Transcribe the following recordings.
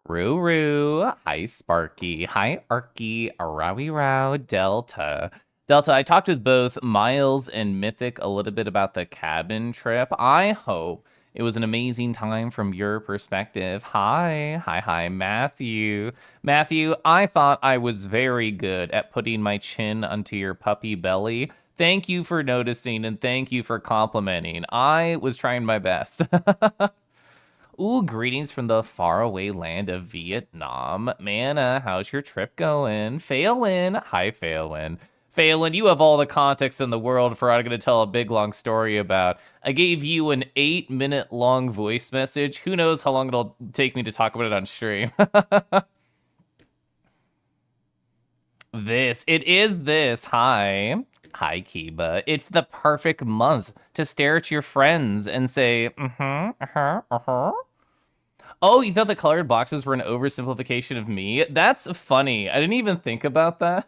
Ruru. Hi, Sparky. Hi, Arky. Arawi Row. Delta. Delta, I talked with both Miles and Mythic a little bit about the cabin trip. I hope it was an amazing time from your perspective. Hi. Hi, hi, Matthew. Matthew, I thought I was very good at putting my chin onto your puppy belly. Thank you for noticing and thank you for complimenting. I was trying my best. Ooh, greetings from the faraway land of Vietnam. Mana, how's your trip going? Phelan. Hi, Phelan. Phelan, you have all the context in the world for what I'm going to tell a big long story about. I gave you an 8-minute long voice message. Who knows how long it'll take me to talk about it on stream? It is this. Hi. Hi, Kiba. It's the perfect month to stare at your friends and say, Oh, you thought the colored boxes were an oversimplification of me? That's funny. I didn't even think about that.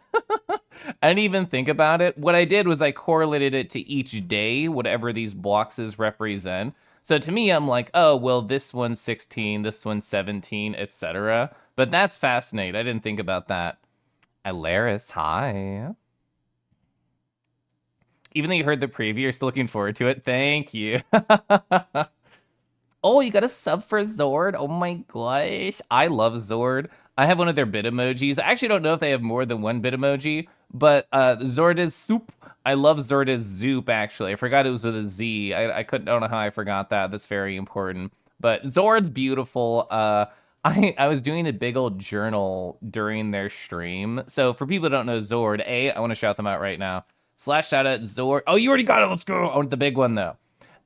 I didn't even think about it. What I did was I correlated it to each day, whatever these boxes represent. So to me, I'm like, oh, well, this one's 16, this one's 17, etc. But that's fascinating. I didn't think about that. Alaris, hi. Even though you heard the preview, you're still looking forward to it. Thank you. Oh, you got a sub for Zord? Oh my gosh. I love Zord. I have one of their bit emojis. I actually don't know if they have more than one bit emoji, but Zord is soup. I love Zord is Zoop, actually. I forgot it was with a Z. I don't know how I forgot that. That's very important. But Zord's beautiful. I was doing a big old journal during their stream. So for people who don't know Zord, I want to shout them out right now. Slash shout out Zord. Oh, you already got it. Let's go. I want the big one, though.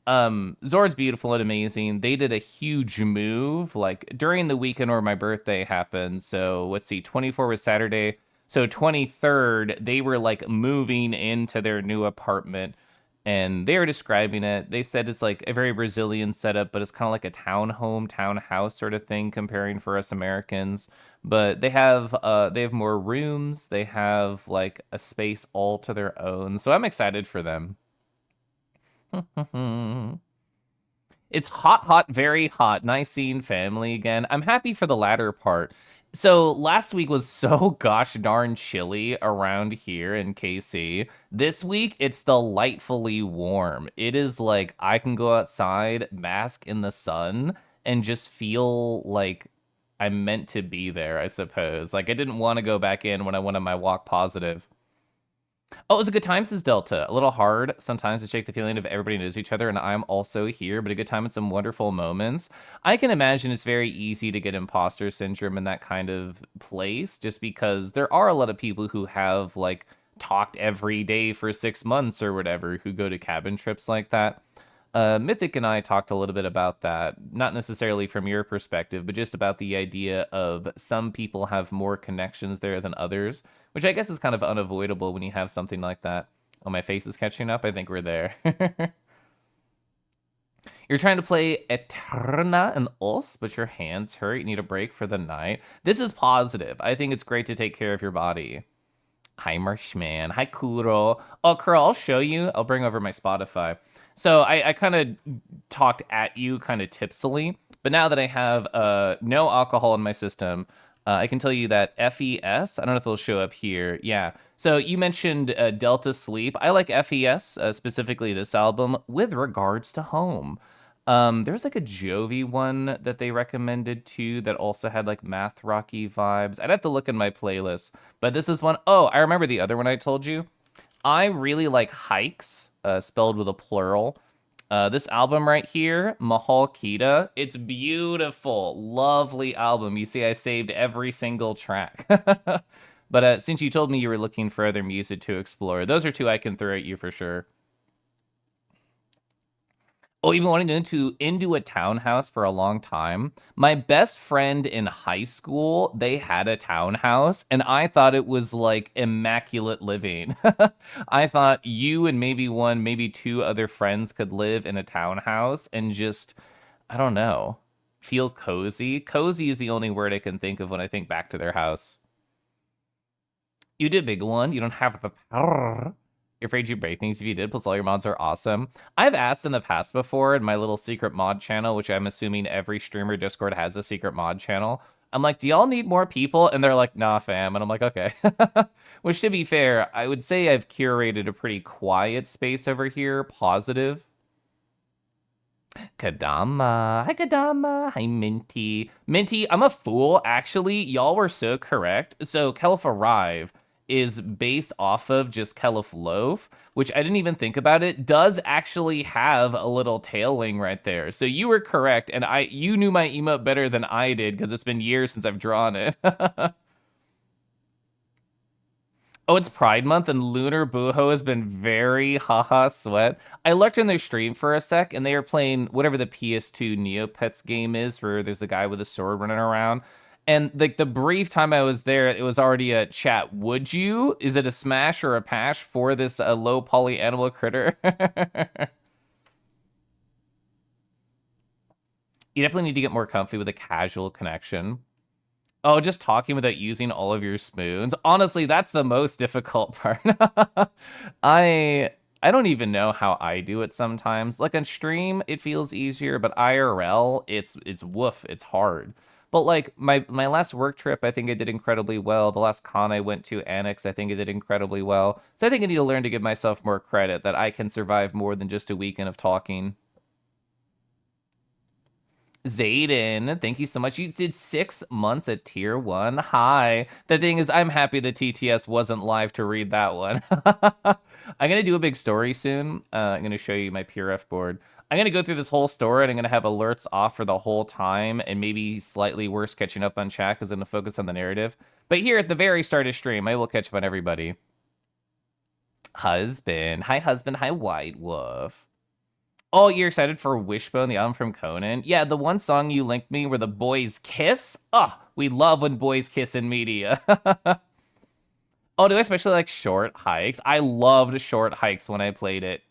Zord's beautiful and amazing. They did a huge move like during the weekend where my birthday happened. So let's see, 24 was Saturday. So 23rd, they were like moving into their new apartment and they were describing it. They said it's like a very Brazilian setup, but it's kind of like a townhouse sort of thing comparing for us Americans. But they have more rooms, they have like a space all to their own. So I'm excited for them. It's hot, hot, very hot. Nice seeing family again. I'm happy for the latter part. So last week was so gosh darn chilly around here in KC. This week it's delightfully warm. It is like I can go outside, bask in the sun, and just feel like I'm meant to be there, I suppose. Like I didn't want to go back in when I went on my walk positive. Oh, it was a good time, says Delta. A little hard sometimes to shake the feeling of everybody knows each other, and I'm also here, but a good time and some wonderful moments. I can imagine it's very easy to get imposter syndrome in that kind of place, just because there are a lot of people who have, like, talked every day for 6 months or whatever who go to cabin trips like that. Mythic and I talked a little bit about that, not necessarily from your perspective, but just about the idea of some people have more connections there than others, which I guess is kind of unavoidable when you have something like that. Oh, my face is catching up. I think we're there. You're trying to play Eterna and Us, but your hands hurt. You need a break for the night. This is positive. I think it's great to take care of your body. Hi, Marshman. Hi, Kuro. Oh, Kuro, I'll show you. I'll bring over my Spotify. So I kind of talked at you kind of tipsily, but now that I have no alcohol in my system, I can tell you that FES, I don't know if it'll show up here. Yeah. So you mentioned Delta Sleep. I like FES, specifically this album, with regards to home. There's like a Jovi one that they recommended too that also had like math rocky vibes. I'd have to look in my playlist, but this is one. Oh, I remember the other one I told you. I really like Hikes, spelled with a plural. This album right here, Mahal Kita, it's beautiful, lovely album. You see, I saved every single track. But since you told me you were looking for other music to explore, those are two I can throw at you for sure. Oh, you've been wanting into a townhouse for a long time. My best friend in high school, they had a townhouse, and I thought it was like immaculate living. I thought you and maybe two other friends could live in a townhouse and just, I don't know, feel cozy. Cozy is the only word I can think of when I think back to their house. You did a big one. You don't have the power. You're afraid you break things if you did, plus all your mods are awesome. I've asked in the past before in my little secret mod channel, which I'm assuming every streamer Discord has a secret mod channel. I'm like, do y'all need more people? And they're like, nah, fam. And I'm like, okay. Which, to be fair, I would say I've curated a pretty quiet space over here. Positive. Kadama. Hi, Kadama. Hi, Minty. Minty, I'm a fool. Actually, y'all were so correct. So, Kelif Arrive is based off of just Kelif Loaf, which I didn't even think about it, does actually have a little tailing right there. So you were correct, and you knew my emote better than I did because it's been years since I've drawn it. Oh, it's Pride Month, and Lunar Buho has been very haha sweat. I looked in their stream for a sec, and they were playing whatever the PS2 Neopets game is, where there's a guy with a sword running around. And like the brief time I was there, it was already a chat. Would you? Is it a smash or a pash for this low poly animal critter? You definitely need to get more comfy with a casual connection. Oh, just talking without using all of your spoons. Honestly, that's the most difficult part. I I don't even know how I do it sometimes. Like on stream, it feels easier, but IRL, it's woof, it's hard. But like my last work trip, I think I did incredibly well. The last con I went to, Annex, I think I did incredibly well. So I think I need to learn to give myself more credit that I can survive more than just a weekend of talking. Zayden, thank you so much. You did 6 months at tier 1. Hi. The thing is, I'm happy the TTS wasn't live to read that one. I'm going to do a big story soon. I'm going to show you my PRF board. I'm going to go through this whole story, and I'm going to have alerts off for the whole time, and maybe slightly worse catching up on chat because I'm going to focus on the narrative. But here at the very start of stream, I will catch up on everybody. Husband. Hi, husband. Hi, White Wolf. Oh, you're excited for Wishbone, the album from Conan? Yeah, the one song you linked me where the boys kiss. Oh, we love when boys kiss in media. Oh, do I especially like short hikes? I loved short hikes when I played it.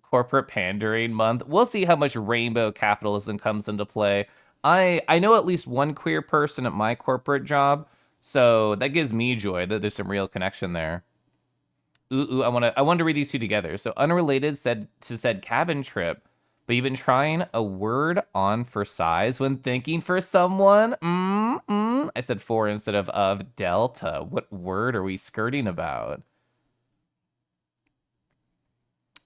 Corporate pandering month. We'll see how much rainbow capitalism comes into play. I know at least one queer person at my corporate job, so that gives me joy that there's some real connection there. Ooh, I want to read these two together. So unrelated said cabin trip, but you've been trying a word on for size when thinking for someone. I said for instead of Delta. What word are we skirting about?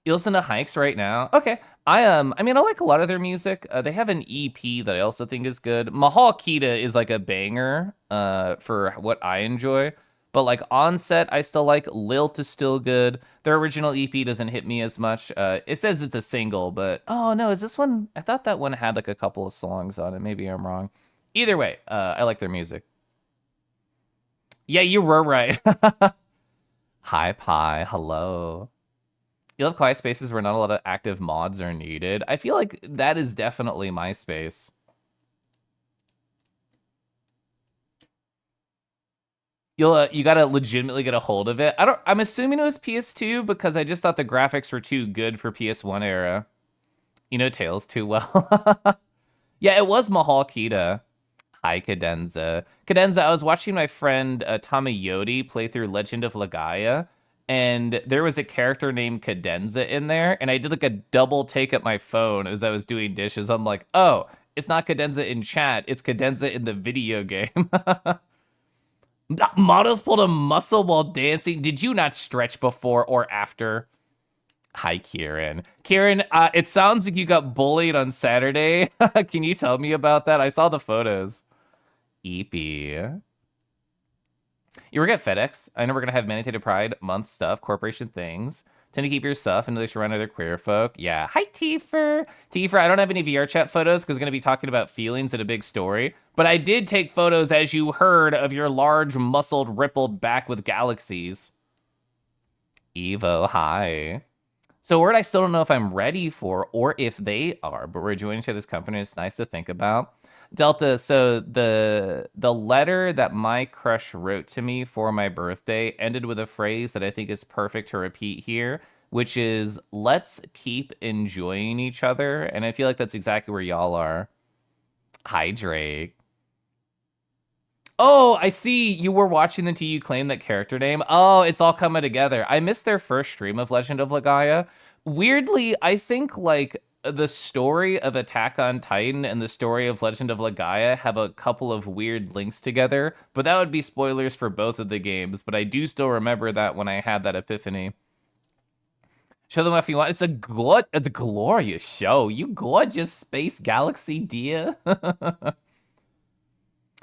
You listen to Hikes right now? Okay. I mean I like a lot of their music. They have an EP that I also think is good. Mahal Kita is like a banger for what I enjoy. But like Onset, I still like. Lilt is still good. Their original EP doesn't hit me as much. It says it's a single, but oh no, is this one? I thought that one had like a couple of songs on it. Maybe I'm wrong. Either way, I like their music. Yeah, you were right. Hi, Pi. Hello. You love quiet spaces where not a lot of active mods are needed. I feel like that is definitely my space. You gotta legitimately get a hold of it. I'm assuming it was PS2 because I just thought the graphics were too good for PS1 era. You know Tails too well. Yeah, it was Mahal Kita. Hi, Cadenza. Cadenza, I was watching my friend Tamayoti play through Legend of Legaia, and there was a character named Cadenza in there, and I did like a double take at my phone as I was doing dishes. I'm like, oh, it's not Cadenza in chat, it's Cadenza in the video game. Models pulled a muscle while dancing. Did you not stretch before or after? Hi, Kieran. Kieran, it sounds like you got bullied on Saturday. Can you tell me about that? I saw the photos. Eepy. You work at FedEx. I know we're going to have Mandated Pride Month stuff, corporation things. Tend to keep your stuff until they surround other queer folk. Yeah. Hi, Tifer. Tifer, I don't have any VR chat photos because I'm going to be talking about feelings and a big story. But I did take photos, as you heard, of your large, muscled, rippled back with galaxies. Evo, hi. So a word I still don't know if I'm ready for or if they are, but we're joining to this company. It's nice to think about. Delta, so the letter that my crush wrote to me for my birthday ended with a phrase that I think is perfect to repeat here, which is, let's keep enjoying each other. And I feel like that's exactly where y'all are. Hi, Drake. Oh, I see you were watching until you claimed that character name. Oh, it's all coming together. I missed their first stream of Legend of Legaia. Weirdly, I think like the story of Attack on Titan and the story of Legend of Legaia have a couple of weird links together, but that would be spoilers for both of the games. But I do still remember that when I had that epiphany. Show them if you want. It's a glorious show. You gorgeous space galaxy dear.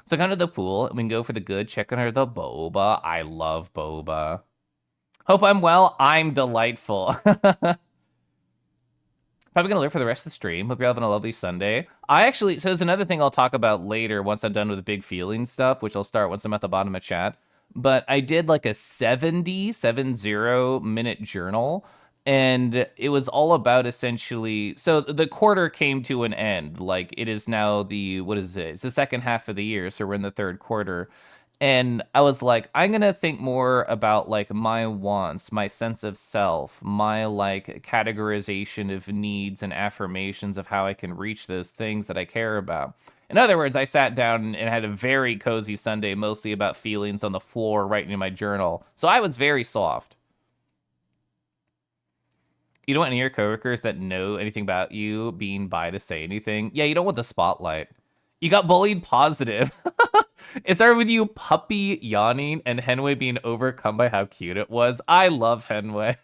So kind of the pool. We can go for the good. Check on her the boba. I love boba. Hope I'm well. I'm delightful. Probably gonna live for the rest of the stream. Hope you're having a lovely Sunday. So there's another thing I'll talk about later once I'm done with the big feeling stuff, which I'll start once I'm at the bottom of chat. But I did like a 70 minute journal, and it was all about essentially. So the quarter came to an end. Like it is now what is it? It's the second half of the year, so we're in the third quarter. And I was like, I'm gonna think more about like my wants, my sense of self, my like categorization of needs and affirmations of how I can reach those things that I care about. In other words, I sat down and had a very cozy Sunday, mostly about feelings on the floor, writing in my journal. So I was very soft. You don't want any of your coworkers that know anything about you being by to say anything. Yeah, you don't want the spotlight. You got bullied positive. It started with you puppy yawning and Henway being overcome by how cute it was. I love Henway.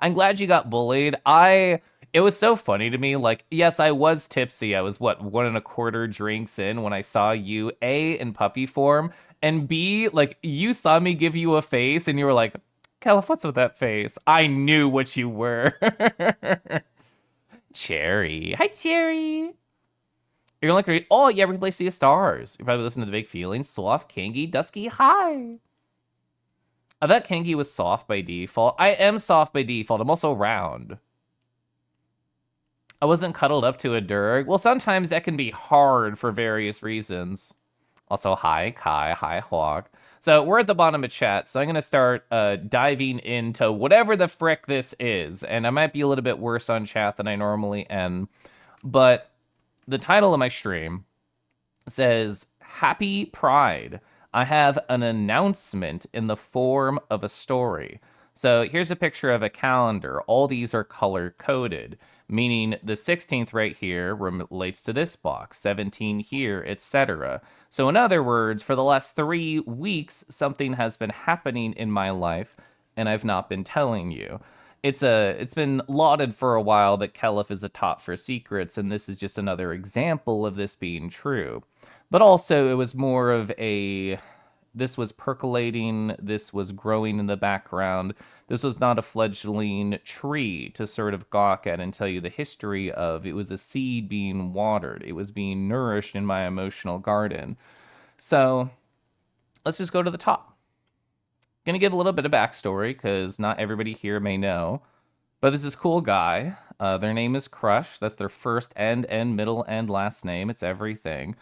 I'm glad you got bullied. It was so funny to me. Like, yes, I was tipsy. I was what, 1.25 drinks in when I saw you, A, in puppy form, and B, like, you saw me give you a face and you were like, Caliph, what's with that face? I knew what you were. Cherry. Hi, Cherry. You're gonna like, oh yeah, we're gonna play Sea of Stars. You probably listen to the big feelings. Soft, Kangi, Dusky, hi. I thought Kangi was soft by default. I am soft by default. I'm also round. I wasn't cuddled up to a Durg. Well, sometimes that can be hard for various reasons. Also, hi, Kai, hi, Hawk. So we're at the bottom of chat, so I'm gonna start diving into whatever the frick this is. And I might be a little bit worse on chat than I normally am. But the title of my stream says, Happy Pride. I have an announcement in the form of a story. So here's a picture of a calendar. All these are color coded, meaning the 16th right here relates to this box, 17 here, etc. So in other words, for the last 3 weeks, something has been happening in my life and I've not been telling you. It's been lauded for a while that Caliph is a top for secrets, and this is just another example of this being true. But also, it was more of this was percolating, this was growing in the background. This was not a fledgling tree to sort of gawk at and tell you the history of. It was a seed being watered. It was being nourished in my emotional garden. So let's just go to the top. Gonna give a little bit of backstory because not everybody here may know. But this is cool guy. Their name is Crush. That's their first and middle and last name. It's everything.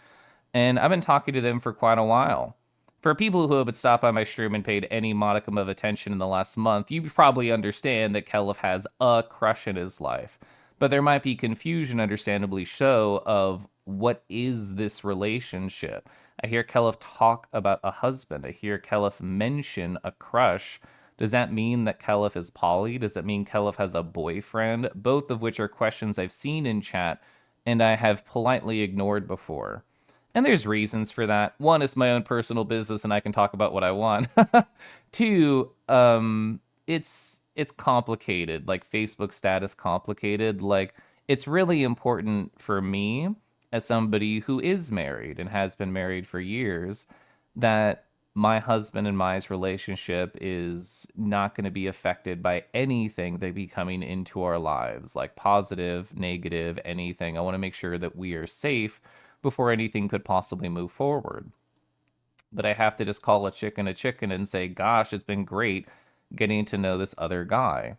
And I've been talking to them for quite a while. For people who have stopped by my stream and paid any modicum of attention in the last month, you probably understand that Caliph has a crush in his life. But there might be confusion, understandably so, of what is this relationship. I hear Caliph talk about a husband. I hear Caliph mention a crush. Does that mean that Caliph is poly? Does that mean Caliph has a boyfriend? Both of which are questions I've seen in chat and I have politely ignored before. And there's reasons for that. One, is my own personal business and I can talk about what I want. Two, it's complicated, like Facebook status complicated. Like, it's really important for me as somebody who is married and has been married for years that my husband and Mai's relationship is not going to be affected by anything that be coming into our lives, like positive, negative, anything. I want to make sure that we are safe before anything could possibly move forward. But I have to just call a chicken and say, gosh, it's been great getting to know this other guy.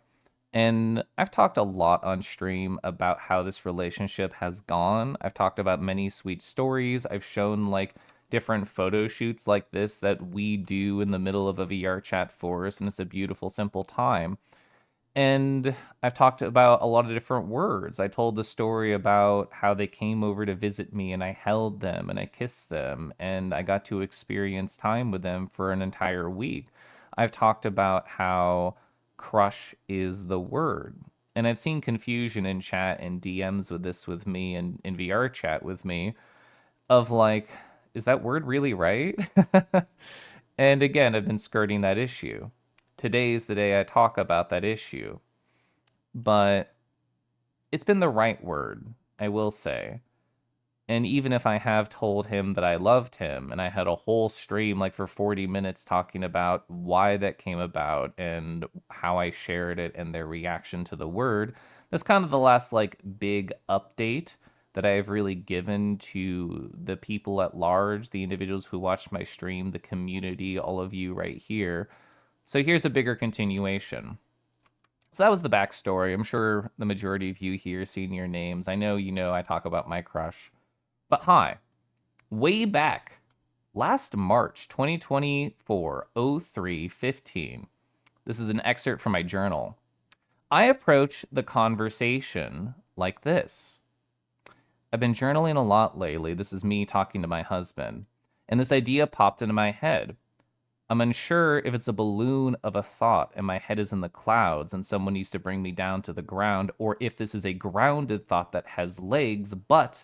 And I've talked a lot on stream about how this relationship has gone. I've talked about many sweet stories. I've shown like different photo shoots like this that we do in the middle of a VR chat forest, and it's a beautiful, simple time. And I've talked about a lot of different words. I told the story about how they came over to visit me and I held them and I kissed them and I got to experience time with them for an entire week. I've talked about how crush is the word. And I've seen confusion in chat and DMs with this with me and in VR chat with me of like, is that word really right? And again, I've been skirting that issue. Today is the day I talk about that issue. But it's been the right word, I will say. And even if I have told him that I loved him, and I had a whole stream like for 40 minutes talking about why that came about and how I shared it and their reaction to the word, that's kind of the last like big update that I've really given to the people at large, the individuals who watched my stream, the community, all of you right here. So here's a bigger continuation. So that was the backstory. I'm sure the majority of you here seen your names. I know you know I talk about my crush. But hi, way back last March 2024, 03:15. This is an excerpt from my journal. I approach the conversation like this. I've been journaling a lot lately. This is me talking to my husband. And this idea popped into my head. I'm unsure if it's a balloon of a thought and my head is in the clouds and someone needs to bring me down to the ground, or if this is a grounded thought that has legs, but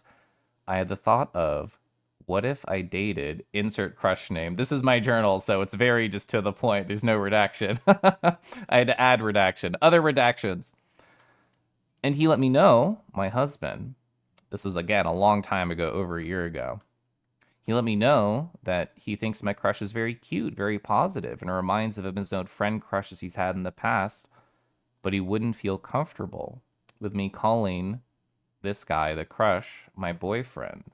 I had the thought of, what if I dated insert crush name? This is my journal, so it's very just to the point. There's no redaction. I had to add redaction. Other redactions. And he let me know, my husband, this is again a long time ago, over a year ago. He let me know that he thinks my crush is very cute, very positive, and it reminds him of his own friend crushes he's had in the past, but he wouldn't feel comfortable with me calling this guy, the crush, my boyfriend.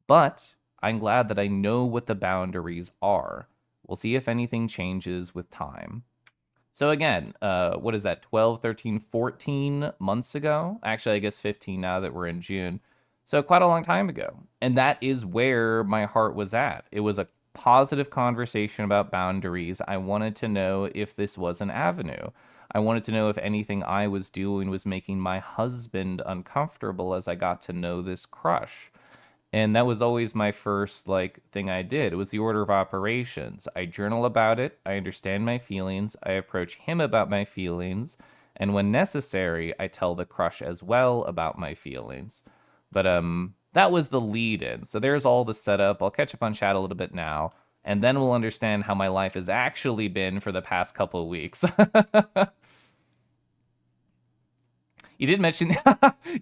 But I'm glad that I know what the boundaries are. We'll see if anything changes with time. So again, what is that, 12, 13, 14 months ago? Actually, I guess 15 now that we're in June. So quite a long time ago. And that is where my heart was at. It was a positive conversation about boundaries. I wanted to know if this was an avenue. I wanted to know if anything I was doing was making my husband uncomfortable as I got to know this crush. And that was always my first like thing I did. It was the order of operations. I journal about it, I understand my feelings, I approach him about my feelings, and when necessary, I tell the crush as well about my feelings. But that was the lead in. So there's all the setup. I'll catch up on chat a little bit now, and then we'll understand how my life has actually been for the past couple of weeks. You did mention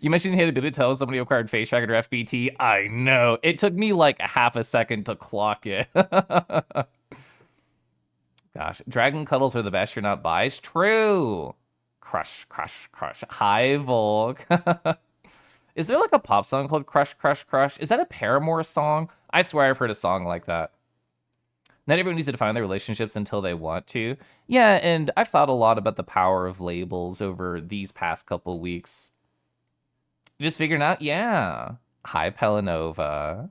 you mentioned you had the ability to tell somebody acquired face tracker or FBT. I know. It took me like half a second to clock it. Gosh, dragon cuddles are the best. You're not biased. True. Crush, crush, crush. Hi, Volk. Is there like a pop song called Crush, Crush, Crush? Is that a Paramore song? I swear I've heard a song like that. Not everyone needs to define their relationships until they want to. Yeah, and I've thought a lot about the power of labels over these past couple weeks. Just figuring out, yeah. Hi, Pelanova.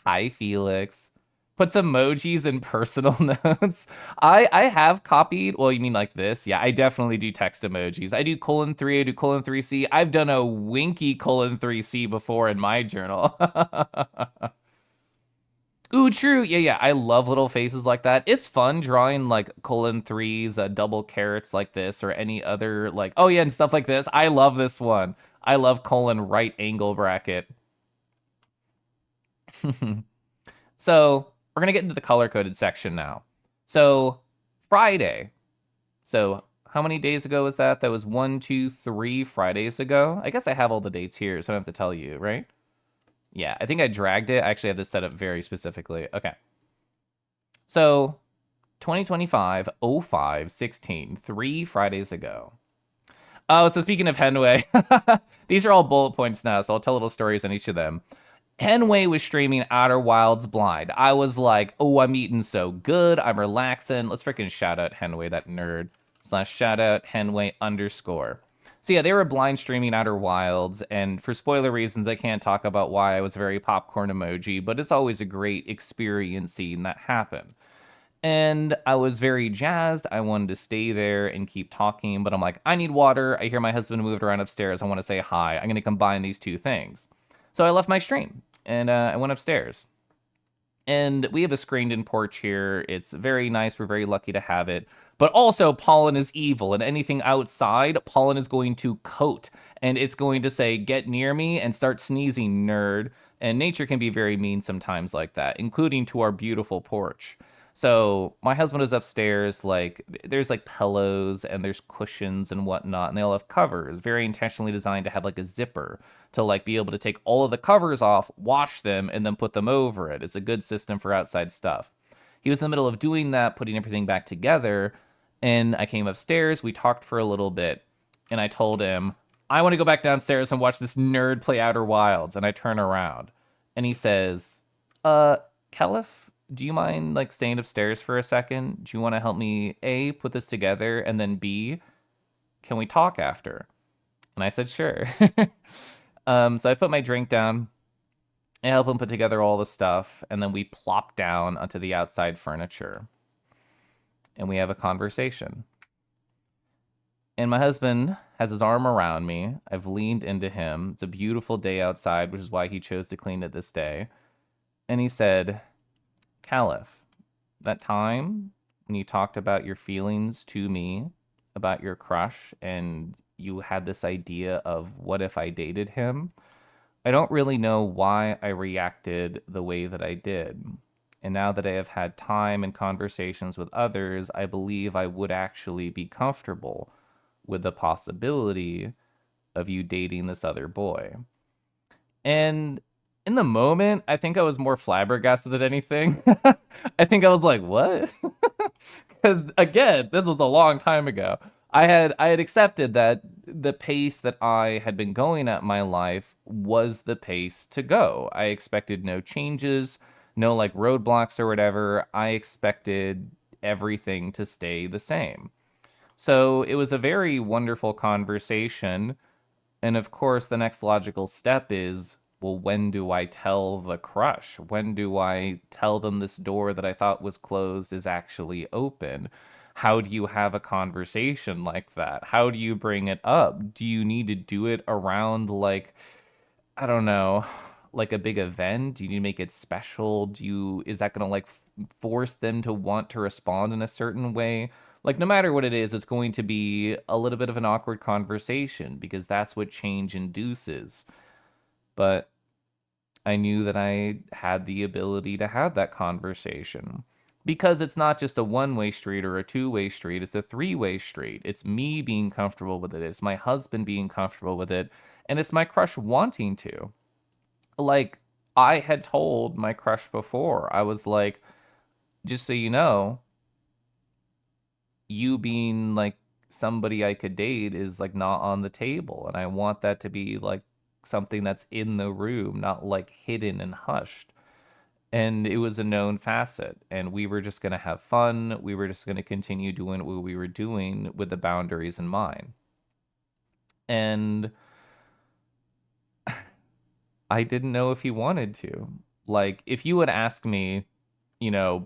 Hi, Felix. Put some emojis in personal notes. I have copied, well, you mean like this? Yeah, I definitely do text emojis. I do :3, I do :3C. I've done a winky :3C before in my journal. Ooh, true. Yeah. I love little faces like that. It's fun drawing like :3s, double carrots like this, or any other like, oh yeah, and stuff like this. I love this one. I love : right angle bracket. So we're gonna get into the color coded section now. So Friday. So how many days ago was that? That was 1, 2, 3 Fridays ago. I guess I have all the dates here, so I don't have to tell you, right? Yeah, I think I dragged it. I actually have this set up very specifically. Okay. So 2025, 05, 16, 3 Fridays ago. Oh, so speaking of Henway, these are all bullet points now, so I'll tell little stories on each of them. Henway was streaming Outer Wilds Blind. I was like, oh, I'm eating so good. I'm relaxing. Let's freaking shout out Henway, that nerd. / shout out Henway _ So yeah, they were blind streaming Outer Wilds, and for spoiler reasons, I can't talk about why I was very popcorn emoji, but it's always a great experience seeing that happen. And I was very jazzed. I wanted to stay there and keep talking, but I'm like, I need water. I hear my husband moved around upstairs. I want to say hi. I'm going to combine these two things. So I left my stream and I went upstairs. And we have a screened-in porch here. It's very nice. We're very lucky to have it. But also, pollen is evil, and anything outside, pollen is going to coat, and it's going to say, "Get near me," and start sneezing, nerd. And nature can be very mean sometimes like that, including to our beautiful porch. So my husband is upstairs, like there's like pillows and there's cushions and whatnot, and they all have covers, very intentionally designed to have like a zipper to like be able to take all of the covers off, wash them, and then put them over it. It's a good system for outside stuff. He was in the middle of doing that, putting everything back together, and I came upstairs. We talked for a little bit, and I told him, I want to go back downstairs and watch this nerd play Outer Wilds. And I turn around, and he says, Kelif, do you mind like staying upstairs for a second? Do you want to help me A, put this together, and then B, can we talk after? And I said, sure. So I put my drink down. I help him put together all the stuff, and then we plop down onto the outside furniture. And we have a conversation. And my husband has his arm around me. I've leaned into him. It's a beautiful day outside, which is why he chose to clean it this day. And he said, Caliph, that time when you talked about your feelings to me, about your crush, and you had this idea of what if I dated him, I don't really know why I reacted the way that I did. And now that I have had time and conversations with others, I believe I would actually be comfortable with the possibility of you dating this other boy. And in the moment, I think I was more flabbergasted than anything. I think I was like, what? Because again, this was a long time ago. I had accepted that the pace that I had been going at my life was the pace to go. I expected no changes, no like roadblocks or whatever. I expected everything to stay the same. So it was a very wonderful conversation. And of course, the next logical step is, well, when do I tell the crush? When do I tell them this door that I thought was closed is actually open? How do you have a conversation like that? How do you bring it up? Do you need to do it around like, I don't know, like a big event? Do you need to make it special? Is that going to like force them to want to respond in a certain way? Like, no matter what it is, it's going to be a little bit of an awkward conversation because that's what change induces. But I knew that I had the ability to have that conversation because it's not just a one-way street or a two-way street, it's a three-way street. It's me being comfortable with it, it's my husband being comfortable with it, and it's my crush wanting to. Like, I had told my crush before, I was like, just so you know, you being like somebody I could date is like not on the table, and I want that to be like something that's in the room, not like hidden and hushed. And it was a known facet, and we were just going to have fun. We were just going to continue doing what we were doing with the boundaries in mind. And I didn't know if he wanted to. Like, if you would ask me,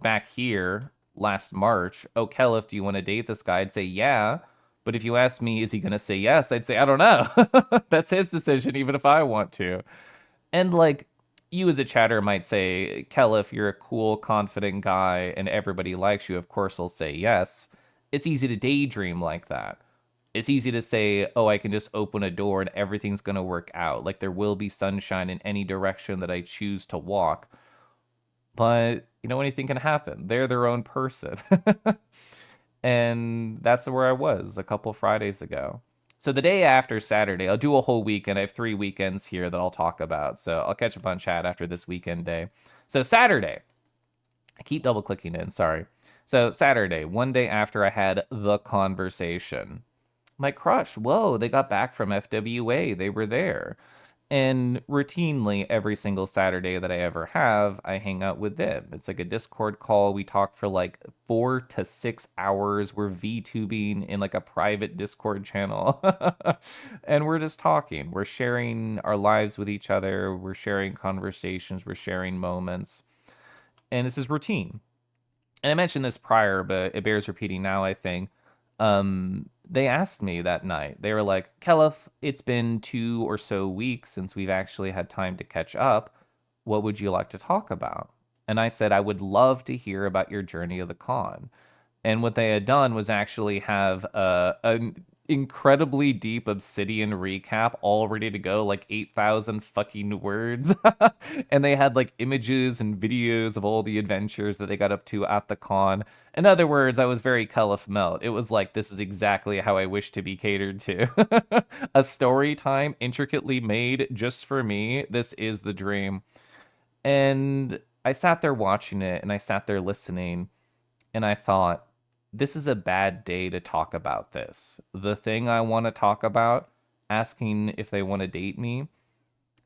back here last March, oh, Kelif, do you want to date this guy? I'd say, yeah. But if you ask me, is he going to say yes? I'd say, I don't know. That's his decision, even if I want to. And like, you as a chatter might say, Kelif, you're a cool, confident guy, and everybody likes you. Of course, I'll say yes. It's easy to daydream like that. It's easy to say, oh, I can just open a door and everything's going to work out. Like, there will be sunshine in any direction that I choose to walk. But, anything can happen. They're their own person. And that's where I was a couple Fridays ago. So the day after Saturday, I'll do a whole weekend. I have 3 weekends here that I'll talk about. So I'll catch up on chat after this weekend day. So Saturday, I keep double clicking in, sorry. So Saturday, one day after I had the conversation, my crush, whoa, they got back from FWA. They were there. And routinely, every single Saturday that I ever have, I hang out with them. It's like a Discord call. We talk for like 4 to 6 hours. We're VTubing in like a private Discord channel. And we're just talking. We're sharing our lives with each other. We're sharing conversations. We're sharing moments. And this is routine. And I mentioned this prior, but it bears repeating now, I think. They asked me that night, they were like, Kelif, it's been 2 or so weeks since we've actually had time to catch up. What would you like to talk about? And I said, I would love to hear about your journey of the con. And what they had done was actually have an incredibly deep Obsidian recap all ready to go, like 8,000 fucking words. And they had like images and videos of all the adventures that they got up to at the con. In other words, I was very Caliph Melt. It was like, this is exactly how I wish to be catered to. A story time intricately made just for me. This is the dream. And I sat there watching it and I sat there listening and I thought, this is a bad day to talk about this. The thing I want to talk about, asking if they want to date me,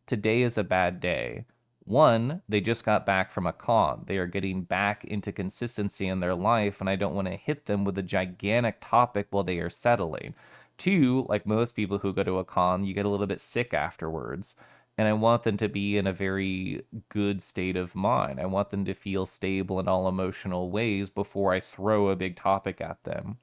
today is a bad day. One, they just got back from a con. They are getting back into consistency in their life, and I don't want to hit them with a gigantic topic while they are settling. Two, like most people who go to a con, you get a little bit sick afterwards. And I want them to be in a very good state of mind. I want them to feel stable in all emotional ways before I throw a big topic at them.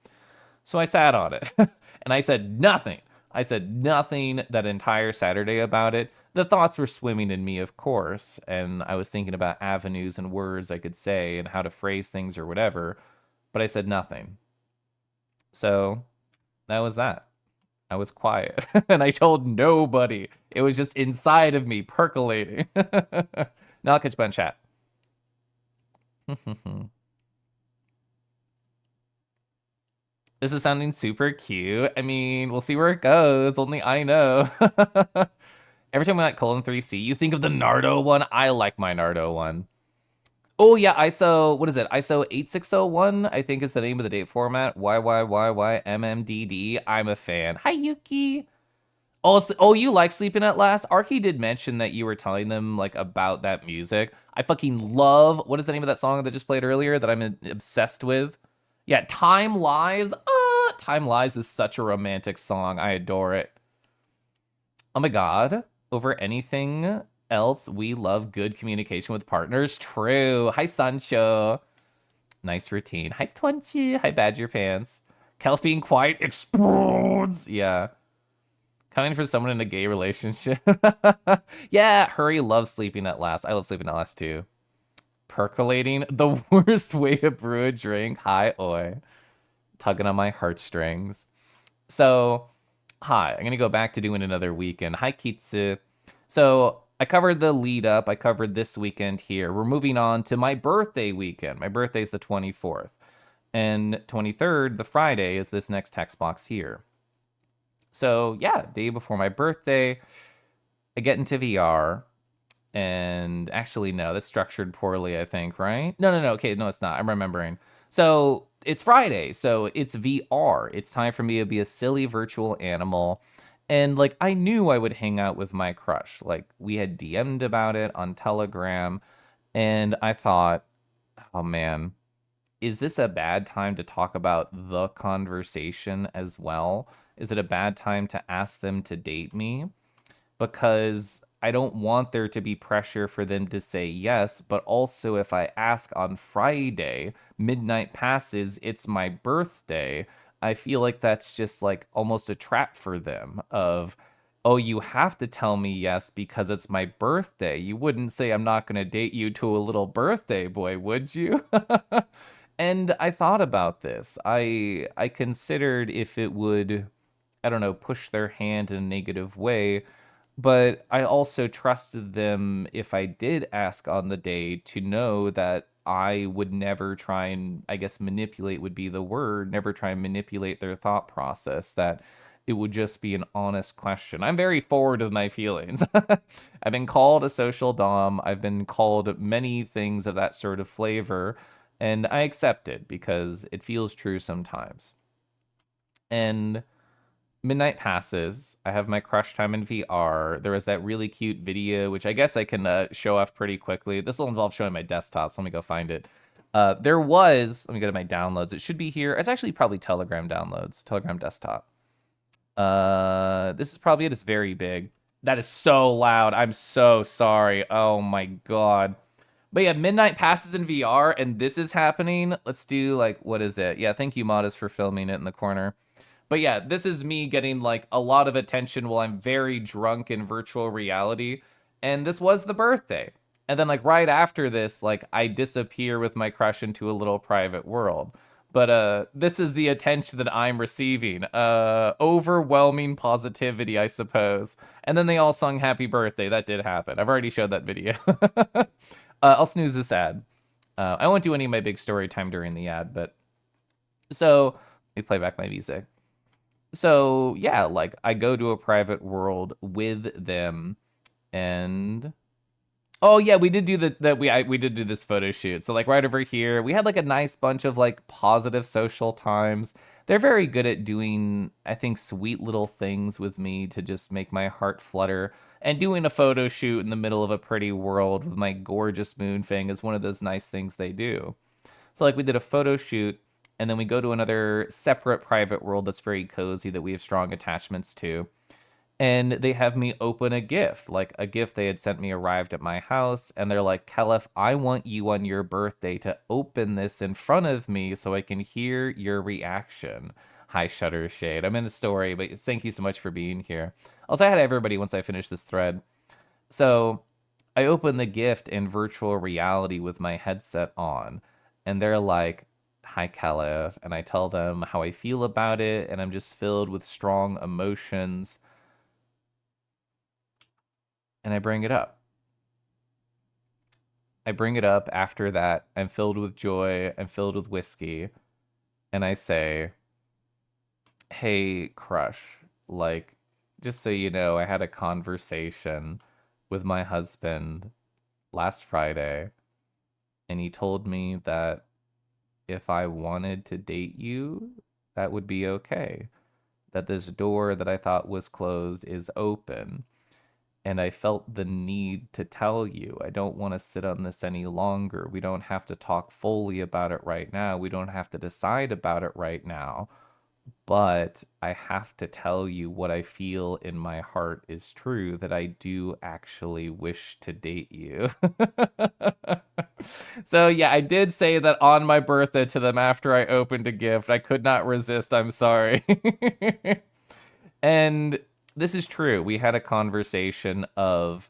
So I sat on it and I said nothing. I said nothing that entire Saturday about it. The thoughts were swimming in me, of course, and I was thinking about avenues and words I could say and how to phrase things or whatever, but I said nothing. So that was that. I was quiet and I told nobody. It was just inside of me percolating. Now I'll catch you on chat. This is sounding super cute. I mean, we'll see where it goes. Only I know. Every time we like colon 3C, you think of the Nardo one. I like my Nardo one. Oh yeah, ISO, what is it? ISO 8601, I think is the name of the date format. YYYYMMDD. I'm a fan. Hi, Yuki. Oh, you like Sleeping at Last? Arky did mention that you were telling them like about that music. I fucking love, what is the name of that song that just played earlier that I'm obsessed with? Yeah, Time Lies. Time Lies is such a romantic song. I adore it. Oh my god. Over anything else, we love good communication with partners. True. Hi, Sancho. Nice routine. Hi, Twenty. Hi, Badger Pants. Kelf being quiet explodes. Yeah. Coming for someone in a gay relationship. Yeah, Hurry loves Sleeping at Last. I love Sleeping at Last too. Percolating. The worst way to brew a drink. Hi, oi. Tugging on my heartstrings. So, hi. I'm going to go back to doing another weekend. Hi, Kitsu. So, I covered the lead up. I covered this weekend here. We're moving on to my birthday weekend. My birthday's the 24th. And 23rd, the Friday, is this next text box here. So, yeah, day before my birthday, I get into VR. And actually, no, that's structured poorly, I think, right? No. Okay, no, it's not. I'm remembering. So it's Friday, so it's VR. It's time for me to be a silly virtual animal. And like, I knew I would hang out with my crush. Like, we had DM'd about it on Telegram. And I thought, oh man, is this a bad time to talk about the conversation as well? Is it a bad time to ask them to date me? Because I don't want there to be pressure for them to say yes, but also if I ask on Friday, midnight passes, it's my birthday, I feel like that's just like almost a trap for them of, oh, you have to tell me yes because it's my birthday. You wouldn't say I'm not going to date you to a little birthday boy, would you? And I thought about this. I considered if it would, I don't know, push their hand in a negative way, but I also trusted them if I did ask on the day to know that I would never try and, I guess, manipulate would be the word, never try and manipulate their thought process, that it would just be an honest question. I'm very forward with my feelings. I've been called a social dom. I've been called many things of that sort of flavor, and I accept it because it feels true sometimes. And midnight passes. I have my crush time in VR. There was that really cute video, which I guess I can show off pretty quickly. This will involve showing my desktop, so let me go find it. There was, let me go to my downloads. It should be here. It's actually probably Telegram downloads, Telegram desktop. This is probably it. It's very big. That is so loud. I'm so sorry. Oh my God. But yeah, midnight passes in VR, and this is happening. Let's do like, what is it? Yeah, thank you, Modest, for filming it in the corner. But yeah, this is me getting like a lot of attention while I'm very drunk in virtual reality. And this was the birthday. And then like right after this, like I disappear with my crush into a little private world. But this is the attention that I'm receiving. Overwhelming positivity, I suppose. And then they all sung happy birthday. That did happen. I've already showed that video. I'll snooze this ad. I won't do any of my big story time during the ad, but so let me play back my music. So yeah, like I go to a private world with them, and oh yeah, we did do we did do this photo shoot. So like right over here, we had like a nice bunch of like positive social times. They're very good at doing, I think, sweet little things with me to just make my heart flutter. And doing a photo shoot in the middle of a pretty world with my gorgeous Moonfang is one of those nice things they do. So like we did a photo shoot, and then we go to another separate private world that's very cozy that we have strong attachments to. And they have me open a gift. Like a gift they had sent me arrived at my house, and they're like, Kelef, I want you on your birthday to open this in front of me so I can hear your reaction. Hi, Shutter Shade. I'm in the story, but thank you so much for being here. I'll say hi to everybody once I finish this thread. So I open the gift in virtual reality with my headset on, and they're like, hi, Kelef. And I tell them how I feel about it, and I'm just filled with strong emotions. And I bring it up. I bring it up after that. I'm filled with joy. I'm filled with whiskey. And I say, hey, crush, like, just so you know, I had a conversation with my husband last Friday, and he told me that if I wanted to date you, that would be okay. That this door that I thought was closed is open. And I felt the need to tell you. I don't want to sit on this any longer. We don't have to talk fully about it right now. We don't have to decide about it right now. But I have to tell you what I feel in my heart is true, that I do actually wish to date you. So yeah, I did say that on my birthday to them after I opened a gift. I could not resist. I'm sorry. And this is true. We had a conversation of,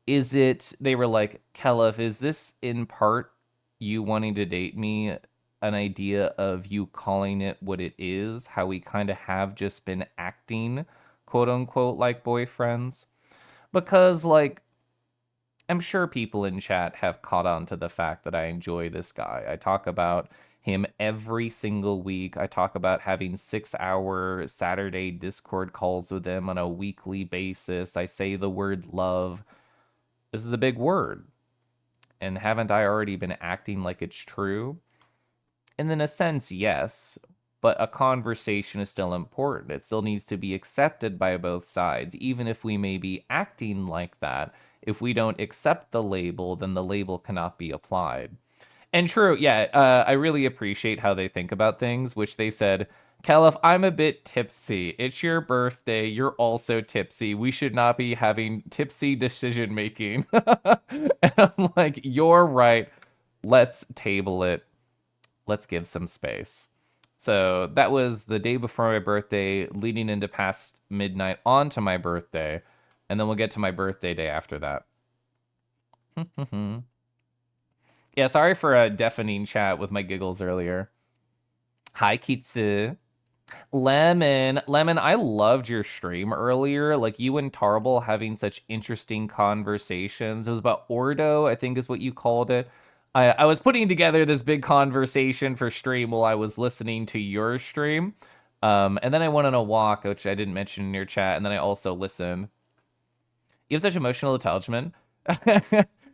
is it, they were like, Kelef, is this in part you wanting to date me an idea of you calling it what it is, how we kind of have just been acting, quote unquote, like boyfriends? Because, like, I'm sure people in chat have caught on to the fact that I enjoy this guy. I talk about him every single week. I talk about having 6-hour Saturday Discord calls with him on a weekly basis. I say the word love. This is a big word. And haven't I already been acting like it's true? And in a sense, yes, but a conversation is still important. It still needs to be accepted by both sides, even if we may be acting like that. If we don't accept the label, then the label cannot be applied. And true, yeah, I really appreciate how they think about things, which they said, Kelef, I'm a bit tipsy. It's your birthday. You're also tipsy. We should not be having tipsy decision making. And I'm like, you're right. Let's table it. Let's give some space. So that was the day before my birthday, leading into past midnight onto my birthday. And then we'll get to my birthday day after that. Yeah, sorry for a deafening chat with my giggles earlier. Hi, Kitsu. Lemon, I loved your stream earlier. Like you and Tarble having such interesting conversations. It was about Ordo, I think is what you called it. I was putting together this big conversation for stream while I was listening to your stream. And then I went on a walk, which I didn't mention in your chat, and then I also listened. You have such emotional attachment.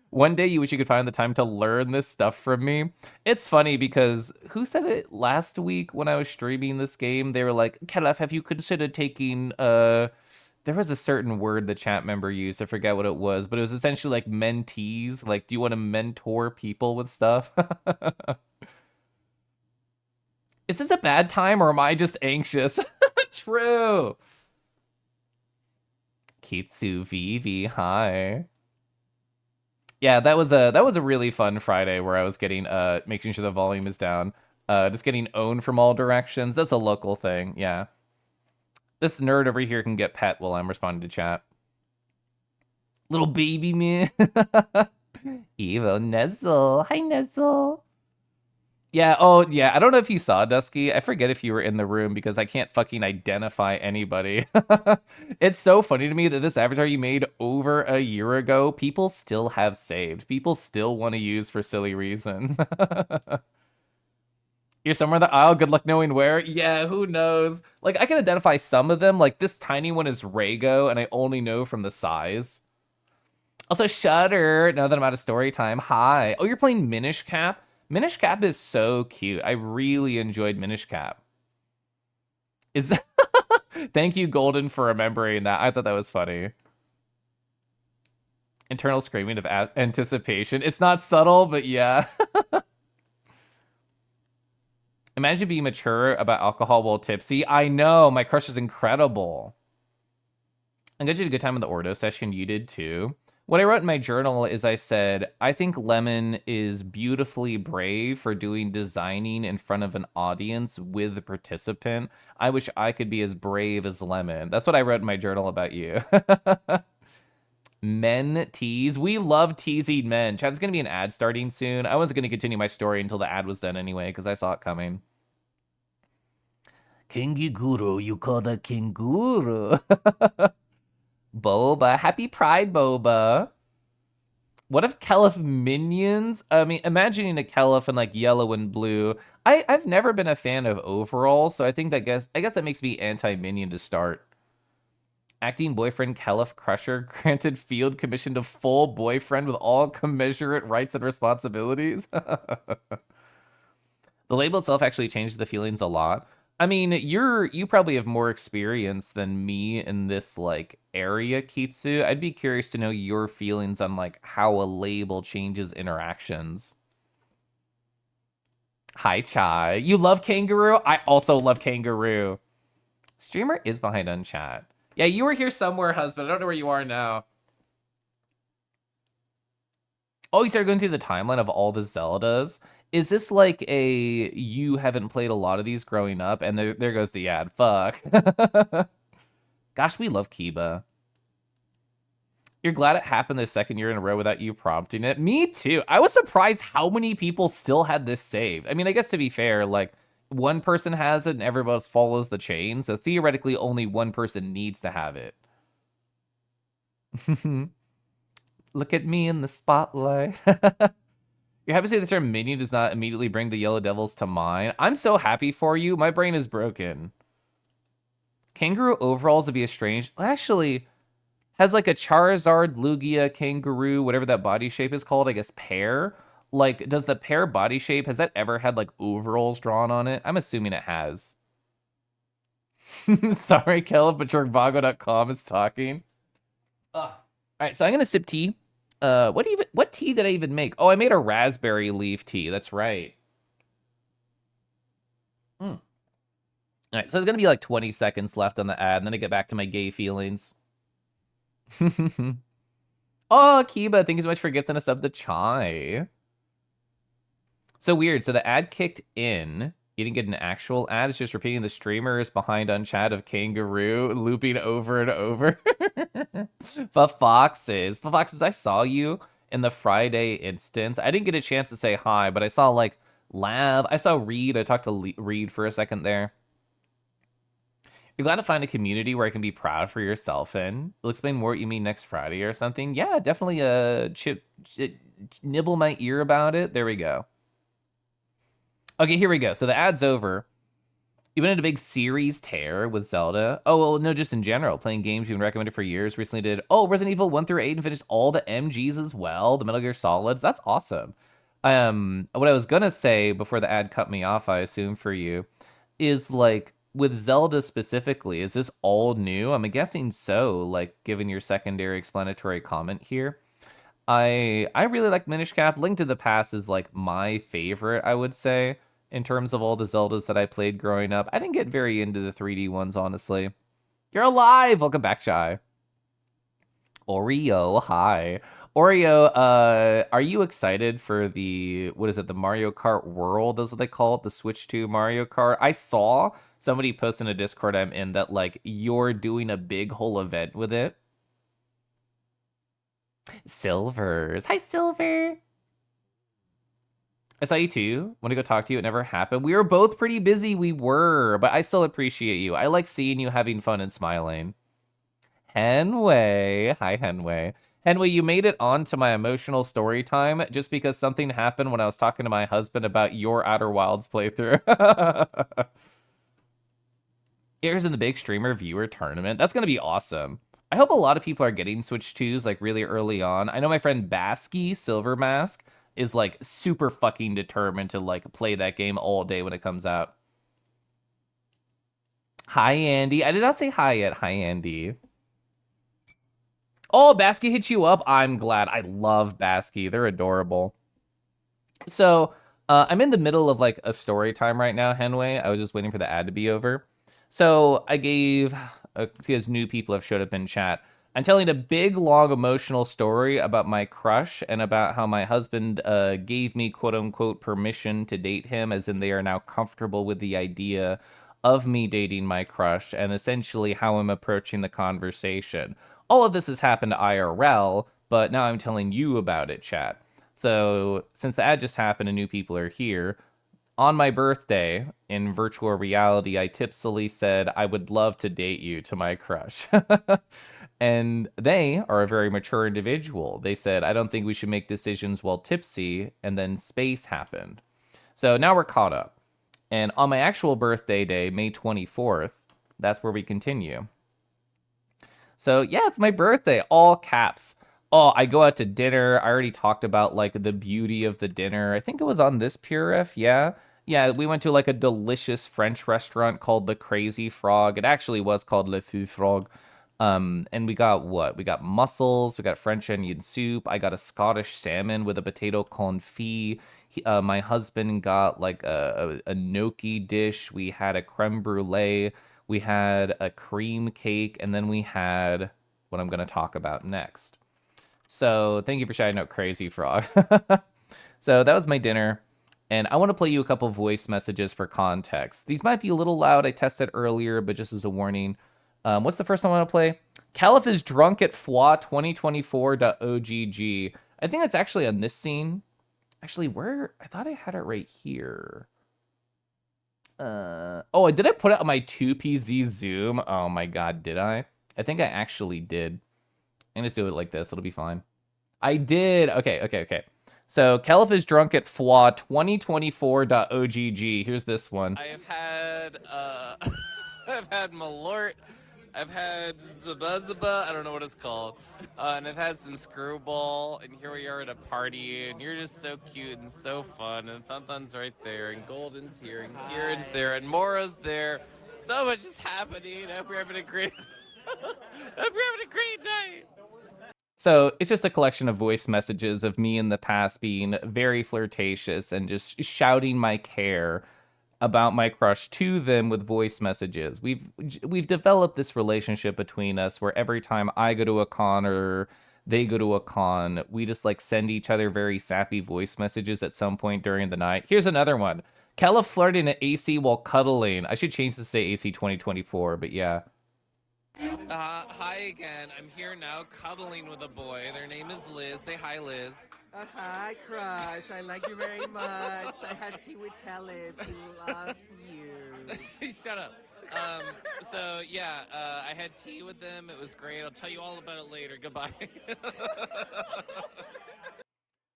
One day you wish you could find the time to learn this stuff from me. It's funny because who said it last week when I was streaming this game? They were like, Kelef, have you considered taking there was a certain word the chat member used. I forget what it was, but it was essentially like mentees. Like, do you want to mentor people with stuff? Is this a bad time or am I just anxious? True. Kitsu Vivi, hi. Yeah, that was a really fun Friday where I was getting making sure the volume is down. Just getting owned from all directions. That's a local thing, yeah. This nerd over here can get pet while I'm responding to chat. Little baby man. Evo Nezzle. Hi, Nezzle. Yeah, oh, yeah. I don't know if you saw Dusky. I forget if you were in the room because I can't fucking identify anybody. It's so funny to me that this avatar you made over a year ago, people still have saved. People still want to use for silly reasons. You're somewhere in the aisle. Good luck knowing where. Yeah, who knows? Like, I can identify some of them. Like, this tiny one is Rago, and I only know from the size. Also, Shudder. Now that I'm out of story time. Hi. Oh, you're playing Minish Cap? Minish Cap is so cute. I really enjoyed Minish Cap. Is that... Thank you, Golden, for remembering that. I thought that was funny. Internal screaming of anticipation. It's not subtle, but yeah. Imagine being mature about alcohol while tipsy. I know, my crush is incredible. I'm glad you had a good time in the Ordo session. You did too. What I wrote in my journal is I said, I think Lemon is beautifully brave for doing designing in front of an audience with the participant. I wish I could be as brave as Lemon. That's what I wrote in my journal about you. Men tease. We love teasing men. Chad's going to be an ad starting soon. I wasn't going to continue my story until the ad was done anyway, because I saw it coming. Kengiguru, you call that Kenguru. Boba. Happy Pride, Boba. What if Kelef minions? I mean, imagining a Kelef in like yellow and blue. I've never been a fan of overalls, so I guess that makes me anti-minion to start. Acting boyfriend Kelef Crusher granted field commission to full boyfriend with all commensurate rights and responsibilities. The label itself actually changed the feelings a lot. I mean, you probably have more experience than me in this like area, Kitsu. I'd be curious to know your feelings on like how a label changes interactions. Hi, Chai. You love Kangaroo? I also love Kangaroo. Streamer is behind on chat. Yeah, you were here somewhere, husband. I don't know where you are now. Oh, you started going through the timeline of all the Zeldas. Is this like a you haven't played a lot of these growing up? And there goes the ad. Fuck. Gosh, we love Kiba. You're glad it happened the second year in a row without you prompting it? Me too. I was surprised how many people still had this saved. I mean, I guess to be fair, like one person has it and everybody else follows the chain. So theoretically, only one person needs to have it. Look at me in the spotlight. You're happy to say the term minion does not immediately bring the Yellow Devils to mind. I'm so happy for you. My brain is broken. Kangaroo overalls would be a strange... Actually, has like a Charizard, Lugia, Kangaroo, whatever that body shape is called, I guess pear. Like, does the pear body shape, has that ever had like overalls drawn on it? I'm assuming it has. Sorry, Kelv, but Jorgvago.com is talking. All right, so I'm going to sip tea. What tea did I even make? Oh, I made a raspberry leaf tea. That's right. All right, so there's gonna be like 20 seconds left on the ad, and then I get back to my gay feelings. Oh, Kiba, thank you so much for gifting us up the chai. So weird. So the ad kicked in. You didn't get an actual ad. It's just repeating the streamers behind on chat of Kangaroo looping over and over. For Foxes, I saw you in the Friday instance. I didn't get a chance to say hi, but I saw like Lav. I saw Reed. I talked to Reed for a second there. You're glad to find a community where I can be proud for yourself in. You'll explain more what you mean next Friday or something. Yeah, definitely nibble my ear about it. There we go. Okay, here we go. So the ad's over. You've been in a big series tear with Zelda. Oh, well, no, just in general. Playing games you've been recommended for years. Recently did, Resident Evil 1 through 8 and finished all the MGs as well. The Metal Gear Solids. That's awesome. What I was going to say before the ad cut me off, I assume for you, is like, with Zelda specifically, is this all new? I'm guessing so, like, given your secondary explanatory comment here. I really like Minish Cap. Link to the Past is, like, my favorite, I would say, in terms of all the Zeldas that I played growing up. I didn't get very into the 3D ones, honestly. You're alive! Welcome back, Chai. Oreo, hi. Oreo, are you excited for the, the Mario Kart World, is what they call it, the Switch 2 Mario Kart? I saw somebody post in a Discord I'm in that, like, you're doing a big whole event with it. Silvers. Hi, Silver. I saw you too. Want to go talk to you. It never happened. We were both pretty busy. We were, but I still appreciate you. I like seeing you having fun and smiling. Henway. Hi, Henway. Henway, you made it onto my emotional story time just because something happened when I was talking to my husband about your Outer Wilds playthrough. Here's in the big streamer viewer tournament. That's going to be awesome. I hope a lot of people are getting Switch 2s like really early on. I know my friend Basky, Silver Mask, is like super fucking determined to like play that game all day when it comes out. Hi, Andy. I did not say hi yet. Hi, Andy. Oh, Basky hit you up. I'm glad. I love Basky. They're adorable. So I'm in the middle of like a story time right now, Henway. I was just waiting for the ad to be over. So I gave, because new people have showed up in chat, I'm telling a big, long, emotional story about my crush and about how my husband gave me, quote unquote, permission to date him, as in they are now comfortable with the idea of me dating my crush, and essentially how I'm approaching the conversation. All of this has happened IRL, but now I'm telling you about it, chat. So since the ad just happened and new people are here, on my birthday in virtual reality, I tipsily said I would love to date you to my crush. And they are a very mature individual. They said, I don't think we should make decisions while tipsy. And then space happened. So now we're caught up. And on my actual birthday day, May 24th, that's where we continue. So yeah, it's my birthday, all caps. Oh, I go out to dinner. I already talked about like the beauty of the dinner. I think it was on this Purif, yeah. Yeah, we went to like a delicious French restaurant called the Crazy Frog. It actually was called Le Fou Frog. And we got what? We got mussels, we got French onion soup. I got a Scottish salmon with a potato confit. My husband got like a gnocchi dish. We had a creme brulee. We had a cream cake, and then we had what I'm going to talk about next. So thank you for shouting out Crazy Frog. So that was my dinner. And I want to play you a couple voice messages for context. These might be a little loud. I tested earlier, but just as a warning. What's the first one I want to play? Caliph is drunk at FWA 2024.ogg. I think that's actually on this scene. Actually, where? I thought I had it right here. Oh, did I put it on my 2PZ zoom? Oh my god, did I? I think I actually did. I'm gonna just do it like this. It'll be fine. I did. Okay. So, Caliph is drunk at FWA 2024.ogg. Here's this one. I've had, I've had Malort. I've had Zaba, I don't know what it's called. And I've had some Screwball, and here we are at a party, and you're just so cute and so fun, and Thunthun's right there, and Golden's here, and Kieran's there, and Mora's there. So much is happening. I hope you're having a great, I hope you're having a great night. So it's just a collection of voice messages of me in the past being very flirtatious and just shouting my care about my crush to them with voice messages. We've developed this relationship between us where every time I go to a con or they go to a con, we just like send each other very sappy voice messages at some point during the night. Here's another one. Kella flirting at AC while cuddling. I should change this to say AC 2024, but yeah. Hi again. I'm here now cuddling with a boy. Their name is Liz. Say hi, Liz. Hi, crush. I like you very much. I had tea with Caliph. He loves you. Shut up. So, yeah, I had tea with them. It was great. I'll tell you all about it later. Goodbye.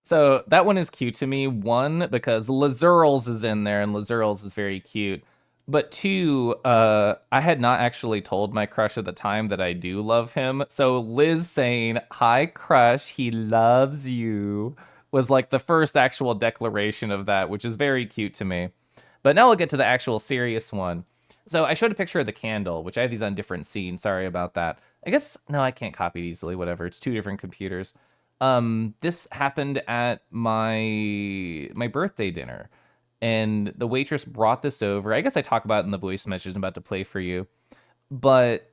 So that one is cute to me. One, because Lazurls is in there, and Lazurls is very cute. But two, I had not actually told my crush at the time that I do love him. So Liz saying, "Hi, crush, he loves you," was like the first actual declaration of that, which is very cute to me. But now we'll get to the actual serious one. So I showed a picture of the candle, which I have these on different scenes. Sorry about that. I guess, no, I can't copy it easily. Whatever. It's two different computers. This happened at my birthday dinner, and the waitress brought this over. I guess I talk about it in the voice message I'm about to play for you, but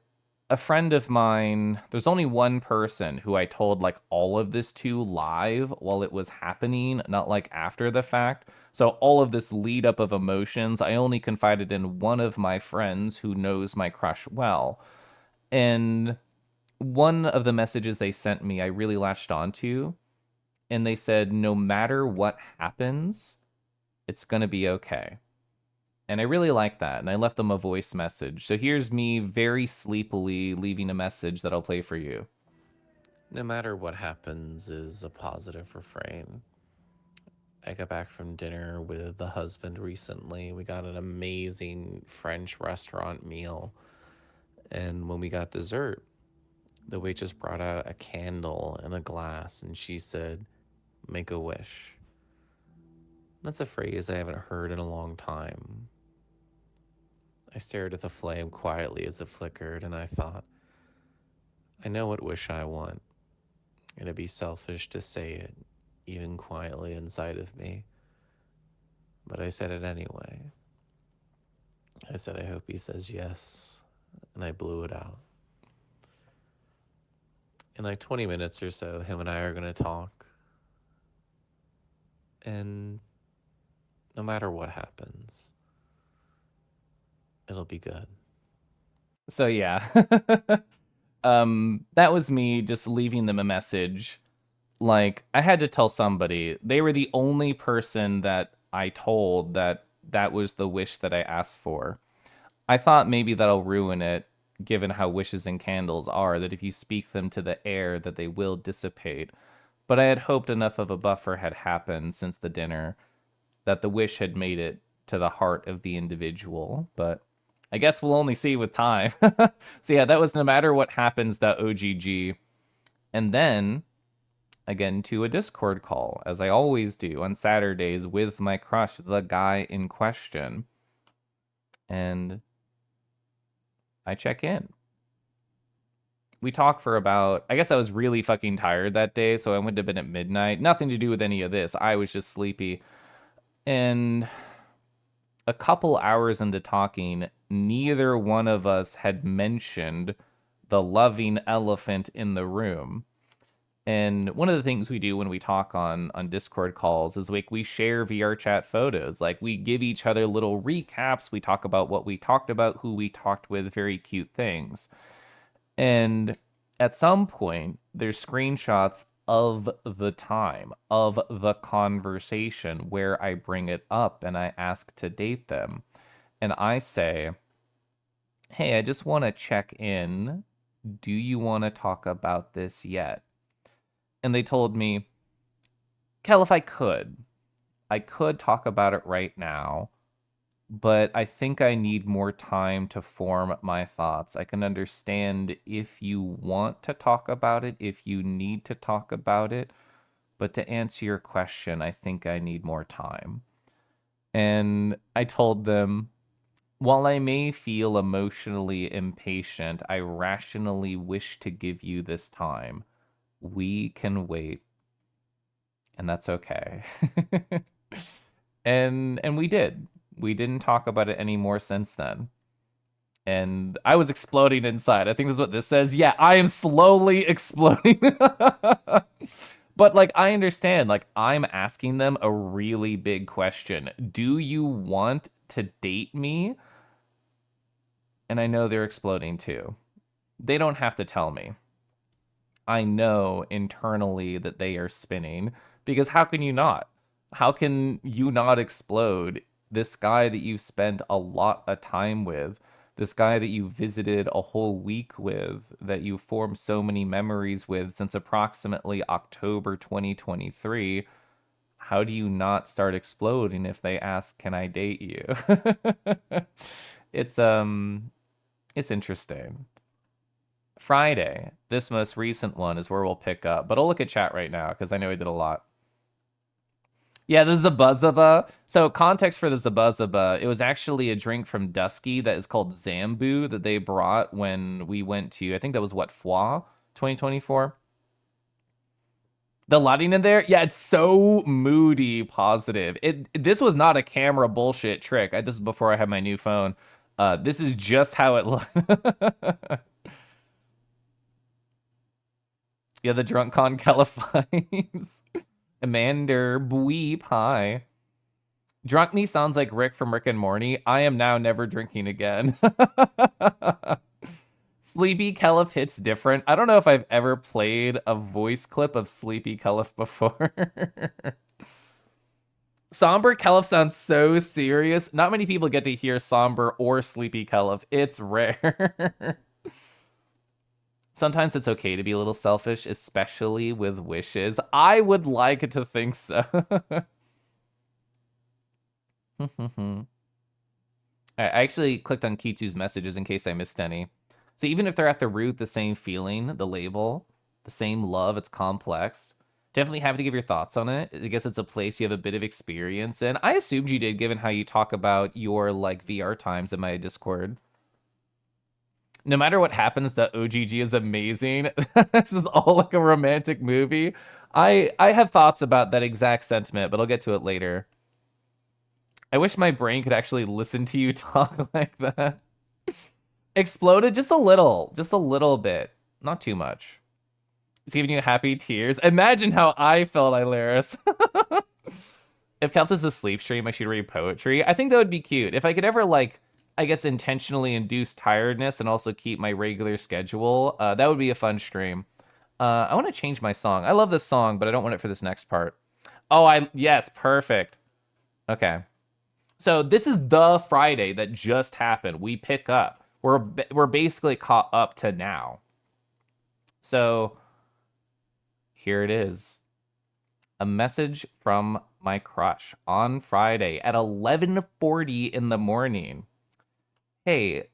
a friend of mine, there's only one person who I told like all of this to live while it was happening, not like after the fact. So all of this lead up of emotions, I only confided in one of my friends who knows my crush well. And one of the messages they sent me, I really latched onto, and they said, no matter what happens, it's going to be okay. And I really like that, and I left them a voice message. So here's me very sleepily leaving a message that I'll play for you. No matter what happens is a positive refrain. I got back from dinner with the husband recently. We got an amazing French restaurant meal. And when we got dessert, the waitress brought out a candle and a glass, and she said, "Make a wish." That's a phrase I haven't heard in a long time. I stared at the flame quietly as it flickered, and I thought, I know what wish I want. It'd be selfish to say it, even quietly inside of me. But I said it anyway. I said, I hope he says yes, and I blew it out. In like 20 minutes or so, him and I are going to talk. And no matter what happens, it'll be good. So yeah, that was me just leaving them a message. Like, I had to tell somebody. They were the only person that I told that was the wish that I asked for. I thought maybe that'll ruin it, given how wishes and candles are, that if you speak them to the air, that they will dissipate. But I had hoped enough of a buffer had happened since the dinner that the wish had made it to the heart of the individual. But I guess we'll only see with time. So yeah, that was no matter what happens.ogg. And then again to a Discord call, as I always do on Saturdays with my crush, the guy in question. And I check in. We talk for about, I guess I was really fucking tired that day, so I went to bed at midnight. Nothing to do with any of this. I was just sleepy. And a couple hours into talking, neither one of us had mentioned the loving elephant in the room. And one of the things we do when we talk on Discord calls is like we share VR chat photos. Like we give each other little recaps. We talk about what we talked about, who we talked with, very cute things. And at some point, there's screenshots of the time, of the conversation where I bring it up and I ask to date them. And I say, hey, I just want to check in. Do you want to talk about this yet? And they told me, Kel, if I could talk about it right now, but I think I need more time to form my thoughts. I can understand if you want to talk about it, if you need to talk about it, but to answer your question, I think I need more time. And I told them, while I may feel emotionally impatient, I rationally wish to give you this time. We can wait, and that's okay. and we did. We didn't talk about it anymore since then. And I was exploding inside. I think that's what this says. Yeah, I am slowly exploding. But like, I understand, like, I'm asking them a really big question. Do you want to date me? And I know they're exploding too. They don't have to tell me. I know internally that they are spinning, because how can you not? How can you not explode? This guy that you spent a lot of time with, this guy that you visited a whole week with, that you formed so many memories with since approximately October 2023, how do you not start exploding if they ask, can I date you? It's interesting. Friday, this most recent one, is where we'll pick up, but I'll look at chat right now because I know I did a lot. Yeah, the Zabuzaba. So context for the Zabuzaba, it was actually a drink from Dusky that is called Zambu that they brought when we went to, I think that was what, FWA 2024? The lighting in there? Yeah, it's so moody positive. This was not a camera bullshit trick. This is before I had my new phone. This is just how it looked. Yeah, the drunk con Califies. Amander Bweep, hi. Drunk me sounds like Rick from Rick and Morty. I am now never drinking again. Sleepy Kelef hits different. I don't know if I've ever played a voice clip of Sleepy Kelef before. Somber Kelef sounds so serious. Not many people get to hear Somber or Sleepy Kelef. It's rare. Sometimes it's okay to be a little selfish, especially with wishes. I would like to think so. I actually clicked on Kitsu's messages in case I missed any. So even if they're at the root, the same feeling, the label, the same love, it's complex. Definitely happy to give your thoughts on it. I guess it's a place you have a bit of experience in. I assumed you did, given how you talk about your like VR times in my Discord. No matter what happens, the OGG is amazing. This is all like a romantic movie. I have thoughts about that exact sentiment, but I'll get to it later. I wish my brain could actually listen to you talk like that. Exploded just a little bit, not too much. It's giving you happy tears. Imagine how I felt, Ilaris. If Kels is a sleep stream, I should read poetry. I think that would be cute. If I could ever, like, I guess intentionally induce tiredness and also keep my regular schedule, that would be a fun stream. I want to change my song. I love this song, but I don't want it for this next part. Oh, yes, perfect. Okay. So this is the Friday that just happened. We pick up. We're basically caught up to now. So here it is. A message from my crush on Friday at 11:40 in the morning. Hey,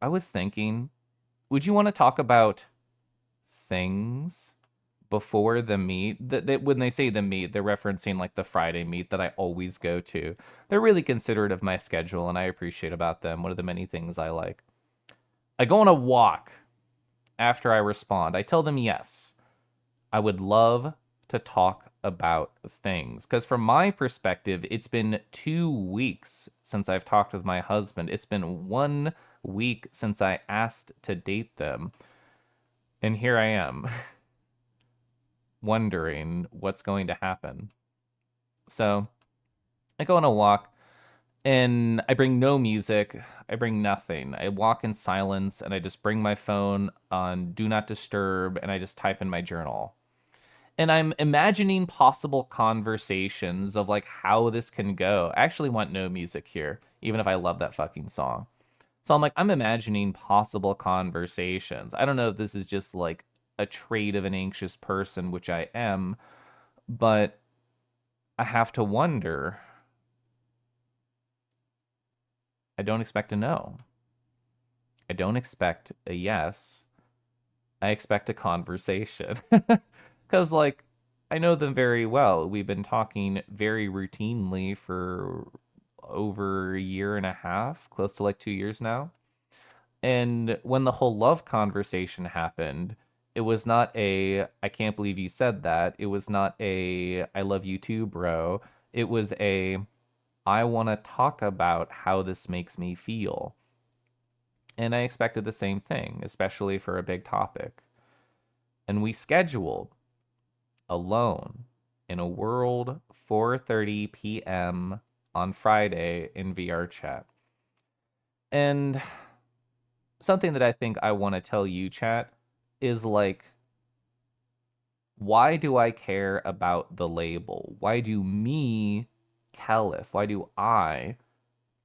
I was thinking, would you want to talk about things before the meet? When they say the meet, they're referencing like the Friday meet that I always go to. They're really considerate of my schedule, and I appreciate about them. One of the many things I like. I go on a walk after I respond. I tell them yes. I would love to talk about things. Because from my perspective, it's been 2 weeks since I've talked with my husband. It's been 1 week since I asked to date them. And here I am, wondering what's going to happen. So I go on a walk, and I bring no music. I bring nothing. I walk in silence, and I just bring my phone on Do Not Disturb, and I just type in my journal. And I'm imagining possible conversations of like how this can go. I actually want no music here, even if I love that fucking song. So I'm imagining possible conversations. I don't know if this is just like a trait of an anxious person, which I am, but I have to wonder. I don't expect a no. I don't expect a yes. I expect a conversation. Because, like, I know them very well. We've been talking very routinely for over a year and a half, close to like 2 years now. And when the whole love conversation happened, it was not a, I can't believe you said that. It was not a, I love you too, bro. It was a, I want to talk about how this makes me feel. And I expected the same thing, especially for a big topic. And we scheduled alone in a world 4:30 p.m. on Friday in VR chat. And something that I think I want to tell you, chat, is like, why do I care about the label? Why do me, Kelef, why do I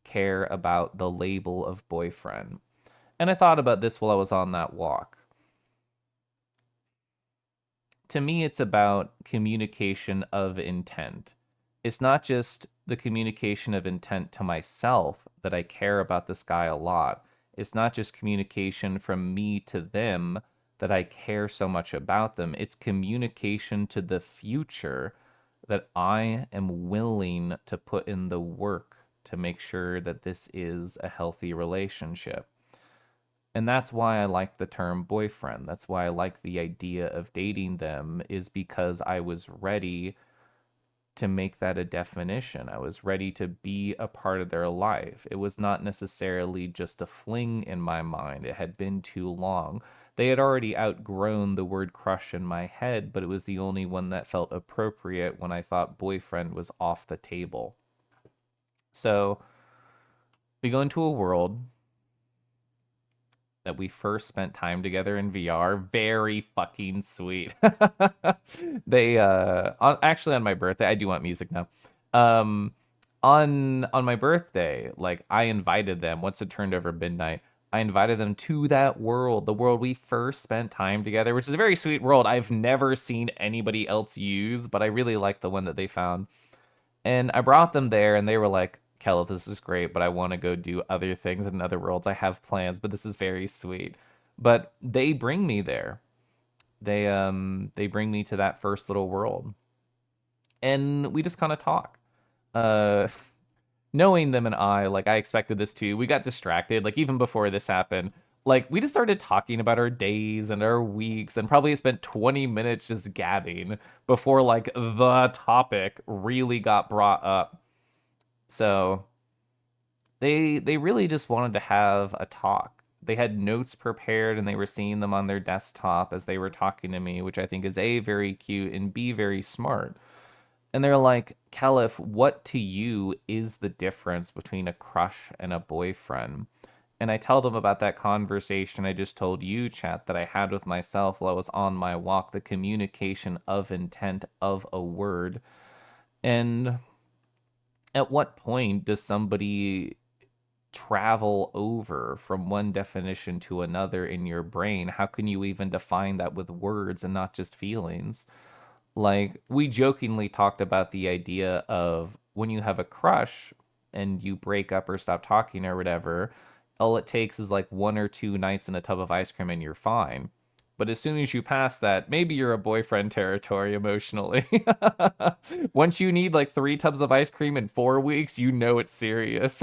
care about the label of boyfriend? And I thought about this while I was on that walk. To me, it's about communication of intent. It's not just the communication of intent to myself that I care about this guy a lot. It's not just communication from me to them that I care so much about them. It's communication to the future that I am willing to put in the work to make sure that this is a healthy relationship. And that's why I like the term boyfriend. That's why I like the idea of dating them, is because I was ready to make that a definition. I was ready to be a part of their life. It was not necessarily just a fling in my mind. It had been too long. They had already outgrown the word crush in my head, but it was the only one that felt appropriate when I thought boyfriend was off the table. So we go into a world that we first spent time together in VR. Very fucking sweet. They actually on my birthday, I do want music now. Um on my birthday, like I invited them once it turned over midnight. I invited them to that world, the world we first spent time together, which is a very sweet world I've never seen anybody else use, but I really like the one that they found. And I brought them there, and they were like, Kelly, this is great, but I want to go do other things in other worlds. I have plans, but this is very sweet. But they bring me there. They bring me to that first little world. And we just kind of talk. Uh Knowing them and like I expected this too. We got distracted, like even before this happened. Like we just started talking about our days and our weeks and probably spent 20 minutes just gabbing before like the topic really got brought up. So they really just wanted to have a talk. They had notes prepared and they were seeing them on their desktop as they were talking to me, which I think is A, very cute, and B, very smart. And they're like, Caliph, what to you is the difference between a crush and a boyfriend? And I tell them about that conversation I just told you, chat, that I had with myself while I was on my walk, the communication of intent of a word. And at what point does somebody travel over from one definition to another in your brain? How can you even define that with words and not just feelings? Like, we jokingly talked about the idea of when you have a crush and you break up or stop talking or whatever, all it takes is like 1 or 2 nights in a tub of ice cream and you're fine. But as soon as you pass that, maybe you're a boyfriend territory emotionally. Once you need like 3 tubs of ice cream in 4 weeks, you know it's serious.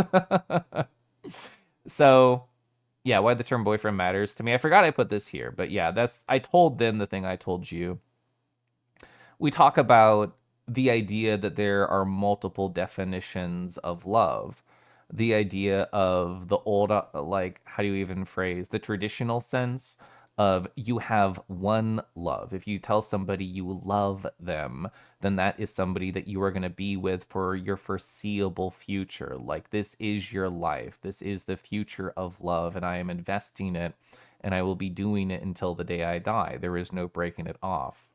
So, yeah, why the term boyfriend matters to me. I forgot I put this here, but yeah, I told them the thing I told you. We talk about the idea that there are multiple definitions of love. The idea of the old, like, how do you even phrase the traditional sense of you have one love. If you tell somebody you love them, then that is somebody that you are going to be with for your foreseeable future. Like, this is your life. This is the future of love, and I am investing it, and I will be doing it until the day I die. There is no breaking it off.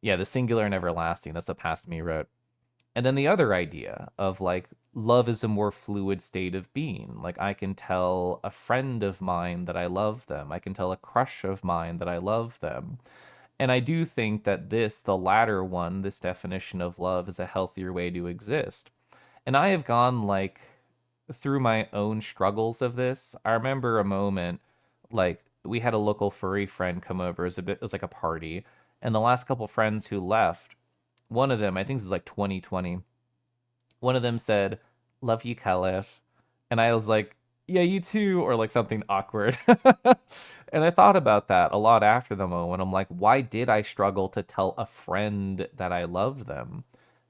Yeah, the singular and everlasting. That's what Past Me wrote. And then the other idea of like love is a more fluid state of being. Like I can tell a friend of mine that I love them. I can tell a crush of mine that I love them. And I do think that the latter one, this definition of love is a healthier way to exist. And I have gone like through my own struggles of this. I remember a moment like we had a local furry friend come over. It was like a party. And the last couple friends who left, one of them, I think this is like 2020, one of them said, "Love you, Caliph." And I was like, "Yeah, you too," or like something awkward. And I thought about that a lot after the moment. I'm like, why did I struggle to tell a friend that I love them?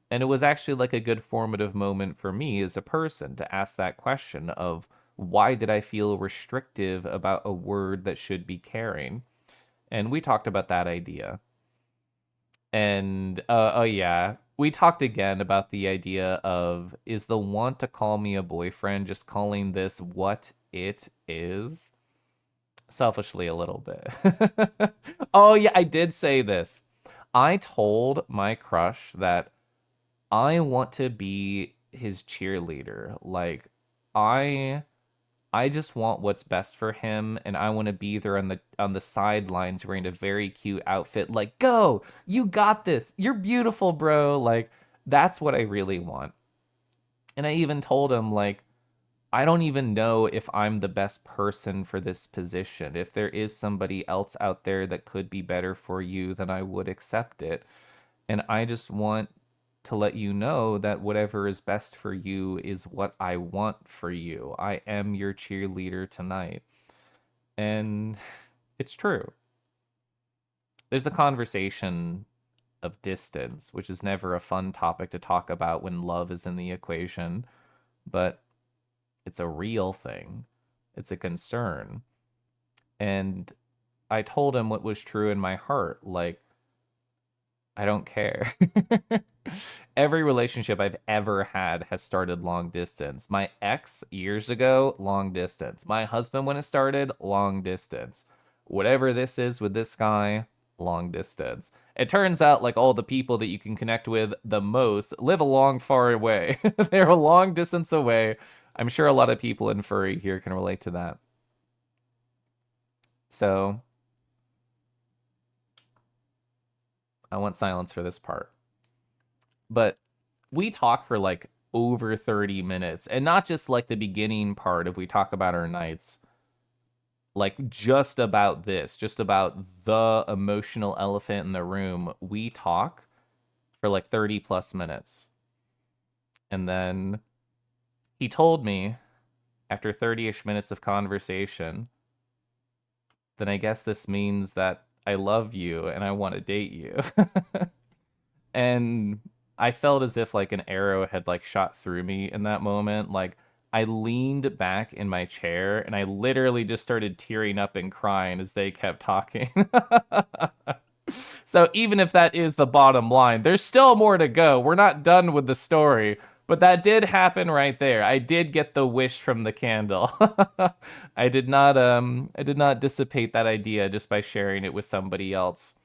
And it was actually like a good formative moment for me as a person to ask that question of why did I feel restrictive about a word that should be caring? And we talked about that idea. And oh yeah, we talked again about the idea of is the want to call me a boyfriend just calling this what it is? Selfishly a little bit. Oh yeah, I did say this. I told my crush that I want to be his cheerleader. Like I just want what's best for him, and I want to be there on the sidelines wearing a very cute outfit. Like, go, you got this. You're beautiful, bro. Like, that's what I really want. And I even told him, like, I don't even know if I'm the best person for this position. If there is somebody else out there that could be better for you, then I would accept it. And I just want to let you know that whatever is best for you is what I want for you. I am your cheerleader tonight. And it's true. There's the conversation of distance, which is never a fun topic to talk about when love is in the equation, but it's a real thing. It's a concern. And I told him what was true in my heart. Like, I don't care. Every relationship I've ever had has started long distance. My ex years ago, long distance. My husband when it started, long distance. Whatever this is with this guy, long distance. It turns out like all the people that you can connect with the most live a long far away. They're a long distance away. I'm sure a lot of people in furry here can relate to that. So I want silence for this part. But we talk for like over 30 minutes, and not just like the beginning part if we talk about our nights, like just about this, just about the emotional elephant in the room. We talk for like 30 plus minutes. And then he told me after 30-ish minutes of conversation, then I guess this means that I love you and I want to date you. And I felt as if like an arrow had like shot through me in that moment. Like I leaned back in my chair and I literally just started tearing up and crying as they kept talking. So even if that is the bottom line, there's still more to go. We're not done with the story, but that did happen right there. I did get the wish from the candle. I did not dissipate that idea just by sharing it with somebody else.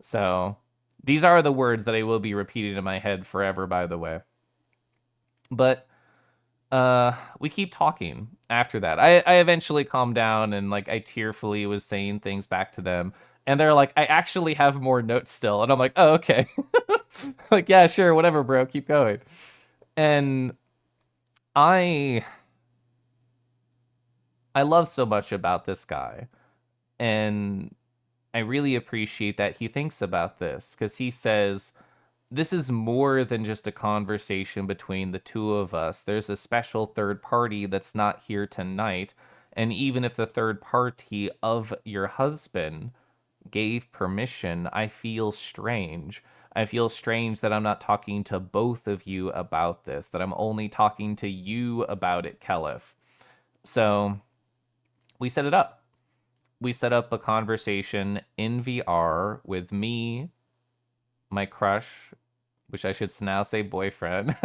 So these are the words that I will be repeating in my head forever, by the way. But we keep talking after that. I eventually calmed down and like I tearfully was saying things back to them. And they're like, I actually have more notes still. And I'm like, oh, okay. Like, yeah, sure, whatever, bro. Keep going. And I love so much about this guy. And I really appreciate that he thinks about this because he says, this is more than just a conversation between the two of us. There's a special third party that's not here tonight. And even if the third party of your husband gave permission, I feel strange. I feel strange that I'm not talking to both of you about this, that I'm only talking to you about it, Kelif. So we set it up. We set up a conversation in VR with me, my crush, which I should now say boyfriend,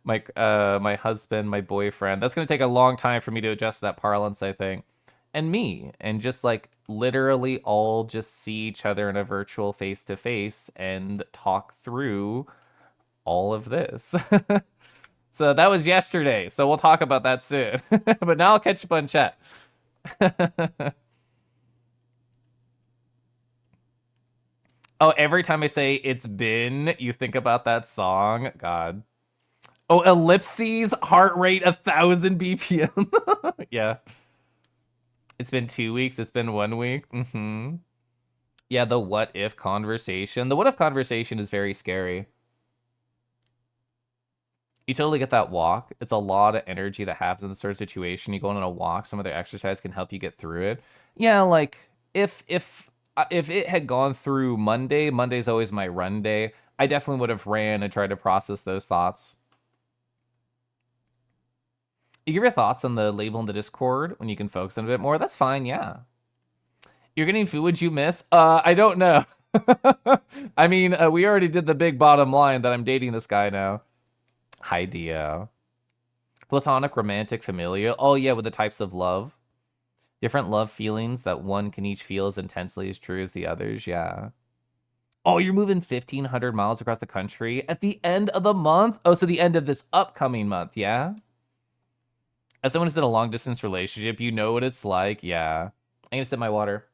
my husband, my boyfriend. That's going to take a long time for me to adjust that parlance, I think. And me, and just like literally all just see each other in a virtual face-to-face and talk through all of this. So that was yesterday, so we'll talk about that soon. But now I'll catch up on chat. Oh, every time I say it's been, you think about that song. God. Oh, ellipses, heart rate 1,000 BPM. Yeah. It's been 2 weeks. It's been 1 week. Mm-hmm. Yeah, the what if conversation. The what if conversation is very scary. You totally get that walk. It's a lot of energy that happens in this sort of situation. You go on a walk, some other exercise can help you get through it. Yeah, like if it had gone through Monday, Monday's always my run day, I definitely would have ran and tried to process those thoughts. You give your thoughts on the label in the Discord when you can focus on it a bit more. That's fine, yeah. You're getting food, would you miss? I don't know. I mean, we already did the big bottom line that I'm dating this guy now. Hi, Dio. Platonic, romantic, familial. Oh, yeah, with the types of love. Different love feelings that one can each feel as intensely as true as the others, yeah. Oh, you're moving 1,500 miles across the country at the end of the month? Oh, so the end of this upcoming month, yeah? As someone who's in a long-distance relationship, you know what it's like, yeah. I'm gonna sip my water.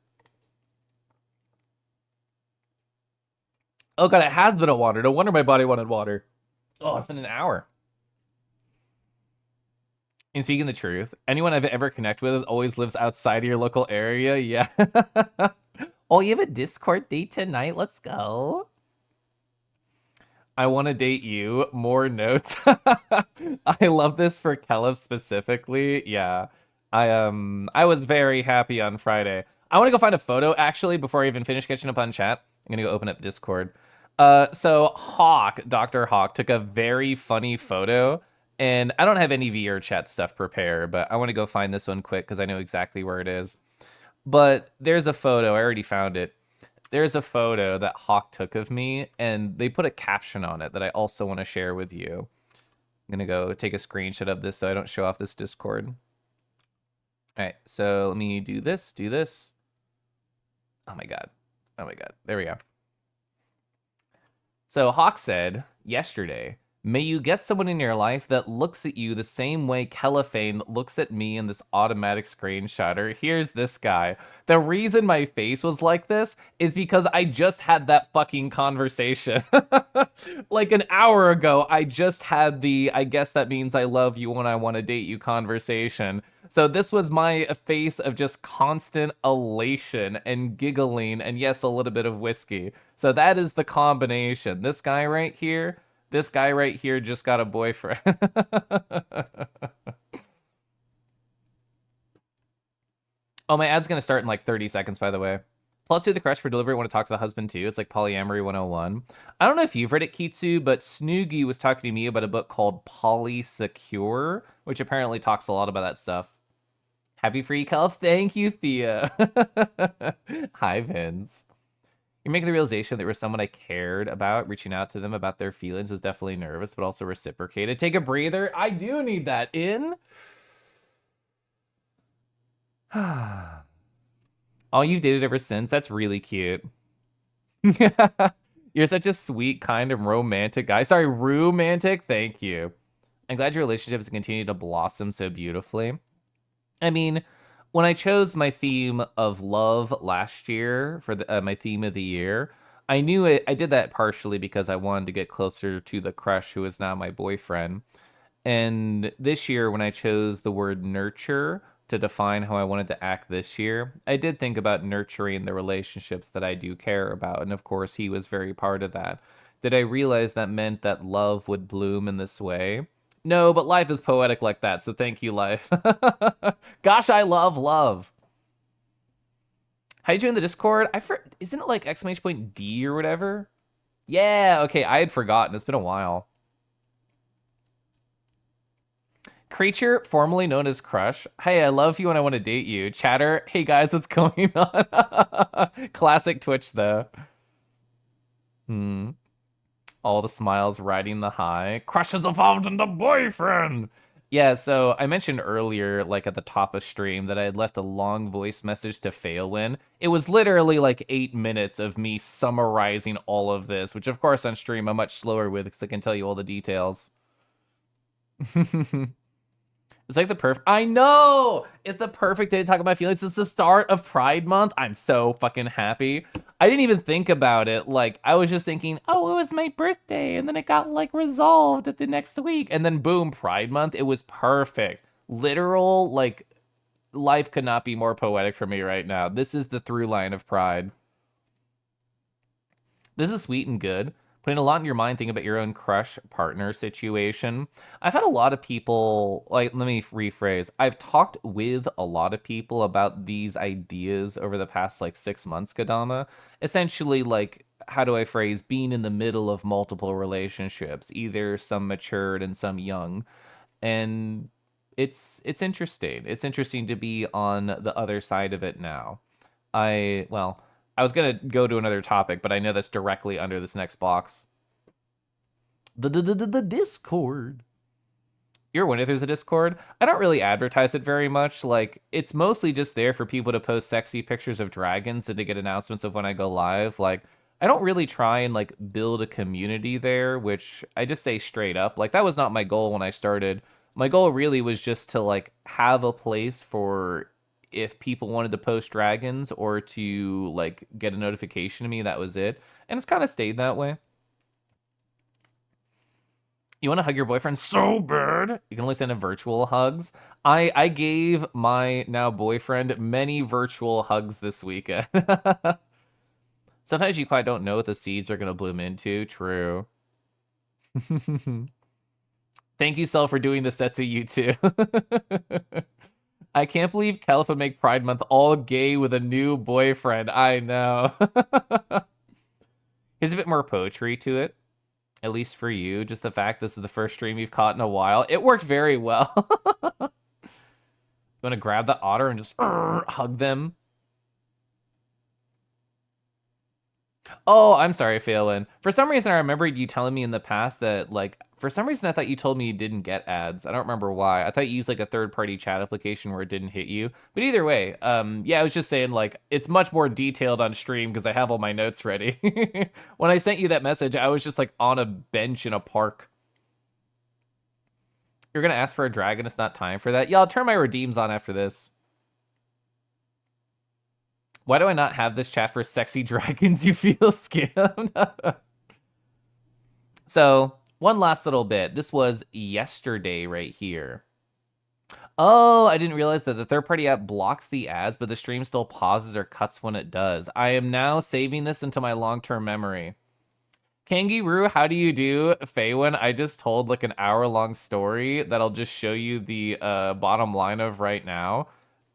Oh god, it has been a water. No wonder my body wanted water. Oh, it's been an hour. And speaking the truth, anyone I've ever connected with always lives outside of your local area. Yeah. Oh, you have a Discord date tonight? Let's go. I want to date you. More notes. I love this for Kelif specifically. Yeah. I was very happy on Friday. I want to go find a photo actually before I even finish catching up on chat. I'm gonna go open up Discord. So Hawk, Dr. Hawk, took a very funny photo. And I don't have any VR chat stuff prepared, but I want to go find this one quick because I know exactly where it is. But there's a photo. I already found it. there's a photo that Hawk took of me, and they put a caption on it that I also want to share with you. I'm gonna go take a screenshot of this so I don't show off this Discord. All right, so let me do this, Oh my god. Oh my god. There we go. So Hawk said yesterday, may you get someone in your life that looks at you the same way Kelliphane looks at me in this automatic screenshotter. Here's this guy. The reason my face was like this is because I just had that fucking conversation. Like an hour ago, I just had the, I guess that means I love you when I want to date you conversation. So this was my face of just constant elation and giggling and yes, a little bit of whiskey. So that is the combination. This guy right here just got a boyfriend. Oh, my ad's gonna start in like 30 seconds, by the way. Plus 2 the crush for delivery, want to talk to the husband too. It's like polyamory 101. I don't know if you've read it, Kitsu, but Snoogie was talking to me about a book called Polysecure, which apparently talks a lot about that stuff. Happy free Kelf. Thank you, Thea. Hi, Vince. You're making the realization that there was someone I cared about, reaching out to them about their feelings, was definitely nervous, but also reciprocated. Take a breather. I do need that in. All you've dated ever since. That's really cute. You're such a sweet, kind of romantic guy. Sorry, romantic. Thank you. I'm glad your relationship has continued to blossom so beautifully. I mean, when I chose my theme of love last year for my theme of the year, I knew it. I did that partially because I wanted to get closer to the crush who is now my boyfriend. And this year, when I chose the word nurture to define how I wanted to act this year, I did think about nurturing the relationships that I do care about. And of course, he was very part of that. Did I realize that meant that love would bloom in this way? No, but life is poetic like that, so thank you, life. Gosh, I love love. How you doing the Discord? Isn't it like !D or whatever? Yeah, okay, I had forgotten. It's been a while. Creature, formerly known as Crush. Hey, I love you and I want to date you. Chatter, hey guys, what's going on? Classic Twitch, though. All the smiles riding the high. Crush has evolved into boyfriend. Yeah, so I mentioned earlier, like at the top of stream, that I had left a long voice message to Phelan. It was literally like 8 minutes of me summarizing all of this, which of course on stream I'm much slower with because I can tell you all the details. It's like the perfect, I know! It's the perfect day to talk about feelings. It's the start of Pride Month. I'm so fucking happy. I didn't even think about it. Like, I was just thinking, oh, it was my birthday. And then it got, like, resolved at the next week. And then, boom, Pride Month. It was perfect. Literal, like, life could not be more poetic for me right now. This is the through line of Pride. This is sweet and good. Putting a lot in your mind, thinking about your own crush partner situation. I've had a lot of people, like, let me rephrase. I've talked with a lot of people about these ideas over the past, like, 6 months, Kadama. Essentially, like, how do I phrase, being in the middle of multiple relationships, either some matured and some young. And it's interesting. It's interesting to be on the other side of it now. I was going to go to another topic, but I know that's directly under this next box. The Discord. You're wondering if there's a Discord? I don't really advertise it very much. Like, it's mostly just there for people to post sexy pictures of dragons and to get announcements of when I go live. Like, I don't really try and, like, build a community there, which I just say straight up. Like, that was not my goal when I started. My goal really was just to, like, have a place for if people wanted to post dragons or to like get a notification to me, that was it. And it's kind of stayed that way. You want to hug your boyfriend so bad? You can only send him virtual hugs. I gave my now boyfriend many virtual hugs this weekend. Sometimes you quite don't know what the seeds are going to bloom into. True. Thank you, Sel, for doing the Setsu you too. I can't believe Kelf would make Pride Month all gay with a new boyfriend. I know. Here's a bit more poetry to it. At least for you. Just the fact this is the first stream you've caught in a while. It worked very well. You want to grab the otter and just hug them? Oh, I'm sorry, Phelan. For some reason, I remembered you telling me in the past that, like, for some reason, I thought you told me you didn't get ads. I don't remember why. I thought you used like a third-party chat application where it didn't hit you. But either way, yeah, I was just saying like it's much more detailed on stream because I have all my notes ready. When I sent you that message, I was just like on a bench in a park. You're gonna ask for a dragon. It's not time for that. Yeah, I'll turn my redeems on after this. Why do I not have this chat for sexy dragons? You feel scammed. So, one last little bit. This was yesterday right here. Oh, I didn't realize that the third-party app blocks the ads, but the stream still pauses or cuts when it does. I am now saving this into my long-term memory. Kangaroo, how do you do? Faywin, I just told like an hour-long story that I'll just show you the bottom line of right now.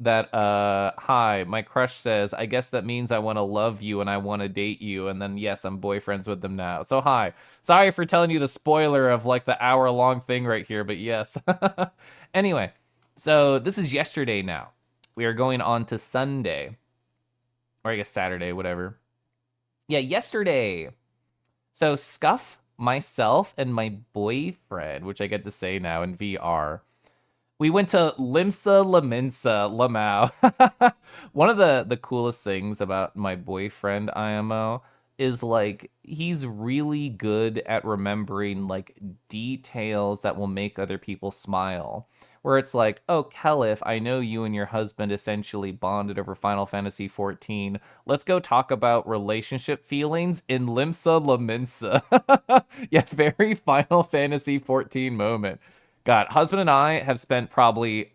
That, hi, my crush says, I guess that means I want to love you and I want to date you. And then, yes, I'm boyfriends with them now. So, hi. Sorry for telling you the spoiler of like the hour-long thing right here, but yes. Anyway, so this is yesterday now. We are going on to Sunday. Or I guess Saturday, whatever. Yeah, yesterday. So, Scuff, myself, and my boyfriend, which I get to say now in VR, we went to Limsa Laminsa Lamau. One of the coolest things about my boyfriend IMO is like he's really good at remembering like details that will make other people smile. Where it's like, oh, Kelif, I know you and your husband essentially bonded over Final Fantasy XIV. Let's go talk about relationship feelings in Limsa Laminsa. Yeah, very Final Fantasy XIV moment. God, husband and I have spent probably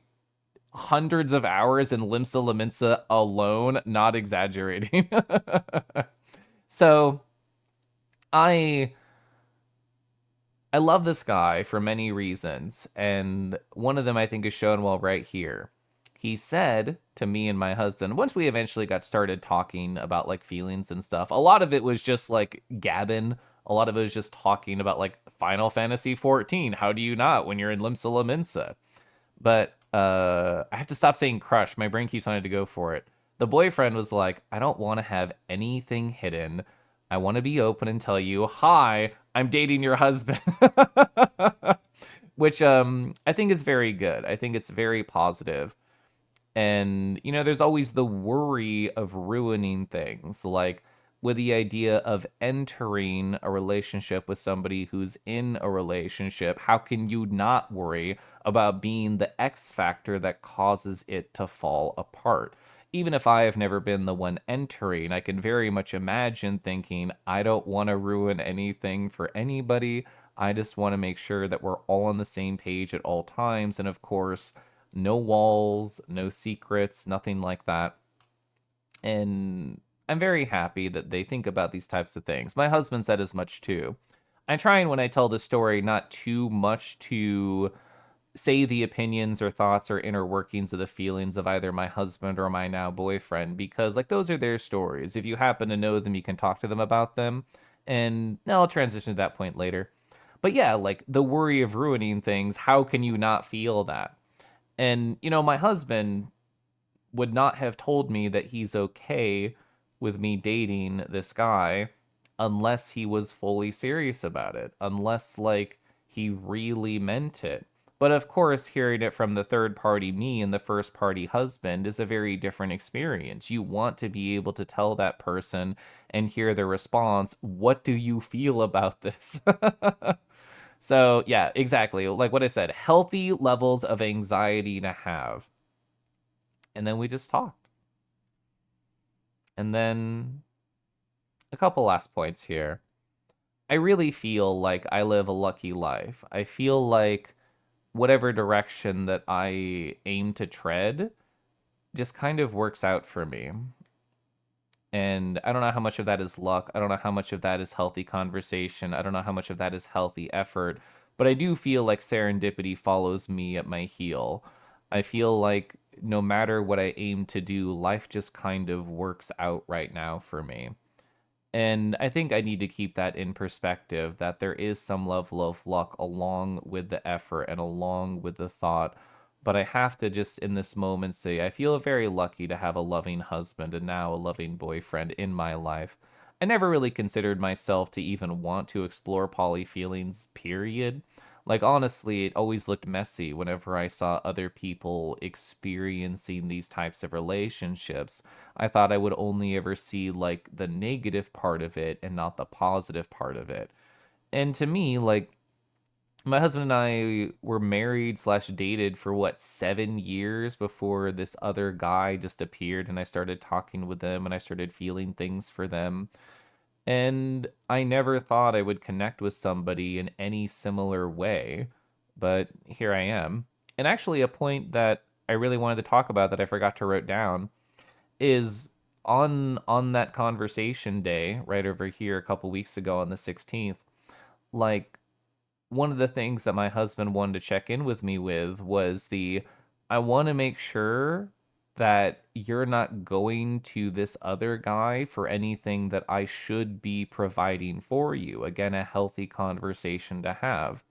hundreds of hours in Limsa Laminsa alone, not exaggerating. So I love this guy for many reasons, and one of them I think is shown well right here. He said to me and my husband, once we eventually got started talking about like feelings and stuff, a lot of it was just like gabbing. A lot of it was just talking about like Final Fantasy XIV. How do you not when you're in Limsa Laminsa? But I have to stop saying crush. My brain keeps wanting to go for it. The boyfriend was like, I don't want to have anything hidden. I want to be open and tell you, hi, I'm dating your husband. Which I think is very good. I think it's very positive. And, you know, there's always the worry of ruining things, like with the idea of entering a relationship with somebody who's in a relationship. How can you not worry about being the X factor that causes it to fall apart? Even if I have never been the one entering, I can very much imagine thinking, I don't want to ruin anything for anybody. I just want to make sure that we're all on the same page at all times. And of course, no walls, no secrets, nothing like that. And I'm very happy that they think about these types of things. My husband said as much too. I try and when I tell the story, not too much to say the opinions or thoughts or inner workings of the feelings of either my husband or my now boyfriend, because like those are their stories. If you happen to know them, you can talk to them about them. And I'll transition to that point later. But yeah, like the worry of ruining things, how can you not feel that? And, you know, my husband would not have told me that he's okay with me dating this guy unless he was fully serious about it, unless, like, he really meant it. But of course, hearing it from the third party me and the first party husband is a very different experience. You want to be able to tell that person and hear their response, what do you feel about this? So, yeah, exactly. Like what I said, healthy levels of anxiety to have. And then we just talked. And then a couple last points here. I really feel like I live a lucky life. I feel like whatever direction that I aim to tread just kind of works out for me. And I don't know how much of that is luck. I don't know how much of that is healthy conversation. I don't know how much of that is healthy effort. But I do feel like serendipity follows me at my heel. I feel like no matter what I aim to do, life just kind of works out right now for me. And I think I need to keep that in perspective, that there is some level of luck along with the effort and along with the thought. But I have to just in this moment say, I feel very lucky to have a loving husband and now a loving boyfriend in my life. I never really considered myself to even want to explore poly feelings, period. Like, honestly, it always looked messy whenever I saw other people experiencing these types of relationships. I thought I would only ever see, like, the negative part of it and not the positive part of it. And to me, like, my husband and I were married slash dated for what, 7 years before this other guy just appeared and I started talking with them and I started feeling things for them. And I never thought I would connect with somebody in any similar way, but here I am. And actually, a point that I really wanted to talk about that I forgot to write down is on that conversation day right over here a couple weeks ago on the 16th. Like, one of the things that my husband wanted to check in with me with was I want to make sure that you're not going to this other guy for anything that I should be providing for you. Again, a healthy conversation to have.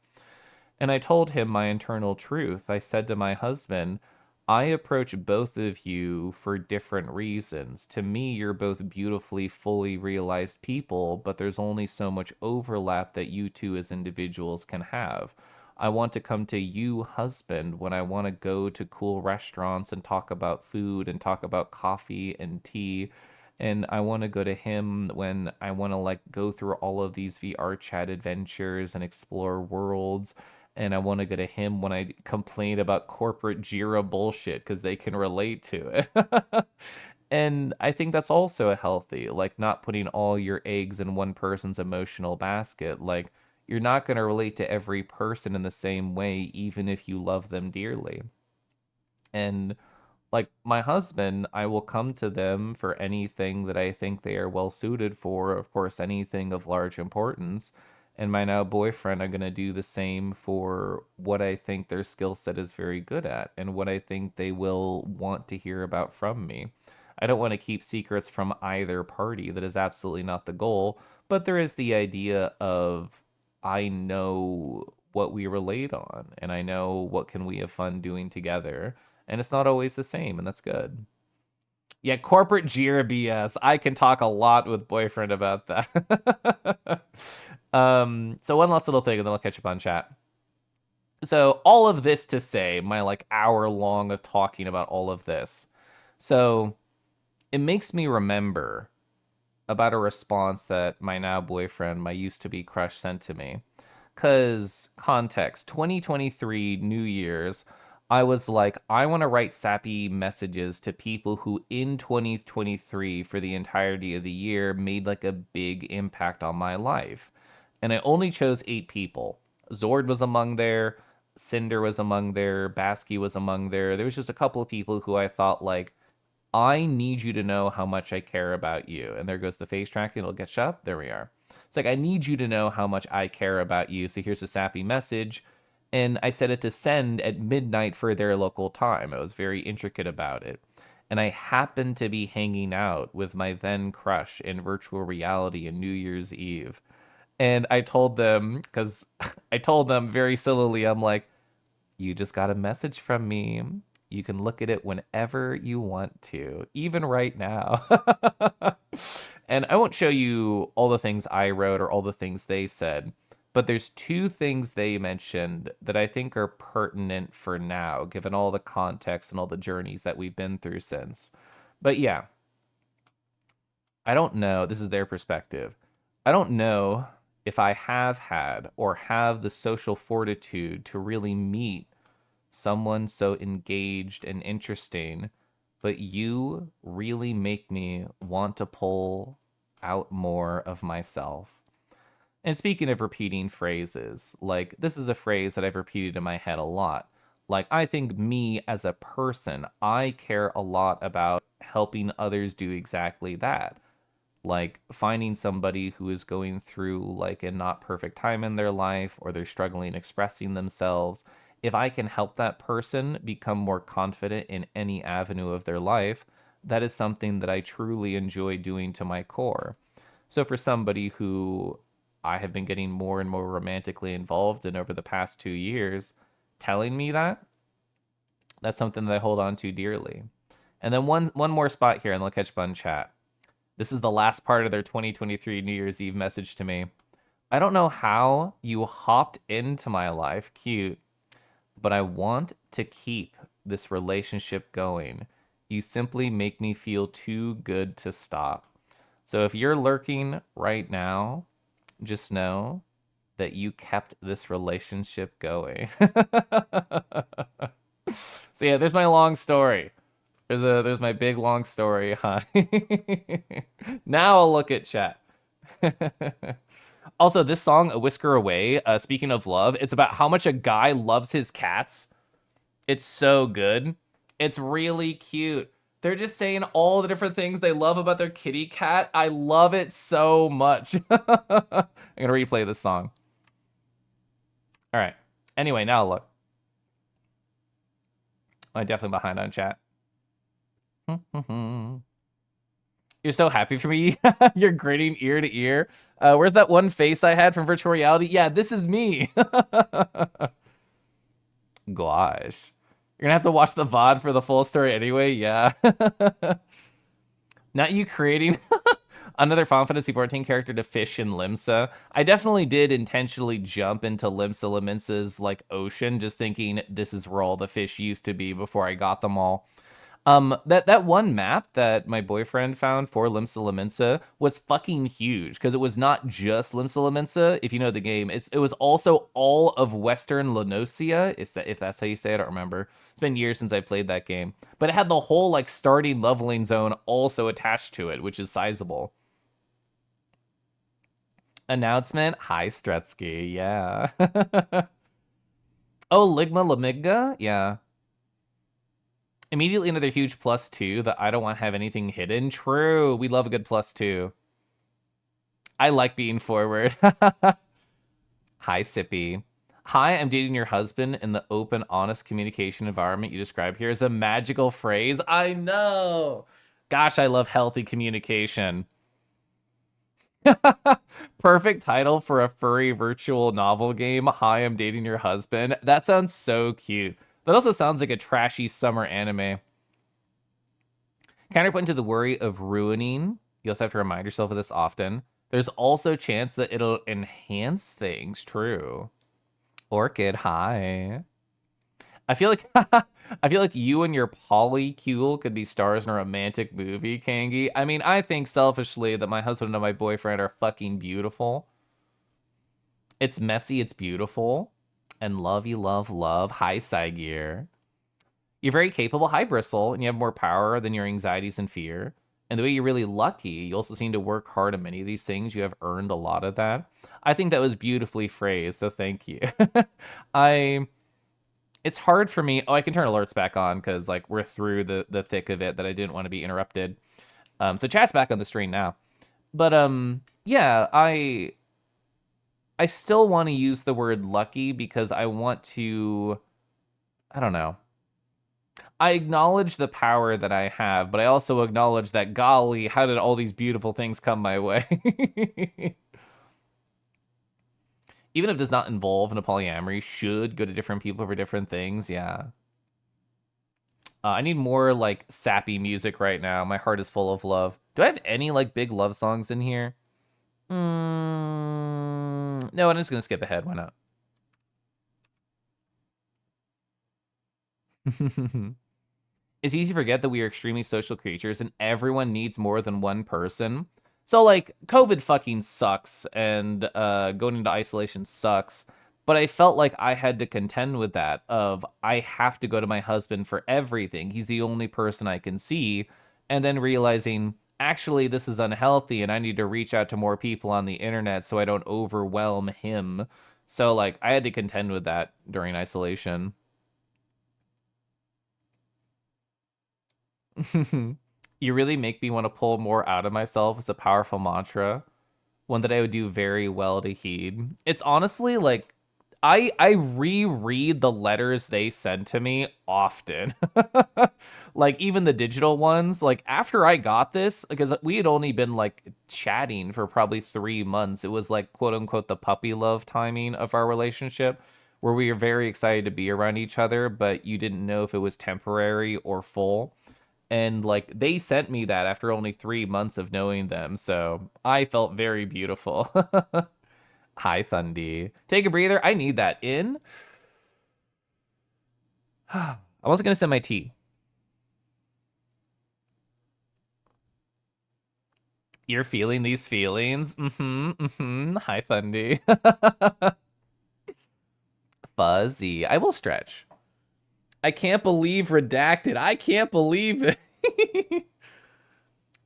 And I told him my internal truth. I said to my husband, I approach both of you for different reasons. To me, you're both beautifully, fully realized people, but there's only so much overlap that you two as individuals can have. I want to come to you, husband, when I want to go to cool restaurants and talk about food and talk about coffee and tea. And I want to go to him when I want to like go through all of these VR chat adventures and explore worlds. And I want to go to him when I complain about corporate Jira bullshit because they can relate to it. And I think that's also a healthy, like not putting all your eggs in one person's emotional basket. Like you're not going to relate to every person in the same way, even if you love them dearly. And like my husband, I will come to them for anything that I think they are well suited for, of course, anything of large importance. And my now boyfriend, I'm going to do the same for what I think their skill set is very good at and what I think they will want to hear about from me. I don't want to keep secrets from either party. That is absolutely not the goal. But there is the idea of I know what we relate on and I know what can we have fun doing together, and it's not always the same, and that's good. Yeah, corporate Jira BS. I can talk a lot with boyfriend about that. So one last little thing, and then I'll catch up on chat. So all of this to say, my like hour long of talking about all of this. So it makes me remember about a response that my now boyfriend, my used to be crush, sent to me. Cause context, 2023 New Year's, I was like, I want to write sappy messages to people who in 2023 for the entirety of the year made like a big impact on my life. And I only chose 8 people. Zord was among there, Cinder was among there, Basky was among there. There was just a couple of people who I thought like, I need you to know how much I care about you. And there goes the face tracking. It'll get up. There we are. It's like, I need you to know how much I care about you. So here's a sappy message. And I set it to send at midnight for their local time. I was very intricate about it. And I happened to be hanging out with my then crush in virtual reality on New Year's Eve. And I told them, because I told them very sillily, I'm like, you just got a message from me. You can look at it whenever you want to, even right now. And I won't show you all the things I wrote or all the things they said, but there's 2 things they mentioned that I think are pertinent for now, given all the context and all the journeys that we've been through since. But yeah, I don't know. This is their perspective. I don't know if I have had or have the social fortitude to really meet someone so engaged and interesting, but you really make me want to pull out more of myself. And speaking of repeating phrases, like this is a phrase that I've repeated in my head a lot. Like, I think me as a person, I care a lot about helping others do exactly that. Like finding somebody who is going through like a not perfect time in their life or they're struggling expressing themselves. If I can help that person become more confident in any avenue of their life, that is something that I truly enjoy doing to my core. So for somebody who I have been getting more and more romantically involved in over the past 2 years, telling me that, that's something that I hold on to dearly. And then one more spot here, and I'll catch Bun chat. This is the last part of their 2023 New Year's Eve message to me. I don't know how you hopped into my life, cute, but I want to keep this relationship going. You simply make me feel too good to stop. So if you're lurking right now, just know that you kept this relationship going. So yeah, there's my long story. There's my big long story, huh? Now I'll look at chat. Also, this song, A Whisker Away, speaking of love, it's about how much a guy loves his cats. It's so good. It's really cute. They're just saying all the different things they love about their kitty cat. I love it so much. I'm gonna replay this song. All right. Anyway, now look. I'm definitely behind on chat. You're so happy for me. You're grinning ear to ear. Where's that one face I had from virtual reality? Yeah, this is me. Gosh. You're gonna have to watch the VOD for the full story anyway. Yeah. Not you creating another Final Fantasy XIV character to fish in Limsa. I definitely did intentionally jump into Limsa Lominsa's like ocean, just thinking this is where all the fish used to be before I got them all. That one map that my boyfriend found for Limsa Lominsa was fucking huge because it was not just Limsa Lominsa. If you know the game, it was also all of Western Lenosia. If that's how you say it, I don't remember. It's been years since I played that game, but it had the whole like starting leveling zone also attached to it, which is sizable. Announcement. Hi, Strutsky. Yeah. Oh, Ligma Lamigga? Yeah. Immediately another huge +2 that I don't want to have anything hidden. True. We love a good +2. I like being forward. Hi, Sippy. Hi, I'm dating your husband in the open, honest communication environment you describe here is a magical phrase. I know. Gosh, I love healthy communication. Perfect title for a furry virtual novel game. Hi, I'm dating your husband. That sounds so cute. That also sounds like a trashy summer anime. Counterpoint to the worry of ruining. You also have to remind yourself of this often. There's also a chance that it'll enhance things. True. Orchid, hi. I feel like you and your polycule could be stars in a romantic movie, Kangi. I mean, I think selfishly that my husband and my boyfriend are fucking beautiful. It's messy, it's beautiful. And love you, love, love. Hi, Saigir. You're very capable. Hi, Bristle. And you have more power than your anxieties and fear. And the way you're really lucky, you also seem to work hard on many of these things. You have earned a lot of that. I think that was beautifully phrased, so thank you. It's hard for me. Oh, I can turn alerts back on because like we're through the thick of it that I didn't want to be interrupted. So chat's back on the screen now. But yeah, I still want to use the word lucky because I want to, I don't know. I acknowledge the power that I have, but I also acknowledge that, golly, how did all these beautiful things come my way? Even if it does not involve in a polyamory, should go to different people for different things, yeah. I need more, like, sappy music right now. My heart is full of love. Do I have any, like, big love songs in here? No, I'm just gonna skip ahead. Why not? It's easy to forget that we are extremely social creatures and everyone needs more than one person. So, like, COVID fucking sucks and going into isolation sucks. But I felt like I had to contend with that of I have to go to my husband for everything. He's the only person I can see. And then realizing, actually, this is unhealthy and I need to reach out to more people on the internet so I don't overwhelm him. So, like, I had to contend with that during isolation. You really make me want to pull more out of myself as a powerful mantra. One that I would do very well to heed. It's honestly like I reread the letters they send to me often. Like even the digital ones, like after I got this, because we had only been like chatting for probably 3 months. It was like quote unquote the puppy love timing of our relationship, where we were very excited to be around each other, but you didn't know if it was temporary or full. And like they sent me that after only 3 months of knowing them. So I felt very beautiful. Hi, Thundy. Take a breather. I need that in. I wasn't going to send my tea. You're feeling these feelings? Hi, Thundy. Fuzzy. I will stretch. I can't believe redacted. I can't believe it.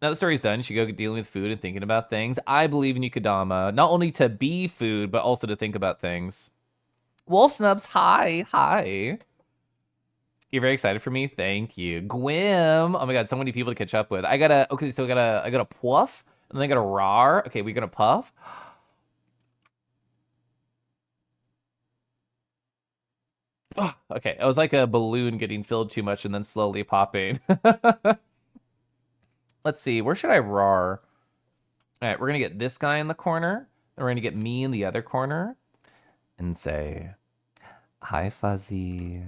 Now the story's done. You should go dealing with food and thinking about things. I believe in you, Kadama. Not only to be food, but also to think about things. Wolf Snubs, hi. Hi. You're very excited for me? Thank you. Gwim. Oh my god, so many people to catch up with. I gotta puff, and then I gotta rar. Okay, we're gonna puff. Oh, okay, it was like a balloon getting filled too much and then slowly popping. Let's see, where should I rar? All right, we're gonna get this guy in the corner. Then we're gonna get me in the other corner and say, hi, Fuzzy.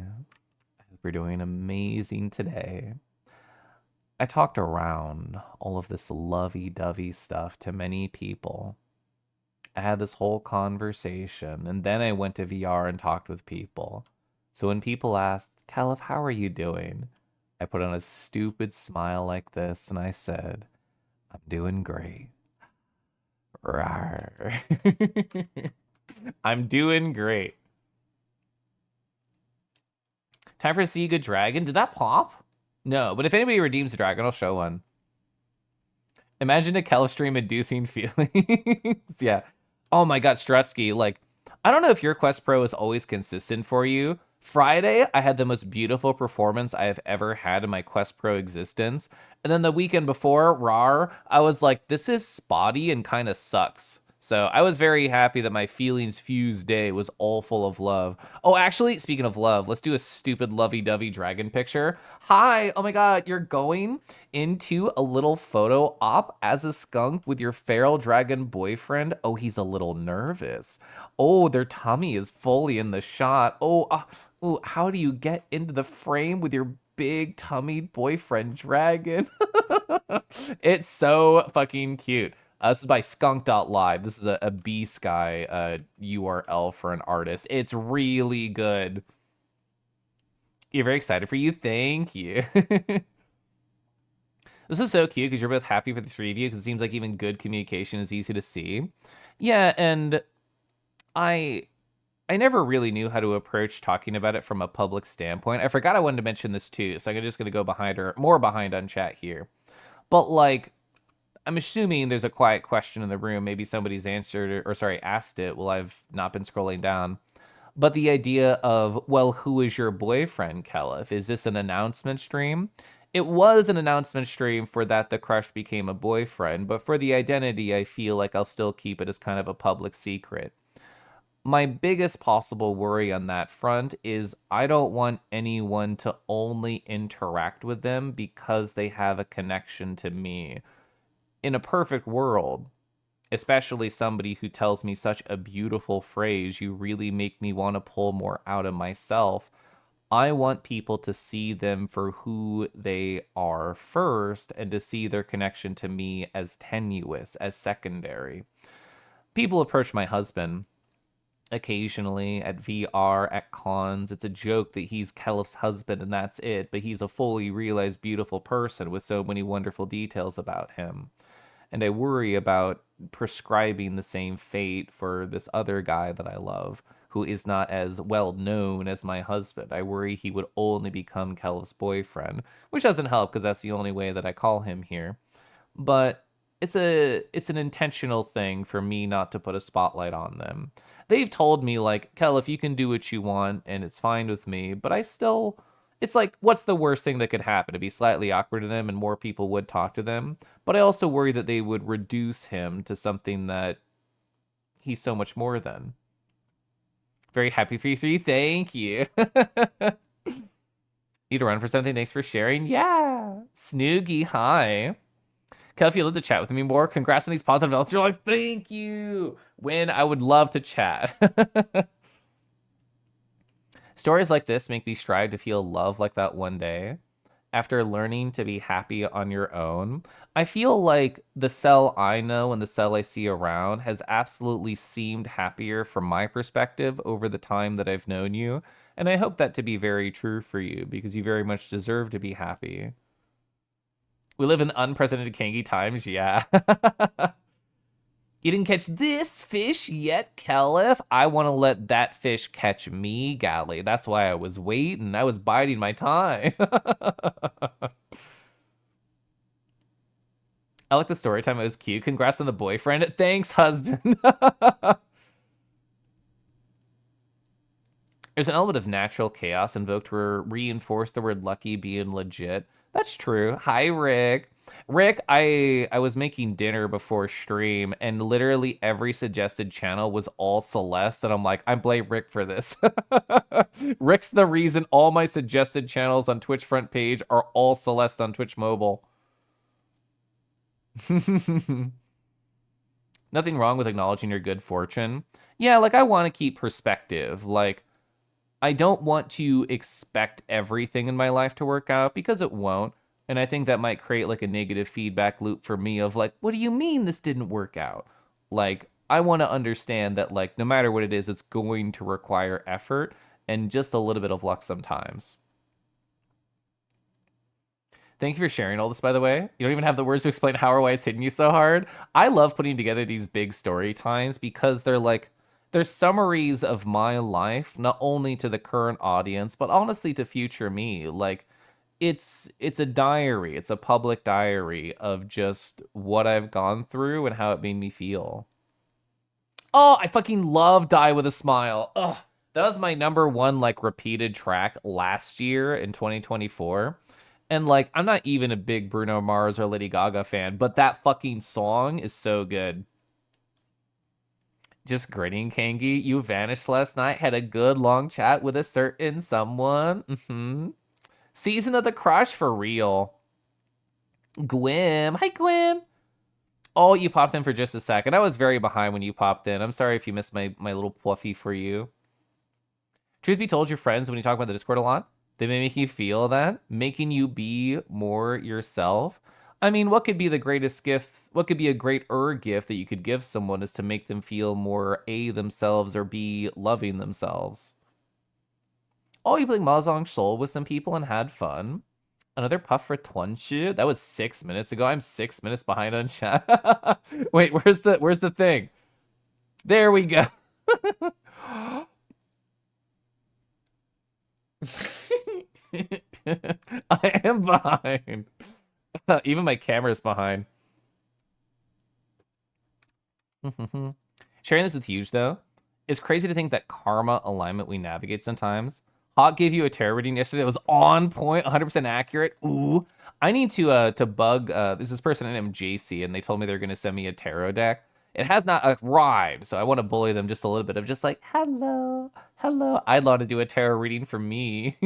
I hope you're doing amazing today. I talked around all of this lovey-dovey stuff to many people. I had this whole conversation, and then I went to VR and talked with people. So when people asked, Caliph, how are you doing? I put on a stupid smile like this, and I said, I'm doing great. Rawr. I'm doing great. Time for a See Good Dragon. Did that pop? No, but if anybody redeems a dragon, I'll show one. Imagine a Caliph stream inducing feelings. Yeah. Oh my god, Strutsky, like, I don't know if your Quest Pro is always consistent for you. Friday, I had the most beautiful performance I have ever had in my Quest Pro existence. And then the weekend before, RAR, I was like, this is spotty and kind of sucks. So I was very happy that my feelings fused day was all full of love. Oh, actually, speaking of love, let's do a stupid lovey-dovey dragon picture. Hi, oh my god, you're going into a little photo op as a skunk with your feral dragon boyfriend. Oh, he's a little nervous. Oh, their tummy is fully in the shot. Oh, how do you get into the frame with your big tummied boyfriend dragon? It's so fucking cute. This is by skunk.live. This is a B-Sky URL for an artist. It's really good. You're very excited for you. Thank you. This is so cute because you're both happy for the three of you because it seems like even good communication is easy to see. Yeah, and I never really knew how to approach talking about it from a public standpoint. I forgot I wanted to mention this too, so I'm just going to go more behind on chat here. But like, I'm assuming there's a quiet question in the room. Maybe somebody's asked it while I've not been scrolling down. But the idea of, well, who is your boyfriend, Caliph? Is this an announcement stream? It was an announcement stream for that the crush became a boyfriend, but for the identity, I feel like I'll still keep it as kind of a public secret. My biggest possible worry on that front is I don't want anyone to only interact with them because they have a connection to me. In a perfect world, especially somebody who tells me such a beautiful phrase, you really make me want to pull more out of myself. I want people to see them for who they are first and to see their connection to me as tenuous, as secondary. People approach my husband occasionally at VR, at cons. It's a joke that he's Caliph's husband and that's it, but he's a fully realized beautiful person with so many wonderful details about him. And I worry about prescribing the same fate for this other guy that I love, who is not as well known as my husband. I worry he would only become Caliph's boyfriend, which doesn't help because that's the only way that I call him here. But it's an intentional thing for me not to put a spotlight on them. They've told me, like, Caliph, you can do what you want, and it's fine with me, but I still... It's like, what's the worst thing that could happen? To be slightly awkward to them and more people would talk to them. But I also worry that they would reduce him to something that he's so much more than. Very happy for you three. Thank you. Need to run for something. Thanks for sharing. Yeah. Snoogie, hi. Kel, if you'd love to chat with me more, congrats on these positive developments in your life. Thank you. Win, I would love to chat. Stories like this make me strive to feel love like that one day. after learning to be happy on your own. I feel like the Cell I know and the Cell I see around has absolutely seemed happier from my perspective over the time that I've known you. And I hope that to be very true for you because you very much deserve to be happy. We live in unprecedented Kangi times, yeah. You didn't catch this fish yet, Caliph? I want to let that fish catch me, Galley. That's why I was waiting. I was biding my time. I like the story time. It was cute. Congrats on the boyfriend. Thanks, husband. There's an element of natural chaos invoked to reinforce the word lucky being legit. That's true. Hi, Rick. Rick, I was making dinner before stream, and literally every suggested channel was all Celeste, and I'm like, I blame Rick for this. Rick's the reason all my suggested channels on Twitch front page are all Celeste on Twitch mobile. Nothing wrong with acknowledging your good fortune. Yeah, like I want to keep perspective. Like, I don't want to expect everything in my life to work out because it won't. And I think that might create like a negative feedback loop for me of like, what do you mean this didn't work out? Like, I want to understand that like, no matter what it is, it's going to require effort and just a little bit of luck sometimes. Thank you for sharing all this, by the way. You don't even have the words to explain how or why it's hitting you so hard. I love putting together these big story times because they're like, they're summaries of my life, not only to the current audience, but honestly to future me. Like, it's a diary. It's a public diary of just what I've gone through and how it made me feel. Oh, I fucking love Die With a Smile. Ugh, that was my #1 like repeated track last year in 2024. And like, I'm not even a big Bruno Mars or Lady Gaga fan, but that fucking song is so good. Just grinning, Kangi. You vanished last night, had a good long chat with a certain someone. Season of the Crush for real. Gwym. Hi, Gwym. Oh, you popped in for just a second. I was very behind when you popped in. I'm sorry if you missed my little pluffy for you. Truth be told, your friends, when you talk about the Discord a lot, they may make you feel that, making you be more yourself. I mean, what could be the greatest gift? What could be a greater gift that you could give someone is to make them feel more A, themselves, or B, loving themselves. Oh, you played Mahjong Soul with some people and had fun. Another puff for Twunchu. That was 6 minutes ago. I'm 6 minutes behind on chat. Wait, where's the thing? There we go. I am behind. Even my camera's behind. Sharing this with Huge, though, it's crazy to think that karma alignment we navigate sometimes. Hawk gave you a tarot reading yesterday. It was on point, 100% accurate. Ooh. I need to bug this person named JC, and they told me they're going to send me a tarot deck. It has not arrived, so I want to bully them just a little bit of just like, hello, hello. I'd love to do a tarot reading for me.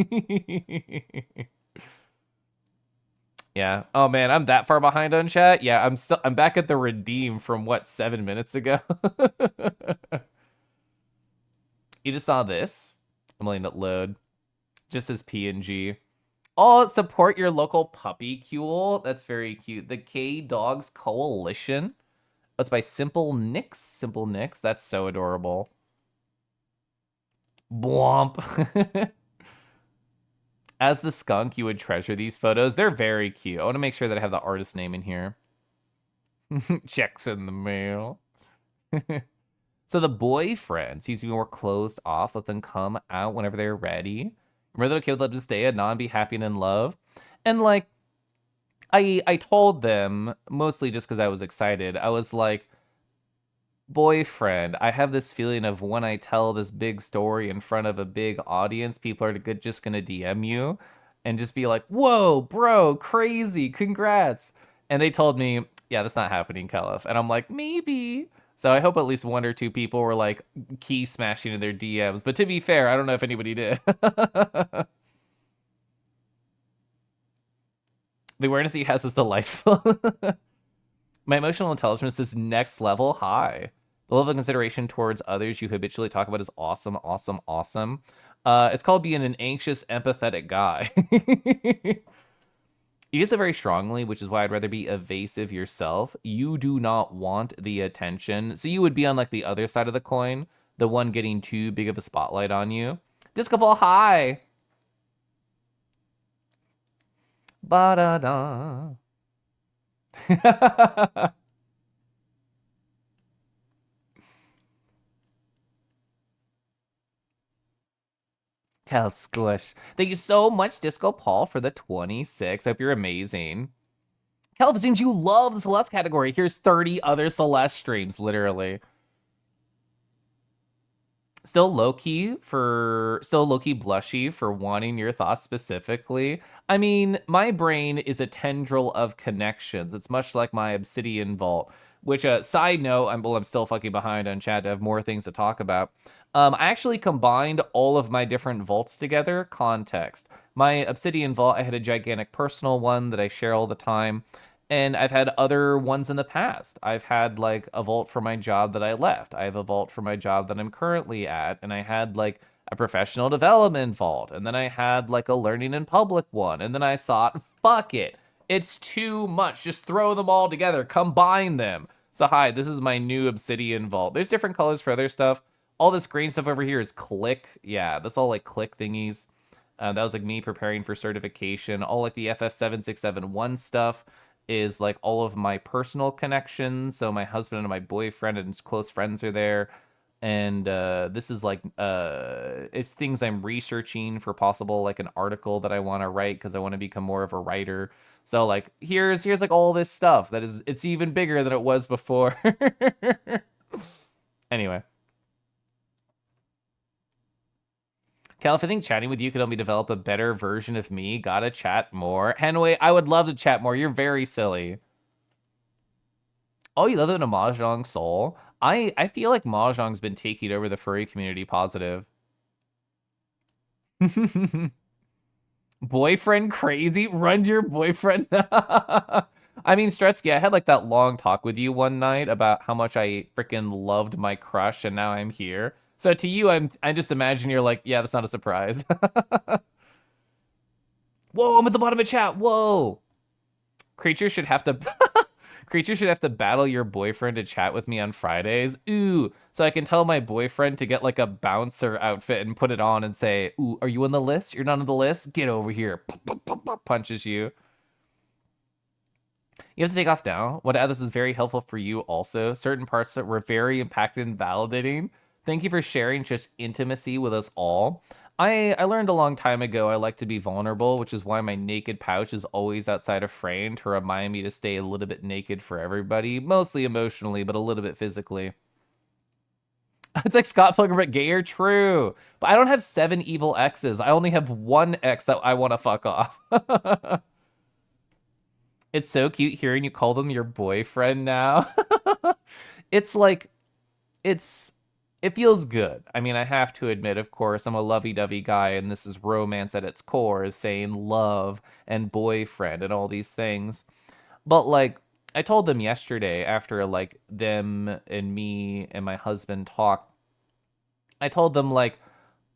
Yeah. Oh man, I'm that far behind on chat. Yeah, I'm back at the redeem from what, 7 minutes ago. You just saw this. I'm letting it load. Just as PNG. Oh, support your local puppy cule. That's very cute. The K Dogs Coalition. That's by Simple Nix. Simple Nix. That's so adorable. Blomp. As the skunk, you would treasure these photos. They're very cute. I want to make sure that I have the artist name in here. Checks in the mail. So the boyfriend seems to be more closed off. Let them come out whenever they're ready. Remember that okay with them to stay and not be happy and in love. And like, I told them, mostly just because I was excited, I was like, boyfriend, I have this feeling of when I tell this big story in front of a big audience, people are just gonna DM you and just be like, whoa, bro, crazy, congrats. And they told me, yeah, that's not happening, Caliph. And I'm like, maybe. So I hope at least 1 or 2 people were like key smashing in their DMs. But to be fair, I don't know if anybody did. The awareness he has is delightful. My emotional intelligence is next level high. The level of consideration towards others you habitually talk about is awesome, awesome, awesome. It's called being an anxious, empathetic guy. You use it very strongly, which is why I'd rather be evasive yourself. You do not want the attention. So you would be on like the other side of the coin, the one getting too big of a spotlight on you. Disco Ball, hi. Ba-da-da. Cal Squish. Thank you so much, Disco Paul, for the 26. I hope you're amazing. Cal, it seems you love the Celeste category. Here's 30 other Celeste streams, literally. Still low-key blushy for wanting your thoughts specifically. I mean, my brain is a tendril of connections. It's much like my Obsidian Vault, which, side note, I'm still fucking behind on chat to have more things to talk about. I actually combined all of my different vaults together. Context. My Obsidian Vault, I had a gigantic personal one that I share all the time. And I've had other ones in the past. I've had like a vault for my job that I left. I have a vault for my job that I'm currently at. And I had like a professional development vault. And then I had like a learning in public one. And then I thought, fuck it. It's too much. Just throw them all together. Combine them. So hi, this is my new Obsidian Vault. There's different colors for other stuff. All this green stuff over here is click. Yeah, that's all like click thingies. That was like me preparing for certification. All like the FF7671 stuff is like all of my personal connections. So my husband and my boyfriend and his close friends are there. And this is like, it's things I'm researching for possible like an article that I want to write because I want to become more of a writer. So like, here's like all this stuff that is, it's even bigger than it was before. Anyway. Cal, if I think chatting with you could help me develop a better version of me, gotta chat more. Henway, I would love to chat more. You're very silly. Oh, you love it in a Mahjong Soul? I feel like Mahjong's been taking over the furry community positive. Boyfriend crazy? Runs your boyfriend? I mean, Strutsky, I had like that long talk with you one night about how much I freaking loved my crush and now I'm here. So to you, I just imagine you're like, yeah, that's not a surprise. Whoa, I'm at the bottom of chat. Whoa. Creature should have to battle your boyfriend to chat with me on Fridays. Ooh, so I can tell my boyfriend to get like a bouncer outfit and put it on and say, ooh, are you on the list? You're not on the list? Get over here. Punches you. You have to take off now. What this is very helpful for you also. Certain parts that were very impacted and validating. Thank you for sharing just intimacy with us all. I learned a long time ago I like to be vulnerable, which is why my naked pouch is always outside of frame to remind me to stay a little bit naked for everybody, mostly emotionally, but a little bit physically. It's like Scott Pilgrim but gayer, true. But I don't have 7 evil exes. I only have 1 ex that I want to fuck off. It's so cute hearing you call them your boyfriend now. It's like, it feels good. I mean, I have to admit, of course, I'm a lovey-dovey guy, and this is romance at its core, is saying love and boyfriend and all these things. But, like, I told them yesterday after, like, them and me and my husband talked, I told them, like,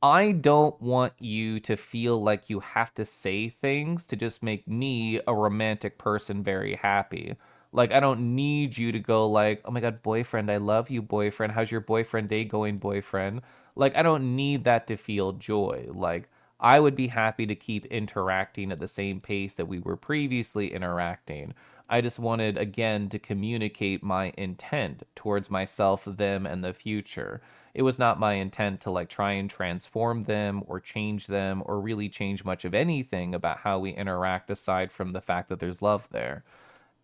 I don't want you to feel like you have to say things to just make me, a romantic person, very happy. Like, I don't need you to go like, oh my god, boyfriend, I love you, boyfriend. How's your boyfriend day going, boyfriend? Like, I don't need that to feel joy. Like, I would be happy to keep interacting at the same pace that we were previously interacting. I just wanted, again, to communicate my intent towards myself, them, and the future. It was not my intent to, like, try and transform them or change them or really change much of anything about how we interact aside from the fact that there's love there.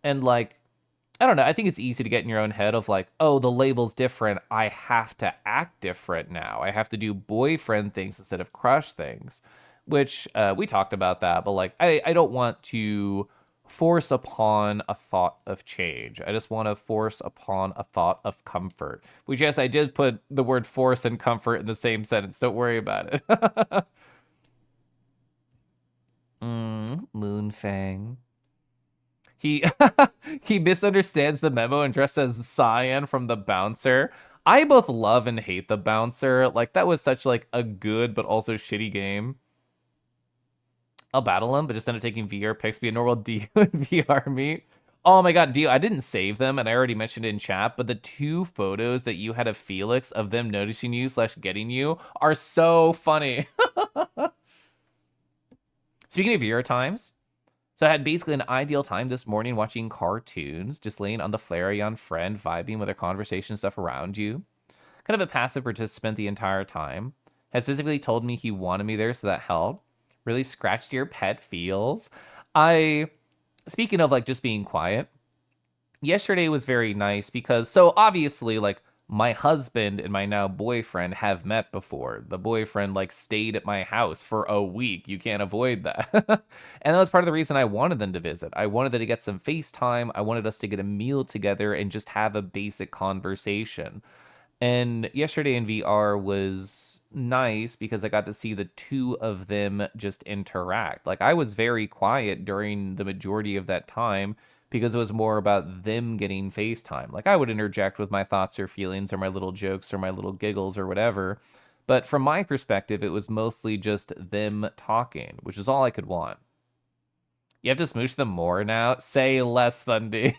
And, like, I don't know. I think it's easy to get in your own head of like, oh, the label's different. I have to act different now. I have to do boyfriend things instead of crush things, which we talked about that. But like, I don't want to force upon a thought of change. I just want to force upon a thought of comfort, which, yes, I did put the word force and comfort in the same sentence. Don't worry about it. Moonfang. He he misunderstands the memo and dressed as Cyan from the Bouncer. I both love and hate the Bouncer. Like, that was such like a good but also shitty game. I'll battle him, but just end up taking VR pics, be a normal Dio and VR meet. Oh my god, Dio, I didn't save them, and I already mentioned it in chat, but the 2 photos that you had of Felix of them noticing you / getting you are so funny. Speaking of VR times, so I had basically an ideal time this morning watching cartoons, just laying on the Flareon friend, vibing with their conversation stuff around you. Kind of a passive participant the entire time. Has physically told me he wanted me there, so that helped. Really scratched your pet feels. Speaking of like just being quiet, yesterday was very nice because, so obviously, like, my husband and my now boyfriend have met before. The boyfriend like stayed at my house for a week. You can't avoid that. And that was part of the reason I wanted them to visit. I wanted them to get some FaceTime. I wanted us to get a meal together and just have a basic conversation. And yesterday in VR was nice because I got to see the 2 of them just interact. Like, I was very quiet during the majority of that time because it was more about them getting FaceTime. Like, I would interject with my thoughts or feelings or my little jokes or my little giggles or whatever. But from my perspective, it was mostly just them talking, which is all I could want. You have to smooch them more now? Say less, Thundy.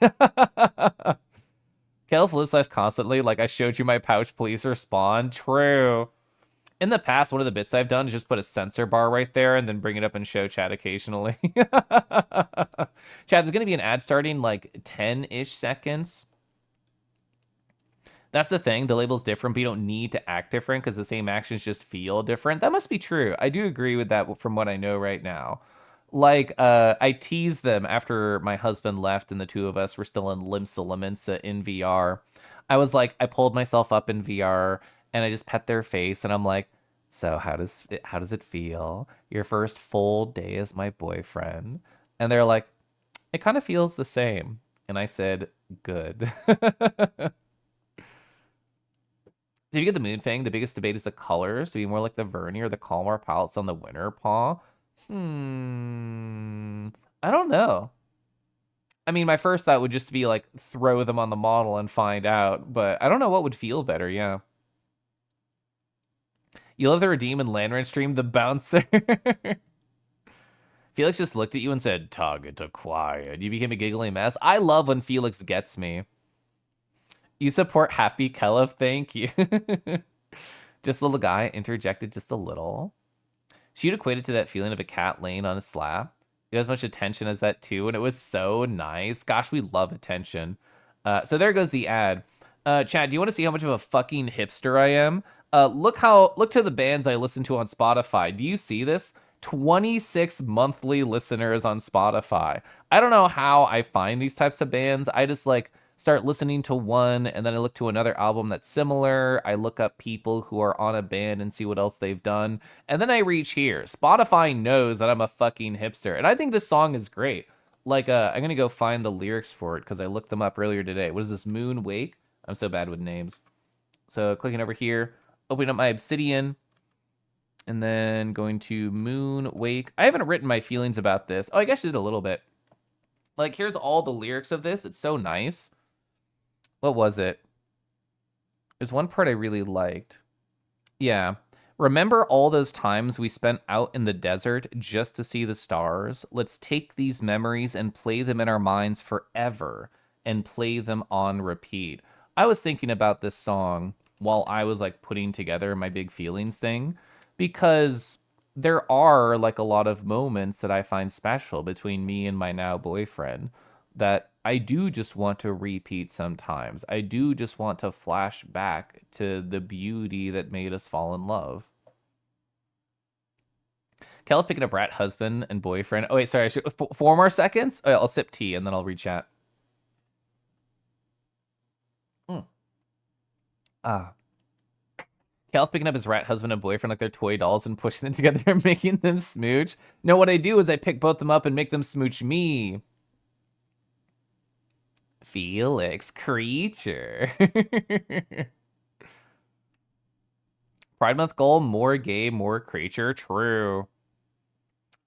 Kelf lives life constantly. Like, I showed you my pouch, please respond. True. In the past, one of the bits I've done is just put a censor bar right there and then bring it up and show chat occasionally. Chat, there's going to be an ad starting like 10-ish seconds. That's the thing. The label's different, but you don't need to act different because the same actions just feel different. That must be true. I do agree with that from what I know right now. Like, I teased them after my husband left and the 2 of us were still in Limsa Limensa in VR. I was like, I pulled myself up in VR and I just pet their face and I'm like, so how does it feel? Your first full day as my boyfriend? And they're like, it kind of feels the same. And I said, good. Did you get the Moon Fang? The biggest debate is the colors. To be more like the Vernier or the Kalmar palettes on the Winter Paw. I don't know. I mean, my first thought would just be like throw them on the model and find out, but I don't know what would feel better. Yeah. You love the Redeem and Landran stream, the bouncer. Felix just looked at you and said, target acquired. You became a giggly mess. I love when Felix gets me. You support Happy Kelef, thank you. Just a little guy interjected just a little. She'd equated to that feeling of a cat laying on his lap. It has much attention as that too, and it was so nice. Gosh, we love attention. So there goes the ad. Chad, do you want to see how much of a fucking hipster I am? Look to the bands I listen to on Spotify. Do you see this? 26 monthly listeners on Spotify. I don't know how I find these types of bands. I just like start listening to one and then I look to another album that's similar. I look up people who are on a band and see what else they've done. And then I reach here. Spotify knows that I'm a fucking hipster. And I think this song is great. Like, I'm going to go find the lyrics for it because I looked them up earlier today. What is this? Moon Wake? I'm so bad with names. So clicking over here, opening up my Obsidian, and then going to Moon Wake. I haven't written my feelings about this. Oh, I guess I did a little bit. Like, here's all the lyrics of this. It's so nice. What was it? There's one part I really liked. Yeah. Remember all those times we spent out in the desert just to see the stars? Let's take these memories and play them in our minds forever and play them on repeat. I was thinking about this song while I was like putting together my big feelings thing because there are like a lot of moments that I find special between me and my now boyfriend that I do just want to repeat sometimes. I do just want to flash back to the beauty that made us fall in love. Kelly picking up rat husband and boyfriend. Oh, wait, sorry. 4 more seconds? Oh, I'll sip tea and then I'll read chat. Cal picking up his rat husband and boyfriend like they're toy dolls and pushing them together and making them smooch. No, what I do is I pick both them up and make them smooch me. Felix, creature. Pride Month goal, more gay, more creature. True.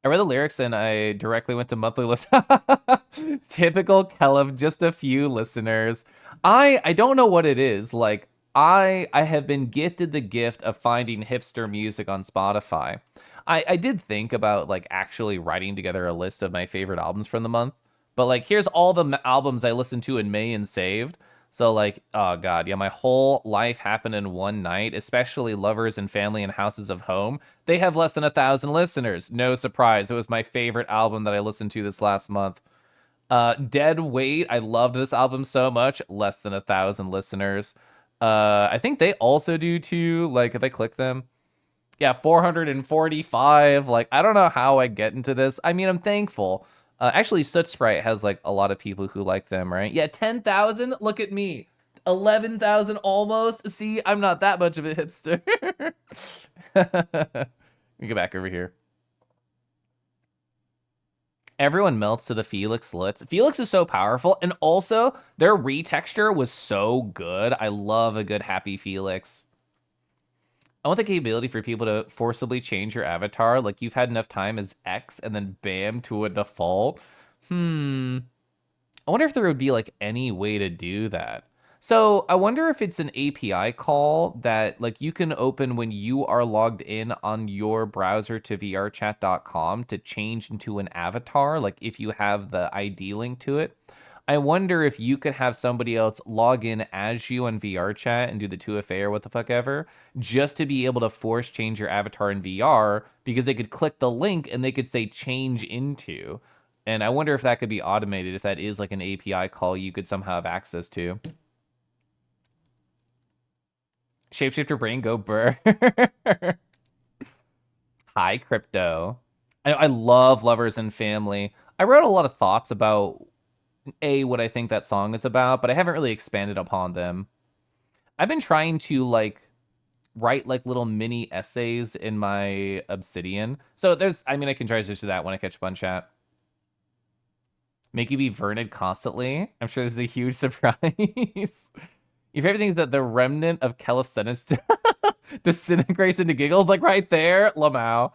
I read the lyrics and I directly went to monthly list. Typical Kelv, just a few listeners. I don't know what it is. Like, I have been gifted the gift of finding hipster music on Spotify. I did think about like actually writing together a list of my favorite albums from the month, but like here's all the albums I listened to in May and saved. So like, oh god, yeah, my whole life happened in one night, especially Lovers and Family and Houses of Home. They have less than 1,000 listeners. No surprise. It was my favorite album that I listened to this last month. Dead Weight, I loved this album so much. Less than 1,000 listeners. I think they also do too. Like if I click them, yeah, 445. Like I don't know how I get into this. I mean, I'm thankful. Actually, Soot Sprite has like a lot of people who like them, right? Yeah, 10,000. Look at me, 11,000 almost. See, I'm not that much of a hipster. Let me go back over here. Everyone melts to the Felix Litz. Felix is so powerful, and also their retexture was so good. I love a good happy Felix. I want the capability for people to forcibly change your avatar, like you've had enough time as X, and then bam to a default. I wonder if there would be like any way to do that. So I wonder if it's an API call that like you can open when you are logged in on your browser to vrchat.com to change into an avatar, like if you have the ID link to it. I wonder if you could have somebody else log in as you on VRChat and do the 2FA or what the fuck ever, just to be able to force change your avatar in VR, because they could click the link and they could say change into. And I wonder if that could be automated, if that is like an API call you could somehow have access to. Shapeshifter brain, go burr. Hi, Crypto. I love Lovers and Family. I wrote a lot of thoughts about what I think that song is about, but I haven't really expanded upon them. I've been trying to like write like little mini essays in my Obsidian. So I can try to do that when I catch up on chat. Make you be Verned constantly. I'm sure this is a huge surprise. Your favorite thing is that the remnant of Kelif disintegrates into giggles, like right there, Lamau.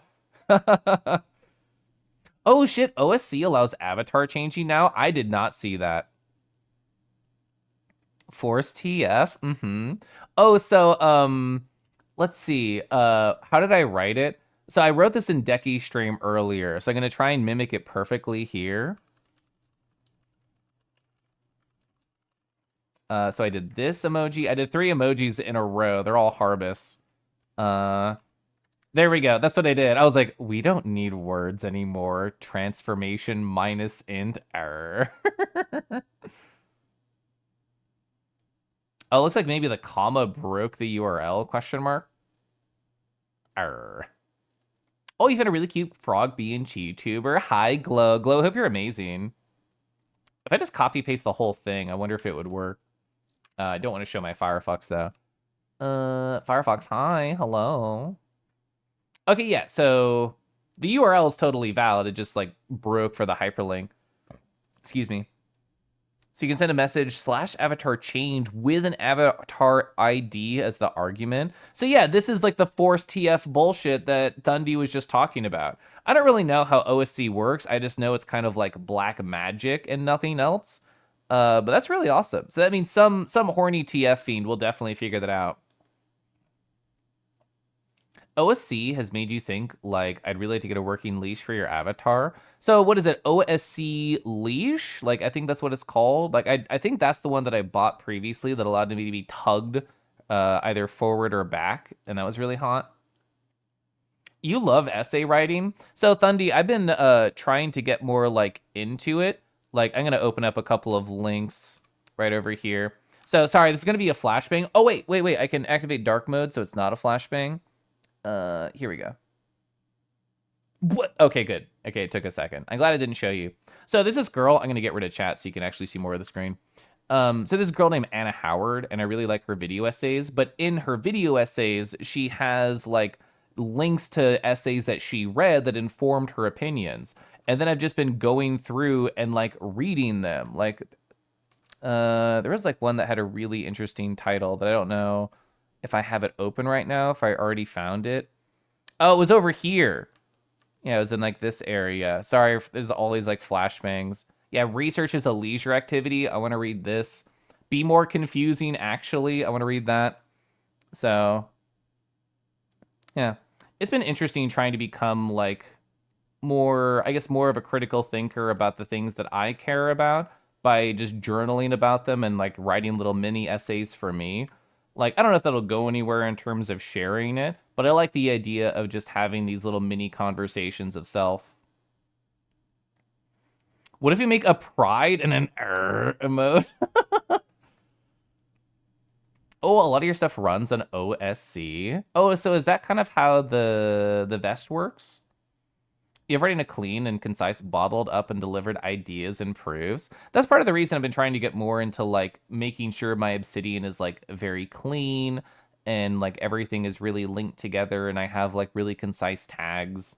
Oh shit, OSC allows avatar changing now? I did not see that. Force TF, Oh, so, let's see. How did I write it? So I wrote this in Decky stream earlier, so I'm gonna try and mimic it perfectly here. So I did this emoji. I did 3 emojis in a row. They're all Harbus. There we go. That's what I did. I was like, we don't need words anymore. Transformation minus int error. Oh, it looks like maybe the comma broke the URL, question mark. Error. Oh, you found a really cute frog being YouTuber. Hi, Glow. Glow, hope you're amazing. If I just copy paste the whole thing, I wonder if it would work. I don't want to show my Firefox though. Firefox, hi, hello. Okay, yeah, so the URL is totally valid. It just like broke for the hyperlink. Excuse me. So you can send a message /avatar change with an avatar ID as the argument. So yeah, this is like the force TF bullshit that Thundy was just talking about. I don't really know how OSC works. I just know it's kind of like black magic and nothing else. But that's really awesome. So that means some horny TF fiend will definitely figure that out. OSC has made you think, like, I'd really like to get a working leash for your avatar. So what is it, OSC leash? Like, I think that's what it's called. Like, I think that's the one that I bought previously that allowed me to be tugged either forward or back, and that was really hot. You love essay writing? So, Thundy, I've been trying to get more, like, into it. Like, I'm going to open up a couple of links right over here. So, sorry, this is going to be a flashbang. Oh, wait. I can activate dark mode, so it's not a flashbang. Here we go. What? Okay, good. Okay, it took a second. I'm glad I didn't show you. So this girl, I'm going to get rid of chat so you can actually see more of the screen. So this girl named Anna Howard, and I really like her video essays, but in her video essays, she has like links to essays that she read that informed her opinions. And then I've just been going through and like reading them. Like, there was like one that had a really interesting title that I don't know if I have it open right now, if I already found it. Oh, it was over here. Yeah, it was in like this area. Sorry, there's all these like flashbangs. Yeah, research is a leisure activity. I want to read this. Be more confusing, actually. I want to read that. So, yeah. It's been interesting trying to become like more, I guess, more of a critical thinker about the things that I care about by just journaling about them and like writing little mini essays for me. Like, I don't know if that'll go anywhere in terms of sharing it, but I like the idea of just having these little mini conversations of self. What if you make a pride and an emote? Oh, a lot of your stuff runs on OSC. Oh, so is that kind of how the vest works? You have writing a clean and concise, bottled up and delivered ideas and proofs. That's part of the reason I've been trying to get more into like making sure my Obsidian is like very clean and like everything is really linked together and I have like really concise tags.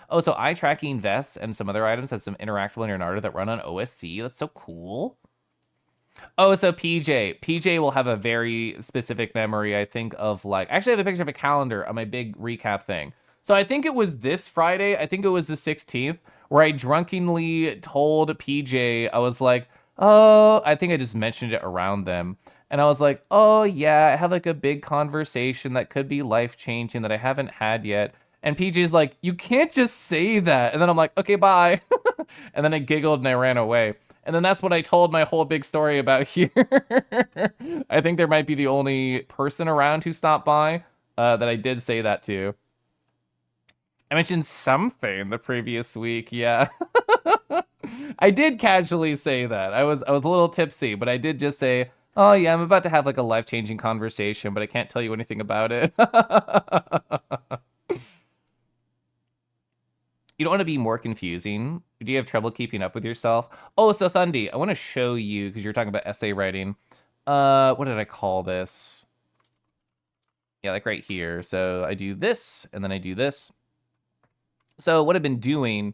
Oh, so eye tracking vests and some other items has some interactable Leonardo that run on OSC. That's so cool. Oh, so PJ will have a very specific memory, I think, of like, actually I have a picture of a calendar on my big recap thing. So I think it was this Friday, I think it was the 16th, where I drunkenly told PJ, I was like, oh, I think I just mentioned it around them. And I was like, oh yeah, I have like a big conversation that could be life-changing that I haven't had yet. And PJ's like, you can't just say that. And then I'm like, okay, bye. And then I giggled and I ran away. And then that's what I told my whole big story about here. I think there might be the only person around who stopped by that I did say that to. I mentioned something the previous week, yeah. I did casually say that. I was a little tipsy, but I did just say, oh yeah, I'm about to have like a life-changing conversation, but I can't tell you anything about it. You don't want to be more confusing. Do you have trouble keeping up with yourself? Oh, so Thundy, I want to show you, because you're talking about essay writing. What did I call this? Yeah, like right here. So I do this, and then I do this. So what I've been doing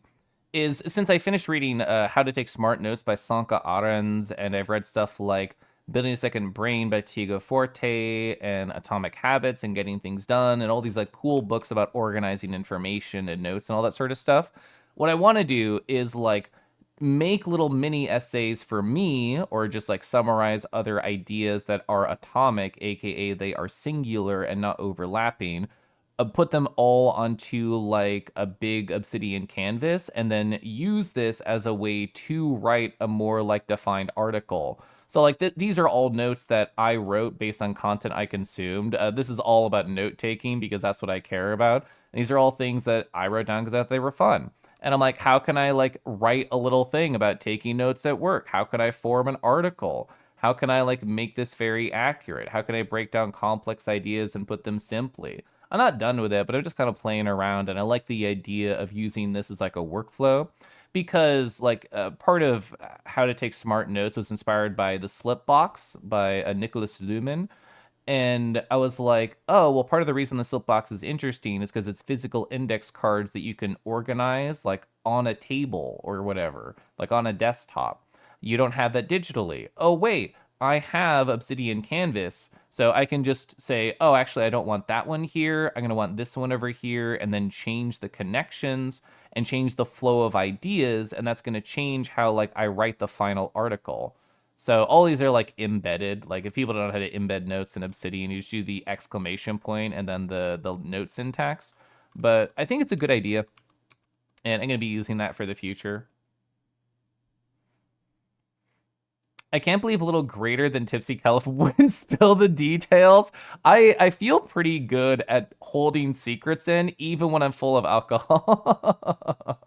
is, since I finished reading How to Take Smart Notes by Sanka Arens, and I've read stuff like Building a Second Brain by Tiago Forte, and Atomic Habits and Getting Things Done, and all these like cool books about organizing information and notes and all that sort of stuff. What I want to do is like make little mini essays for me, or just like summarize other ideas that are atomic, aka they are singular and not overlapping, put them all onto like a big Obsidian canvas, and then use this as a way to write a more like defined article. So like these are all notes that I wrote based on content I consumed. This is all about note taking because that's what I care about. And these are all things that I wrote down because I thought they were fun. And I'm like, how can I like write a little thing about taking notes at work? How can I form an article? How can I like make this very accurate? How can I break down complex ideas and put them simply? I'm not done with it, but I'm just kind of playing around, and I like the idea of using this as like a workflow, because like part of How to Take Smart Notes was inspired by The Slip Box by Nicholas Luhmann. And I was like, oh, well, part of the reason the Slip Box is interesting is because it's physical index cards that you can organize like on a table or whatever, like on a desktop. You don't have that digitally. Oh, wait, I have Obsidian Canvas, so I can just say, oh, actually, I don't want that one here. I'm going to want this one over here, and then change the connections and change the flow of ideas, and that's going to change how like I write the final article. So all these are like embedded. Like if people don't know how to embed notes in Obsidian, you just do the exclamation point and then the note syntax. But I think it's a good idea, and I'm going to be using that for the future. I can't believe a little greater than Tipsy Caliph wouldn't spill the details. I feel pretty good at holding secrets in, even when I'm full of alcohol.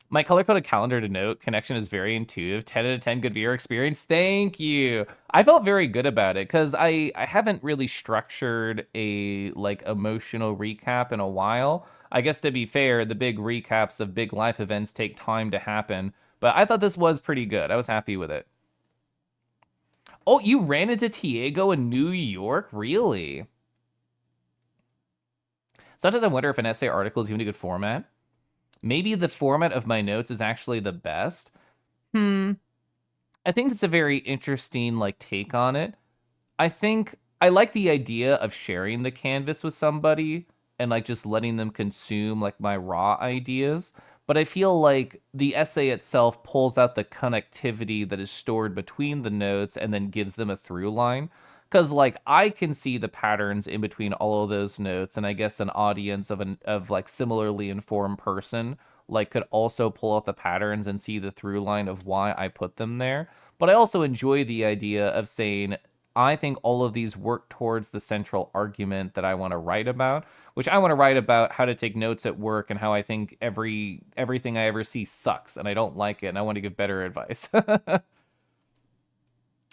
My color-coded calendar to note connection is very intuitive. 10 out of 10 good viewer experience. Thank you. I felt very good about it because I haven't really structured a like emotional recap in a while. I guess to be fair, the big recaps of big life events take time to happen, but I thought this was pretty good. I was happy with it. Oh, you ran into Tiago in New York? Really? Sometimes I wonder if an essay article is even a good format. Maybe the format of my notes is actually the best. I think it's a very interesting like take on it. I think I like the idea of sharing the canvas with somebody and like just letting them consume like my raw ideas. But I feel like the essay itself pulls out the connectivity that is stored between the notes and then gives them a through line. Because like I can see the patterns in between all of those notes, and I guess an audience of like similarly informed person like could also pull out the patterns and see the through line of why I put them there. But I also enjoy the idea of saying, I think all of these work towards the central argument that I want to write about, which I want to write about how to take notes at work and how I think everything I ever see sucks and I don't like it and I want to give better advice.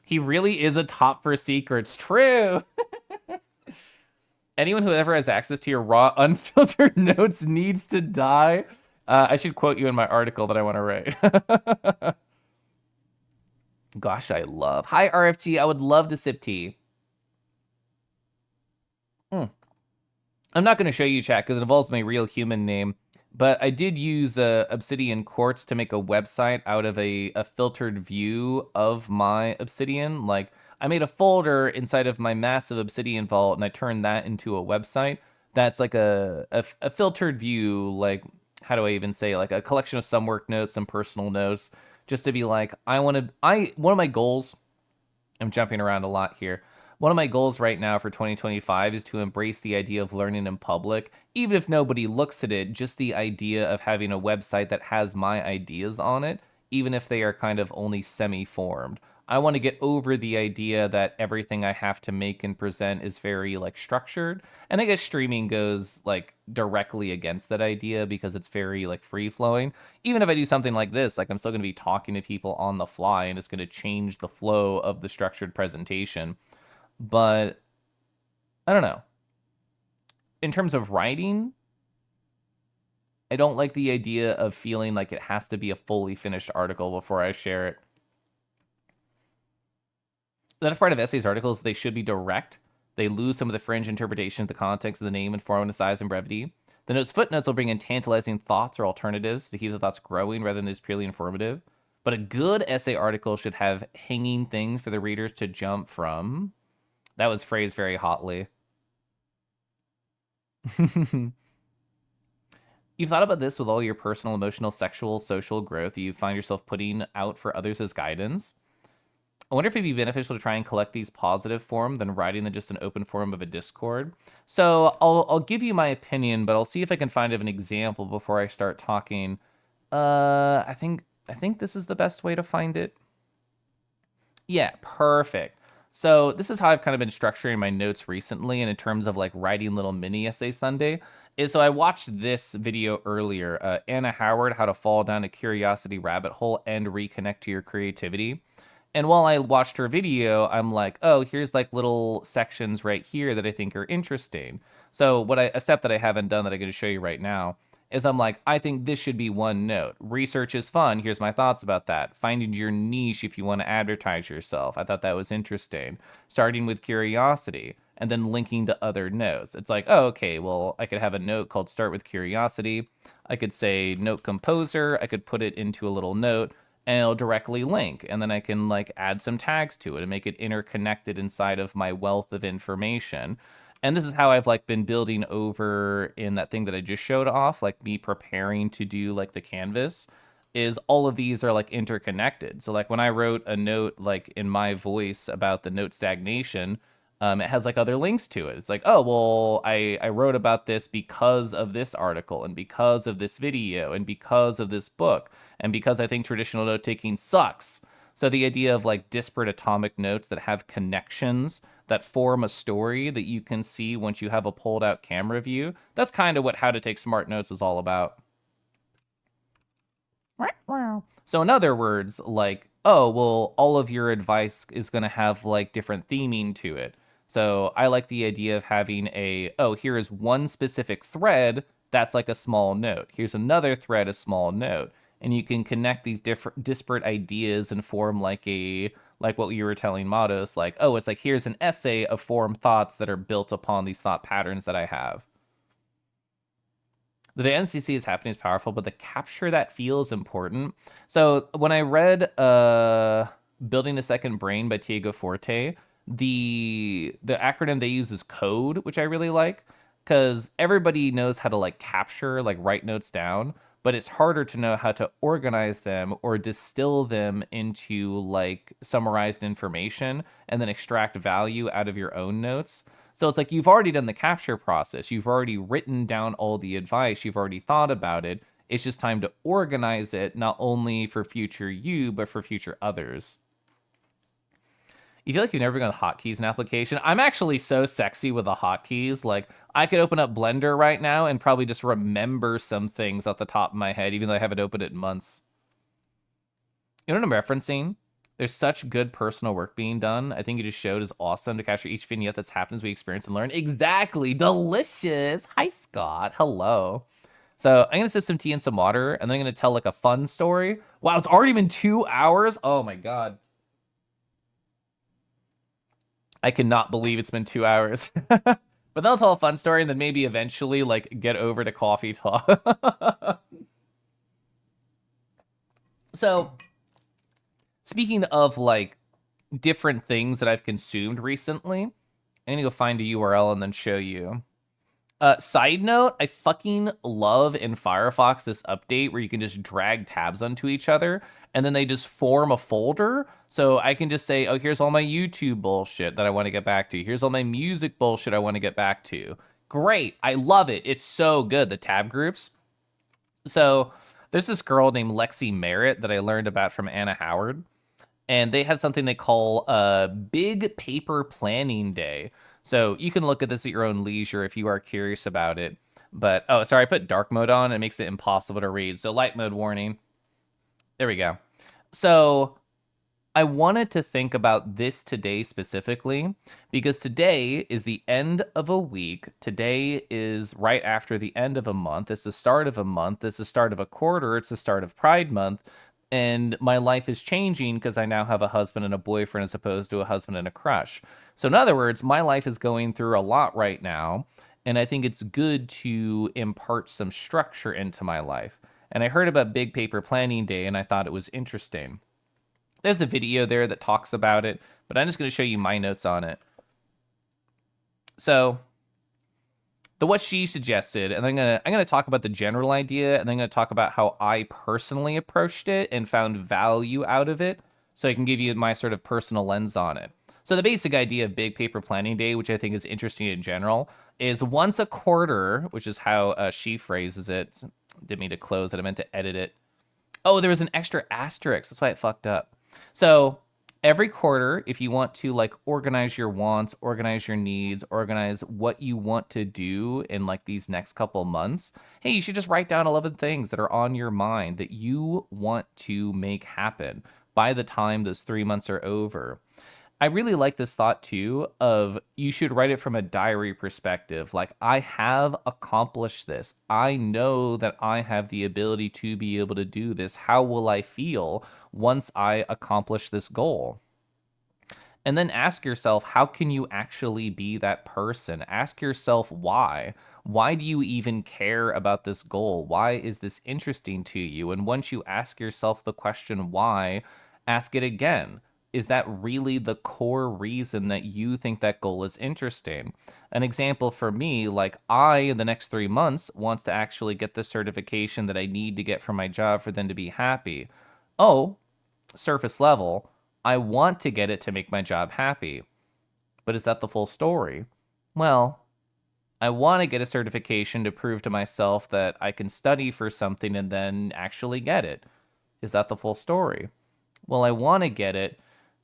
He really is a top for secrets. True. Anyone who ever has access to your raw, unfiltered notes needs to die. I should quote you in my article that I want to write. Gosh, I love. Hi, RFG. I would love to sip tea. I'm not going to show you, chat, because it involves my real human name. But I did use Obsidian Quartz to make a website out of a filtered view of my Obsidian. Like, I made a folder inside of my massive Obsidian vault, and I turned that into a website that's like a filtered view, like, how do I even say, like a collection of some work notes, some personal notes, just to be like, one of my goals, I'm jumping around a lot here. One of my goals right now for 2025 is to embrace the idea of learning in public, even if nobody looks at it, just the idea of having a website that has my ideas on it, even if they are kind of only semi-formed. I want to get over the idea that everything I have to make and present is very like structured. And I guess streaming goes like directly against that idea because it's very like free flowing. Even if I do something like this, like I'm still going to be talking to people on the fly and it's going to change the flow of the structured presentation. But I don't know. In terms of writing, I don't like the idea of feeling like it has to be a fully finished article before I share it. The other part of essays articles, they should be direct. They lose some of the fringe interpretation of the context of the name and form and size and brevity. The notes footnotes will bring in tantalizing thoughts or alternatives to keep the thoughts growing rather than just purely informative. But a good essay article should have hanging things for the readers to jump from. That was phrased very hotly. You've thought about this with all your personal, emotional, sexual, social growth that you find yourself putting out for others as guidance. I wonder if it'd be beneficial to try and collect these positive form than writing in just an open forum of a Discord. So I'll give you my opinion, but I'll see if I can find an example before I start talking. I think this is the best way to find it. Yeah, perfect. So this is how I've kind of been structuring my notes recently, and in terms of like writing little mini essays Sunday, is so I watched this video earlier, Anna Howard, How to Fall Down a Curiosity Rabbit Hole and Reconnect to Your Creativity. And while I watched her video, I'm like, oh, here's like little sections right here that I think are interesting. So a step that I haven't done that I'm going to show you right now is I'm like, I think this should be one note. Research is fun. Here's my thoughts about that. Finding your niche if you want to advertise yourself. I thought that was interesting. Starting with curiosity and then linking to other notes. It's like, oh, okay, well, I could have a note called Start with Curiosity. I could say Note Composer. I could put it into a little note and it'll directly link. And then I can like add some tags to it and make it interconnected inside of my wealth of information. And this is how I've like been building over in that thing that I just showed off, like me preparing to do like the canvas, is all of these are like interconnected. So like when I wrote a note like in my voice about the note stagnation, it has like other links to it. It's like, oh, well, I wrote about this because of this article and because of this video and because of this book and because I think traditional note taking sucks. So the idea of like disparate atomic notes that have connections that form a story that you can see once you have a pulled out camera view, that's kind of what How to Take Smart Notes is all about. So in other words, like, oh, well, all of your advice is going to have like different theming to it. So I like the idea of having here is one specific thread that's like a small note. Here's another thread, a small note. And you can connect these disparate ideas and form like what you were telling Matos, like, oh, it's like, here's an essay of form thoughts that are built upon these thought patterns that I have. The NCC is happening is powerful, but the capture that feel is important. So when I read Building a Second Brain by Tiago Forte, the acronym they use is CODE, which I really like, because everybody knows how to like capture, like write notes down. but it's harder to know how to organize them or distill them into like summarized information and then extract value out of your own notes. So it's like you've already done the capture process. You've already written down all the advice. You've already thought about it. It's just time to organize it, not only for future you, but for future others. You feel like you've never been with hotkeys in application? I'm actually so sexy with the hotkeys. Like, I could open up Blender right now and probably just remember some things off the top of my head, even though I haven't opened it in months. You know what I'm referencing? There's such good personal work being done. I think you just showed is awesome to capture each vignette that's happened as we experience and learn. Exactly. Delicious. Hi, Scott. Hello. So I'm going to sip some tea and some water, and then I'm going to tell like a fun story. Wow, it's already been 2 hours. Oh my God. I cannot believe it's been 2 hours. But then I'll tell a fun story and then maybe eventually like get over to coffee talk. So speaking of like different things that I've consumed recently, I'm gonna go find a URL and then show you. Side note, I fucking love in Firefox this update where you can just drag tabs onto each other and then they just form a folder. So I can just say, oh, here's all my YouTube bullshit that I want to get back to. Here's all my music bullshit I want to get back to. Great. I love it. It's so good, the tab groups. So there's this girl named Lexi Merritt that I learned about from Anna Howard. And they have something they call a Big Paper Planning Day. So you can look at this at your own leisure if you are curious about it. But, oh, sorry, I put dark mode on. It makes it impossible to read. So light mode warning. There we go. So I wanted to think about this today specifically because today is the end of a week. Today is right after the end of a month. It's the start of a month. It's the start of a quarter. It's the start of Pride Month. And my life is changing because I now have a husband and a boyfriend as opposed to a husband and a crush. So in other words, my life is going through a lot right now. And I think it's good to impart some structure into my life. And I heard about Big Paper Planning Day and I thought it was interesting. There's a video there that talks about it, but I'm just going to show you my notes on it. So the what she suggested, and I'm gonna talk about the general idea, and then I'm gonna talk about how I personally approached it and found value out of it, so I can give you my sort of personal lens on it. So the basic idea of Big Paper Planning Day, which I think is interesting in general, is once a quarter, which is how she phrases it. Didn't mean to close it. I meant to edit it. Oh, there was an extra asterisk. That's why it fucked up. So every quarter, if you want to like organize your wants, organize your needs, organize what you want to do in like these next couple months, hey, you should just write down 11 things that are on your mind that you want to make happen by the time those 3 months are over. I really like this thought too of you should write it from a diary perspective. Like, I have accomplished this. I know that I have the ability to be able to do this. How will I feel once I accomplish this goal? And then ask yourself, how can you actually be that person? Ask yourself why. Why do you even care about this goal? Why is this interesting to you? And once you ask yourself the question why, ask it again. Is that really the core reason that you think that goal is interesting? An example for me, like I, in the next 3 months, wants to actually get the certification that I need to get for my job for them to be happy. Oh, surface level, I want to get it to make my job happy. But is that the full story? Well, I want to get a certification to prove to myself that I can study for something and then actually get it. Is that the full story? Well, I want to get it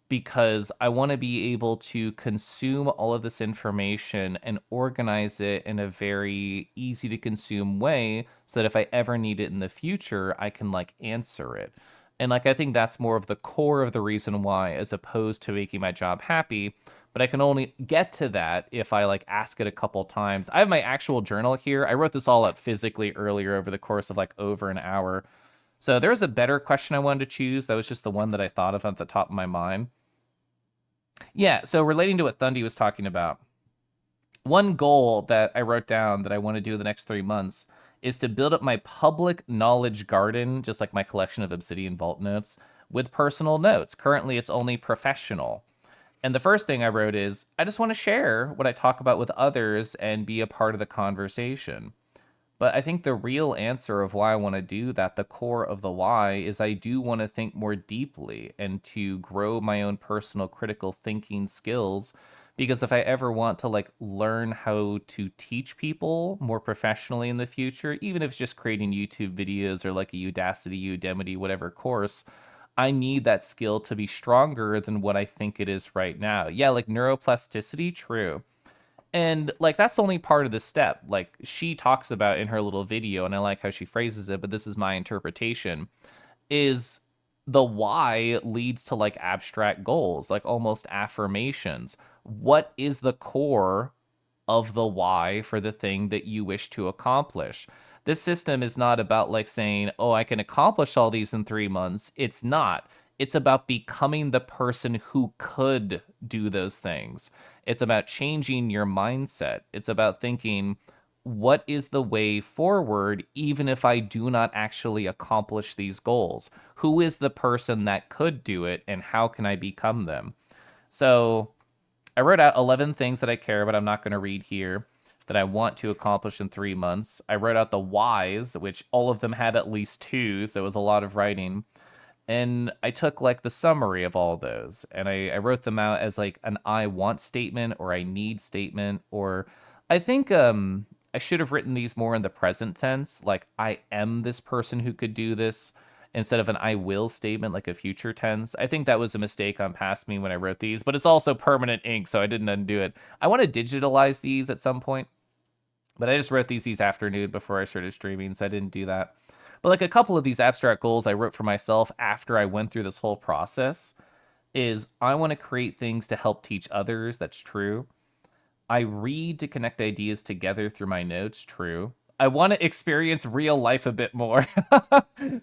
because I want to be able to consume all of this information and organize it in a very easy to consume way so that if I ever need it in the future, I can like answer it. And like, I think that's more of the core of the reason why, as opposed to making my job happy. But I can only get to that if I like ask it a couple times. I have my actual journal here. I wrote this all out physically earlier over the course of like over an hour. So there was a better question I wanted to choose. That was just the one that I thought of at the top of my mind. Yeah, so relating to what Thundy was talking about, one goal that I wrote down that I want to do in the next 3 months is to build up my public knowledge garden, just like my collection of Obsidian Vault notes, with personal notes. Currently, it's only professional. And the first thing I wrote is, I just want to share what I talk about with others and be a part of the conversation. But I think the real answer of why I want to do that, the core of the why, is I do want to think more deeply and to grow my own personal critical thinking skills. Because if I ever want to like learn how to teach people more professionally in the future, even if it's just creating YouTube videos or like a Udacity, Udemy, whatever course, I need that skill to be stronger than what I think it is right now. Yeah, like neuroplasticity, true. And like that's only part of the step. Like she talks about in her little video, and I like how she phrases it, but this is my interpretation, is the why leads to like abstract goals, like almost affirmations. What is the core of the why for the thing that you wish to accomplish? This system is not about like saying, oh, I can accomplish all these in 3 months. It's not. It's about becoming the person who could do those things. It's about changing your mindset. It's about thinking, what is the way forward, even if I do not actually accomplish these goals? Who is the person that could do it, and how can I become them? So I wrote out 11 things that I care about. I'm not going to read here that I want to accomplish in 3 months. I wrote out the whys, which all of them had at least two, so it was a lot of writing. And I took like the summary of all those and I wrote them out as like an I want statement or I need statement. Or I think I should have written these more in the present tense, like I am this person who could do this, instead of an I will statement, like a future tense. I think that was a mistake on past me when I wrote these, but it's also permanent ink, so I didn't undo it. I want to digitalize these at some point, but I just wrote these afternoon before I started streaming, so I didn't do that. But like a couple of these abstract goals I wrote for myself after I went through this whole process is I want to create things to help teach others. That's true. I read to connect ideas together through my notes. True. I want to experience real life a bit more.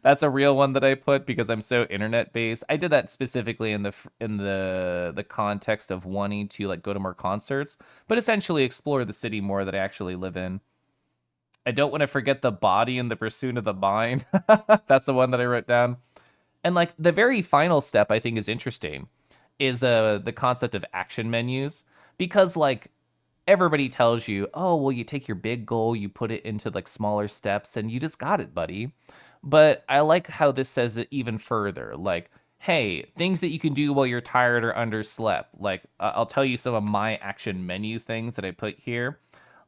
That's a real one that I put because I'm so internet based. I did that specifically in the context of wanting to like go to more concerts, but essentially explore the city more that I actually live in. I don't want to forget the body and the pursuit of the mind. That's the one that I wrote down. And like the very final step I think is interesting is the concept of action menus, because like everybody tells you, oh, well, you take your big goal, you put it into like smaller steps and you just got it, buddy. But I like how this says it even further. Like, hey, things that you can do while you're tired or underslept. Like, I'll tell you some of my action menu things that I put here.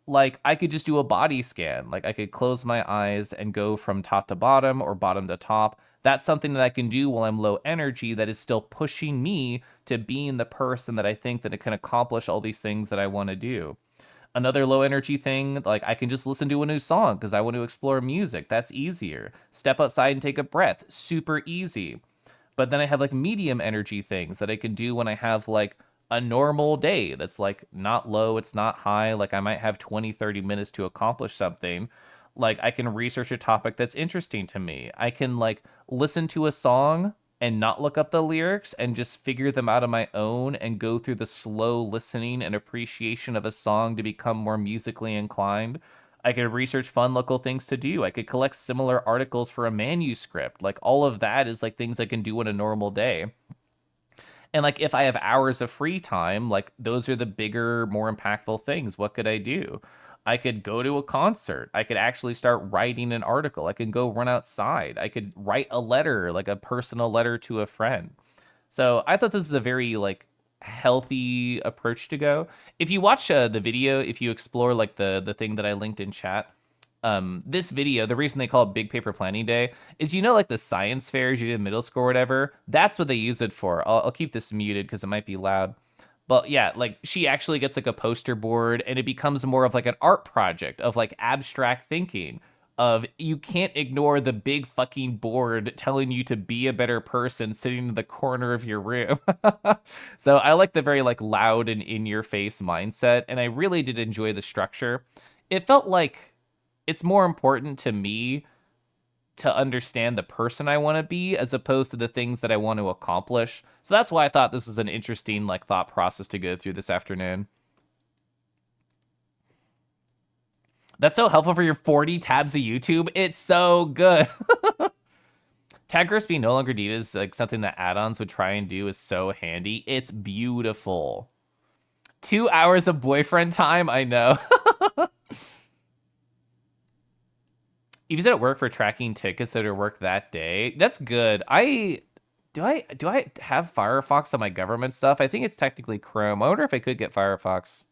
Like I could just do a body scan. Like I could close my eyes and go from top to bottom or bottom to top. That's something that I can do while I'm low energy that is still pushing me to being the person that I think that it can accomplish all these things that I want to do. Another low energy thing, like I can just listen to a new song because I want to explore music. That's easier. Step outside and take a breath. Super easy. But then I have like medium energy things that I can do when I have like a normal day that's like not low, it's not high. Like I might have 20, 30 minutes to accomplish something. Like I can research a topic that's interesting to me. I can like listen to a song and not look up the lyrics and just figure them out on my own and go through the slow listening and appreciation of a song to become more musically inclined. I could research fun local things to do. I could collect similar articles for a manuscript. Like all of that is like things I can do on a normal day. And like if I have hours of free time, like those are the bigger, more impactful things. What could I do? I could go to a concert. I could actually start writing an article. I can go run outside. I could write a letter, like a personal letter to a friend. So I thought this is a very like healthy approach to go. If you watch the video, if you explore like the thing that I linked in chat, this video, the reason they call it Big Paper Planning Day is, you know, like the science fairs you did in middle school or whatever, that's what they use it for. I'll keep this muted because it might be loud. But yeah, like she actually gets like a poster board and it becomes more of like an art project of like abstract thinking of you can't ignore the big fucking board telling you to be a better person sitting in the corner of your room. So I like the very like loud and in your face mindset. And I really did enjoy the structure. It felt like it's more important to me to understand the person I want to be as opposed to the things that I want to accomplish. So that's why I thought this was an interesting like thought process to go through this afternoon. That's so helpful for your 40 tabs of YouTube. It's so good. Tag groups being no longer needed is like something that add-ons would try and do is so handy. It's beautiful. 2 hours of boyfriend time, I know. You use it at work for tracking tickets that are work that day. That's good. Do I have Firefox on my government stuff? I think it's technically Chrome. I wonder if I could get Firefox.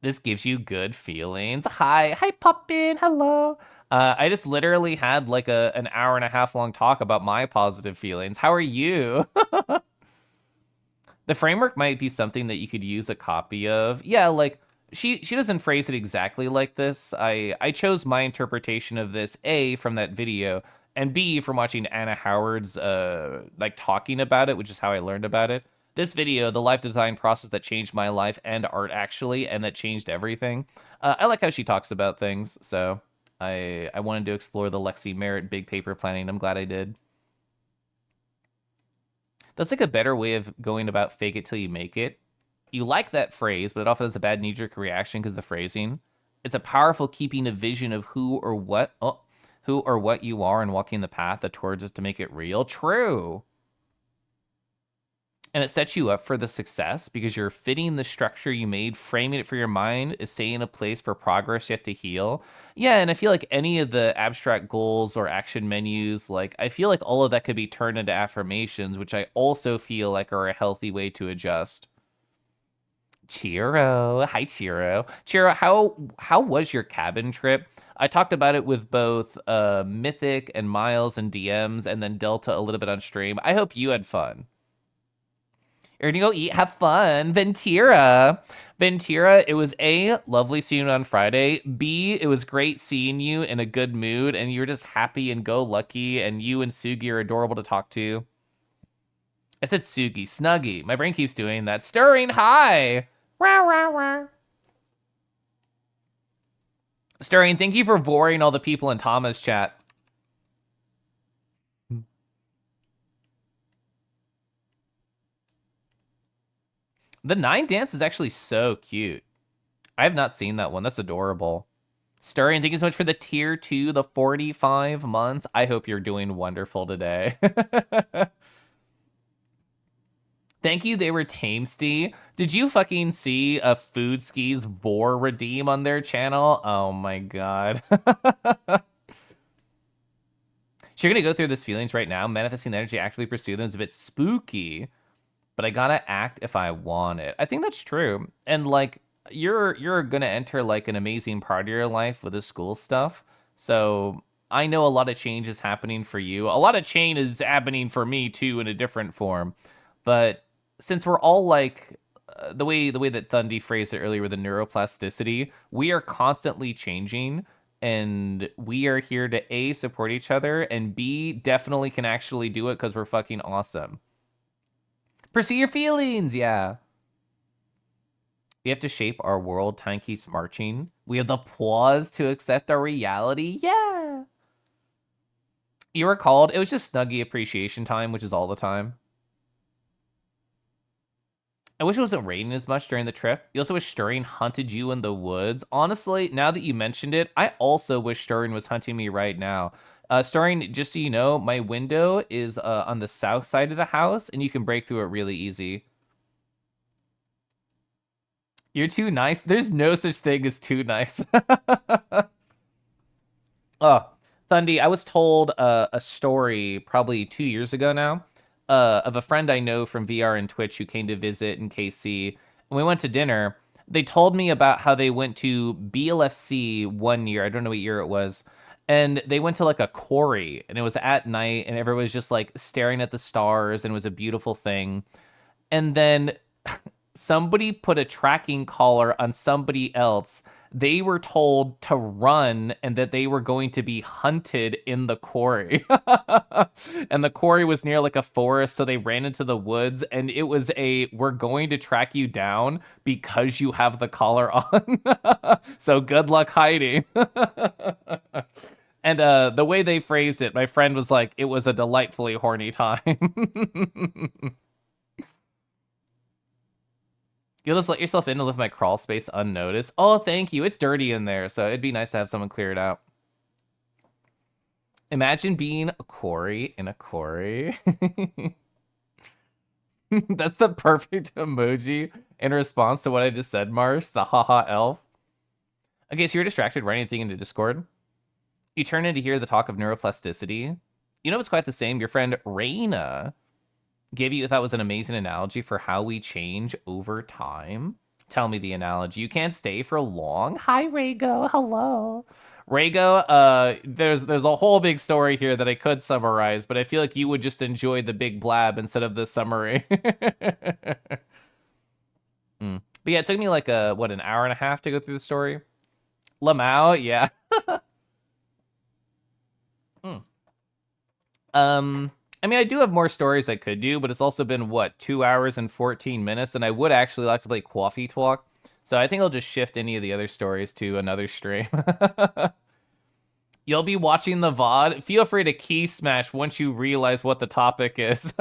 This gives you good feelings. Hi, Puppin. Hello. I just literally had like an hour and a half long talk about my positive feelings. How are you? The framework might be something that you could use a copy of. Yeah, like she doesn't phrase it exactly like this. I chose my interpretation of this A from that video and B from watching Anna Howard's like talking about it, which is how I learned about it. This video, the life design process that changed my life and art actually, and that changed everything. I like how she talks about things, so I wanted to explore the Lexi Merritt big paper planning. I'm glad I did. That's like a better way of going about fake it till you make it. You like that phrase, but it often has a bad knee-jerk reaction because of the phrasing. It's a powerful keeping a vision of who or what you are and walking the path that towards us to make it real. True. And it sets you up for the success because you're fitting the structure you made, framing it for your mind, is staying in a place for progress yet to heal. Yeah, and I feel like any of the abstract goals or action menus, like I feel like all of that could be turned into affirmations, which I also feel like are a healthy way to adjust. Chiro. Hi, Chiro. Chiro, how was your cabin trip? I talked about it with both Mythic and Miles and DMs, and then Delta a little bit on stream. I hope you had fun. You're gonna go eat, have fun. Ventira, it was A, lovely seeing you on Friday. B, it was great seeing you in a good mood, and you were just happy and go lucky, and you and Sugi are adorable to talk to. I said Sugi, Snuggy. My brain keeps doing that. Stirring, hi. Rah, rah, rah. Stirring, thank you for boring all the people in Thomas chat. The 9 dance is actually so cute. I have not seen that one. That's adorable. Stirring, thank you so much for the tier 2, the 45 months. I hope you're doing wonderful today. Thank you, they were Tamesty. Did you fucking see a Food Skis Vor redeem on their channel? Oh my god. So you're gonna go through these feelings right now. Manifesting the energy, actively pursue them is a bit spooky, but I gotta act if I want it. I think that's true. And like, you're gonna enter like an amazing part of your life with the school stuff. So I know a lot of change is happening for you. A lot of change is happening for me too in a different form. But since we're all like the way that Thundy phrased it earlier with the neuroplasticity, we are constantly changing, and we are here to A, support each other, and B, definitely can actually do it because we're fucking awesome. Pursue your feelings, yeah. We have to shape our world. Time keeps marching. We have the pause to accept our reality, yeah. You were called. It was just Snuggy appreciation time, which is all the time. I wish it wasn't raining as much during the trip. You also wish Stirring hunted you in the woods. Honestly, now that you mentioned it, I also wish Stirring was hunting me right now. Stirring, just so you know, my window is on the south side of the house, and you can break through it really easy. You're too nice? There's no such thing as too nice. Oh, Thundy, I was told a story probably 2 years ago now. Of a friend I know from VR and Twitch who came to visit in KC. And we went to dinner. They told me about how they went to BLFC one year. I don't know what year it was. And they went to like a quarry, and it was at night, and everyone was just like staring at the stars, and it was a beautiful thing. And then somebody put a tracking collar on somebody else. They were told to run and that they were going to be hunted in the quarry. And the quarry was near like a forest, so they ran into the woods, and it was we're going to track you down because you have the collar on. So good luck hiding. And the way they phrased it, my friend was like, it was a delightfully horny time. You'll just let yourself in to live my crawl space unnoticed. Oh, thank you. It's dirty in there, so it'd be nice to have someone clear it out. Imagine being a quarry in a quarry. That's the perfect emoji in response to what I just said, Mars. The haha elf. Okay, so you're distracted writing anything into Discord. You turn in to hear the talk of neuroplasticity. You know, it's quite the same. Your friend Raina gave you, that was an amazing analogy for how we change over time. Tell me the analogy. You can't stay for long. Hi, Rago. Hello. Rago, there's a whole big story here that I could summarize, but I feel like you would just enjoy the big blab instead of the summary. But yeah, it took me like an hour and a half to go through the story. Lamau, yeah. I mean, I do have more stories I could do, but it's also been, what, 2 hours and 14 minutes, and I would actually like to play Coffee Talk, so I think I'll just shift any of the other stories to another stream. You'll be watching the VOD. Feel free to key smash once you realize what the topic is.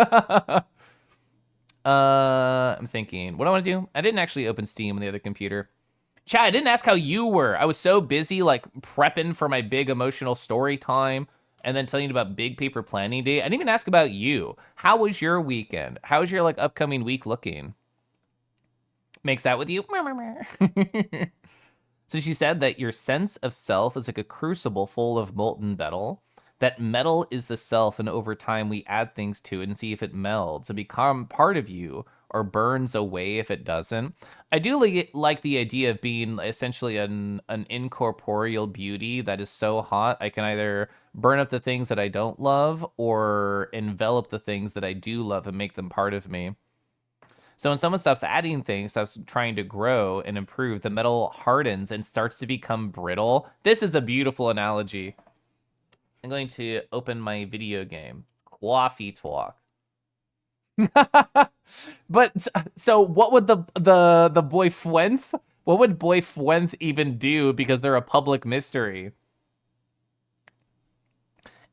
I'm thinking, what do I want to do? I didn't actually open Steam on the other computer. Chat, I didn't ask how you were. I was so busy, like, prepping for my big emotional story time and then telling you about Big Paper Planning Day. I didn't even ask about you. How was your weekend? How's your, like, upcoming week looking? Makes out with you? So she said that your sense of self is like a crucible full of molten metal. That metal is the self, and over time we add things to it and see if it melds and become part of you or burns away if it doesn't. I do like the idea of being essentially an incorporeal beauty that is so hot I can either burn up the things that I don't love or envelop the things that I do love and make them part of me. So when someone stops adding things, stops trying to grow and improve, the metal hardens and starts to become brittle. This is a beautiful analogy. I'm going to open my video game, Coffee Talk. But so what would the boy Fwenth? What would boy Fwenth even do? Because they're a public mystery.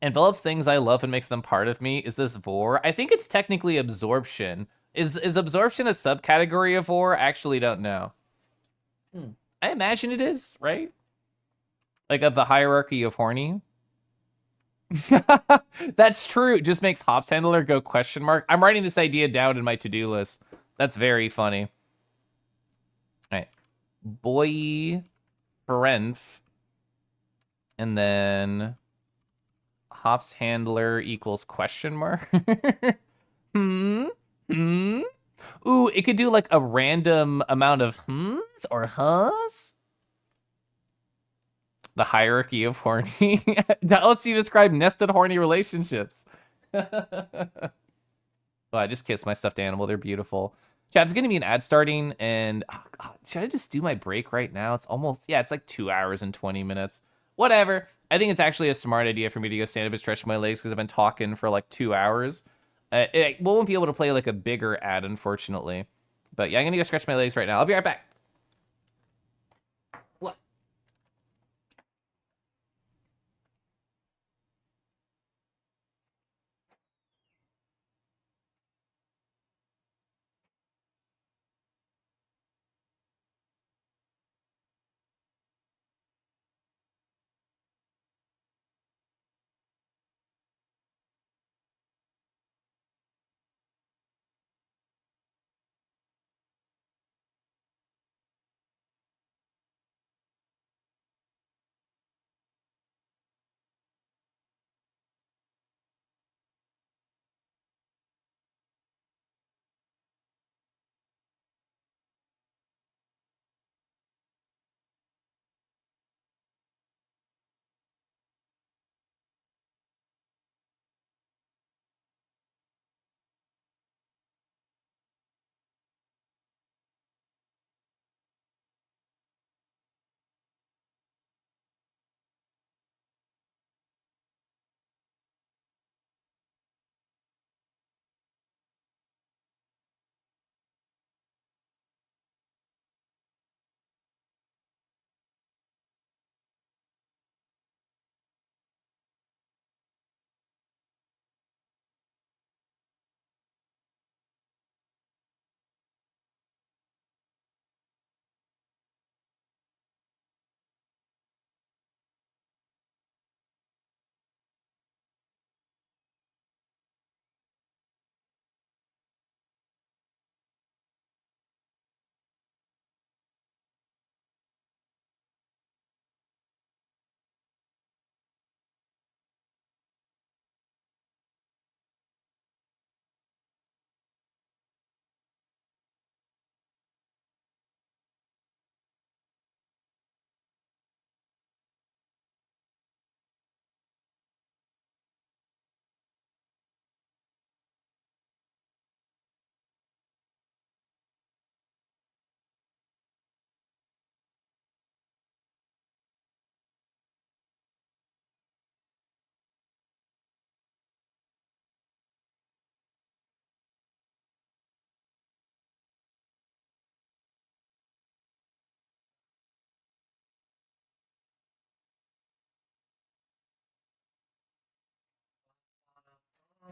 Envelops things I love and makes them part of me. Is this vor? I think it's technically absorption. Is absorption a subcategory of vor? I actually don't know. I imagine it is, right? Like of the hierarchy of horny. That's true. It just makes Hops Handler go question mark. I'm writing this idea down in my to-do list. That's very funny. All right. Boy Ferenf. And then Hops Handler equals question mark. Hmm? Hmm? Ooh, it could do like a random amount of hms or hus. The hierarchy of horny. That lets you describe nested horny relationships. Oh, I just kissed my stuffed animal. They're beautiful. Chat, it's going to be an ad starting, and oh God, should I just do my break right now? It's almost, yeah, it's like 2 hours and 20 minutes. Whatever. I think it's actually a smart idea for me to go stand up and stretch my legs because I've been talking for like 2 hours. We won't be able to play like a bigger ad, unfortunately. But yeah, I'm going to go stretch my legs right now. I'll be right back.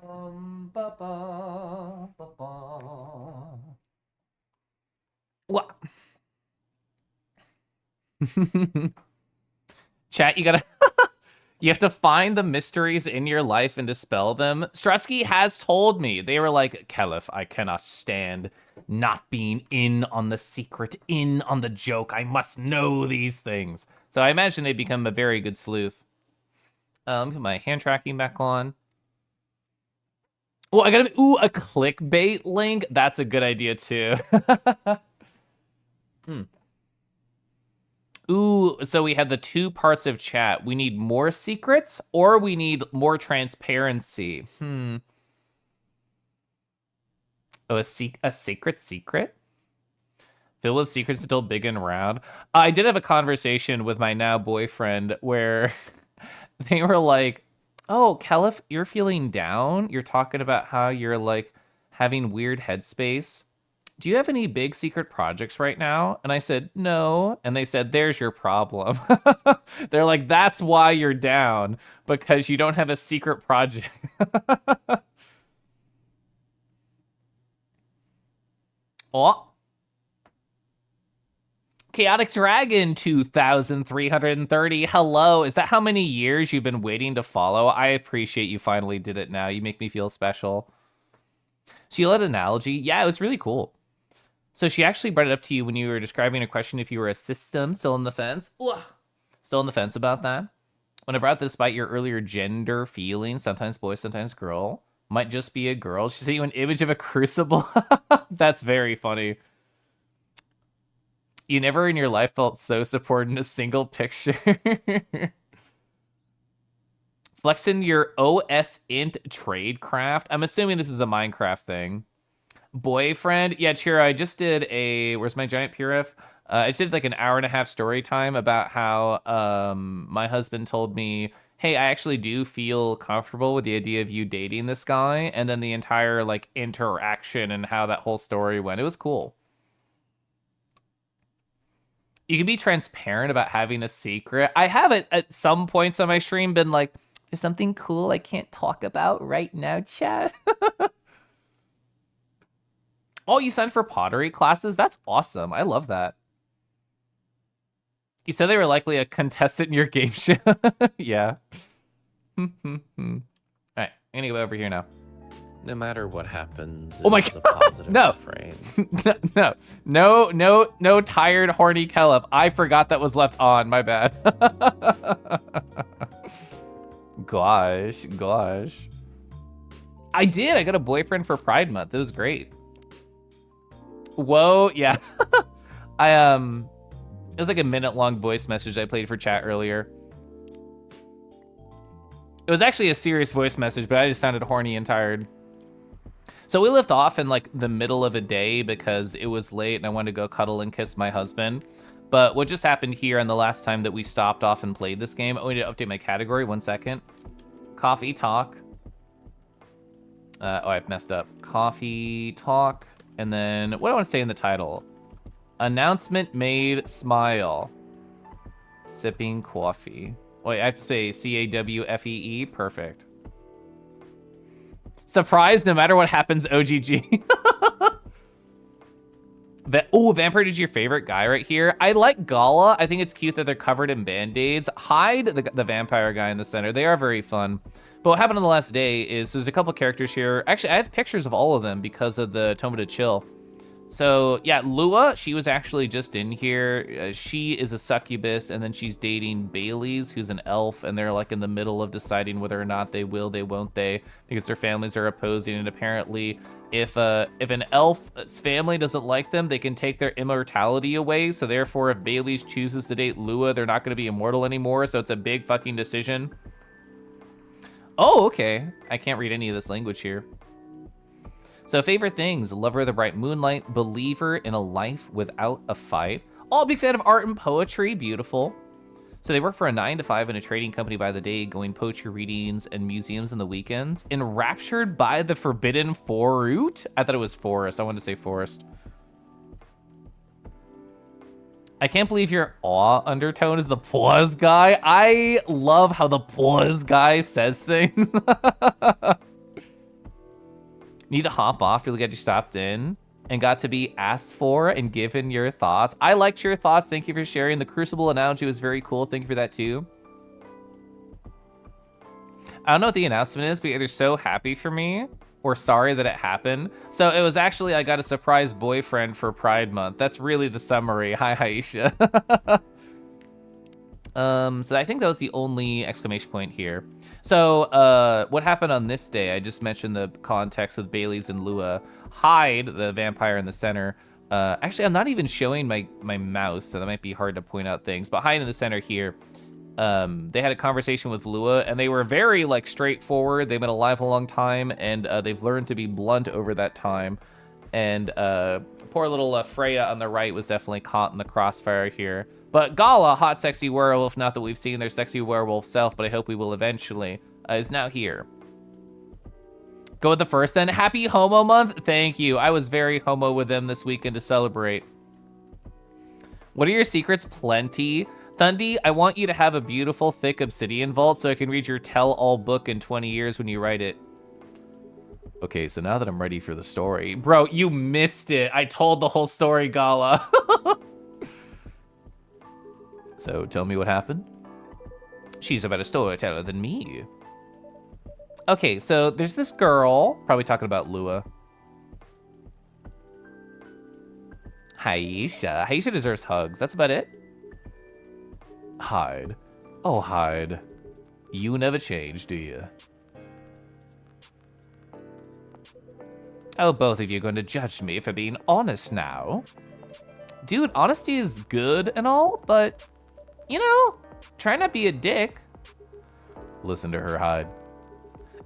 Ba, ba, ba, ba. What? Chat, you gotta you have to find the mysteries in your life and dispel them. Strutsky has told me. They were like, Caliph, I cannot stand not being in on the secret, in on the joke. I must know these things. So I imagine they become a very good sleuth. Put my hand tracking back on. Oh, I got a clickbait link. That's a good idea too. Ooh, so we had the two parts of chat. We need more secrets or we need more transparency. Oh, a secret secret? Filled with secrets still big and round. I did have a conversation with my now boyfriend where they were like, oh, Caliph, you're feeling down? You're talking about how you're like having weird headspace. Do you have any big secret projects right now? And I said, no. And they said, there's your problem. They're like, that's why you're down, because you don't have a secret project. Oh. Chaotic Dragon 2330. Hello. Is that how many years you've been waiting to follow? I appreciate you finally did it now. You make me feel special. Sheila had an analogy. Yeah, it was really cool. So she actually brought it up to you when you were describing a question if you were a system still in the fence. Ugh. Still in the fence about that. When I brought this despite your earlier gender feelings, sometimes boy, sometimes girl, might just be a girl. She sent you an image of a crucible. That's very funny. You never in your life felt so supported in a single picture. Flexing your OS int tradecraft. I'm assuming this is a Minecraft thing. Boyfriend. Yeah, Chira, I just did a... Where's my giant PRF? I just did like an hour and a half story time about how my husband told me, hey, I actually do feel comfortable with the idea of you dating this guy. And then the entire like interaction and how that whole story went. It was cool. You can be transparent about having a secret. I have it at some points on my stream been like, there's something cool I can't talk about right now, chat. Oh, you signed for pottery classes? That's awesome. I love that. You said they were likely a contestant in your game show. Yeah. All right, I'm gonna go over here now. No matter what happens, Oh my it's God, a positive no. refrain. No, tired, horny Caliph. I forgot that was left on. My bad. Gosh. I did. I got a boyfriend for Pride Month. It was great. Whoa, yeah. It was like a minute-long voice message I played for chat earlier. It was actually a serious voice message, but I just sounded horny and tired. So we left off in like the middle of a day because it was late and I wanted to go cuddle and kiss my husband. But what just happened here on the last time that we stopped off and played this game, I need to update my category, 1 second. Coffee talk. Oh, I messed up. Coffee talk. And then what do I want to say in the title? Announcement made, smile. Sipping coffee. Wait, I have to say C-A-W-F-E-E, perfect. Surprise, no matter what happens, OGG. Vampire is your favorite guy right here. I like Gala. I think it's cute that they're covered in band-aids. Hyde, the vampire guy in the center. They are very fun. But what happened on the last day is there's a couple characters here. Actually, I have pictures of all of them because of the Toma to Chill. So yeah, Lua, she was actually just in here. She is a succubus, and then she's dating Bailey's, who's an elf, and they're like in the middle of deciding whether or not they will, they won't they, because their families are opposing. And apparently, if an elf's family doesn't like them, they can take their immortality away. So therefore, if Bailey's chooses to date Lua, they're not going to be immortal anymore. So it's a big fucking decision. Oh, okay. I can't read any of this language here. So favorite things, lover of the bright moonlight, believer in a life without a fight. Oh, big fan of art and poetry, beautiful. So they work for a 9 to 5 in a trading company by the day, going poetry readings and museums on the weekends. Enraptured by the forbidden fruit? I thought it was forest, I wanted to say forest. I can't believe your awe undertone is the pause guy. I love how the pause guy says things. Need to hop off. Really glad you stopped in and got to be asked for and given your thoughts. I liked your thoughts. Thank you for sharing. The Crucible analogy was very cool. Thank you for that too. I don't know what the announcement is, but you're either so happy for me or sorry that it happened. So it was actually, I got a surprise boyfriend for Pride Month. That's really the summary. Hi, Aisha. So I think that was the only exclamation point here. So what happened on this day? I just mentioned the context with Bailey's and Lua. Hyde, the vampire in the center. Actually, I'm not even showing my mouse, so that might be hard to point out things. But Hyde in the center here. They had a conversation with Lua, and they were very like straightforward. They've been alive a long time, and they've learned to be blunt over that time. And poor little Freya on the right was definitely caught in the crossfire here. But Gala, hot sexy werewolf, not that we've seen their sexy werewolf self, but I hope we will eventually, is now here. Go with the first then. Happy Homo Month. Thank you. I was very homo with them this weekend to celebrate. What are your secrets? Plenty. Thundy, I want you to have a beautiful, thick obsidian vault so I can read your tell-all book in 20 years when you write it. Okay, so now that I'm ready for the story. Bro, you missed it. I told the whole story, Gala. So tell me what happened. She's a better storyteller than me. Okay, so there's this girl, probably talking about Lua. Aisha. Aisha deserves hugs. That's about it. Hyde. Oh, Hyde. You never change, do you? Oh, both of you are going to judge me for being honest now. Dude, honesty is good and all, but, you know, try not be a dick. Listen to her, Hyde.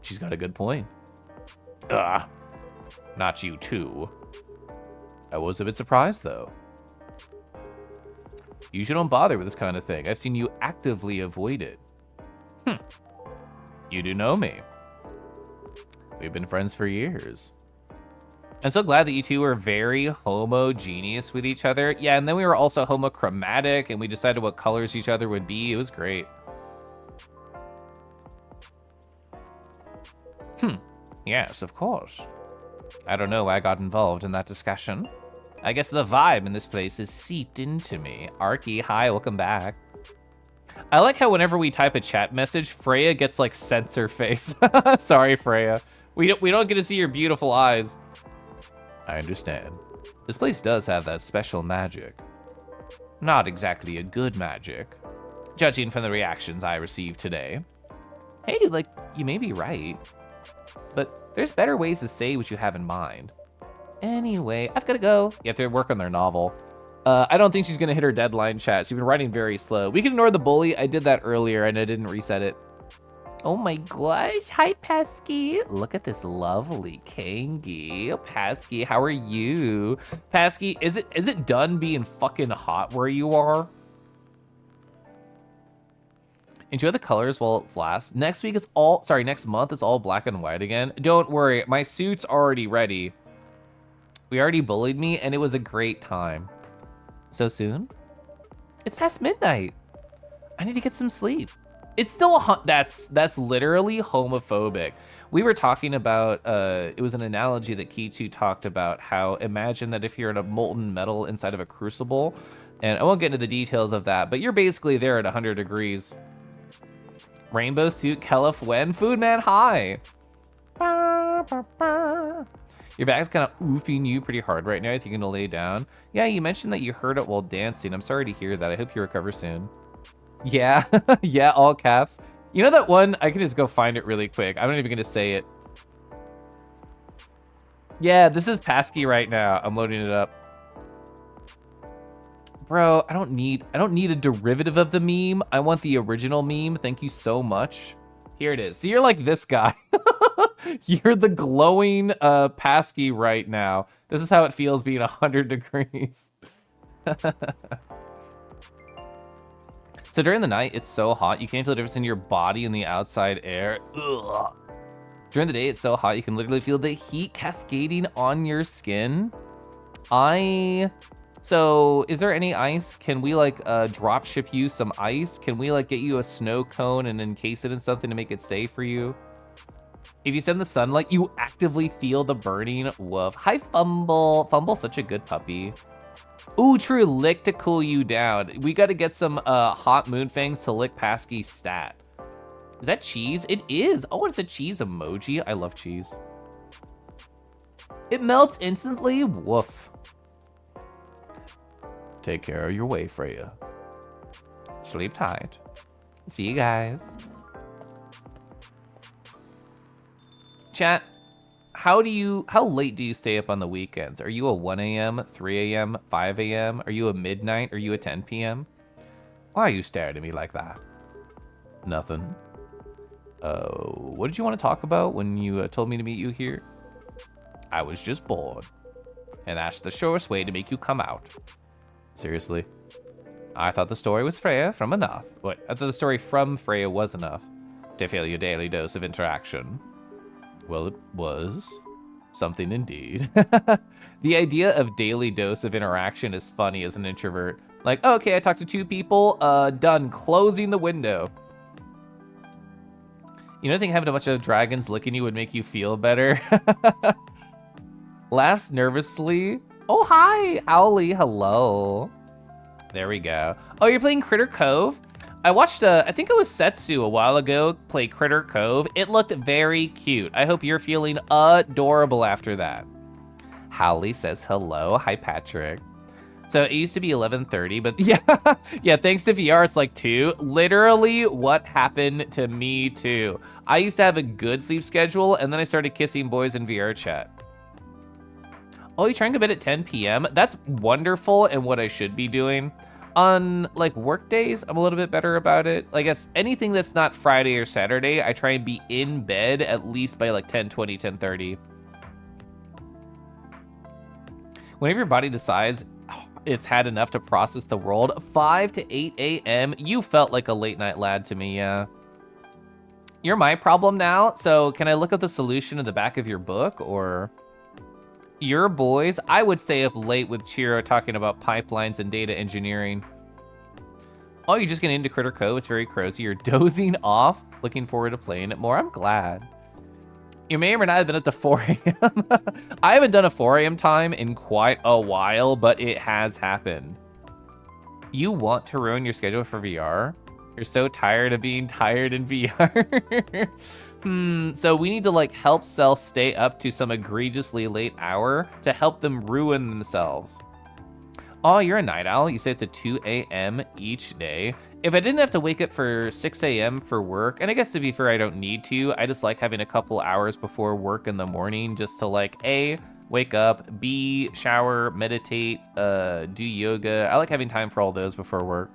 She's got a good point. Not you too. I was a bit surprised, though. Usually don't bother with this kind of thing. I've seen you actively avoid it. You do know me. We've been friends for years. I'm so glad that you two were very homogeneous with each other. Yeah, and then we were also homochromatic, and we decided what colors each other would be. It was great. Yes, of course. I don't know why I got involved in that discussion. I guess the vibe in this place is seeped into me. Arky, hi, welcome back. I like how whenever we type a chat message, Freya gets like censor face. Sorry, Freya. We don't get to see your beautiful eyes. I understand. This place does have that special magic. Not exactly a good magic, judging from the reactions I received today. Hey, like, you may be right, but there's better ways to say what you have in mind. Anyway, I've got to go. You have to work on their novel. I don't think she's going to hit her deadline, chat. She's been writing very slow. We can ignore the bully. I did that earlier, and I didn't reset it. Oh my gosh. Hi, Pesky. Look at this lovely Kangi. Pesky, how are you? Pesky, is it done being fucking hot where you are? Enjoy the colors while it's lasts. Next month is all black and white again. Don't worry, my suit's already ready. We already bullied me, and it was a great time. So soon? It's past midnight. I need to get some sleep. It's still that's literally homophobic. We were talking about it was an analogy that Kitu talked about how imagine that if you're in a molten metal inside of a crucible, and I won't get into the details of that, but you're basically there at 100 degrees. Rainbow suit Kelif when Food Man hi. Your bag's kind of oofing you pretty hard right now. I think you're gonna lay down. Yeah, you mentioned that you heard it while dancing. I'm sorry to hear that. I hope you recover soon. Yeah, yeah, all caps. You know that one? I can just go find it really quick. I'm not even gonna say it. Yeah, this is Pasky right now. I'm loading it up. Bro, I don't need a derivative of the meme. I want the original meme. Thank you so much. Here it is. So you're like this guy. You're the glowing Pasky right now. This is how it feels being 100 degrees. So during the night, it's so hot, you can't feel the difference in your body and the outside air. Ugh. During the day, it's so hot, you can literally feel the heat cascading on your skin. So is there any ice? Can we like drop ship you some ice? Can we like get you a snow cone and encase it in something to make it stay for you? If you sit in the sunlight, you actively feel the burning. Woof. Hi, Fumble. Fumble's such a good puppy. Ooh, true. Lick to cool you down. We got to get some hot moon fangs to lick Pasky's stat. Is that cheese? It is. Oh, it's a cheese emoji. I love cheese. It melts instantly. Woof. Take care of your way, Freya. Sleep tight. See you guys. Chat, how late do you stay up on the weekends? Are you a 1 a.m., 3 a.m., 5 a.m.? Are you a midnight? Are you a 10 p.m.? Why are you staring at me like that? Nothing. What did you want to talk about when you told me to meet you here? I was just bored. And that's the surest way to make you come out. Seriously? I thought the story was Freya from enough. Wait, I thought the story from Freya was enough to fill your daily dose of interaction. Well, it was. Something indeed. The idea of daily dose of interaction is funny as an introvert. Like, oh, okay, I talked to 2 people, done, closing the window. You don't think having a bunch of dragons licking you would make you feel better? Laughs nervously. Oh, hi, Owly, hello. There we go. Oh, you're playing Critter Cove? I watched, I think it was Setsu a while ago, play Critter Cove. It looked very cute. I hope you're feeling adorable after that. Howley says hello. Hi, Patrick. So it used to be 11:30, but yeah, yeah, thanks to VR, it's like 2. Literally what happened to me too. I used to have a good sleep schedule, and then I started kissing boys in VR chat. Oh, you're trying to bed at 10 p.m.? That's wonderful and what I should be doing. On like work days, I'm a little bit better about it. I guess anything that's not Friday or Saturday, I try and be in bed at least by like 10:20, 10:30. Whenever your body decides it's had enough to process the world, 5 to 8 a.m., you felt like a late night lad to me, yeah. You're my problem now, so can I look up the solution in the back of your book, or? Your boys, I would stay up late with Chiro talking about pipelines and data engineering. Oh, you're just getting into Critter Cove. It's very cozy. You're dozing off. Looking forward to playing it more. I'm glad. You may or may not have been up to 4 a.m. I haven't done a 4 a.m. time in quite a while, but it has happened. You want to ruin your schedule for VR? You're so tired of being tired in VR. So we need to like help Cell stay up to some egregiously late hour to help them ruin themselves. Oh, you're a night owl. You stay up to 2 a.m. each day. If I didn't have to wake up for 6 a.m. for work, and I guess to be fair, I don't need to. I just like having a couple hours before work in the morning just to like, A, wake up, B, shower, meditate, do yoga. I like having time for all those before work.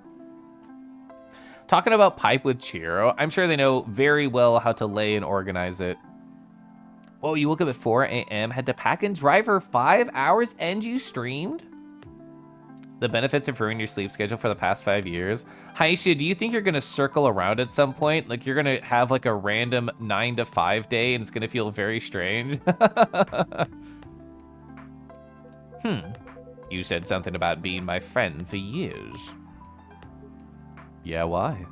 Talking about pipe with Chiro, I'm sure they know very well how to lay and organize it. Whoa, you woke up at 4 a.m., had to pack and drive for 5 hours, and you streamed? The benefits of ruining your sleep schedule for the past 5 years. Haisha, do you think you're gonna circle around at some point? Like you're gonna have like a random 9 to 5 day and it's gonna feel very strange? You said something about being my friend for years. Yeah, why?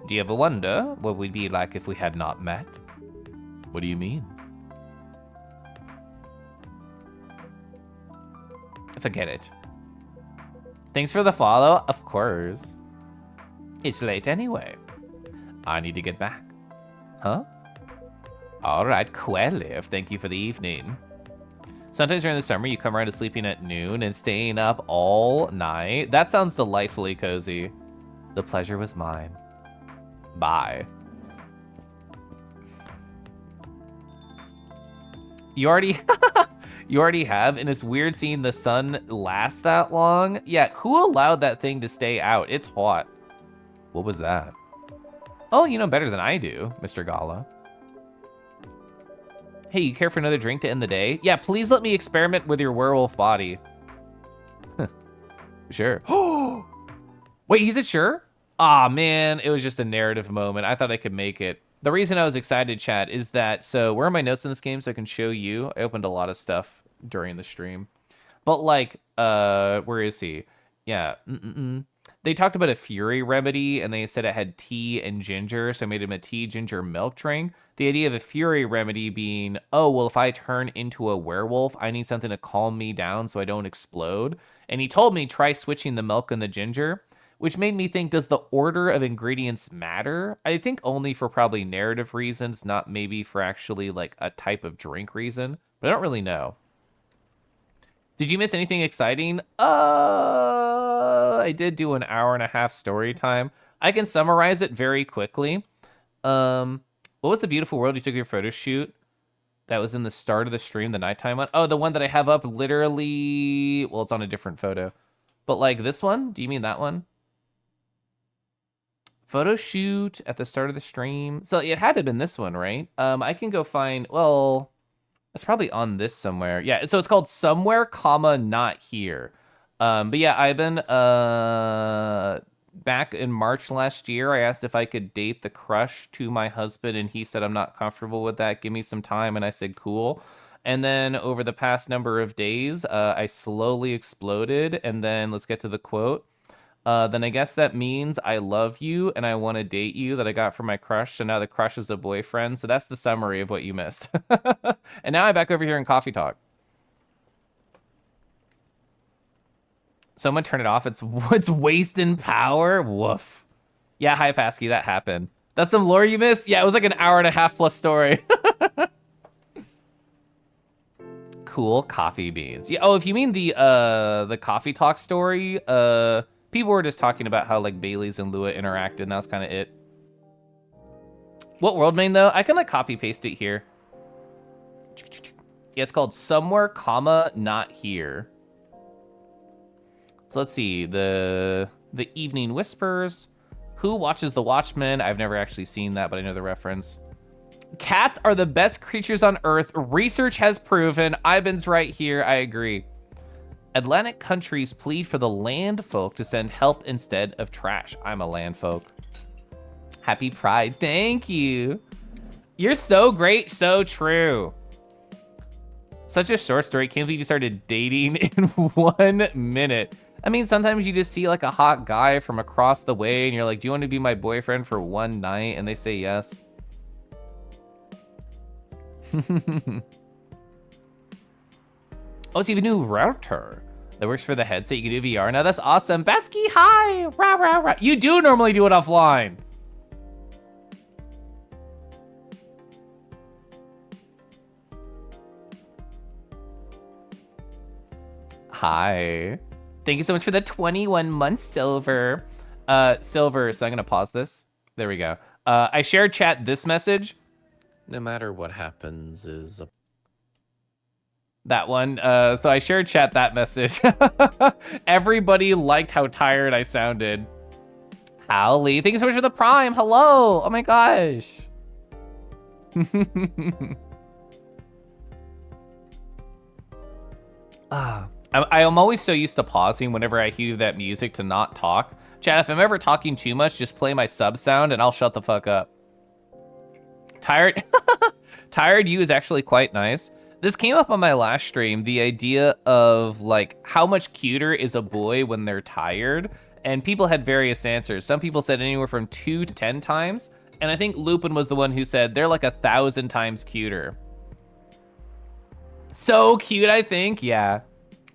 Do you ever wonder what we'd be like if we had not met? What do you mean? Forget it. Thanks for the follow, of course. It's late anyway. I need to get back. Huh? All right, Quelliv, thank you for the evening. Sometimes during the summer, you come around to sleeping at noon and staying up all night. That sounds delightfully cozy. The pleasure was mine. Bye. You already have, and it's weird seeing the sun last that long. Yeah, who allowed that thing to stay out? It's hot. What was that? Oh, you know better than I do, Mr. Gala. Hey, you care for another drink to end the day? Yeah, please let me experiment with your werewolf body. Sure. Oh! Wait, he said sure? Aw, man, it was just a narrative moment. I thought I could make it. The reason I was excited, chat, is that, so where are my notes in this game so I can show you? I opened a lot of stuff during the stream. But like, where is he? Yeah, They talked about a Fury remedy, and they said it had tea and ginger, so I made him a tea ginger milk drink. The idea of a Fury remedy being, oh, well, if I turn into a werewolf, I need something to calm me down so I don't explode. And he told me, try switching the milk and the ginger, which made me think, does the order of ingredients matter? I think only for probably narrative reasons, not maybe for actually like a type of drink reason, but I don't really know. Did you miss anything exciting? I did do an 1.5-hour story time. I can summarize it very quickly. What was the beautiful world you took your photo shoot? That was in the start of the stream, the nighttime one. Oh, the one that I have up literally, well, it's on a different photo. But like this one, do you mean that one? Photo shoot at the start of the stream. So it had to have been this one, right? I can go find, well, it's probably on this somewhere. Yeah, so it's called Somewhere, comma, Not Here. But yeah, I've been back in March last year. I asked if I could date the crush to my husband, and he said, I'm not comfortable with that. Give me some time. And I said, cool. And then over the past number of days, I slowly exploded. And then let's get to the quote. Then I guess that means I love you and I want to date you that I got from my crush. So now the crush is a boyfriend. So that's the summary of what you missed. And now I'm back over here in Coffee Talk. Someone turn it off. It's wasting power. Woof. Yeah, hi, Pasky. That happened. That's some lore you missed? Yeah, it was like an 1.5-hour plus story. Cool coffee beans. Yeah. Oh, if you mean the Coffee Talk story, people were just talking about how like Bailey's and Lua interacted, and that was kind of it. What world name though? I can like copy paste it here. Yeah, it's called Somewhere, comma, Not Here. So let's see, the Evening Whispers. Who watches The Watchmen? I've never actually seen that, but I know the reference. Cats are the best creatures on Earth. Research has proven. Ivan's right here. I agree. Atlantic countries plead for the land folk to send help instead of trash. I'm a land folk. Happy Pride. Thank you. You're so great. So true. Such a short story. Can't believe you started dating in 1 minute. I mean, sometimes you just see like a hot guy from across the way and you're like, do you want to be my boyfriend for one night? And they say yes. Oh, so you have a new router that works for the headset. You can do VR now. That's awesome. Basky, hi. Rah, rah, rah. You do normally do it offline. Hi. Thank you so much for the 21 months, Silver. Silver, so I'm going to pause this. There we go. I shared chat this message. No matter what happens is a That one. So I shared chat that message. Everybody liked how tired I sounded. Howley, thank you so much for the Prime. Hello. Oh my gosh. I'm always so used to pausing whenever I hear that music to not talk. Chat, if I'm ever talking too much, just play my sub sound and I'll shut the fuck up. Tired? Tired you is actually quite nice. This came up on my last stream, the idea of like how much cuter is a boy when they're tired, and people had various answers. Some people said anywhere from 2 to 10 times, and I think Lupin was the one who said they're like 1,000 times cuter. So cute, I think. Yeah.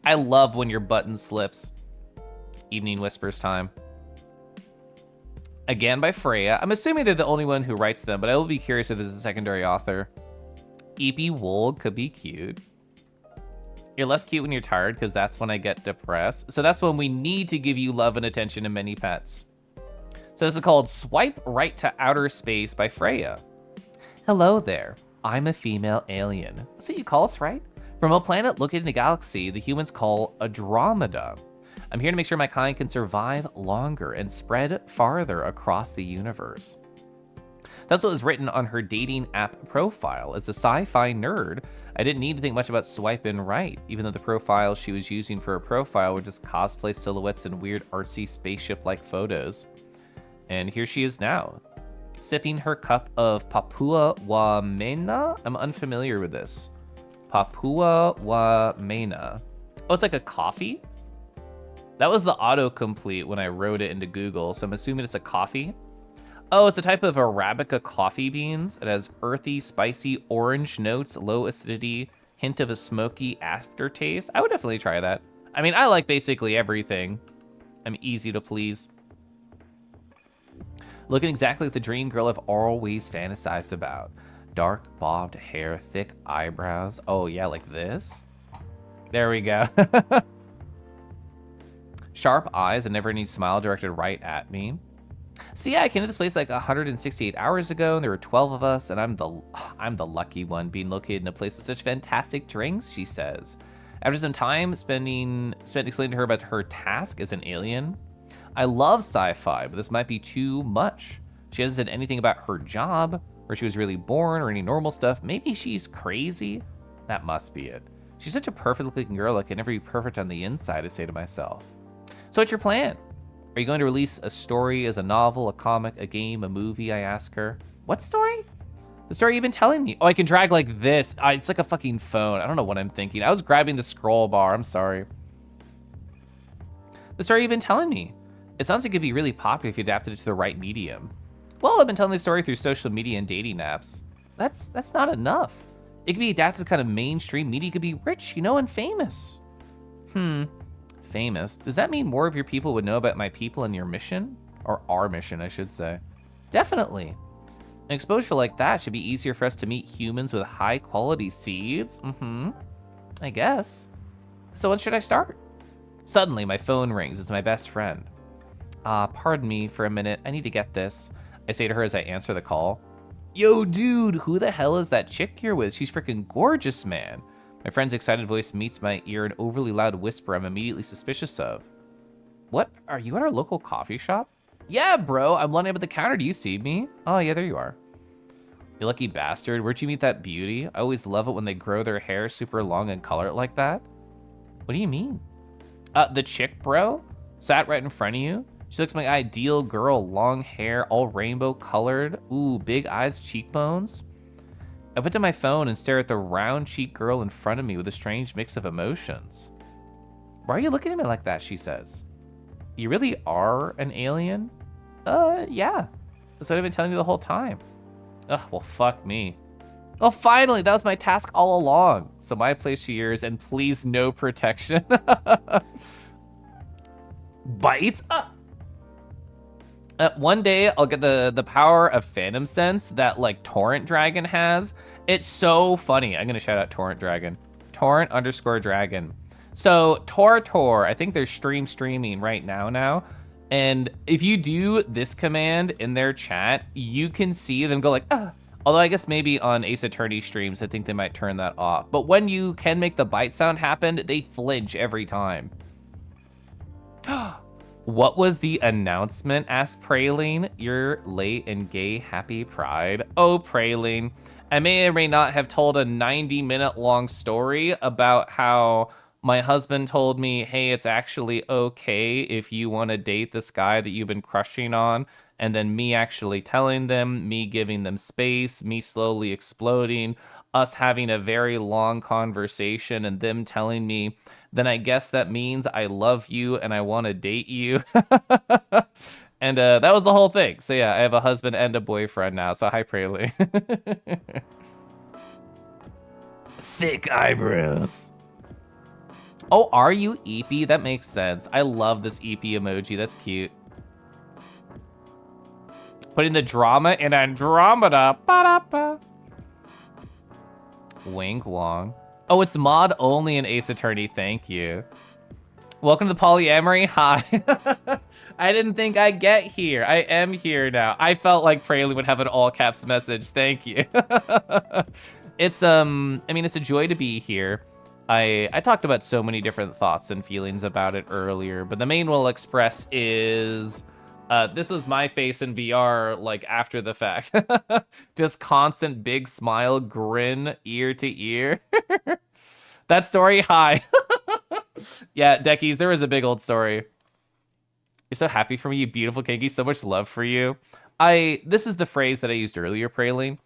I love when your button slips. Evening Whispers time. Again by Freya. I'm assuming they're the only one who writes them, but I will be curious if there's a secondary author. Eepy Wool could be cute. You're less cute when you're tired, because that's when I get depressed. So that's when we need to give you love and attention and many pets. So this is called Swipe Right to Outer Space by Freya. Hello there. I'm a female alien. So you call us, right? From a planet located in a galaxy the humans call Andromeda. I'm here to make sure my kind can survive longer and spread farther across the universe. That's what was written on her dating app profile. As a sci-fi nerd, I didn't need to think much about swiping right, even though the profile she was using for her profile were just cosplay silhouettes and weird artsy spaceship-like photos. And here she is now, sipping her cup of Papua Wamena. I'm unfamiliar with this. Papua Wamena. Oh, it's like a coffee? That was the autocomplete when I wrote it into Google, so I'm assuming it's a coffee. Oh, it's a type of Arabica coffee beans. It has earthy, spicy, orange notes, low acidity, hint of a smoky aftertaste. I would definitely try that. I mean, I like basically everything. I'm easy to please. Looking exactly like the dream girl I've always fantasized about. Dark bobbed hair, thick eyebrows. Oh yeah, like this? There we go. Sharp eyes, a never-ending smile directed right at me. So yeah, I came to this place like 168 hours ago, and there were 12 of us, and I'm the lucky one being located in a place with such fantastic drinks, she says. After some time spent explaining to her about her task as an alien. I love sci-fi, but this might be too much. She hasn't said anything about her job, where she was really born, or any normal stuff. Maybe she's crazy? That must be it. She's such a perfect looking girl, that can never be perfect on the inside, I say to myself. So what's your plan? Are you going to release a story as a novel, a comic, a game, a movie, I ask her. What story? The story you've been telling me. Oh, I can drag like this. It's like a fucking phone. I don't know what I'm thinking. I was grabbing the scroll bar, I'm sorry. The story you've been telling me. It sounds like it'd be really popular if you adapted it to the right medium. Well, I've been telling the story through social media and dating apps. That's not enough. It could be adapted to kind of mainstream media. It could be rich, you know, and famous. Famous. Does that mean more of your people would know about my people and your mission? Or our mission, I should say. Definitely. An exposure like that should be easier for us to meet humans with high quality seeds. I guess. So when should I start? Suddenly, my phone rings. It's my best friend. Pardon me for a minute. I need to get this. I say to her as I answer the call. Yo, dude, who the hell is that chick you're with? She's freaking gorgeous, man. My friend's excited voice meets my ear, an overly loud whisper I'm immediately suspicious of. What? Are you at our local coffee shop? Yeah, bro, I'm lining up at the counter. Do you see me? Oh, yeah, there you are. You lucky bastard. Where'd you meet that beauty? I always love it when they grow their hair super long and color it like that. What do you mean? The chick, bro, sat right in front of you. She looks like my ideal girl, long hair, all rainbow colored. Ooh, big eyes, cheekbones. I put down my phone and stare at the round cheeked girl in front of me with a strange mix of emotions. Why are you looking at me like that, she says. You really are an alien? Yeah. That's what I've been telling you the whole time. Ugh, well, fuck me. Oh, finally, that was my task all along. So my place to yours, and please no protection. Bites up. One day I'll get the power of Phantom Sense that like Torrent Dragon has. It's so funny. I'm gonna shout out Torrent Dragon. Torrent_Dragon. So Tor, I think they're streaming right now. And if you do this command in their chat, you can see them go like, ah. Although I guess maybe on Ace Attorney streams, I think they might turn that off. But when you can make the bite sound happen, they flinch every time. What was the announcement? Asked Praline. You're late and gay, happy pride. Oh, Praline. I may or may not have told a 90-minute long story about how my husband told me, hey, it's actually okay if you want to date this guy that you've been crushing on. And then me actually telling them, me giving them space, me slowly exploding, us having a very long conversation and them telling me, then I guess that means I love you and I want to date you. And that was the whole thing. So yeah, I have a husband and a boyfriend now. So hi, Praline. Thick eyebrows. Oh, are you Eepy? That makes sense. I love this Eepy emoji. That's cute. Putting the drama in Andromeda. Ba-da-ba. Wink Wong. Oh, it's mod only in Ace Attorney. Thank you. Welcome to Polyamory. Hi. I didn't think I'd get here. I am here now. I felt like Praline would have an all caps message. Thank you. It's I mean, it's a joy to be here. I talked about so many different thoughts and feelings about it earlier, but the main one I'll express is this was my face in VR, like after the fact. Just constant big smile, grin, ear to ear. That story, hi. Yeah, Deckies, there was a big old story. You're so happy for me, you beautiful kinky. So much love for you. This is the phrase that I used earlier, Praline,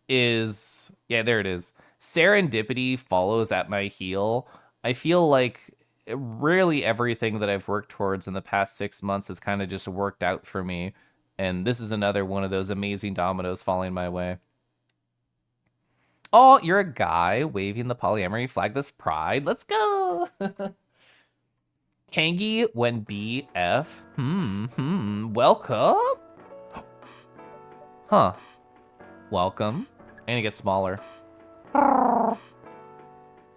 yeah, there it is. Serendipity follows at my heel. I feel like really everything that I've worked towards in the past 6 months has kind of just worked out for me. And this is another one of those amazing dominoes falling my way. Oh, you're a guy waving the polyamory flag. That's pride. Let's go. Kangi when BF. Welcome. Huh. Welcome. And it gets smaller.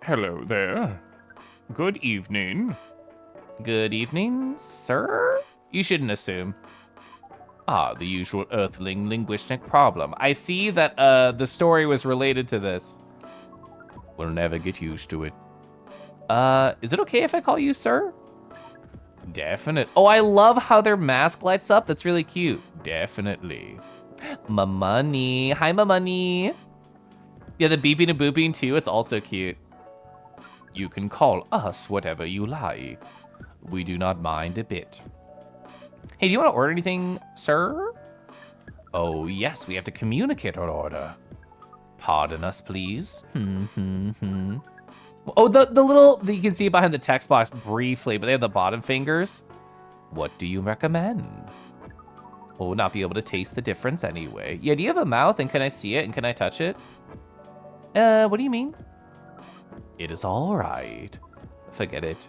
Hello there. Good evening. Good evening, sir? You shouldn't assume. Ah, the usual Earthling linguistic problem. I see that the story was related to this. We'll never get used to it. Is it okay if I call you sir? Definite. Oh, I love how their mask lights up. That's really cute. Definitely. Money. Hi, money. Yeah, the beeping and booping too. It's also cute. You can call us whatever you like. We do not mind a bit. Hey, do you want to order anything, sir? Oh, yes, we have to communicate our order. Pardon us, please. Oh, the little, you can see behind the text box briefly, but they have the bottom fingers. What do you recommend? Oh, not be able to taste the difference anyway. Yeah, do you have a mouth and can I see it and can I touch it? What do you mean? It is all right. Forget it.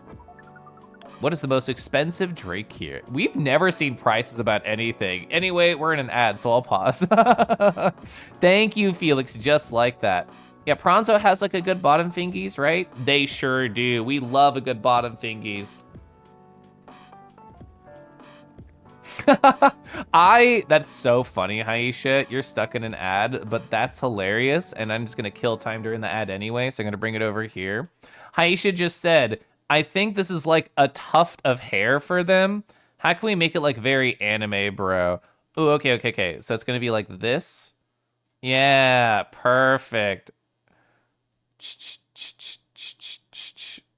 What is the most expensive drink here? We've never seen prices about anything. Anyway, we're in an ad, so I'll pause. Thank you, Felix, just like that. Yeah, Pronzo has like a good bottom fingies, right? They sure do. We love a good bottom fingies. That's so funny, Haisha. You're stuck in an ad, but that's hilarious. And I'm just gonna kill time during the ad anyway, so I'm gonna bring it over here. Haisha just said, I think this is like a tuft of hair for them. How can we make it like very anime, bro? Ooh, okay. So it's gonna be like this. Yeah, perfect.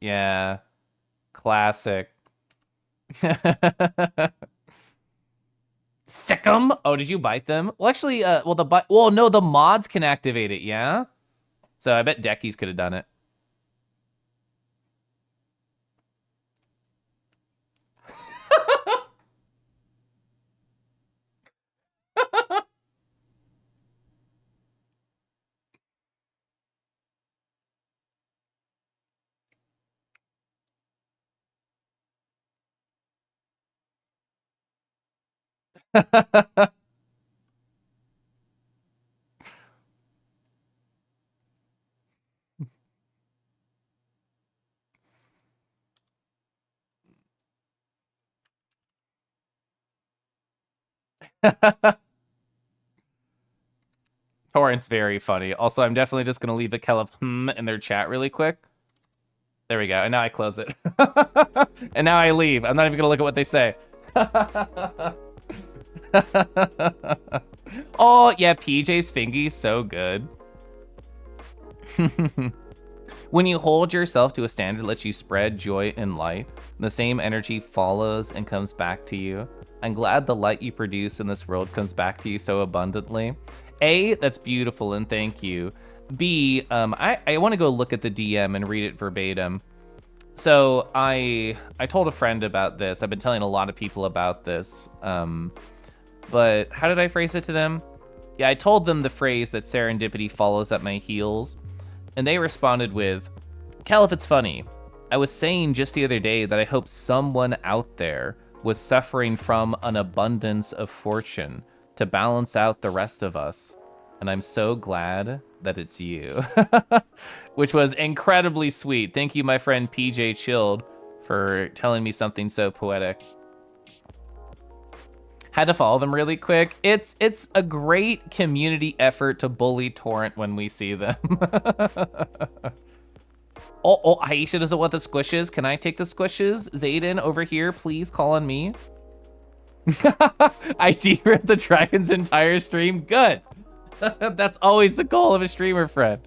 Yeah, classic. Sick 'em. Oh, did you bite them? Well, actually, well, no, the mods can activate it, yeah? So I bet Deckies could have done it. Torrent's very funny. Also, I'm definitely just gonna leave a Kel of in their chat really quick. There we go, and now I close it. And now I leave. I'm not even gonna look at what they say. Oh, yeah, PJ's fingy, so good. When you hold yourself to a standard that lets you spread joy and light, the same energy follows and comes back to you. I'm glad the light you produce in this world comes back to you so abundantly. A, that's beautiful and thank you. B, I want to go look at the DM and read it verbatim. So I told a friend about this. I've been telling a lot of people about this. But how did I phrase it to them? Yeah, I told them the phrase that serendipity follows at my heels. And they responded with, Caliph, it's funny. I was saying just the other day that I hope someone out there was suffering from an abundance of fortune to balance out the rest of us. And I'm so glad that it's you. Which was incredibly sweet. Thank you, my friend PJ Chilled, for telling me something so poetic. Had to follow them really quick. It's a great community effort to bully Torrent when we see them. Oh, Aisha doesn't want the squishes. Can I take the squishes? Zayden, over here, please call on me. I de-ripped the dragon's entire stream. Good. That's always the goal of a streamer, friend.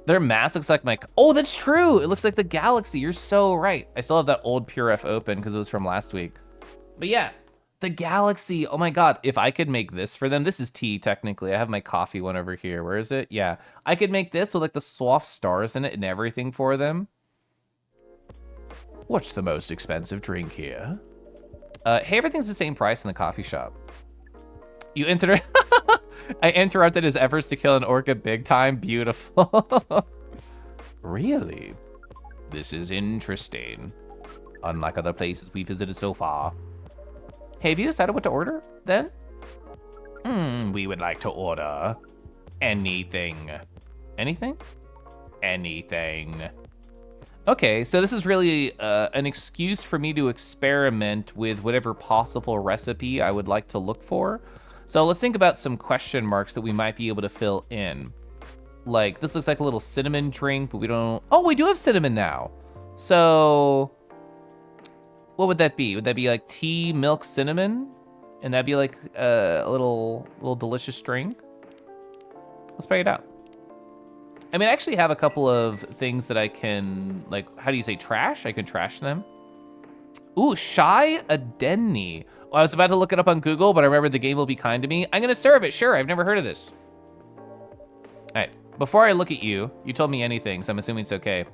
Their mask looks like my... Oh, that's true. It looks like the galaxy. You're so right. I still have that old Pure F open because it was from last week. But yeah, The Galaxy. Oh my god, if I could make this for them. This is tea, technically. I have my coffee one over here. Where is it? Yeah. I could make this with like the soft stars in it and everything for them. What's the most expensive drink here? Hey, everything's the same price in the coffee shop. You I interrupted his efforts to kill an orca big time. Beautiful. Really? This is interesting. Unlike other places we visited so far. Hey, have you decided what to order, then? We would like to order anything. Anything? Anything. Okay, so this is really an excuse for me to experiment with whatever possible recipe I would like to look for. So let's think about some question marks that we might be able to fill in. Like, this looks like a little cinnamon drink, but we don't... Oh, we do have cinnamon now. So... what would that be? Would that be like tea, milk, cinnamon? And that'd be like a little delicious drink? Let's try it out. I mean, I actually have a couple of things that I can, like, how do you say trash? I can trash them. Ooh, Shy Adeni. Well, I was about to look it up on Google, but I remember the game will be kind to me. I'm gonna serve it, sure, I've never heard of this. All right, before I look at you, you told me anything, so I'm assuming it's okay.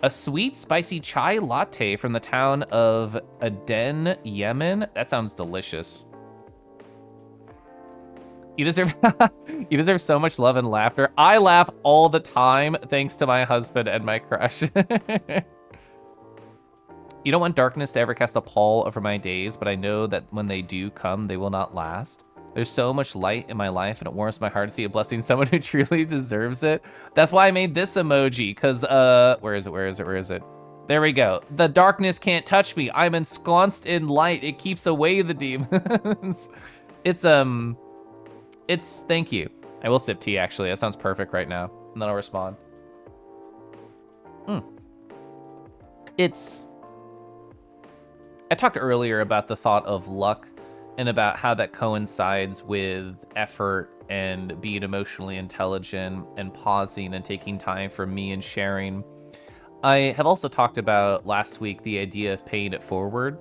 A sweet, spicy chai latte from the town of Aden, Yemen. That sounds delicious. You deserve, you deserve so much love and laughter. I laugh all the time thanks to my husband and my crush. You don't want darkness to ever cast a pall over my days, but I know that when they do come, they will not last. There's so much light in my life, and it warms my heart to see a blessing someone who truly deserves it. That's why I made this emoji, because, where is it? There we go. The darkness can't touch me. I'm ensconced in light. It keeps away the demons. It's, thank you. I will sip tea, actually. That sounds perfect right now. And then I'll respond. I talked earlier about the thought of luck and about how that coincides with effort and being emotionally intelligent and pausing and taking time for me and sharing. I have also talked about last week the idea of paying it forward.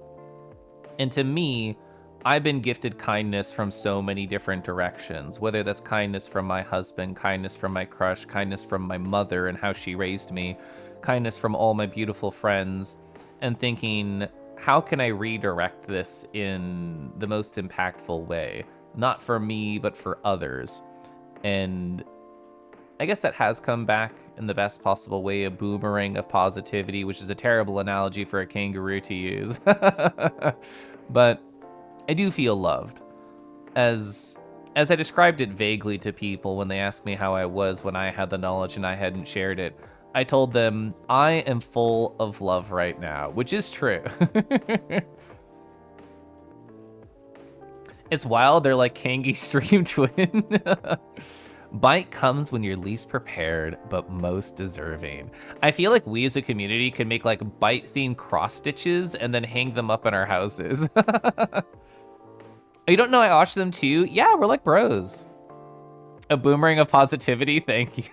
And to me, I've been gifted kindness from so many different directions, whether that's kindness from my husband, kindness from my crush, kindness from my mother and how she raised me, kindness from all my beautiful friends, and thinking, how can I redirect this in the most impactful way? Not for me, but for others. And I guess that has come back in the best possible way, a boomerang of positivity, which is a terrible analogy for a kangaroo to use. But I do feel loved. As I described it vaguely to people when they asked me how I was when I had the knowledge and I hadn't shared it, I told them, I am full of love right now, which is true. It's wild, they're like Kangi Stream Twin. Bite comes when you're least prepared, but most deserving. I feel like we as a community could make like bite-themed cross stitches and then hang them up in our houses. You don't know I watch them too? Yeah, we're like bros. A boomerang of positivity, thank you.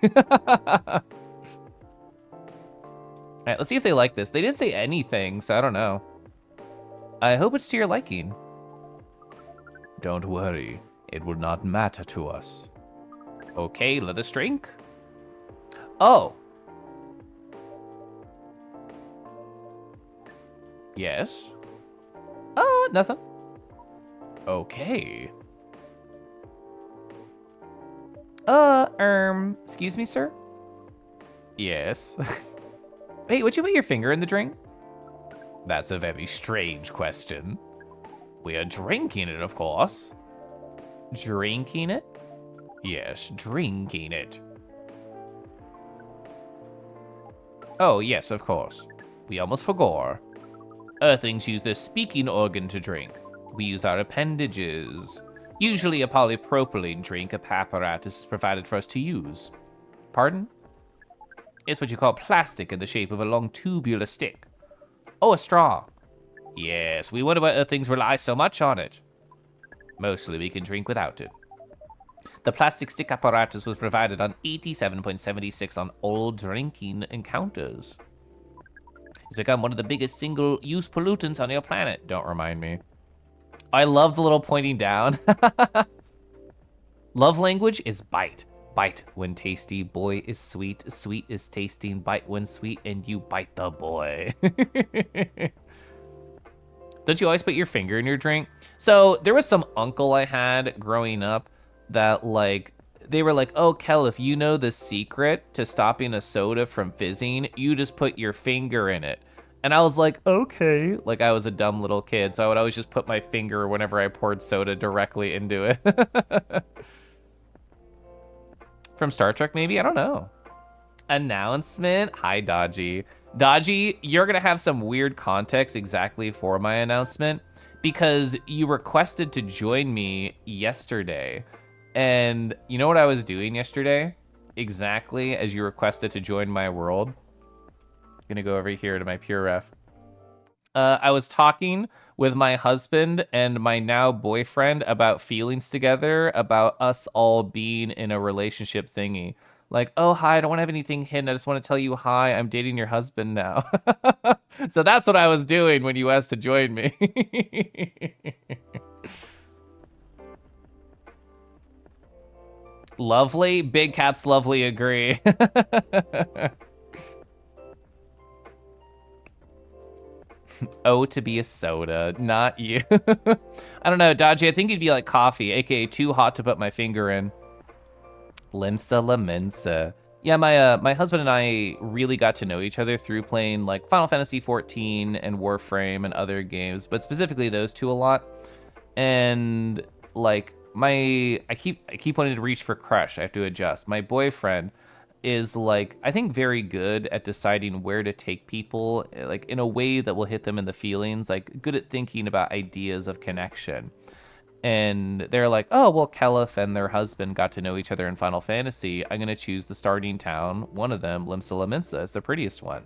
All right, let's see if they like this. They didn't say anything, so I don't know. I hope it's to your liking. Don't worry, it will not matter to us. Okay, let us drink. Oh. Yes. Nothing. Okay. Excuse me, sir? Yes. Hey, would you put your finger in the drink? That's a very strange question. We are drinking it, of course. Drinking it? Yes, drinking it. Oh, yes, of course. We almost forgot. Earthlings use their speaking organ to drink. We use our appendages. Usually a polypropylene drink, a apparatus is provided for us to use. Pardon? It's what you call plastic in the shape of a long tubular stick. Oh, a straw. Yes, we wonder why Earthlings rely so much on it. Mostly we can drink without it. The plastic stick apparatus was provided on 87.76 on all drinking encounters. It's become one of the biggest single-use pollutants on your planet. Don't remind me. I love the little pointing down. Love language is bite. Bite when tasty, boy is sweet. Sweet is tasting, bite when sweet, and you bite the boy. Don't you always put your finger in your drink? So there was some uncle I had growing up that like, they were like, oh, Kel, if you know the secret to stopping a soda from fizzing, you just put your finger in it. And I was like, okay. Like I was a dumb little kid, so I would always just put my finger whenever I poured soda directly into it. From Star Trek, maybe? I don't know. Announcement. Hi, Dodgy. Dodgy, you're gonna have some weird context exactly for my announcement because you requested to join me yesterday. And you know what I was doing yesterday? Exactly as you requested to join my world. Gonna go over here to my pure ref. I was talking with my husband and my now boyfriend about feelings together, about us all being in a relationship thingy. Like, oh, hi, I don't want to have anything hidden. I just want to tell you, hi, I'm dating your husband now. So that's what I was doing when you asked to join me. Lovely, big caps, lovely, agree. Oh, to be a soda, not you. I don't know, Dodgy, I think you'd be like coffee, aka too hot to put my finger in. Limsa la Mensa. Yeah, my husband and I really got to know each other through playing like Final Fantasy XIV and Warframe and other games, but specifically those two a lot. And like I keep wanting to reach for crush. I have to adjust. My boyfriend is like, I think very good at deciding where to take people, like in a way that will hit them in the feelings, like good at thinking about ideas of connection. And they're like, oh, well, Kelif and their husband got to know each other in Final Fantasy. I'm going to choose the starting town. One of them, Limsa Lominsa, is the prettiest one.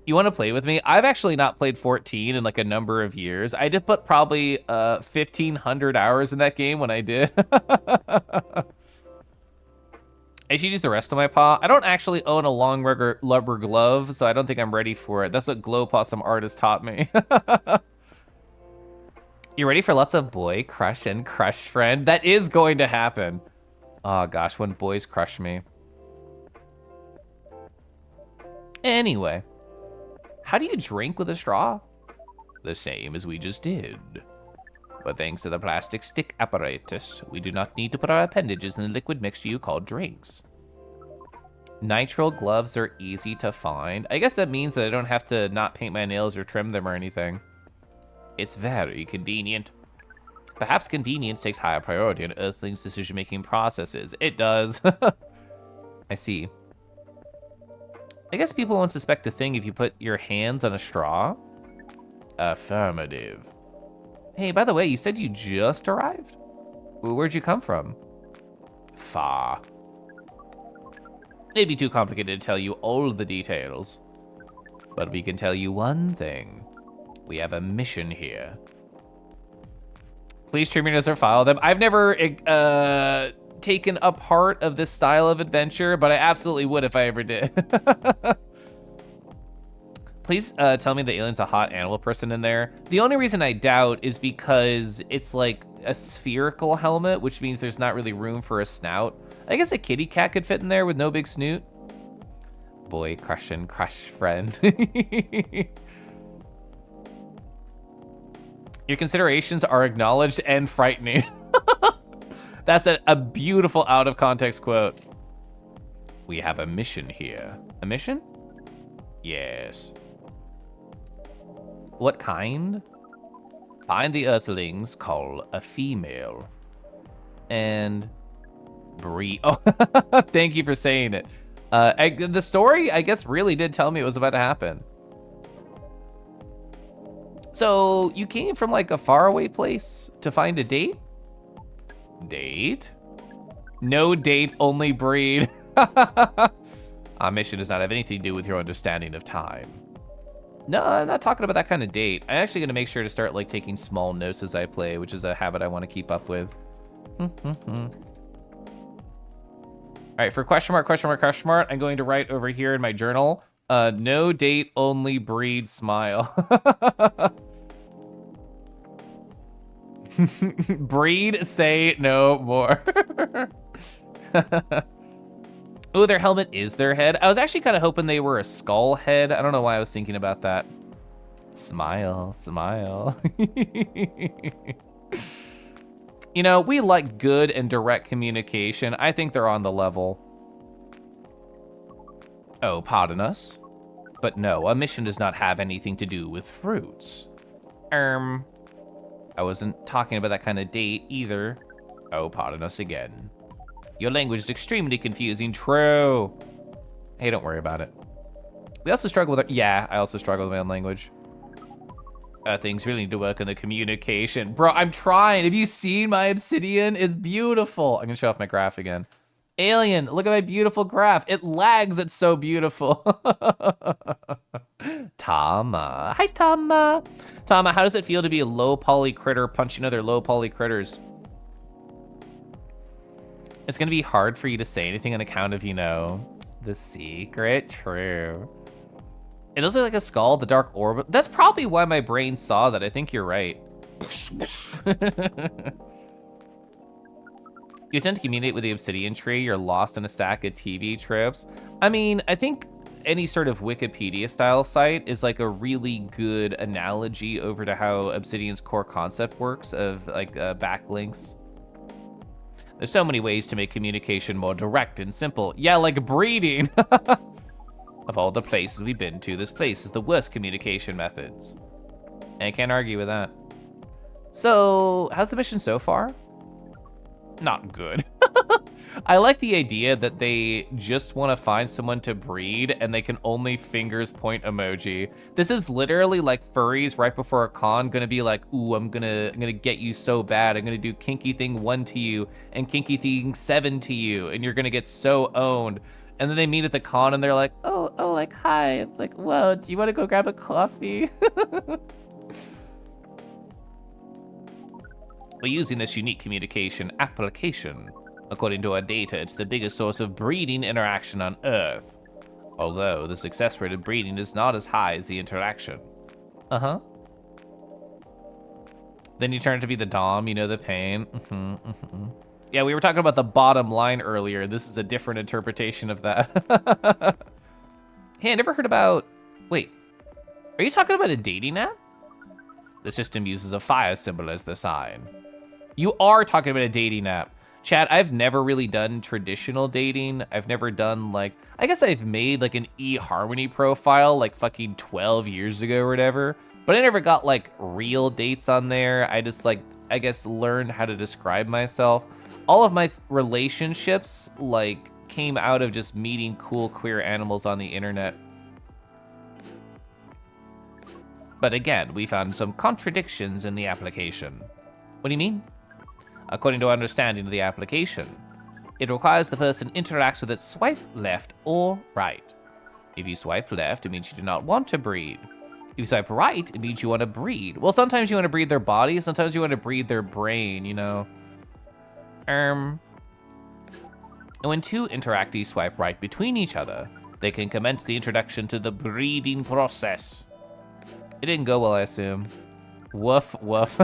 You want to play with me? I've actually not played 14 in like a number of years. I did put probably 1,500 hours in that game when I did. I should use the rest of my paw. I don't actually own a long rubber glove, so I don't think I'm ready for it. That's what Glow Possum artist taught me. You ready for lots of boy crush and crush friend? That is going to happen. Oh gosh, when boys crush me. Anyway, how do you drink with a straw? The same as we just did. But thanks to the plastic stick apparatus, we do not need to put our appendages in the liquid mixture you call drinks. Nitrile gloves are easy to find. I guess that means that I don't have to not paint my nails or trim them or anything. It's very convenient. Perhaps convenience takes higher priority in Earthlings' decision-making processes. It does. I see. I guess people won't suspect a thing if you put your hands on a straw. Affirmative. Hey, by the way, you said you just arrived? Where'd you come from? Far. It'd be too complicated to tell you all the details. But we can tell you one thing. We have a mission here. Please treat me as or file them. I've never taken a part of this style of adventure, but I absolutely would if I ever did. Please tell me the alien's a hot animal person in there. The only reason I doubt is because it's like a spherical helmet, which means there's not really room for a snout. I guess a kitty cat could fit in there with no big snoot. Boy, crush and crush friend. Your considerations are acknowledged and frightening. That's a beautiful out of context quote. We have a mission here. A mission? Yes. What kind? Find the Earthlings, call a female. And breed. Oh, thank you for saying it. The story, I guess, really did tell me it was about to happen. So you came from like a faraway place to find a date? Date? No date, only breed. Our mission does not have anything to do with your understanding of time. No, I'm not talking about that kind of date. I'm actually gonna make sure to start like taking small notes as I play, which is a habit I want to keep up with. All right, for question mark, I'm going to write over here in my journal, No date, only breed, smile. Breed, say no more. Oh, their helmet is their head. I was actually kind of hoping they were a skull head. I don't know why I was thinking about that. Smile, smile. You know, we like good and direct communication. I think they're on the level. Oh, pardon us. But no, a mission does not have anything to do with fruits. I wasn't talking about that kind of date either. Oh, pardon us again. Your language is extremely confusing. True. Hey, don't worry about it. We also struggle with yeah, I also struggle with my own language. Things really need to work on the communication. Bro, I'm trying. Have you seen my obsidian? It's beautiful. I'm gonna show off my graph again. Alien, look at my beautiful graph. It lags, it's so beautiful. Tama, hi Tama. Tama, how does it feel to be a low poly critter punching other low poly critters? It's gonna be hard for you to say anything on account of, you know, the secret. True. It does look like a skull, the dark orb. That's probably why my brain saw that. I think you're right. You attempt to communicate with the obsidian tree, you're lost in a stack of TV tropes. I mean, I think any sort of Wikipedia style site is like a really good analogy over to how Obsidian's core concept works of like backlinks. There's so many ways to make communication more direct and simple. Yeah, like breeding. Of all the places we've been to, this place is the worst communication methods. And I can't argue with that. So, how's the mission so far? Not good. I like the idea that they just want to find someone to breed and they can only fingers point emoji. This is literally like furries right before a con gonna be like, ooh, I'm gonna get you so bad. I'm gonna do kinky thing 1 to you and kinky thing 7 to you, and you're gonna get so owned. And then they meet at the con and they're like, oh, like, hi. Like, whoa, do you want to go grab a coffee? We're using this unique communication application. According to our data, it's the biggest source of breeding interaction on Earth. Although the success rate of breeding is not as high as the interaction. Uh-huh. Then you turn to be the dom, you know, the pain. Yeah, we were talking about the bottom line earlier. This is a different interpretation of that. Hey, I never heard about... Wait, are you talking about a dating app? The system uses a fire symbol as the sign. You are talking about a dating app. Chat, I've never really done traditional dating. I've never done like... I guess I've made like an eHarmony profile like fucking 12 years ago or whatever. But I never got like real dates on there. I just like, I guess, learned how to describe myself. All of my relationships like came out of just meeting cool queer animals on the internet. But again, we found some contradictions in the application. What do you mean? According to our understanding of the application, it requires the person interacts with it swipe left or right. If you swipe left, it means you do not want to breed. If you swipe right, it means you want to breed. Well, sometimes you want to breed their body, sometimes you want to breed their brain, you know? And when two interactees swipe right between each other, they can commence the introduction to the breeding process. It didn't go well, I assume. Woof, woof.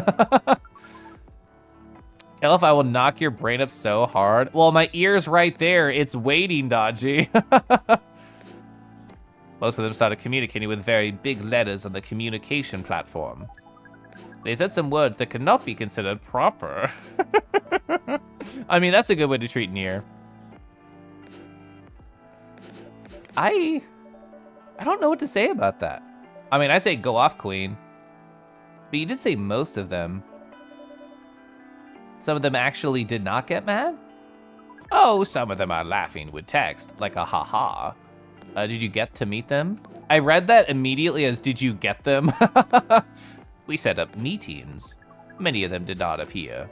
Elf, I will knock your brain up so hard. Well, my ear's right there. It's waiting, Dodgy. Most of them started communicating with very big letters on the communication platform. They said some words that cannot be considered proper. I mean, that's a good way to treat Nier. I don't know what to say about that. I mean, I say go off, Queen. But you did say most of them. Some of them actually did not get mad? Oh, some of them are laughing with text, like a haha. Did you get to meet them? I read that immediately as did you get them? We set up meetings. Many of them did not appear.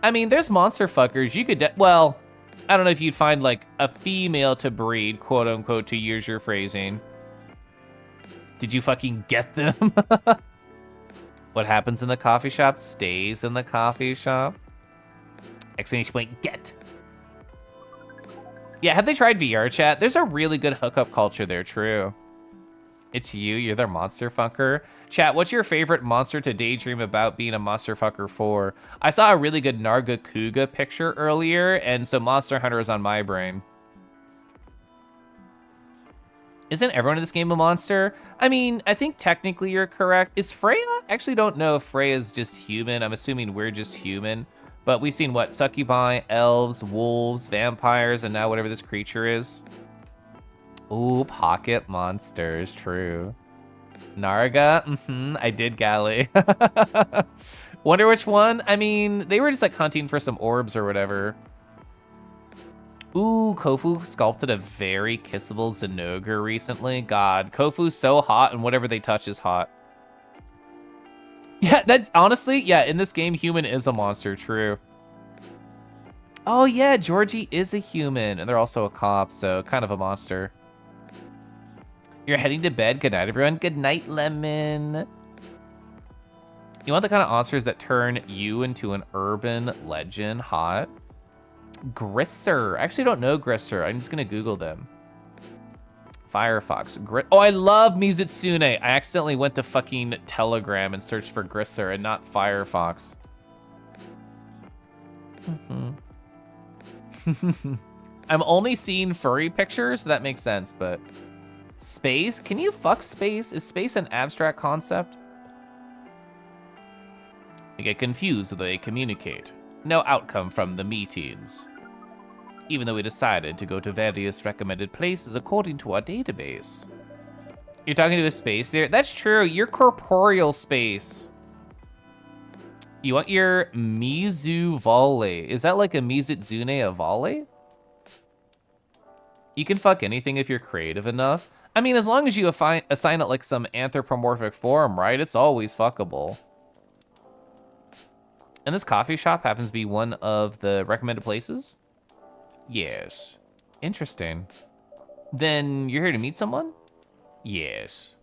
I mean, there's monster fuckers. You could, well, I don't know if you'd find like a female to breed, quote unquote, to use your phrasing. Did you fucking get them? What happens in the coffee shop stays in the coffee shop. Exclamation point, get. Yeah, have they tried VR chat? There's a really good hookup culture there, true. It's you. You're their monster fucker. Chat, what's your favorite monster to daydream about being a monster fucker for? I saw a really good Nargacuga picture earlier, and so Monster Hunter is on my brain. Isn't everyone in this game a monster? I mean, I think technically you're correct. Is Freya? I actually don't know if Freya's just human. I'm assuming we're just human. But we've seen, what, succubi, elves, wolves, vampires, and now whatever this creature is. Ooh, pocket monsters, true. Narga, I did Galley. Wonder which one? I mean, they were just like hunting for some orbs or whatever. Ooh, Kofu sculpted a very kissable Zenogre recently. God, Kofu's so hot and whatever they touch is hot. Yeah, that honestly, yeah, in this game, human is a monster, true. Oh yeah, Georgie is a human and they're also a cop, so kind of a monster. You're heading to bed. Good night, everyone. Good night, Lemon. You want the kind of monsters that turn you into an urban legend? Hot. Grisser. I actually don't know Grisser. I'm just gonna Google them. Firefox. Oh, I love Mizutsune. I accidentally went to fucking Telegram and searched for Grisser and not Firefox. I'm only seeing furry pictures, so that makes sense, but... Space? Can you fuck space? Is space an abstract concept? I get confused with the way they communicate. No outcome from the meetings. Even though we decided to go to various recommended places according to our database. You're talking to a space there? That's true, you're corporeal space. You want your Mizu Volley. Is that like a Mizutsune a volley? You can fuck anything if you're creative enough. I mean, as long as you assign it like some anthropomorphic form, right? It's always fuckable. And this coffee shop happens to be one of the recommended places? Yes. Interesting. Then you're here to meet someone? Yes.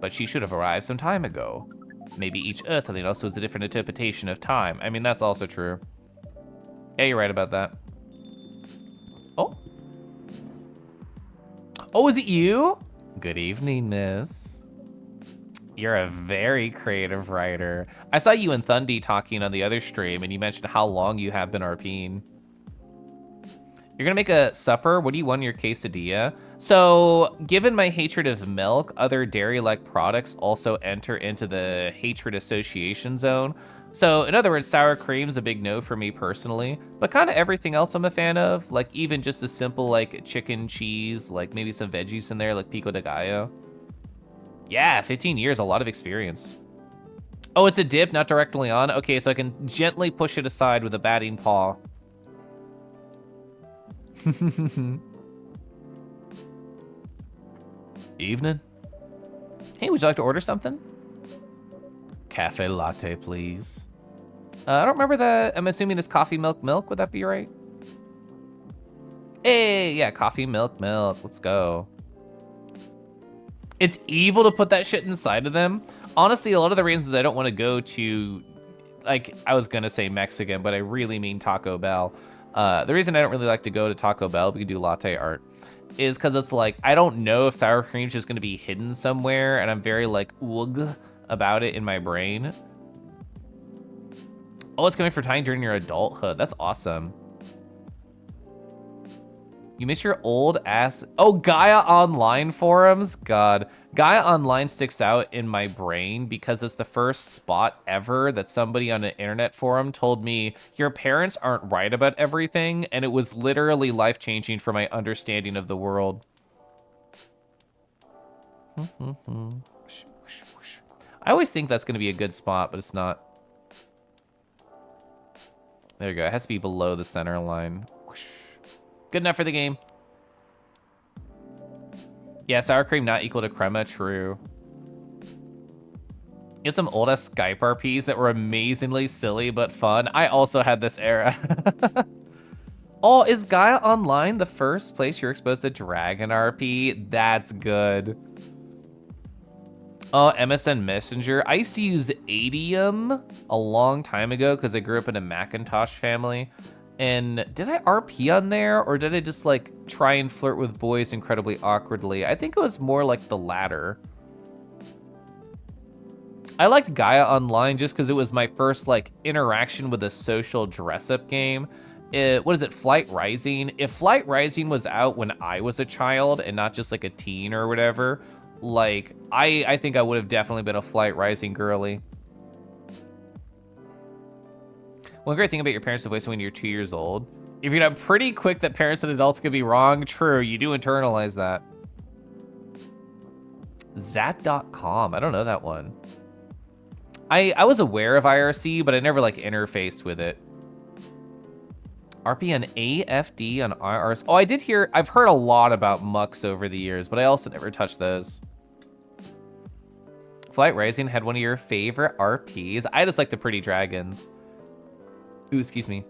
But she should have arrived some time ago. Maybe each Earthling also has a different interpretation of time. I mean, that's also true. Yeah, you're right about that. Oh. Oh, is it you? Good evening, miss. You're a very creative writer. I saw you and Thundy talking on the other stream, and you mentioned how long you have been RPing. You're gonna make a supper? What do you want in your quesadilla? So, given my hatred of milk, other dairy-like products also enter into the hatred association zone. So, in other words, sour cream's a big no for me personally, but kind of everything else I'm a fan of, like even just a simple like chicken cheese, like maybe some veggies in there, like pico de gallo. Yeah, 15 years, a lot of experience. Oh, it's a dip, not directly on? Okay, so I can gently push it aside with a batting paw. Evening. Hey, would you like to order something? Cafe latte, please. I don't remember the, I'm assuming it's coffee, milk, milk. Would that be right? Hey, yeah, coffee, milk, milk. Let's go. It's evil to put that shit inside of them. Honestly, a lot of the reasons that I don't want to go to, like, I was gonna say Mexican, but I really mean Taco Bell. The reason I don't really like to go to Taco Bell, we can do latte art, is because it's like, I don't know if sour cream's just gonna be hidden somewhere, and I'm very like, oog about it in my brain. Oh, it's coming for time during your adulthood. That's awesome. You miss your old ass. Oh, Gaia Online forums? God. Gaia Online sticks out in my brain because it's the first spot ever that somebody on an internet forum told me, your parents aren't right about everything, and it was literally life-changing for my understanding of the world. I always think that's going to be a good spot, but it's not. There you go. It has to be below the center line. Good enough for the game. Yeah, sour cream not equal to crema, true. Get some old ass Skype RPs that were amazingly silly but fun. I also had this era. Oh, is Gaia Online the first place you're exposed to Dragon RP? That's good. Oh, MSN Messenger. I used to use Adium a long time ago because I grew up in a Macintosh family. And did I RP on there, or did I just like try and flirt with boys incredibly awkwardly? I think it was more like the latter. I liked Gaia Online just because it was my first like interaction with a social dress-up game. What is it, Flight Rising? If Flight Rising was out when I was a child and not just like a teen or whatever, like I think I would have definitely been a Flight Rising girly. One great thing about your parents' voice when you're 2 years old, if you're not pretty quick that parents and adults can be wrong, true, you do internalize that. Zat.com, I don't know that one. I was aware of IRC, but I never like interfaced with it. RP on AFD on IRC. Oh, I did hear, I've heard a lot about Mux over the years, but I also never touched those. Flight Rising had one of your favorite RPs. I just like the pretty dragons. Ooh, excuse me.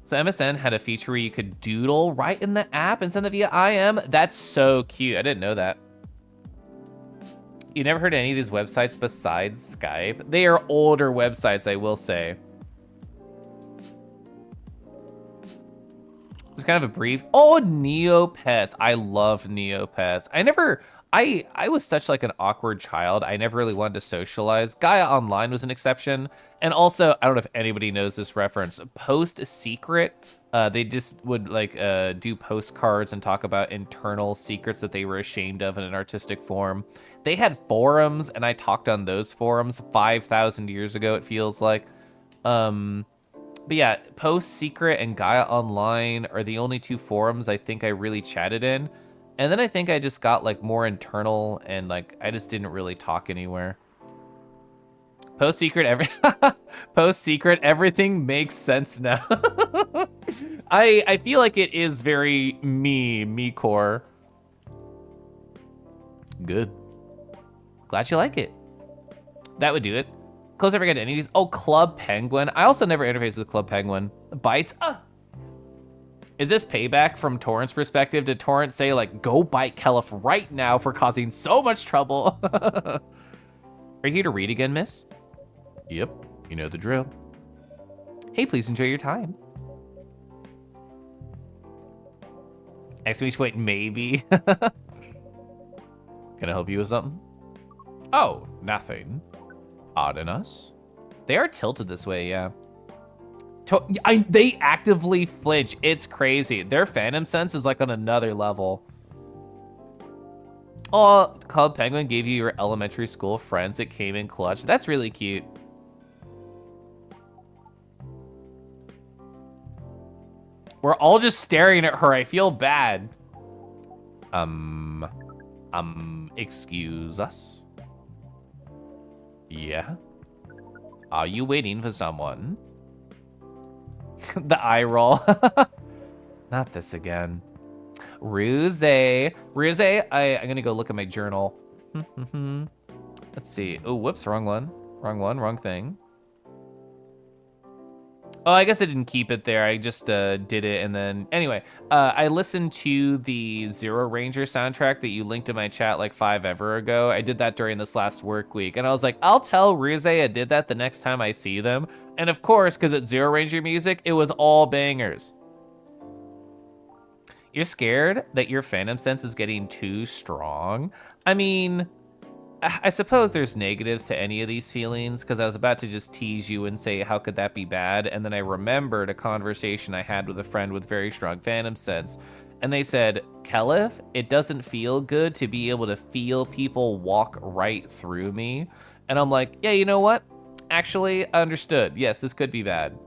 So MSN had a feature where you could doodle right in the app and send it via IM. That's so cute. I didn't know that. You never heard of any of these websites besides Skype? They are older websites, I will say. Just kind of a brief. Oh, Neopets. I love Neopets. I was such like an awkward child. I never really wanted to socialize. Gaia Online was an exception. And also, I don't know if anybody knows this reference. Post Secret, they just would like do postcards and talk about internal secrets that they were ashamed of in an artistic form. They had forums, and I talked on those forums 5,000 years ago, it feels like. But yeah, Post Secret and Gaia Online are the only two forums I think I really chatted in. And then I think I just got like more internal and like I just didn't really talk anywhere. Post Secret, Post Secret, everything makes sense now. I feel like it is very me core. Good. Glad you like it. That would do it. Close never get any of these. Oh, Club Penguin. I also never interfaced with Club Penguin. Bites. Is this payback from Torrent's perspective? Did Torrent say, like, go bite Kelif right now for causing so much trouble? Are you here to read again, miss? Yep, you know the drill. Hey, please enjoy your time. Exclamation point, maybe. Can I help you with something? Oh, nothing. Pardon us? They are tilted this way, yeah. They actively flinch. It's crazy. Their Phantom Sense is like on another level. Oh, Club Penguin gave you your elementary school friends that came in clutch. That's really cute. We're all just staring at her. I feel bad. Excuse us? Yeah? Are you waiting for someone? The eye roll. Not this again. Ruse. I'm gonna go look at my journal. Let's see. Oh, whoops, wrong one. Wrong thing. Oh, I guess I didn't keep it there. I just did it, and then anyway, I listened to the Zero Ranger soundtrack that you linked in my chat like 5 ever ago. I did that during this last work week, and I was like, I'll tell Ruse I did that the next time I see them. And of course, because it's Zero Ranger music, it was all bangers. You're scared that your Phantom Sense is getting too strong? I mean, I suppose there's negatives to any of these feelings, because I was about to just tease you and say, how could that be bad? And then I remembered a conversation I had with a friend with very strong Phantom Sense. And they said, Kelif, it doesn't feel good to be able to feel people walk right through me. And I'm like, yeah, you know what? Actually, I understood. Yes, this could be bad.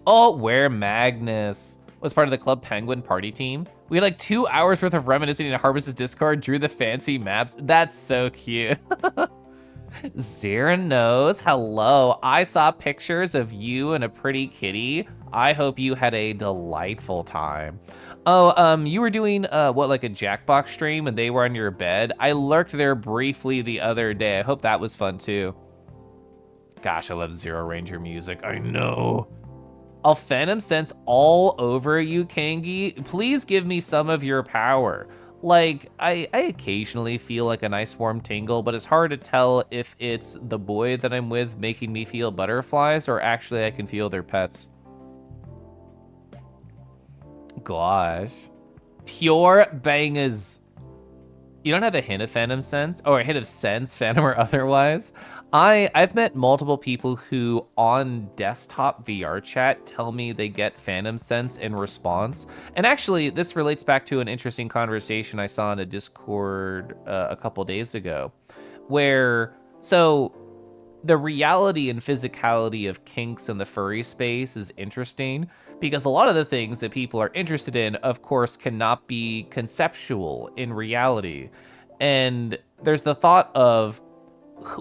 Oh, where Magnus was part of the Club Penguin party team. We had like 2 hours worth of reminiscing in Harvest's Discord, drew the fancy maps. That's so cute. Zara knows, hello. I saw pictures of you and a pretty kitty. I hope you had a delightful time. Oh, you were doing, what, like a Jackbox stream and they were on your bed? I lurked there briefly the other day. I hope that was fun too. Gosh, I love Zero Ranger music, I know. I'll Phantom Sense all over you, Kangi. Please give me some of your power. Like, I occasionally feel like a nice warm tingle, but it's hard to tell if it's the boy that I'm with making me feel butterflies or actually I can feel their pets. gosh. Pure bangers. You don't have a hint of Phantom Sense, or a hint of sense, Phantom or otherwise. I've met multiple people who on desktop VR chat tell me they get Phantom Sense in response. And actually, this relates back to an interesting conversation I saw in a Discord a couple days ago, where, so the reality and physicality of kinks in the furry space is interesting because a lot of the things that people are interested in, of course, cannot be conceptual in reality. And there's the thought of,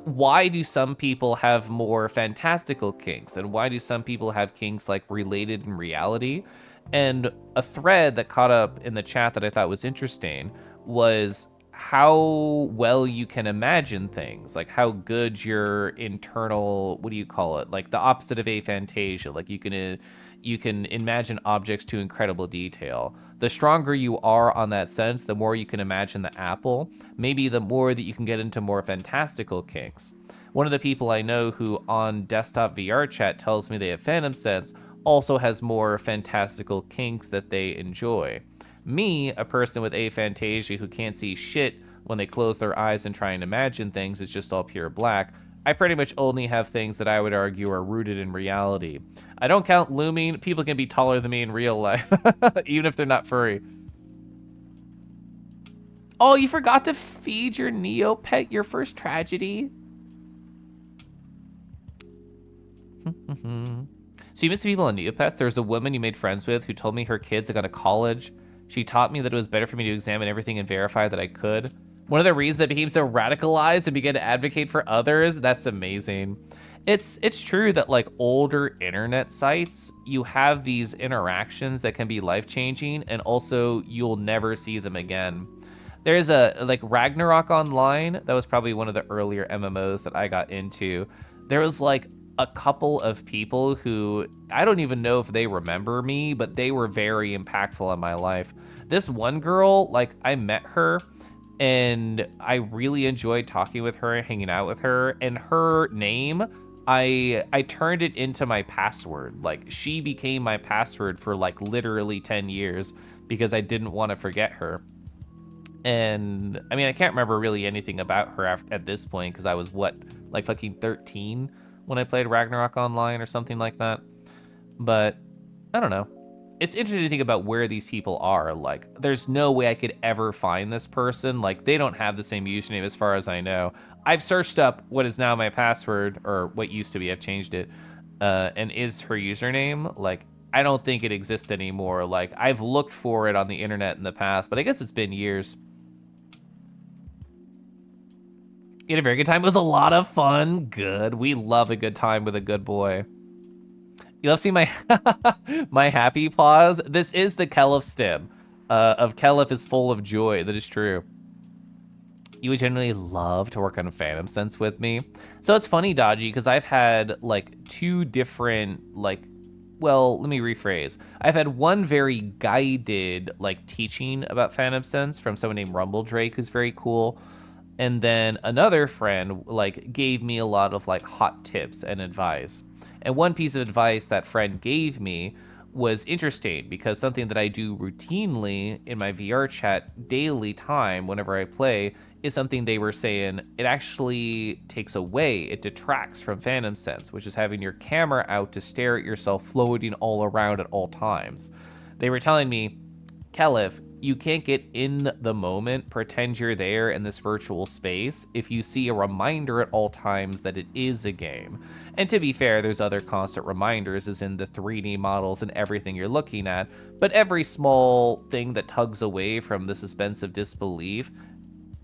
why do some people have more fantastical kinks and why do some people have kinks like related in reality? And a thread that caught up in the chat that I thought was interesting was how well you can imagine things, like how good your internal, what do you call it, like the opposite of aphantasia, like you can imagine objects to incredible detail. The stronger you are on that sense, the more you can imagine the apple, maybe the more that you can get into more fantastical kinks. One of the people I know who on desktop VR chat tells me they have Phantom Sense also has more fantastical kinks that they enjoy. Me, a person with aphantasia who can't see shit when they close their eyes and try and imagine things, it's just all pure black. I pretty much only have things that I would argue are rooted in reality. I don't count looming. People can be taller than me in real life, even if they're not furry. Oh, you forgot to feed your Neopet your first tragedy? So you missed the people in Neopets? There was a woman you made friends with who told me her kids had gone to college. She taught me that it was better for me to examine everything and verify that I could. One of the reasons I became so radicalized and began to advocate for others, that's amazing. It's true that like older internet sites, you have these interactions that can be life-changing and also you'll never see them again. There's a, like Ragnarok Online, that was probably one of the earlier MMOs that I got into. There was like a couple of people who, I don't even know if they remember me, but they were very impactful in my life. This one girl, like I met her and I really enjoyed talking with her and hanging out with her, and her name, I turned it into my password. Like she became my password for like literally 10 years because I didn't want to forget her. And I mean, I can't remember really anything about her at this point because I was what, like fucking 13 when I played Ragnarok Online or something like that. But I don't know. It's interesting to think about where these people are. Like, there's no way I could ever find this person. Like, they don't have the same username as far as I know. I've searched up what is now my password, or what used to be, I've changed it, and is her username. Like, I don't think it exists anymore. Like, I've looked for it on the internet in the past, but I guess it's been years. You had a very good time. It was a lot of fun. Good. We love a good time with a good boy. You love seeing my my happy paws? This is the Kelef stim. Of Kelef is full of joy. That is true. You would generally love to work on Phantom Sense with me. So it's funny, Dodgy, because I've had like two different, like, well, let me rephrase. I've had one very guided like teaching about Phantom Sense from someone named Rumble Drake, who's very cool. And then another friend like gave me a lot of like hot tips and advice. And one piece of advice that friend gave me was interesting because something that I do routinely in my VR chat daily time whenever I play is something they were saying it actually takes away, it detracts from Phantom Sense, which is having your camera out to stare at yourself floating all around at all times. They were telling me, Kelef, you can't get in the moment, pretend you're there in this virtual space if you see a reminder at all times that it is a game. And to be fair, there's other constant reminders as in the 3D models and everything you're looking at, but every small thing that tugs away from the suspense of disbelief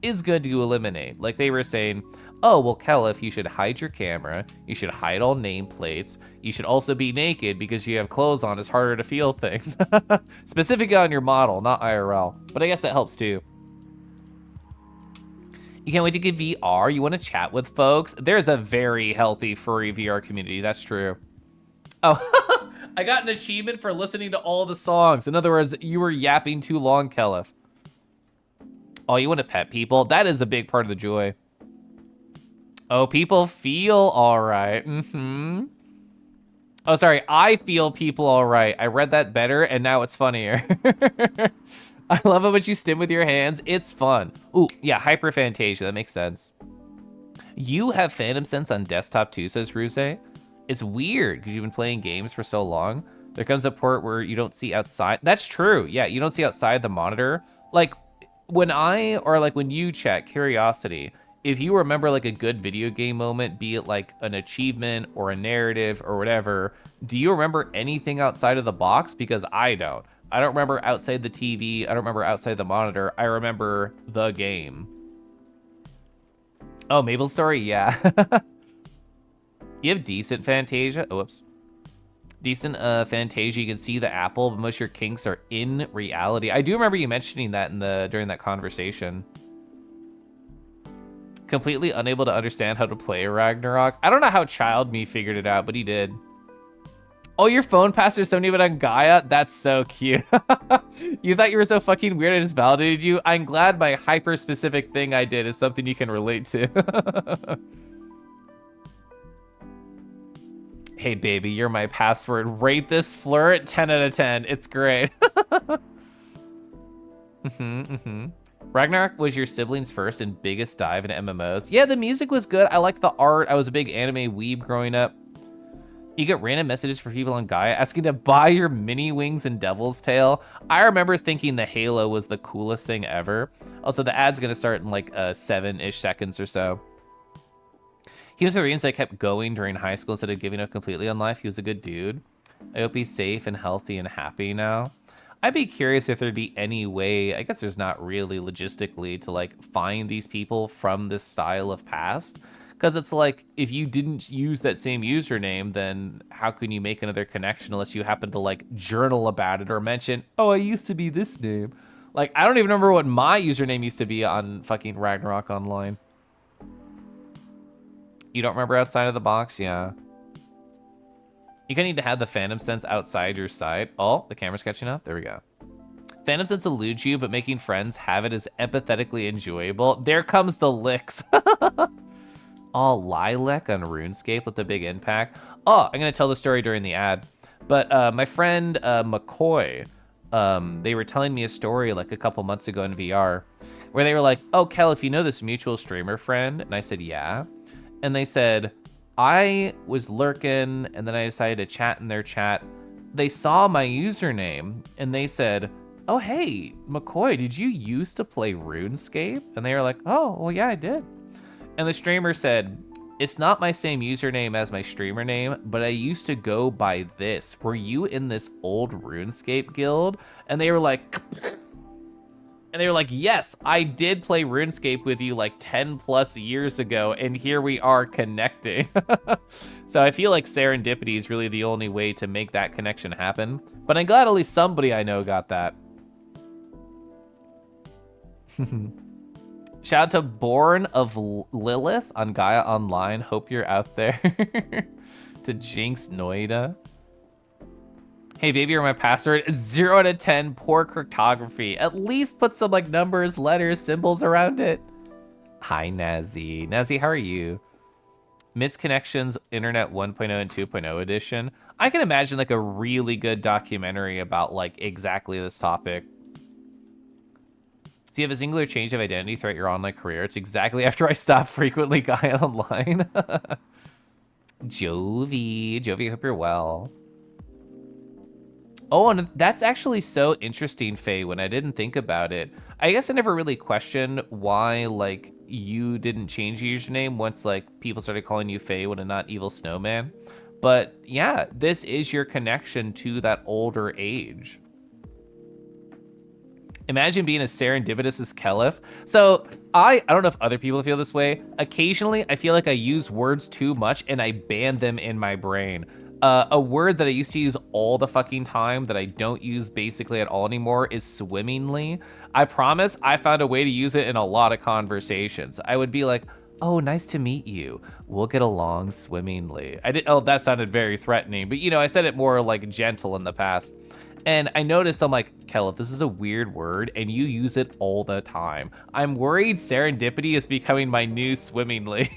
is good to eliminate. Like they were saying, oh, well, Kelef, you should hide your camera, you should hide all nameplates, you should also be naked because you have clothes on, it's harder to feel things. Specifically on your model, not IRL. But I guess that helps too. You can't wait to get VR, you want to chat with folks? There's a very healthy furry VR community, that's true. Oh, I got an achievement for listening to all the songs. In other words, you were yapping too long, Kelef. Oh, you want to pet people? That is a big part of the joy. Oh, people feel all right. Oh, sorry. I feel people all right. I read that better, and now it's funnier. I love it when you stim with your hands. It's fun. Ooh, yeah, hyperphantasia. That makes sense. You have Phantom Sense on desktop too, says Ruse. It's weird because you've been playing games for so long. There comes a port where you don't see outside. That's true. Yeah, you don't see outside the monitor. Like when when you check Curiosity, if you remember like a good video game moment, be it like an achievement or a narrative or whatever, do you remember anything outside of the box? Because I don't. I don't remember outside the TV. I don't remember outside the monitor. I remember the game. Oh, Mabel's Story? Yeah. You have decent Fantasia. Oh, whoops. Decent Fantasia. You can see the apple, but most of your kinks are in reality. I do remember you mentioning that during that conversation. Completely unable to understand how to play Ragnarok. I don't know how child me figured it out, but he did. Oh, your phone passed or somebody but on Gaia? That's so cute. You thought you were so fucking weird I just validated you? I'm glad my hyper-specific thing I did is something you can relate to. Hey, baby, you're my password. Rate this flirt 10 out of 10. It's great. Ragnarok was your siblings' first and biggest dive into MMOs. Yeah, the music was good. I liked the art. I was a big anime weeb growing up. You get random messages from people on Gaia asking to buy your mini wings and Devil's Tail. I remember thinking the Halo was the coolest thing ever. Also, the ad's gonna start in like 7-ish seconds or so. He was the reason I kept going during high school instead of giving up completely on life. He was a good dude. I hope he's safe and healthy and happy now. I'd be curious if there'd be any way, I guess there's not really logistically, to like find these people from this style of past. Because it's like, if you didn't use that same username, then how can you make another connection unless you happen to like journal about it or mention, oh, I used to be this name. Like, I don't even remember what my username used to be on fucking Ragnarok Online. You don't remember outside of the box? Yeah. You kind of need to have the Phantom Sense outside your sight. Oh, the camera's catching up. There we go. Phantom Sense eludes you, but making friends have it is empathetically enjoyable. There comes the licks. Oh, Lilac on RuneScape with a big impact. Oh, I'm going to tell the story during the ad. But my friend McCoy, they were telling me a story like a couple months ago in VR where they were like, oh, Kel, if you know this mutual streamer friend. And I said, yeah. And they said, I was lurking and then I decided to chat in their chat. They saw my username and they said, oh, hey, McCoy, did you used to play RuneScape? And they were like, oh, well, yeah, I did. And the streamer said, it's not my same username as my streamer name, but I used to go by this. Were you in this old RuneScape guild? And they were like, yes, I did play RuneScape with you like 10 plus years ago, and here we are connecting. So I feel like serendipity is really the only way to make that connection happen. But I'm glad at least somebody I know got that. Shout out to Born of Lilith on Gaia Online. Hope you're out there. To Jinx Noida. Hey, baby, you're my password. 0 out of 10, poor cryptography. At least put some like numbers, letters, symbols around it. Hi, Nazi. Nazi, how are you? Misconnections, Internet 1.0 and 2.0 edition. I can imagine like a really good documentary about like exactly this topic. So you have a singular change of identity throughout your online career. It's exactly after I stopped frequently Gaia Online. Jovi, hope you're well. Oh, and that's actually so interesting, Faye, when I didn't think about it. I guess I never really questioned why, like, you didn't change your username once, like, people started calling you Faye when and not Evil Snowman. But, yeah, this is your connection to that older age. Imagine being as serendipitous as Kelif. So I don't know if other people feel this way. Occasionally, I feel like I use words too much and I ban them in my brain. A word that I used to use all the fucking time that I don't use basically at all anymore is swimmingly. I promise I found a way to use it in a lot of conversations. I would be like, oh, nice to meet you. We'll get along swimmingly. Oh, that sounded very threatening, but you know, I said it more like gentle in the past. And I noticed, I'm like, Kelif, this is a weird word, and you use it all the time. I'm worried serendipity is becoming my new swimmingly.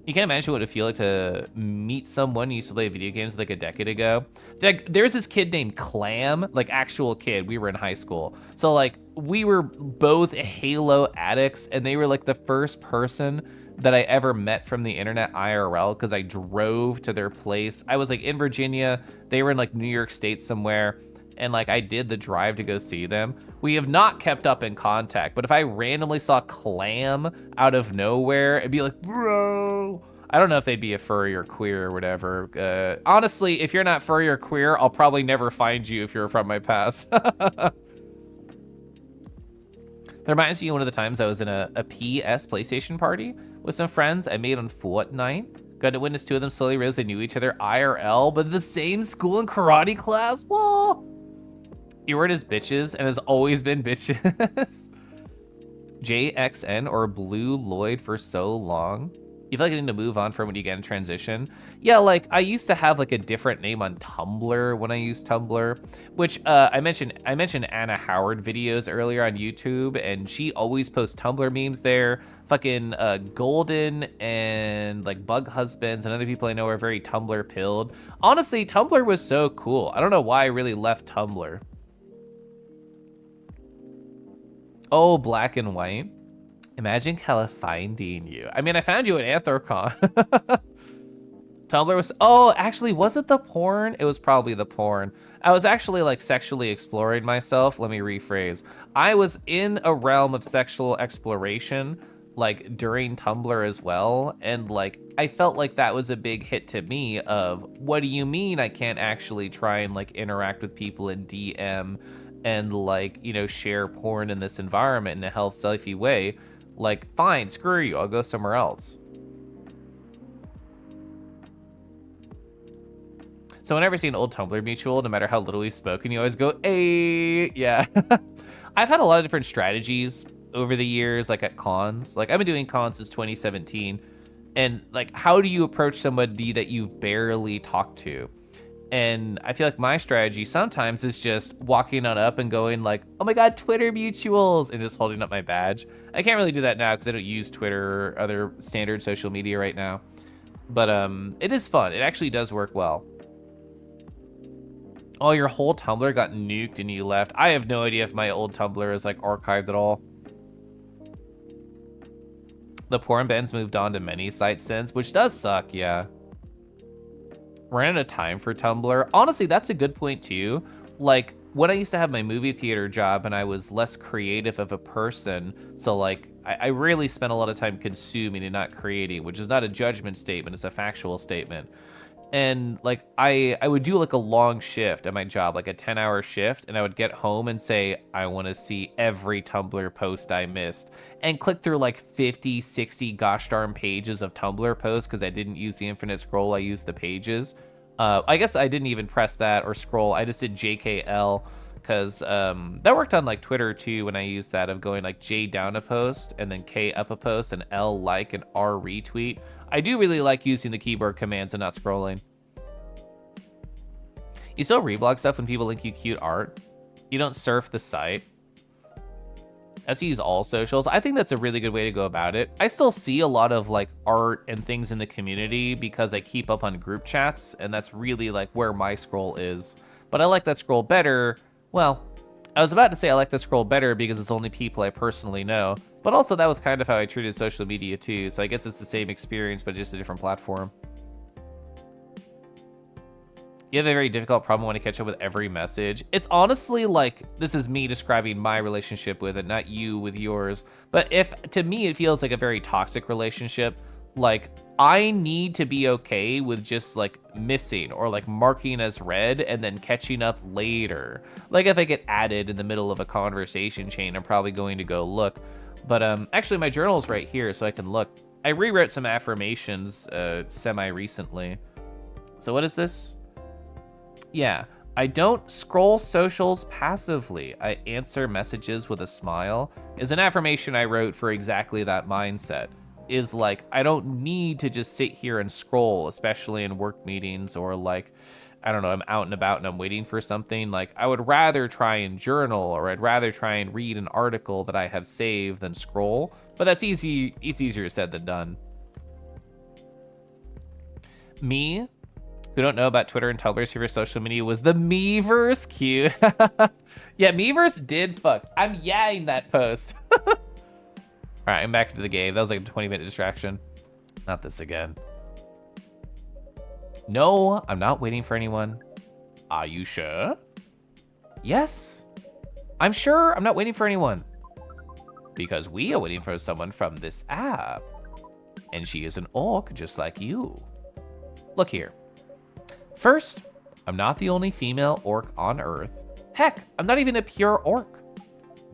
You can't imagine what it'd feel like to meet someone you used to play video games like a decade ago. Like, there's this kid named Clam, like actual kid. We were in high school. So like we were both Halo addicts, and they were like the first person that I ever met from the internet IRL because I drove to their place. I was like in Virginia. They were in like New York State somewhere. And like I did the drive to go see them. We have not kept up in contact, but if I randomly saw Clam out of nowhere, it'd be like, bro. I don't know if they'd be a furry or queer or whatever. Honestly, if you're not furry or queer, I'll probably never find you if you're from my past. That reminds me of one of the times I was in a PS PlayStation party with some friends I made on Fortnite. Got to witness two of them slowly realize they knew each other IRL, but the same school and karate class. Whoa. You word is bitches and has always been bitches. JXN or Blue Lloyd for so long. You feel like you need to move on from when you get in transition. Yeah, like I used to have like a different name on Tumblr when I used Tumblr, which I mentioned Anna Howard videos earlier on YouTube, and she always posts Tumblr memes there. Fucking Golden and like Bug Husbands and other people I know are very Tumblr pilled. Honestly, Tumblr was so cool. I don't know why I really left Tumblr. Oh, black and white. Imagine Kala finding you. I mean, I found you at Anthrocon. Tumblr was, oh, actually, was it the porn? It was probably the porn. I was actually like sexually exploring myself. Let me rephrase. I was in a realm of sexual exploration, like during Tumblr as well. And like, I felt like that was a big hit to me of, what do you mean I can't actually try and like interact with people in DM and like, you know, share porn in this environment in a health selfie way? Like, fine, screw you, I'll go somewhere else. So whenever I see an old Tumblr mutual, no matter how little we've spoken, you always go, hey, yeah. I've had a lot of different strategies over the years, like at cons. Like, I've been doing cons since 2017. And like, how do you approach somebody that you've barely talked to? And I feel like my strategy sometimes is just walking on up and going like, oh my God, Twitter mutuals, and just holding up my badge. I can't really do that now because I don't use Twitter or other standard social media right now. But it is fun. It actually does work well. Oh, your whole Tumblr got nuked and you left. I have no idea if my old Tumblr is like archived at all. The porn bands moved on to many sites since, which does suck, yeah. Ran out of time for Tumblr. Honestly, that's a good point too. Like when I used to have my movie theater job and I was less creative of a person, so like I really spent a lot of time consuming and not creating, which is not a judgment statement, it's a factual statement. And like I would do like a long shift at my job, like a 10-hour shift, and I would get home and say, I want to see every Tumblr post I missed, and click through like 50, 60 gosh darn pages of Tumblr posts because I didn't use the infinite scroll, I used the pages. I guess I didn't even press that or scroll, I just did JKL because that worked on like Twitter too when I used that of going like J down a post and then K up a post and L like and R retweet. I do really like using the keyboard commands and not scrolling. You still reblog stuff when people link you cute art? You don't surf the site? Let's use all socials. I think that's a really good way to go about it. I still see a lot of like art and things in the community because I keep up on group chats, and that's really like where my scroll is. But I like that scroll better. Well, I was about to say I like that scroll better because it's only people I personally know. But also that was kind of how I treated social media too. So I guess it's the same experience, but just a different platform. You have a very difficult problem when you catch up with every message. It's honestly like, this is me describing my relationship with it, not you with yours. But if, to me, it feels like a very toxic relationship. Like, I need to be okay with just like missing or like marking as read and then catching up later. Like if I get added in the middle of a conversation chain, I'm probably going to go look. But actually my journal's right here so I can look. I rewrote some affirmations semi-recently. So what is this? Yeah, I don't scroll socials passively. I answer messages with a smile is an affirmation I wrote for exactly that mindset. Is like, I don't need to just sit here and scroll, especially in work meetings or like, I don't know, I'm out and about and I'm waiting for something. Like I would rather try and journal or I'd rather try and read an article that I have saved than scroll. But that's easy. It's easier said than done. Me, who don't know about Twitter and Tumblr's favorite social media, was the Meverse. Cute. Yeah, Meverse did fuck. I'm yaing that post. All right, I'm back into the game. That was like a 20-minute distraction. Not this again. No, I'm not waiting for anyone. Are you sure? Yes. I'm sure I'm not waiting for anyone. Because we are waiting for someone from this app. And she is an orc just like you. Look here. First, I'm not the only female orc on Earth. Heck, I'm not even a pure orc.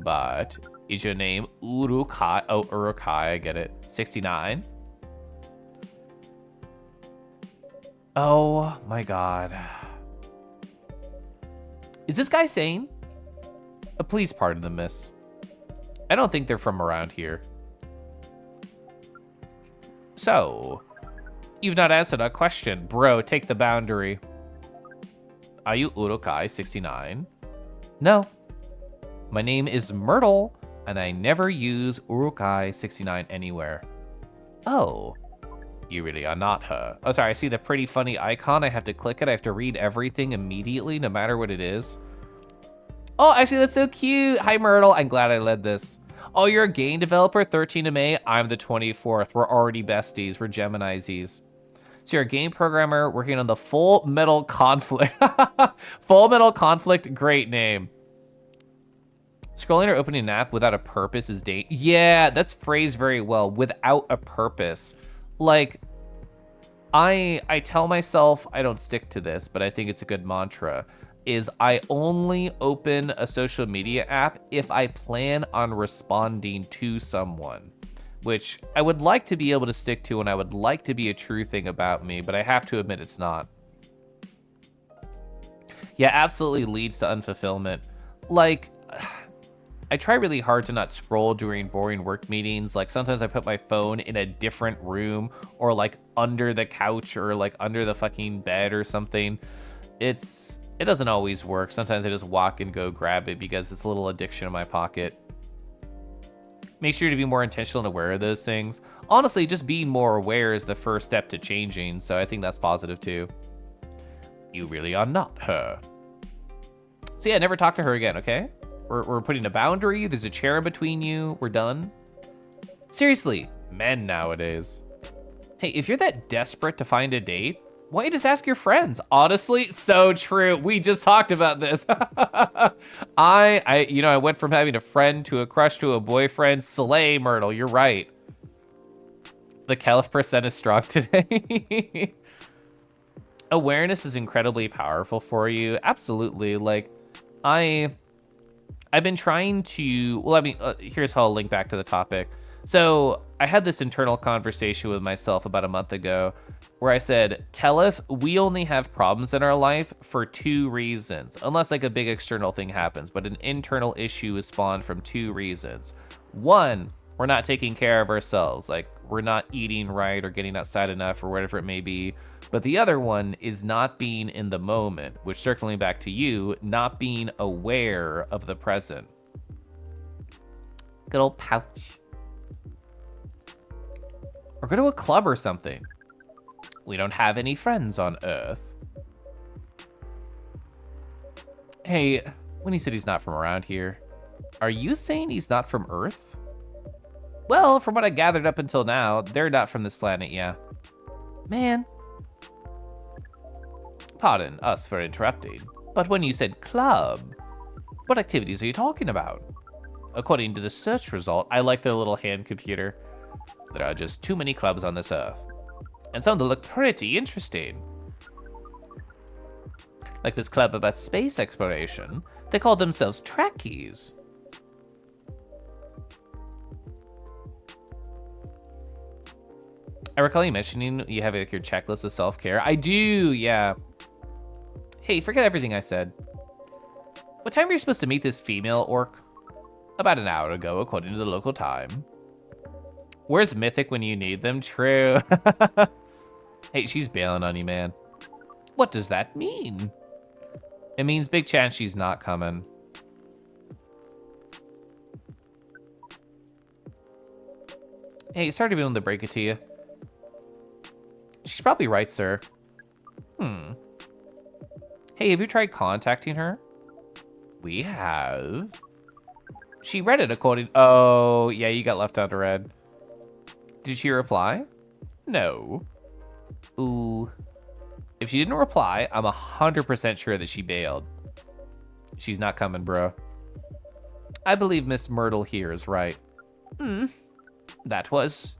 But is your name Urukai? Oh, Urukai, I get it. 69? Oh my god. Is this guy sane? Please pardon the miss. I don't think they're from around here. So, you've not answered our question. Bro, take the boundary. Are you Urukai 69? No. My name is Myrtle, and I never use Urukai 69 anywhere. Oh. You really are not her. Oh, sorry, I see the pretty funny icon. I have to click it. I have to read everything immediately, no matter what it is. Oh, actually, that's so cute. Hi, Myrtle. I'm glad I led this. Oh, you're a game developer, 13 of May. I'm the 24th. We're already besties. We're Geminises. So you're a game programmer working on the Full Metal Conflict. Full Metal Conflict, great name. Scrolling or opening an app without a purpose is date. Yeah, that's phrased very well. Without a purpose. Like, I tell myself, I don't stick to this, but I think it's a good mantra, is I only open a social media app if I plan on responding to someone, which I would like to be able to stick to and I would like to be a true thing about me, but I have to admit it's not. Yeah, absolutely leads to unfulfillment. Like, I try really hard to not scroll during boring work meetings. Like sometimes I put my phone in a different room or like under the couch or like under the fucking bed or something. It doesn't always work. Sometimes I just walk and go grab it because it's a little addiction in my pocket. Make sure to be more intentional and aware of those things. Honestly, just being more aware is the first step to changing, so I think that's positive too. You really are not her. So yeah, never talk to her again, okay? We're putting a boundary. There's a chair in between you. We're done. Seriously, men nowadays. Hey, if you're that desperate to find a date, why don't you just ask your friends? Honestly, so true. We just talked about this. I went from having a friend to a crush to a boyfriend. Slay, Myrtle, you're right. The Caliph percent is strong today. Awareness is incredibly powerful for you. Absolutely. Like, I've been trying to, well, I mean, here's how I'll link back to the topic. So I had this internal conversation with myself about a month ago where I said, Caliph, we only have problems in our life for 2 reasons, unless like a big external thing happens, but an internal issue is spawned from 2 reasons. 1, we're not taking care of ourselves. Like we're not eating right or getting outside enough or whatever it may be. But the other one is not being in the moment, which circling back to you, not being aware of the present. Good old pouch. Or go to a club or something. We don't have any friends on Earth. Hey, when he said he's not from around here, are you saying he's not from Earth? Well, from what I gathered up until now, they're not from this planet, yeah. Man. Pardon us for interrupting, but when you said club, what activities are you talking about? According to the search result, I like their little hand computer. There are just too many clubs on this Earth. And some that look pretty interesting. Like this club about space exploration. They call themselves Trekkies. I recall you mentioning you have like your checklist of self-care. I do, yeah. Hey, forget everything I said. What time were you supposed to meet this female orc? About an hour ago, according to the local time. Where's Mythic when you need them? True. Hey, she's bailing on you, man. What does that mean? It means big chance she's not coming. Hey, sorry to be able to break it to you. She's probably right, sir. Hey, have you tried contacting her? We have. She read it according... Oh, yeah, you got left out of red. Did she reply? No. Ooh. If she didn't reply, I'm 100% sure that she bailed. She's not coming, bro. I believe Miss Myrtle here is right. That was.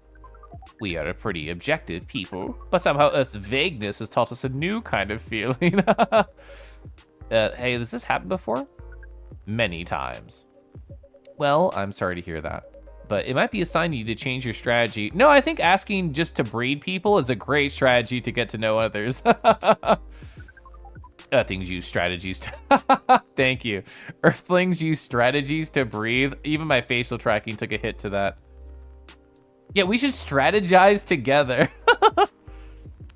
We are a pretty objective people, but somehow Earth's vagueness has taught us a new kind of feeling. Hey, has this happened before? Many times. Well, I'm sorry to hear that, but it might be a sign you need to change your strategy. No, I think asking just to breed people is a great strategy to get to know others. Earthlings use strategies to... Thank you. Earthlings use strategies to breathe. Even my facial tracking took a hit to that. Yeah, we should strategize together.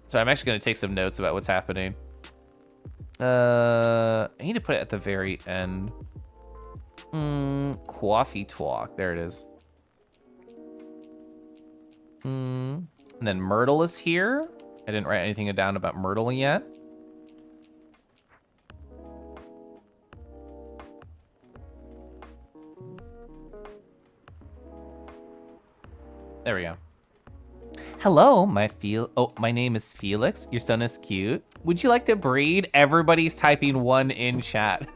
So I'm actually going to take some notes about what's happening. I need to put it at the very end. Coffee talk. There it is. And then Myrtle is here. I didn't write anything down about Myrtle yet. There we go. Hello, my name is Felix. Your son is cute. Would you like to breed? Everybody's typing 1 in chat.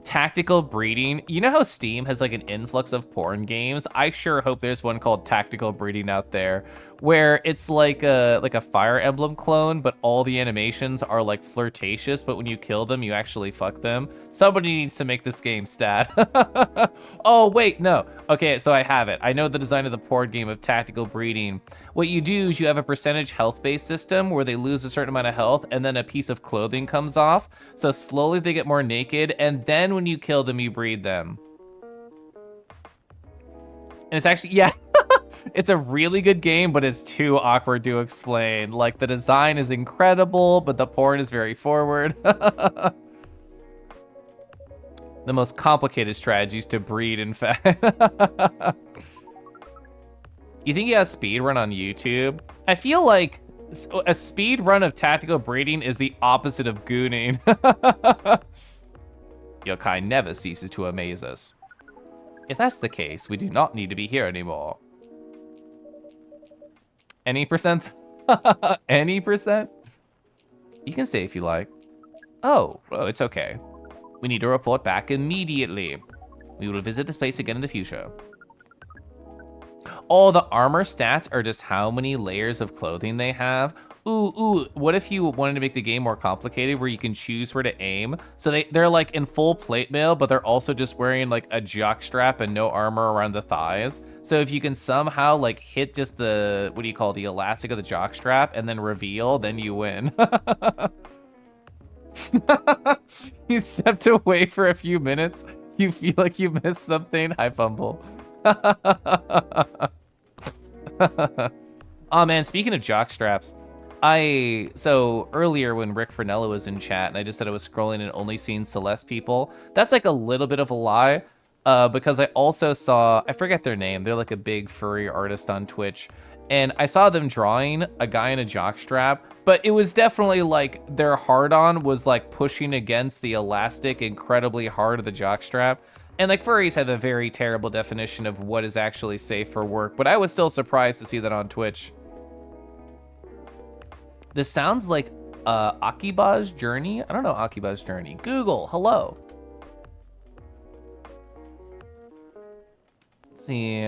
Tactical breeding. You know how Steam has like an influx of porn games? I sure hope there's one called Tactical Breeding out there, where it's like a Fire Emblem clone, but all the animations are like flirtatious, but when you kill them, you actually fuck them. Somebody needs to make this game stat. Oh, wait, no. Okay, so I have it. I know the design of the porn game of Tactical Breeding. What you do is you have a percentage health-based system where they lose a certain amount of health and then a piece of clothing comes off. So slowly they get more naked, and then when you kill them, you breed them. And it's actually, yeah. It's a really good game, but it's too awkward to explain. Like, the design is incredible, but the porn is very forward. The most complicated strategies to breed, in fact. You think you have speed run on YouTube? I feel like a speed run of tactical breeding is the opposite of gooning. Yokai never ceases to amaze us. If that's the case, we do not need to be here anymore. Any percent? Any percent? You can say if you like. Oh, well, it's okay. We need to report back immediately. We will visit this place again in the future. Oh, the armor stats are just how many layers of clothing they have. Ooh, what if you wanted to make the game more complicated where you can choose where to aim? So they're like in full plate mail, but they're also just wearing like a jock strap and no armor around the thighs. So if you can somehow like hit just the, what do you call it, the elastic of the jock strap and then reveal, then you win. You stepped away for a few minutes. You feel like you missed something. Hi, Fumble. Oh man, speaking of jock straps, so earlier when Rick Fernella was in chat and I just said I was scrolling and only seeing Celeste people, that's like a little bit of a lie, because I also saw, I forget their name, they're like a big furry artist on Twitch, and I saw them drawing a guy in a jockstrap, but it was definitely like their hard-on was like pushing against the elastic incredibly hard of the jockstrap. And like furries have a very terrible definition of what is actually safe for work, but I was still surprised to see that on Twitch. This sounds like Akiba's Journey. I don't know Akiba's Journey. Google, hello. Let's see.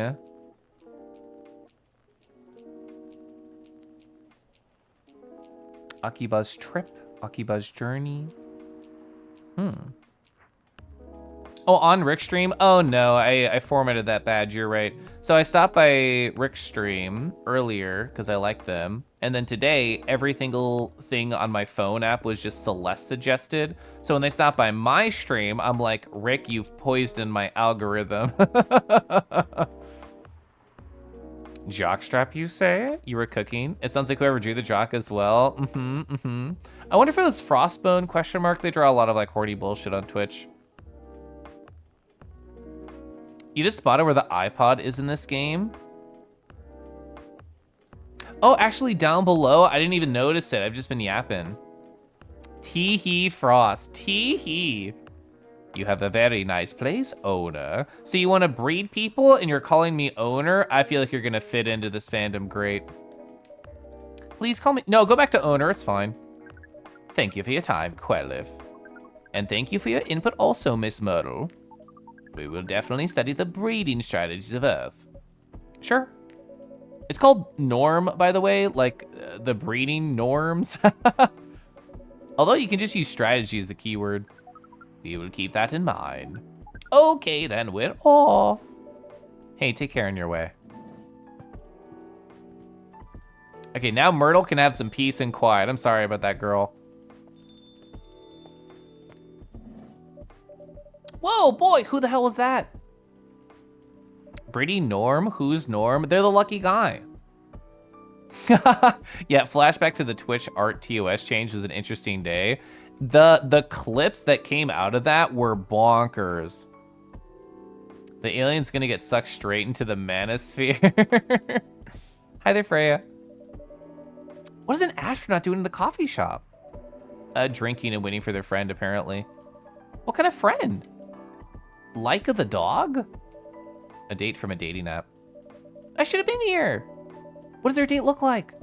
Akiba's Trip, Akiba's Journey. Oh, on Rick's stream? Oh no, I formatted that badge, you're right. So I stopped by Rick's stream earlier because I like them. And then today, every single thing on my phone app was just Celeste suggested. So when they stopped by my stream, I'm like, Rick, you've poisoned my algorithm. Jockstrap, you say? You were cooking? It sounds like whoever drew the jock as well. I wonder if it was Frostbone, question mark? They draw a lot of like horny bullshit on Twitch. You just spotted where the iPod is in this game? Oh, actually down below, I didn't even notice it. I've just been yapping. Tee-hee Frost, tee-hee. You have a very nice place, owner. So you want to breed people and you're calling me owner? I feel like you're gonna fit into this fandom great. Please call me, no, go back to owner, it's fine. Thank you for your time, Quelliv. And thank you for your input also, Miss Myrtle. We will definitely study the breeding strategies of Earth. Sure. It's called Norm, by the way, like the breeding norms. Although you can just use strategy as the keyword. We will keep that in mind. Okay, then we're off. Hey, take care on your way. Okay, now Myrtle can have some peace and quiet. I'm sorry about that, girl. Whoa, boy, who the hell was that? Breeding Norm? Who's Norm? They're the lucky guy. Yeah, flashback to the Twitch art TOS change was an interesting day. The clips that came out of that were bonkers. The alien's gonna get sucked straight into the manosphere. Hi there, Freya. What is an astronaut doing in the coffee shop? Drinking and waiting for their friend, apparently. What kind of friend? Laika the dog? A date from a dating app. I should have been here. What does their date look like?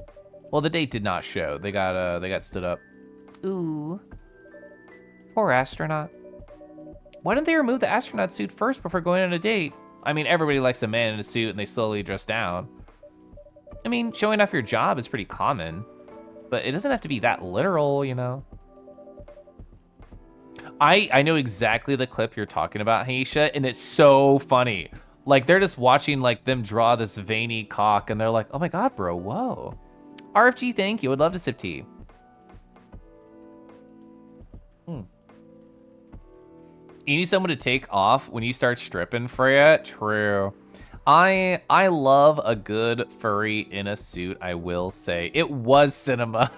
Well, the date did not show. They got stood up. Ooh. Poor astronaut. Why didn't they remove the astronaut suit first before going on a date? I mean, everybody likes a man in a suit and they slowly dress down. I mean, showing off your job is pretty common, but it doesn't have to be that literal, you know? I know exactly the clip you're talking about, Haisha, and it's so funny. Like, they're just watching, like, them draw this veiny cock, and they're like, oh my god, bro, whoa. RFG, thank you. Would love to sip tea. You need someone to take off when you start stripping, Freya? True. I love a good furry in a suit, I will say. It was cinema.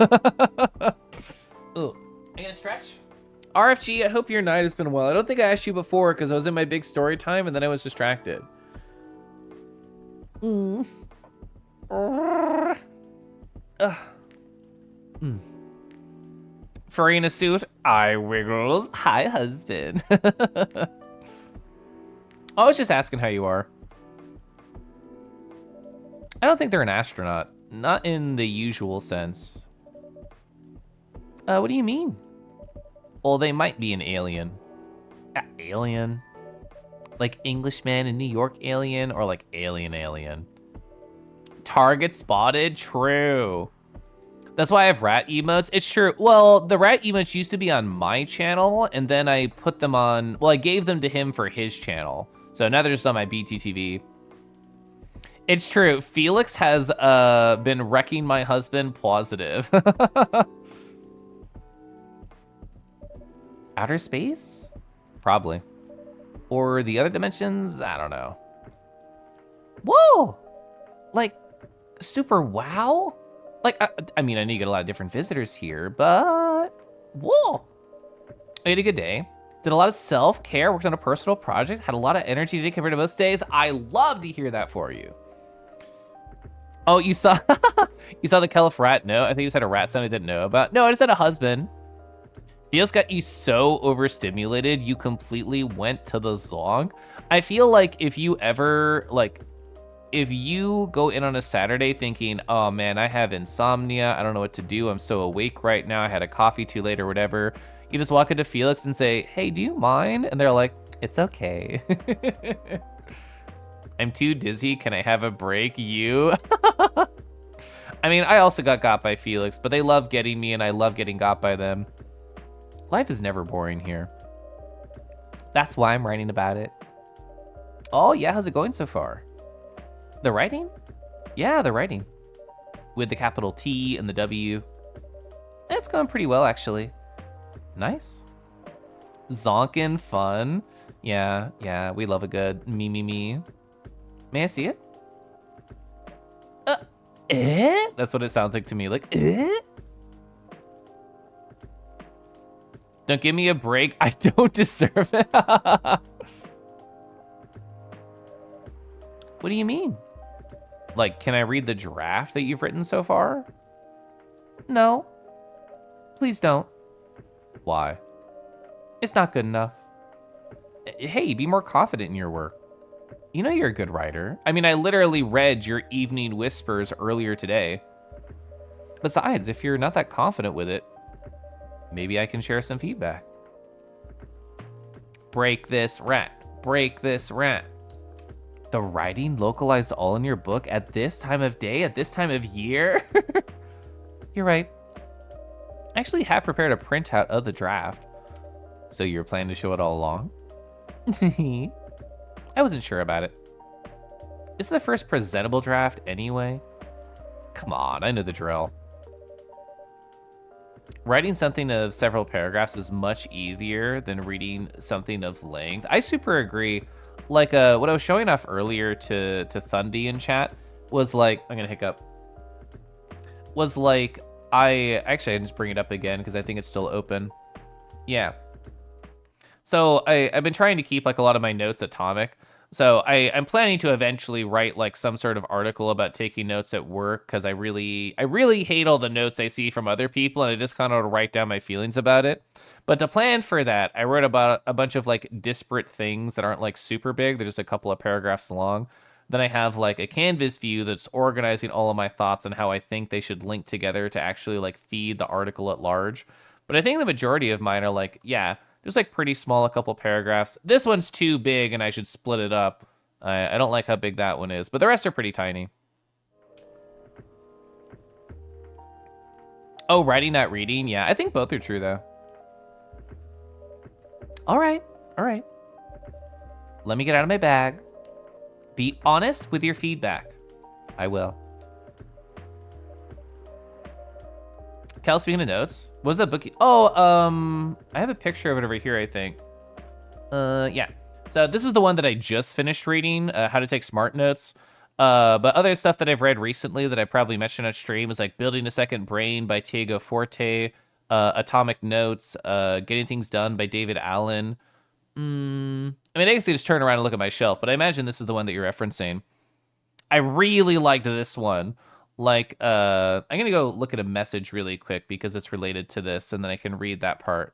Ooh, I gonna stretch? RFG, I hope your night has been well. I don't think I asked you before because I was in my big story time and then I was distracted. Furry in a suit, I wiggles. Hi, husband. I was just asking how you are. I don't think they're an astronaut. Not in the usual sense. What do you mean? Well, they might be an alien. Alien? Like Englishman in New York alien or like alien? Target spotted? True. That's why I have rat emotes. It's true. Well, the rat emotes used to be on my channel and then I put them on, well, I gave them to him for his channel. So now they're just on my BTTV. It's true. Felix has been wrecking my husband positive. Outer space? Probably. Or the other dimensions? I don't know. Whoa! Like, super wow? Like, I mean, I know you get a lot of different visitors here, but whoa! I had a good day. Did a lot of self-care, worked on a personal project, had a lot of energy today compared to most days. I love to hear that for you. Oh, you saw you saw the Kelif rat? No, I think you just had a rat sound I didn't know about. No, I just had a husband. Feels got you so overstimulated, you completely went to the zong. I feel like if you ever, like, if you go in on a Saturday thinking, oh man, I have insomnia, I don't know what to do, I'm so awake right now, I had a coffee too late or whatever, you just walk into Felix and say, hey, do you mind? And they're like, it's okay. I'm too dizzy, can I have a break? You? I mean, I also got by Felix, but they love getting me and I love getting got by them. Life is never boring here. That's why I'm writing about it. Oh yeah, how's it going so far? The writing? Yeah, the writing. With the capital T and the W. It's going pretty well, actually. Nice. Zonkin fun. Yeah, we love a good me. May I see it? That's what it sounds like to me, like, Don't give me a break, I don't deserve it. What do you mean? Like, can I read the draft that you've written so far? No. Please don't. Why? It's not good enough. Hey, be more confident in your work. You know you're a good writer. I mean, I literally read your Evening Whispers earlier today. Besides, if you're not that confident with it, maybe I can share some feedback. Break this rant. Break this rant. The writing localized all in your book at this time of day, at this time of year? You're right. I actually have prepared a printout of the draft. So you're planning to show it all along? I wasn't sure about it. Is it the first presentable draft anyway? Come on, I know the drill. Writing something of several paragraphs is much easier than reading something of length. I super agree. Like what I was showing off earlier to Thundy in chat was like, I'm gonna hiccup. Was like, I can just bring it up again because I think it's still open. Yeah. So I've been trying to keep like a lot of my notes atomic. So I'm planning to eventually write like some sort of article about taking notes at work because I really hate all the notes I see from other people and I just kind of write down my feelings about it. But to plan for that, I wrote about a bunch of like disparate things that aren't like super big. They're just a couple of paragraphs long. Then I have like a canvas view that's organizing all of my thoughts and how I think they should link together to actually like feed the article at large. But I think the majority of mine are like, yeah, just like pretty small, a couple paragraphs. This one's too big and I should split it up. I don't like how big that one is, but the rest are pretty tiny. Oh, writing, not reading? Yeah, I think both are true though. All right. Let me get out of my bag. Be honest with your feedback. I will. Cal, speaking of notes, what was that book? Oh, I have a picture of it over here, I think. Yeah. So this is the one that I just finished reading, How to Take Smart Notes. But other stuff that I've read recently that I probably mentioned on stream is like Building a Second Brain by Diego Forte, Atomic Notes, Getting Things Done by David Allen. I mean, I guess you just turn around and look at my shelf, but I imagine this is the one that you're referencing. I really liked this one. Like, I'm gonna go look at a message really quick because it's related to this, and then I can read that part.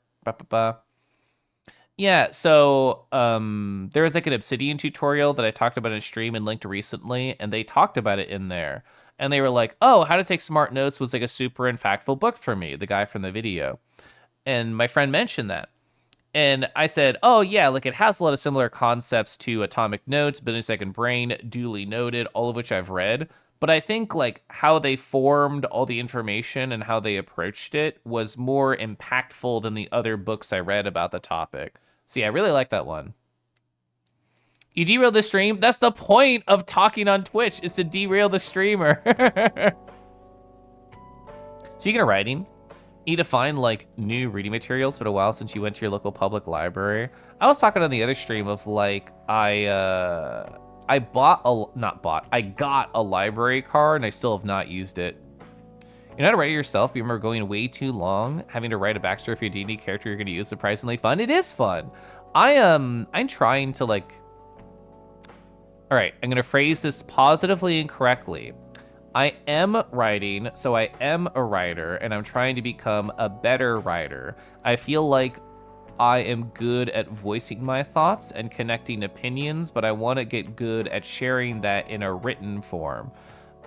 Yeah, so there was like an Obsidian tutorial that I talked about in stream and linked recently, and they talked about it in there. And they were like, oh, How to Take Smart Notes was like a super impactful book for me, the guy from the video. And my friend mentioned that. And I said, oh, yeah, like it has a lot of similar concepts to Atomic Notes, Building a Second Brain, duly noted, all of which I've read. But I think like how they formed all the information and how they approached it was more impactful than the other books I read about the topic. So yeah, I really like that one. You derailed the stream? That's the point of talking on Twitch, is to derail the streamer. Speaking of writing, you need to find like new reading materials. It's been a while since you went to your local public library. I was talking on the other stream of like, I got a library card and I still have not used it. You're not a writer yourself, but you remember going way too long, having to write a backstory for your D&D character you're gonna use. Surprisingly fun. It is fun. I'm trying to like, all right, I'm gonna phrase this positively and correctly. I am writing, so I am a writer, and I'm trying to become a better writer. I feel like I am good at voicing my thoughts and connecting opinions, but I want to get good at sharing that in a written form.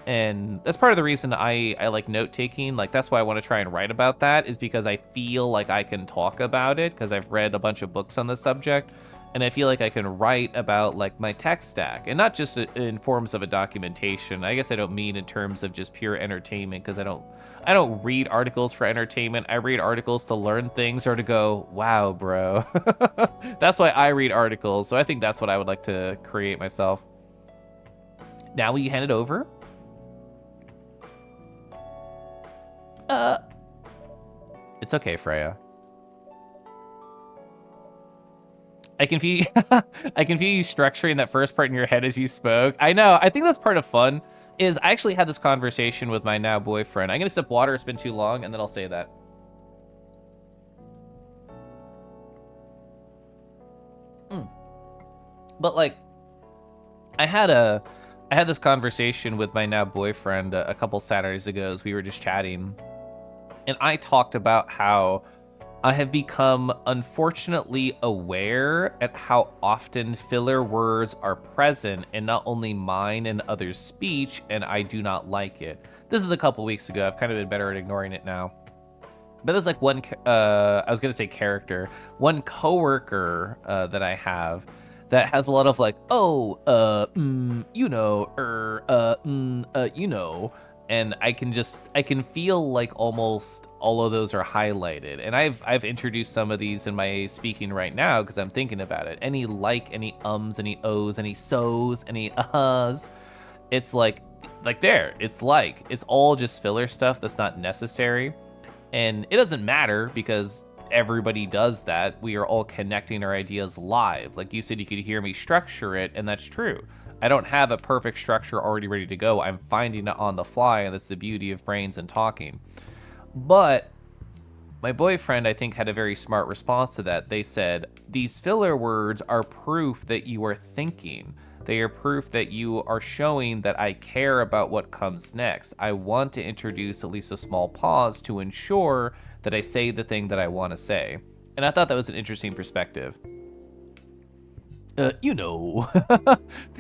And that's part of the reason I like note-taking. Like, that's why I want to try and write about that, is because I feel like I can talk about it, because I've read a bunch of books on the subject, and I feel like I can write about, like, my tech stack, and not just in forms of a documentation. I guess I don't mean in terms of just pure entertainment, because I don't read articles for entertainment. I read articles to learn things or to go, wow, bro. That's why I read articles, so I think that's what I would like to create myself. Now will you hand it over? It's okay, Freya. I can feel you structuring that first part in your head as you spoke. I know. I think that's part of fun. Is I actually had this conversation with my now boyfriend. I'm gonna sip water. It's been too long, and then I'll say that. But like, I had I had this conversation with my now boyfriend a couple Saturdays ago as we were just chatting. And I talked about how I have become unfortunately aware at how often filler words are present in not only mine and others' speech, and I do not like it. This is a couple weeks ago. I've kind of been better at ignoring it now. But there's like one, I was gonna say character, one coworker that I have that has a lot of like, oh, you know, you know, and I can feel like almost all of those are highlighted. And I've introduced some of these in my speaking right now because I'm thinking about it. Any like, any ums, any ohs, any so's, any ahs, it's like there, it's all just filler stuff that's not necessary. And it doesn't matter because everybody does that. We are all connecting our ideas live. Like you said, you could hear me structure it, and that's true. I don't have a perfect structure already ready to go. I'm finding it on the fly, and that's the beauty of brains and talking. But my boyfriend, I think, had a very smart response to that. They said, these filler words are proof that you are thinking. They are proof that you are showing that I care about what comes next. I want to introduce at least a small pause to ensure that I say the thing that I want to say. And I thought that was an interesting perspective. You know,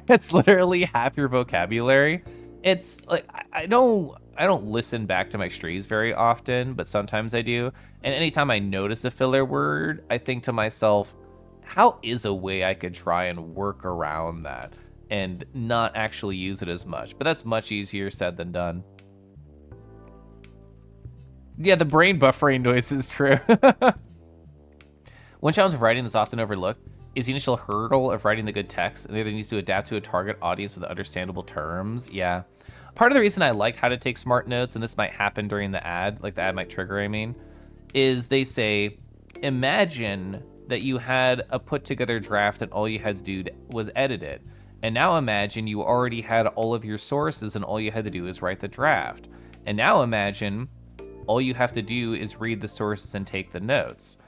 that's literally half your vocabulary. It's like, I don't listen back to my streams very often, but sometimes I do. And anytime I notice a filler word, I think to myself, how is a way I could try and work around that and not actually use it as much? But that's much easier said than done. Yeah, the brain buffering noise is true. One challenge of writing that's often overlooked is the initial hurdle of writing the good text, and the other needs to adapt to a target audience with understandable terms. Yeah. Part of the reason I liked How to Take Smart Notes, and this might happen during the ad, like the ad might trigger, I mean, is they say, imagine that you had a put together draft and all you had to do was edit it. And now imagine you already had all of your sources and all you had to do is write the draft. And now imagine all you have to do is read the sources and take the notes.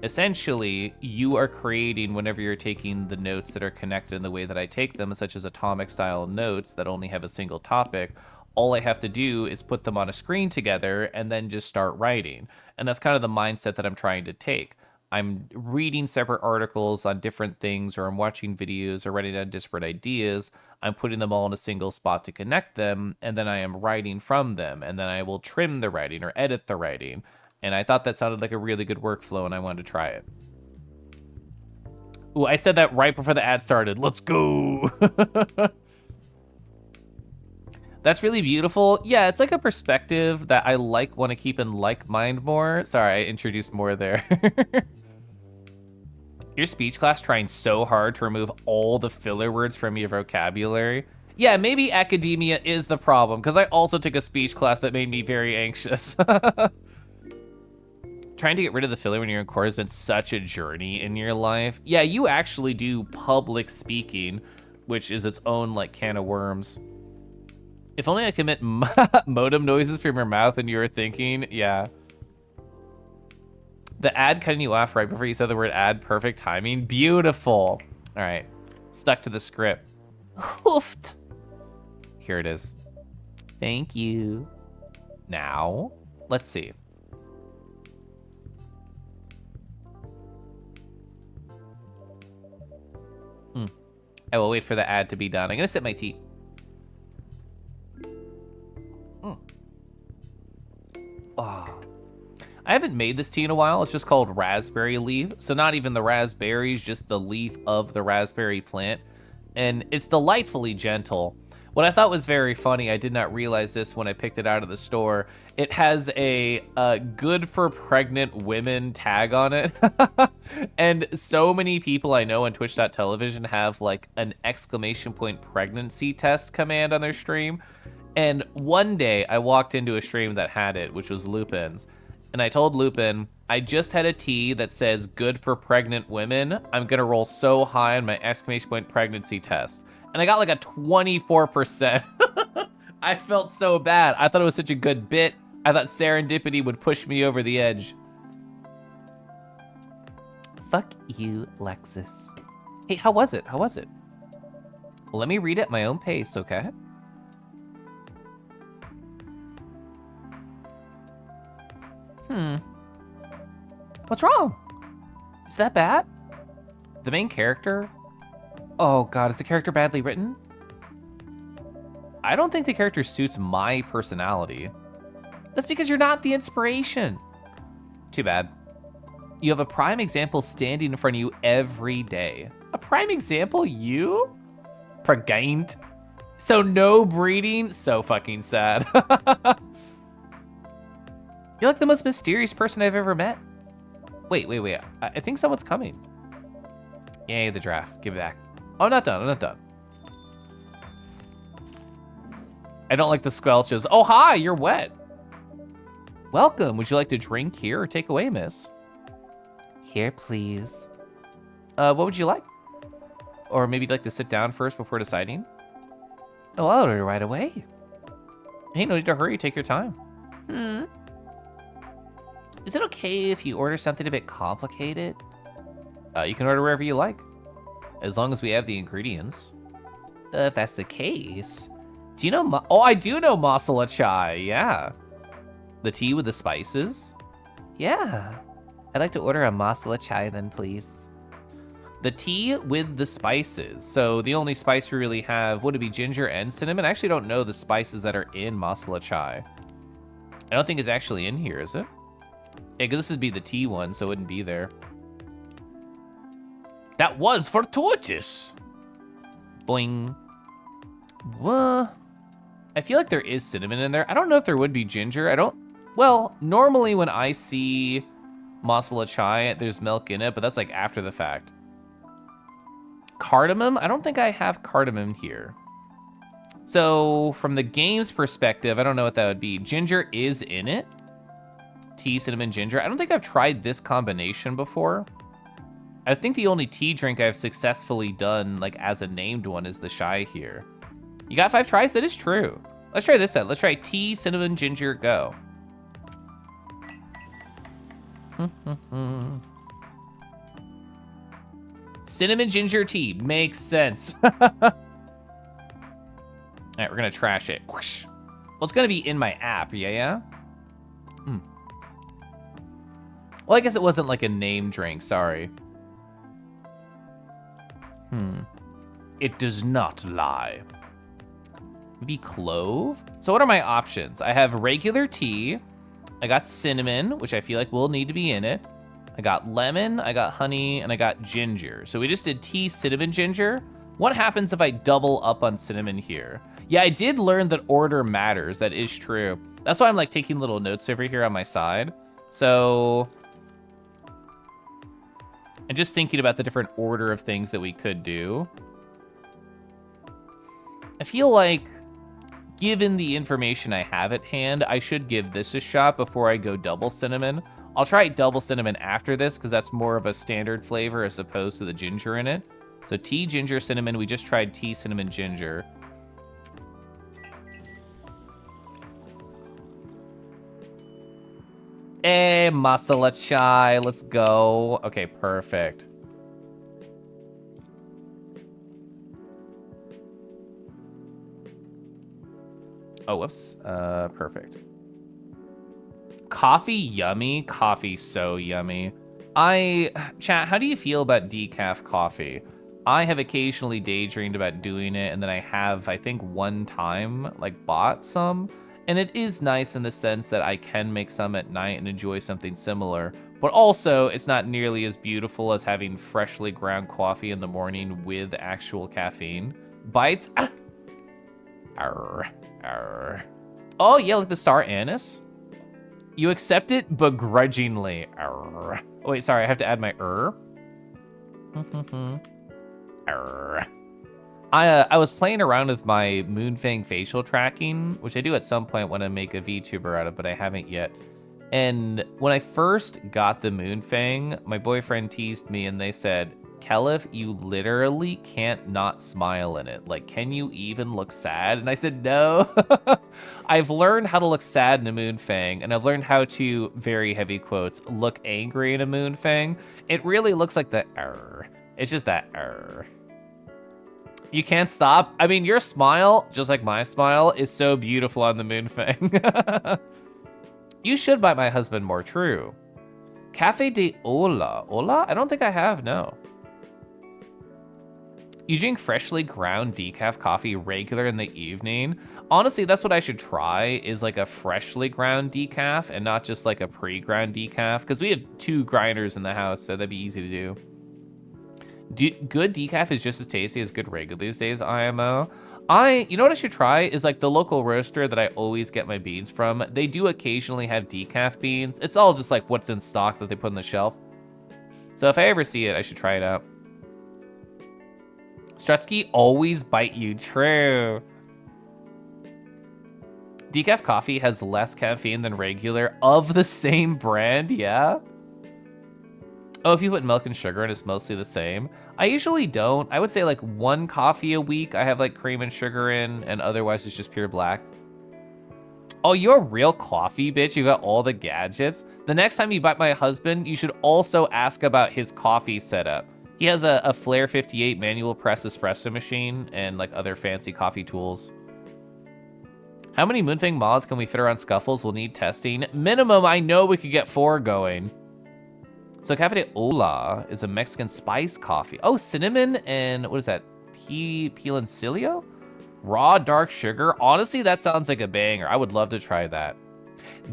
Essentially, you are creating whenever you're taking the notes that are connected in the way that I take them, such as atomic style notes that only have a single topic. All I have to do is put them on a screen together and then just start writing. And that's kind of the mindset that I'm trying to take. I'm reading separate articles on different things, or I'm watching videos or writing down disparate ideas. I'm putting them all in a single spot to connect them, and then I am writing from them, and then I will trim the writing or edit the writing. And I thought that sounded like a really good workflow, and I wanted to try it. Ooh, I said that right before the ad started. Let's go. That's really beautiful. Yeah, it's like a perspective that I want to keep in mind more. Sorry, I introduced more there. Your speech class trying so hard to remove all the filler words from your vocabulary. Yeah, maybe academia is the problem, because I also took a speech class that made me very anxious. Trying to get rid of the filler when you're in court has been such a journey in your life. Yeah, you actually do public speaking, which is its own like can of worms. If only I could emit modem noises from your mouth and you were thinking, yeah. The ad cutting you off right before you said the word ad, perfect timing. Beautiful. All right, stuck to the script. Hoofed. Here it is. Thank you. Now, let's see. I will wait for the ad to be done. I'm gonna sip my tea. Oh. I haven't made this tea in a while. It's just called raspberry leaf. So not even the raspberries, just the leaf of the raspberry plant. And it's delightfully gentle. What I thought was very funny, I did not realize this when I picked it out of the store. It has a good for pregnant women tag on it. And so many people I know on Twitch.tv have like an exclamation point pregnancy test command on their stream. And one day I walked into a stream that had it, which was Lupin's. And I told Lupin, I just had a tea that says good for pregnant women. I'm gonna roll so high on my exclamation point pregnancy test. And I got like a 24%. I felt so bad. I thought it was such a good bit. I thought serendipity would push me over the edge. Fuck you, Lexus. Hey, how was it? How was it? Let me read at my own pace, okay? What's wrong? Is that bad? The main character? Oh god, is the character badly written? I don't think the character suits my personality. That's because you're not the inspiration. Too bad. You have a prime example standing in front of you every day. A prime example? You? Pregained? So no breeding? So fucking sad. You're like the most mysterious person I've ever met. Wait. I think someone's coming. Yay, the draft. Give it back. Oh, not done. I'm not done. I don't like the squelches. Oh, hi, you're wet. Welcome. Would you like to drink here or take away, miss? Here, please. What would you like? Or maybe you'd like to sit down first before deciding? Oh, I'll order right away. Hey, no need to hurry. Take your time. Is it okay if you order something a bit complicated? You can order wherever you like, as long as we have the ingredients. If that's the case, do you know? Oh, I do know masala chai. Yeah, the tea with the spices. Yeah, I'd like to order a masala chai then, please. The tea with the spices. So the only spice we really have would it be ginger and cinnamon? I actually don't know the spices that are in masala chai. I don't think it's actually in here, is it? Yeah, because this would be the tea one, so it wouldn't be there. That was fortuitous. Boing. What? I feel like there is cinnamon in there. I don't know if there would be ginger. Well, normally when I see masala chai, there's milk in it, but that's like after the fact. Cardamom? I don't think I have cardamom here. So from the game's perspective, I don't know what that would be. Ginger is in it. Tea, cinnamon, ginger. I don't think I've tried this combination before. I think the only tea drink I've successfully done, like as a named one, is the chai here. You got 5 tries? That is true. Let's try this out. Let's try tea, cinnamon, ginger, go. Cinnamon ginger tea makes sense. All right, we're gonna trash it. Whoosh. Well, it's gonna be in my app, yeah? Well, I guess it wasn't like a name drink, sorry. It does not lie. Maybe clove? So what are my options? I have regular tea. I got cinnamon, which I feel like will need to be in it. I got lemon, I got honey, and I got ginger. So we just did tea, cinnamon, ginger. What happens if I double up on cinnamon here? Yeah, I did learn that order matters. That is true. That's why I'm like taking little notes over here on my side. So, and just thinking about the different order of things that we could do. I feel like, given the information I have at hand, I should give this a shot before I go double cinnamon. I'll try double cinnamon after this because that's more of a standard flavor as opposed to the ginger in it. So tea, ginger, cinnamon. We just tried tea, cinnamon, ginger. Hey, masala chai, let's go. Okay, perfect. Oh, whoops. Perfect. Coffee, yummy. Coffee, so yummy. Chat, how do you feel about decaf coffee? I have occasionally daydreamed about doing it, and then I have, I think, one time, like, bought some. And it is nice in the sense that I can make some at night and enjoy something similar. But also, it's not nearly as beautiful as having freshly ground coffee in the morning with actual caffeine. Bites? Ah! Arr, arr. Oh, yeah, like the star anise. You accept it begrudgingly. Arr. Oh, wait, sorry, I have to add my Arr. I was playing around with my Moonfang facial tracking, which I do at some point when I make a VTuber out of, but I haven't yet. And when I first got the Moonfang, my boyfriend teased me and they said, Kelif, you literally can't not smile in it. Like, can you even look sad? And I said, no. I've learned how to look sad in a Moonfang, and I've learned how to, very heavy quotes, look angry in a Moonfang. It really looks like the It's just that You can't stop. I mean, your smile, just like my smile, is so beautiful on the Moonfang. You should buy my husband more, true. Cafe de Ola. Ola? I don't think I have, no. You drink freshly ground decaf coffee regular in the evening? Honestly, that's what I should try, is like a freshly ground decaf and not just like a pre-ground decaf, because we have 2 grinders in the house, so that'd be easy to do. Good decaf is just as tasty as good regular these days, IMO. You know what I should try is like the local roaster that I always get my beans from. They do occasionally have decaf beans. It's all just like what's in stock that they put on the shelf. So if I ever see it, I should try it out. Strutsky always bite you, true. Decaf coffee has less caffeine than regular of the same brand, yeah? Oh, if you put milk and sugar in, it's mostly the same. I usually don't. I would say like 1 coffee a week I have like cream and sugar in, and otherwise it's just pure black. Oh, you're a real coffee bitch. You got all the gadgets. The next time you bite my husband, you should also ask about his coffee setup. He has a Flair 58 manual press espresso machine and like other fancy coffee tools. How many Moonfang mods can we fit around Scuffles? We'll need testing. Minimum, I know we could get 4 going. So Cafe de Ola is a Mexican spice coffee. Oh, cinnamon and what is that? Piloncillo? Raw dark sugar. Honestly, that sounds like a banger. I would love to try that.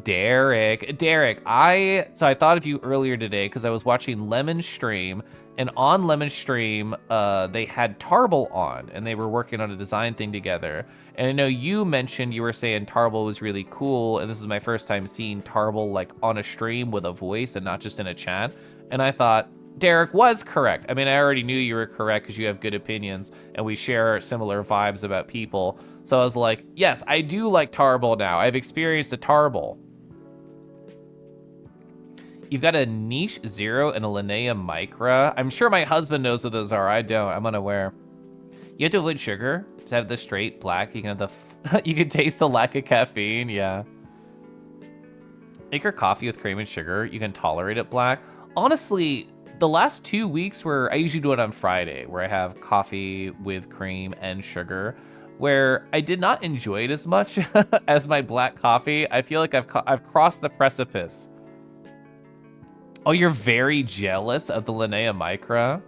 Derek, so I thought of you earlier today because I was watching Lemon Stream, and on Lemon Stream, they had Tarble on, and they were working on a design thing together. And I know you mentioned, you were saying Tarble was really cool, and this is my first time seeing Tarble like on a stream with a voice and not just in a chat. And I thought, Derek was correct. I mean, I already knew you were correct because you have good opinions and we share similar vibes about people. So I was like, yes, I do like Tarble now. I've experienced a Tarble. You've got a Niche Zero and a Linnea Micra. I'm sure my husband knows what those are. I don't. I'm unaware. You have to avoid sugar to have the straight black. You can have the you can taste the lack of caffeine. Yeah. Make your coffee with cream and sugar. You can tolerate it black. Honestly, the last 2 weeks where I usually do it on Friday, where I have coffee with cream and sugar, where I did not enjoy it as much as my black coffee. I feel like I've crossed the precipice. Oh, you're very jealous of the Linnea Micra?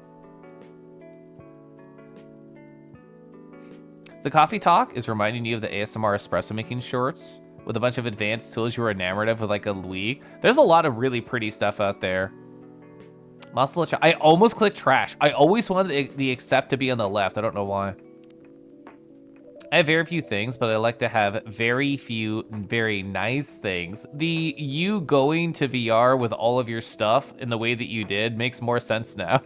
The coffee talk is reminding you of the ASMR espresso making shorts with a bunch of advanced tools you were enamored of with like a week. There's a lot of really pretty stuff out there. I almost clicked trash. I always wanted the accept to be on the left. I don't know why. I have very few things, but I like to have very few very nice things. You going to VR with all of your stuff in the way that you did makes more sense now.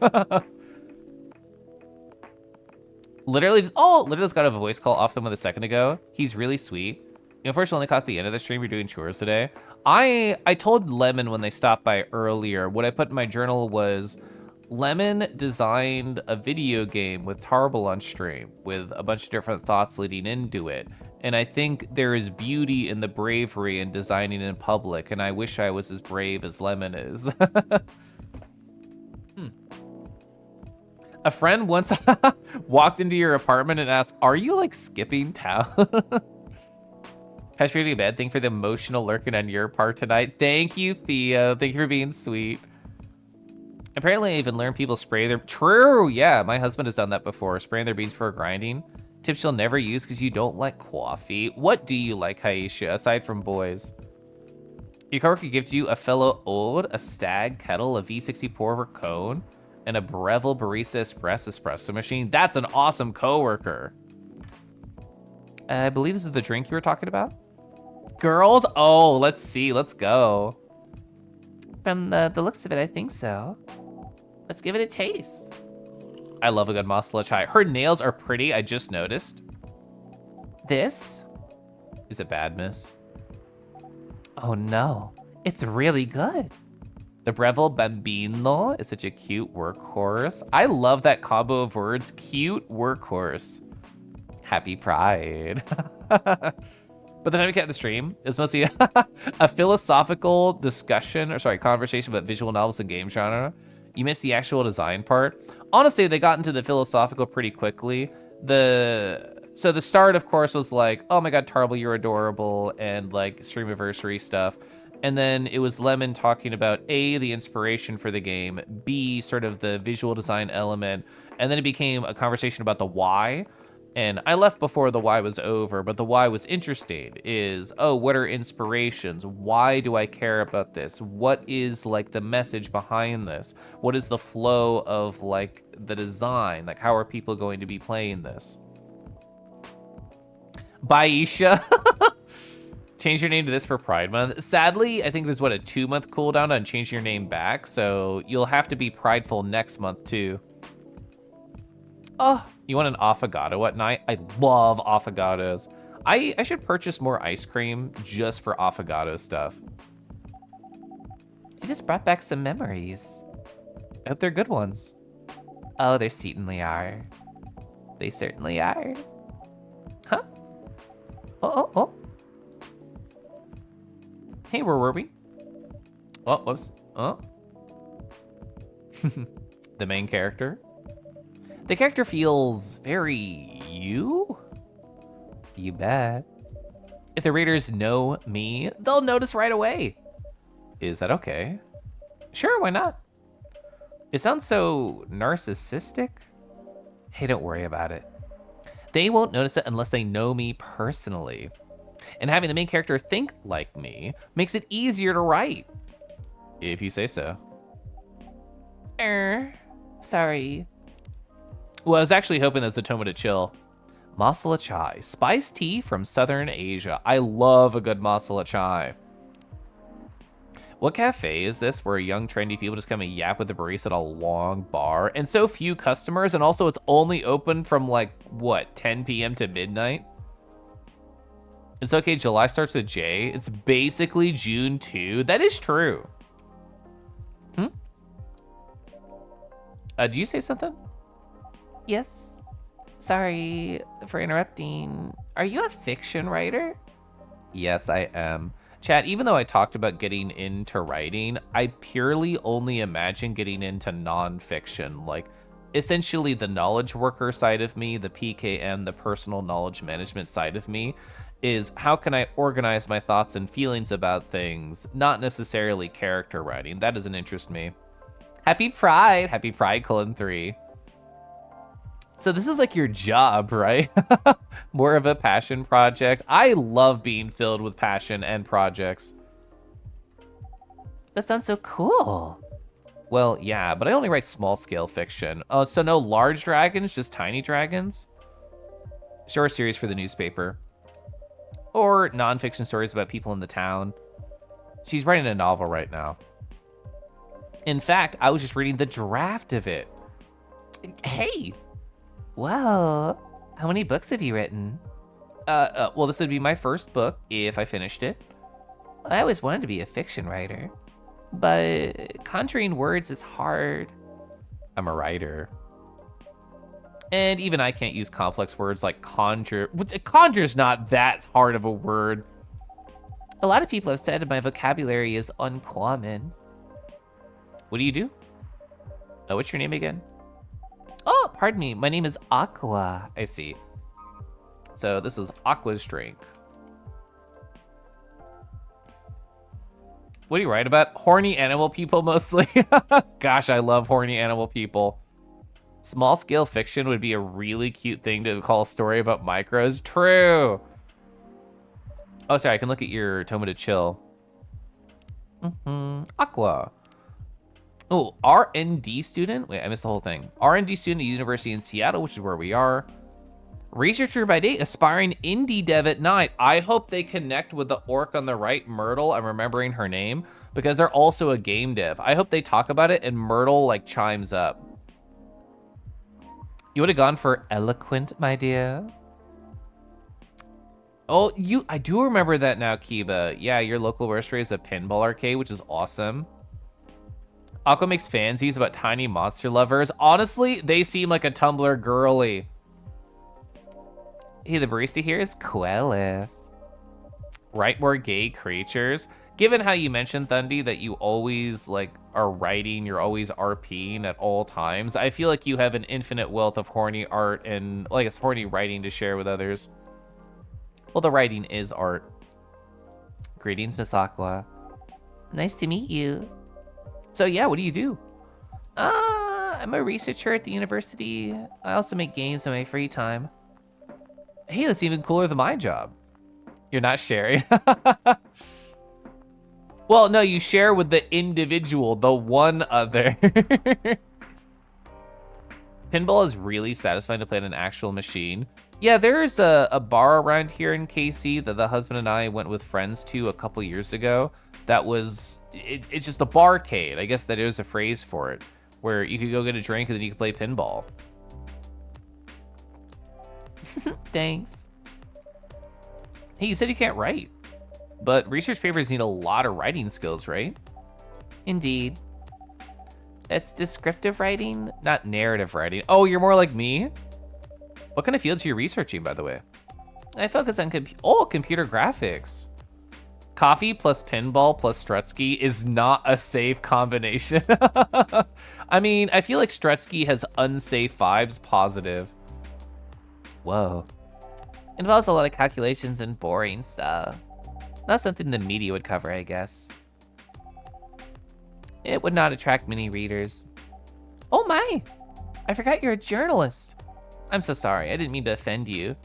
Literally just got a voice call off them a second ago. He's really sweet. Unfortunately, only caught the end of the stream. You're doing chores today. I told Lemon when they stopped by earlier, what I put in my journal was, Lemon designed a video game with Tarble on stream with a bunch of different thoughts leading into it. And I think there is beauty in the bravery in designing in public, and I wish I was as brave as Lemon is. A friend once walked into your apartment and asked, are you like skipping town? Patch for getting bed. Thank you for the emotional lurking on your part tonight. Thank you, Theo. Thank you for being sweet. Apparently, I even learned people spray their... True, yeah. My husband has done that before, spraying their beans for grinding. Tips you'll never use because you don't like coffee. What do you like, Haisha, aside from boys? Your coworker gives you a fellow ode, a Stag kettle, a V60 pour-over cone, and a Breville Barista espresso machine. That's an awesome coworker. I believe this is the drink you were talking about. Girls? Oh, let's see. Let's go. From the looks of it, I think so. Let's give it a taste. I love a good masala chai. Her nails are pretty, I just noticed. This? Is it bad, miss? Oh no, it's really good. The Breville Bambino is such a cute workhorse. I love that combo of words, cute workhorse. Happy Pride. But the time we kept the stream, it was mostly a philosophical discussion, or sorry, conversation about visual novels and game genre. You missed the actual design part. Honestly, they got into the philosophical pretty quickly. So the start, of course, was like, oh my god, Tarble, you're adorable, and like streamiversary stuff. And then it was Lemon talking about A, the inspiration for the game, B, sort of the visual design element, and then it became a conversation about the why. And I left before the why was over, but the why was interesting is, oh, what are inspirations? Why do I care about this? What is like the message behind this? What is the flow of like the design? Like, how are people going to be playing this? Baisha. Change your name to this for Pride Month. Sadly, I think there's what, a 2-month cooldown on changing your name back, so you'll have to be prideful next month too. Oh, you want an affogato at night? I love affogatos. I should purchase more ice cream just for affogato stuff. It just brought back some memories. I hope they're good ones. Oh, they certainly are. They certainly are. Huh? Oh. Hey, where were we? Oh, whoops. Oh. The main character. The character feels very you? You bet. If the readers know me, they'll notice right away. Is that okay? Sure, why not? It sounds so narcissistic. Hey, don't worry about it. They won't notice it unless they know me personally. And having the main character think like me makes it easier to write. If you say so. Sorry. Well, I was actually hoping that's the Toma to chill. Masala chai, spiced tea from Southern Asia. I love a good masala chai. What cafe is this where young trendy people just come and yap with the barista at a long bar and so few customers, and also it's only open from like, what, 10 p.m. to midnight? It's okay, July starts with J. It's basically June 2. That is true. Do you say something? Yes. Sorry for interrupting. Are you a fiction writer? Yes, I am. Chat, even though I talked about getting into writing, I purely only imagine getting into nonfiction, like essentially the knowledge worker side of me, the PKM, the personal knowledge management side of me, is how can I organize my thoughts and feelings about things, not necessarily character writing. That doesn't interest me. Happy Pride, Happy Pride, 3. So this is like your job, right? More of a passion project. I love being filled with passion and projects. That sounds so cool. Well, yeah, but I only write small scale fiction. Oh, so no large dragons, just tiny dragons? Short series for the newspaper. Or nonfiction stories about people in the town. She's writing a novel right now. In fact, I was just reading the draft of it. Hey. Well, how many books have you written? Well, this would be my first book if I finished it. I always wanted to be a fiction writer, but conjuring words is hard. I'm a writer. And even I can't use complex words like conjure. Conjure's not that hard of a word. A lot of people have said my vocabulary is uncommon. What do you do? What's your name again? Oh, pardon me. My name is Aqua. I see. So this is Aqua's drink. What do you write about? Horny animal people mostly. Gosh, I love horny animal people. Small scale fiction would be a really cute thing to call a story about micros. True. Oh, sorry. I can look at your Toma to chill. Aqua. Oh, R&D student? Wait, I missed the whole thing. R&D student at University in Seattle, which is where we are. Researcher by day, aspiring indie dev at night. I hope they connect with the orc on the right, Myrtle. I'm remembering her name because they're also a game dev. I hope they talk about it and Myrtle like chimes up. You would have gone for eloquent, my dear. Oh, I do remember that now, Kiba. Yeah, your local roastery is a pinball arcade, which is awesome. Aqua makes fansies about tiny monster lovers. Honestly, they seem like a Tumblr girly. Hey, the barista here is Quelif. Write more gay creatures. given how you mentioned, Thundy, that you always like are writing, you're always RPing at all times, I feel like you have an infinite wealth of horny art and like it's horny writing to share with others. Well, the writing is art. Greetings, Miss Aqua. Nice to meet you. So yeah, what do you do? I'm a researcher at the university. I also make games in my free time. Hey, that's even cooler than my job. You're not sharing. Well, no, you share with the individual, the one other. Pinball is really satisfying to play on an actual machine. Yeah, there's a bar around here in KC that the husband and I went with friends to a couple years ago. That was, it's just a barcade. I guess that is a phrase for it, where you could go get a drink and then you could play pinball. Thanks. Hey, you said you can't write, but research papers need a lot of writing skills, right? Indeed. That's descriptive writing, not narrative writing. Oh, you're more like me? What kind of fields are you researching, by the way? I focus on computer graphics. Coffee plus pinball plus Strutsky is not a safe combination. I mean, I feel like Strutsky has unsafe vibes, positive. Whoa. Involves a lot of calculations and boring stuff. Not something the media would cover, I guess. It would not attract many readers. Oh my! I forgot you're a journalist. I'm so sorry, I didn't mean to offend you.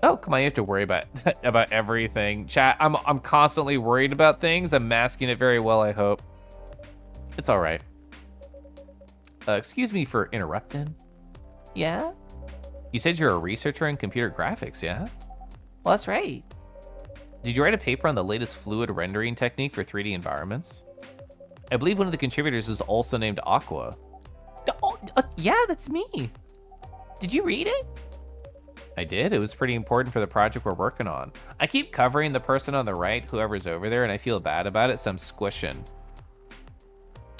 Oh, come on, you have to worry about everything. Chat, I'm constantly worried about things. I'm masking it very well, I hope. It's all right. Excuse me for interrupting. Yeah? You said you're a researcher in computer graphics, yeah? Well, that's right. Did you write a paper on the latest fluid rendering technique for 3D environments? I believe one of the contributors is also named Aqua. Oh, yeah, that's me. Did you read it? I did. It was pretty important for the project we're working on. I keep covering the person on the right, whoever's over there, and I feel bad about it, so I'm squishing.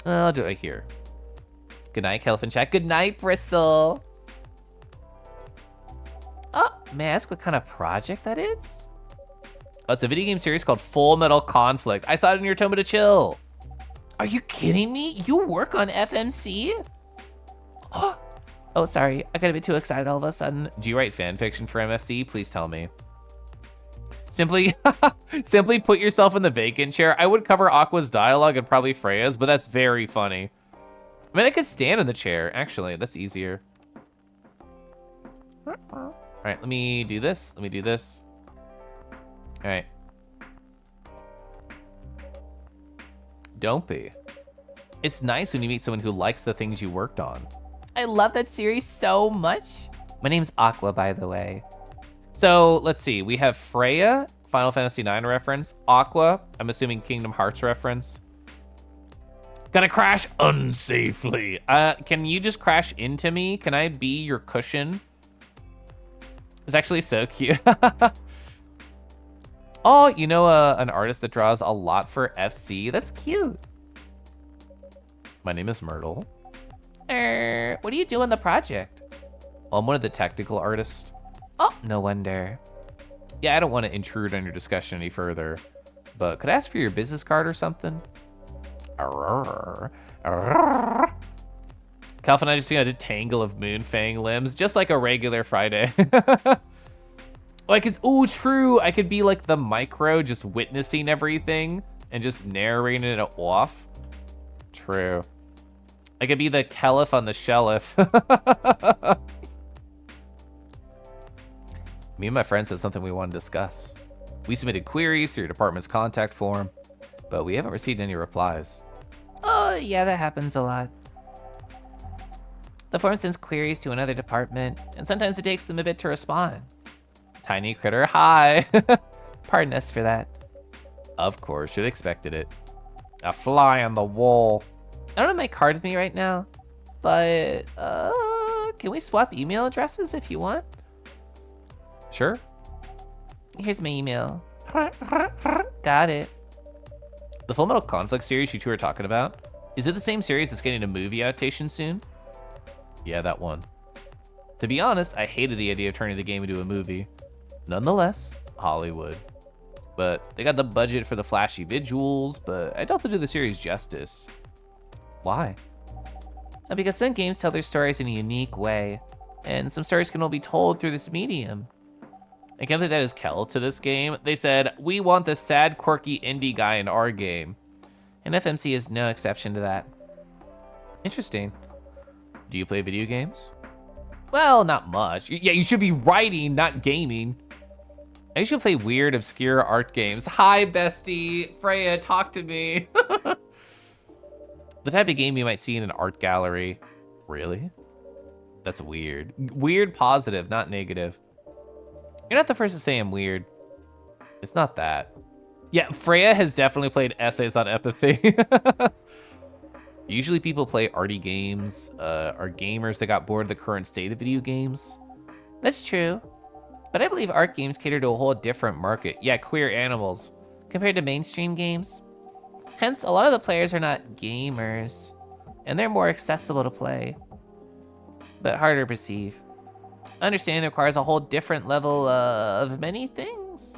I'll do it here. Good night, Kelvin Chat. Good night, Bristle. Oh, may I ask what kind of project that is? Oh, it's a video game series called Full Metal Conflict. I saw it in your Toma to Chill. Are you kidding me? You work on FMC? Oh, sorry. I got a bit too excited all of a sudden. Do you write fan fiction for MFC? Please tell me. Simply put yourself in the vacant chair. I would cover Aqua's dialogue and probably Freya's, but that's very funny. I mean, I could stand in the chair. Actually, that's easier. All right, let me do this. Let me do this. All right. Don't be. It's nice when you meet someone who likes the things you worked on. I love that series so much. My name's Aqua, by the way. So let's see. We have Freya, Final Fantasy IX reference. Aqua, I'm assuming Kingdom Hearts reference. Gonna crash unsafely. Can you just crash into me? Can I be your cushion? It's actually so cute. Oh, you know an artist that draws a lot for FC? That's cute. My name is Myrtle. What do you do on the project? Well, I'm one of the technical artists. Oh, no wonder. Yeah, I don't want to intrude on your discussion any further, but could I ask for your business card or something? Calf and I just began a tangle of Moonfang limbs, just like a regular Friday. Like, oh, true. I could be like the micro, just witnessing everything and just narrating it off. True. I could be the Caliph on the shelf. Me and my friends had something we want to discuss. We submitted queries through your department's contact form, but we haven't received any replies. Oh, yeah, that happens a lot. The form sends queries to another department, and sometimes it takes them a bit to respond. Tiny critter, hi. Pardon us for that. Of course, should have expected it. A fly on the wall. I don't have my card with me right now, but can we swap email addresses if you want? Sure. Here's my email. Got it. The Full Metal Conflict series you two are talking about, is it the same series that's getting a movie adaptation soon? Yeah, that one. To be honest, I hated the idea of turning the game into a movie. Nonetheless, Hollywood. But they got the budget for the flashy visuals, but I doubt they'll do the series justice. Why? Because some games tell their stories in a unique way, and some stories can only be told through this medium. I can't believe that is Kel to this game. They said, we want the sad, quirky indie guy in our game. And FMC is no exception to that. Interesting. Do you play video games? Well, not much. Yeah, you should be writing, not gaming. I usually play weird, obscure art games. Hi, bestie. Freya, talk to me. The type of game you might see in an art gallery. Really? That's weird. Weird positive, not negative. You're not the first to say I'm weird. It's not that. Yeah, Freya has definitely played essays on empathy. Usually people play arty games, are gamers that got bored of the current state of video games. That's true. But I believe art games cater to a whole different market. Yeah, queer animals, compared to mainstream games. Hence, a lot of the players are not gamers, and they're more accessible to play, but harder to perceive. Understanding requires a whole different level of many things.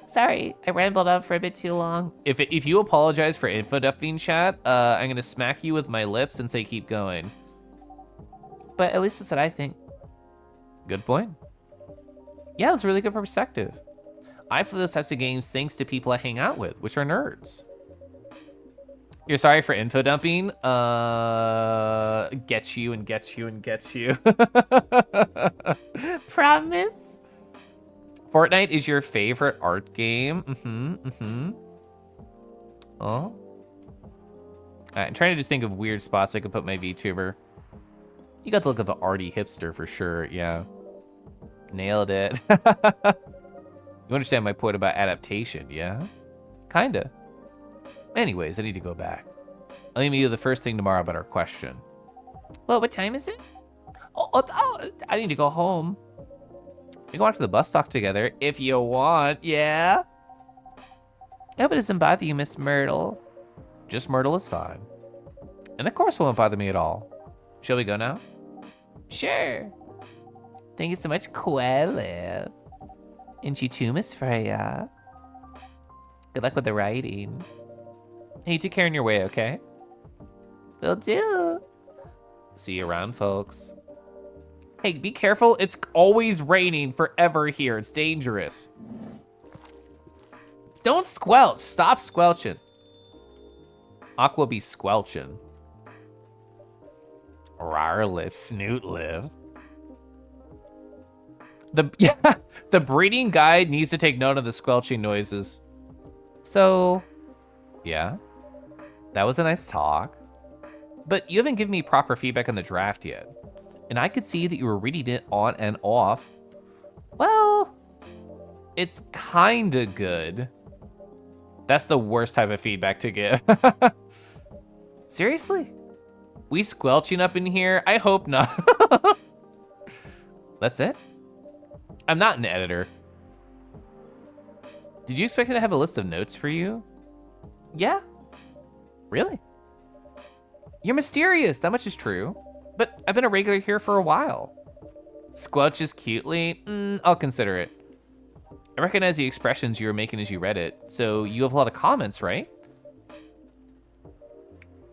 Sorry, I rambled on for a bit too long. If you apologize for info dumping, chat, I'm gonna smack you with my lips and say keep going. But at least that's what I think. Good point. Yeah, it was a really good perspective. I play those types of games thanks to people I hang out with, which are nerds. You're sorry for info dumping? Gets you and gets you and gets you. Promise? Fortnite is your favorite art game? Oh. I'm trying to just think of weird spots I could put my VTuber. You got the look of the arty hipster for sure, yeah. Nailed it. You understand my point about adaptation, yeah? Kinda. Anyways, I need to go back. I'll email you the first thing tomorrow about our question. Well, what time is it? Oh, I need to go home. We can walk to the bus stop together if you want, yeah? I hope it doesn't bother you, Miss Myrtle. Just Myrtle is fine. And of course it won't bother me at all. Shall we go now? Sure. Thank you so much, Quelliv. And you too, Miss Freya. Good luck with the writing. Hey, take care on your way, okay? Will do. See you around, folks. Hey, be careful. It's always raining forever here. It's dangerous. Don't squelch. Stop squelching. Aqua be squelching. Rar live, snoot live. The breeding guide needs to take note of the squelching noises. So, yeah, that was a nice talk. But you haven't given me proper feedback on the draft yet. And I could see that you were reading it on and off. Well, it's kinda good. That's the worst type of feedback to give. Seriously? We squelching up in here? I hope not. That's it? I'm not an editor. Did you expect me to have a list of notes for you? Yeah? Really? You're mysterious, that much is true. But I've been a regular here for a while. Squelches cutely? I'll consider it. I recognize the expressions you were making as you read it, so you have a lot of comments, right?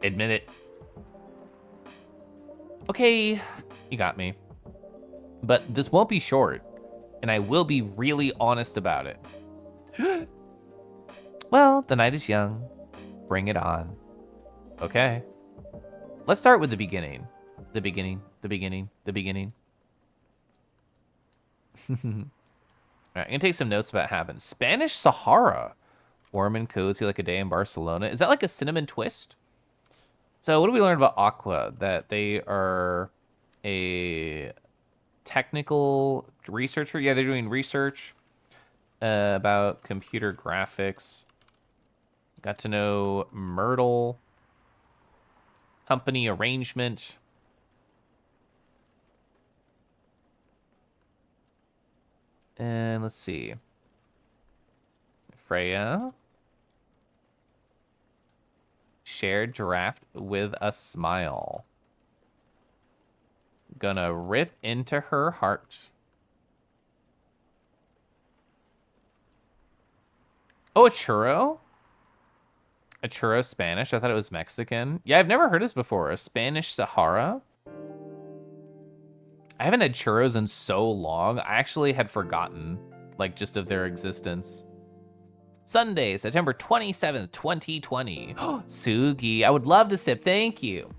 Admit it. Okay, you got me. But this won't be short, and I will be really honest about it. Well, the night is young. Bring it on. Okay. Let's start with the beginning. The beginning, the beginning, the beginning. All right, I'm gonna take some notes about what happened. Spanish Sahara. Warm and cozy like a day in Barcelona. Is that like a cinnamon twist? So what do we learn about Aqua? That they are a technical researcher. Yeah, they're doing research about computer graphics. Got to know Myrtle. Company arrangement. And let's see. Freya. Shared draft with a smile. Gonna rip into her heart. Oh, a churro? A churro Spanish? I thought it was Mexican. Yeah, I've never heard this before. A Spanish Sahara? I haven't had churros in so long. I actually had forgotten, like, just of their existence. Sunday, September 27th, 2020. Sugi, I would love to sip. Thank you.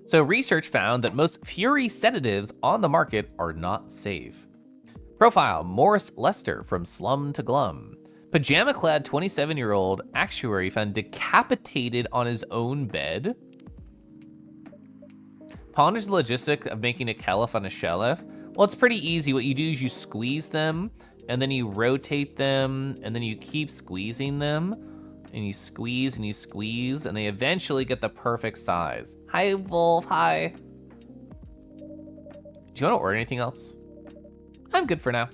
So research found that most Fury sedatives on the market are not safe. Profile, Morris Lester from Slum to Glum. Pajama-clad 27-year-old actuary found decapitated on his own bed. Ponders the logistic of making a caliph on a shelf. Well, it's pretty easy. What you do is you squeeze them, and then you rotate them, and then you keep squeezing them, and you squeeze, and they eventually get the perfect size. Hi, Wolf, hi. Do you want to order anything else? I'm good for now.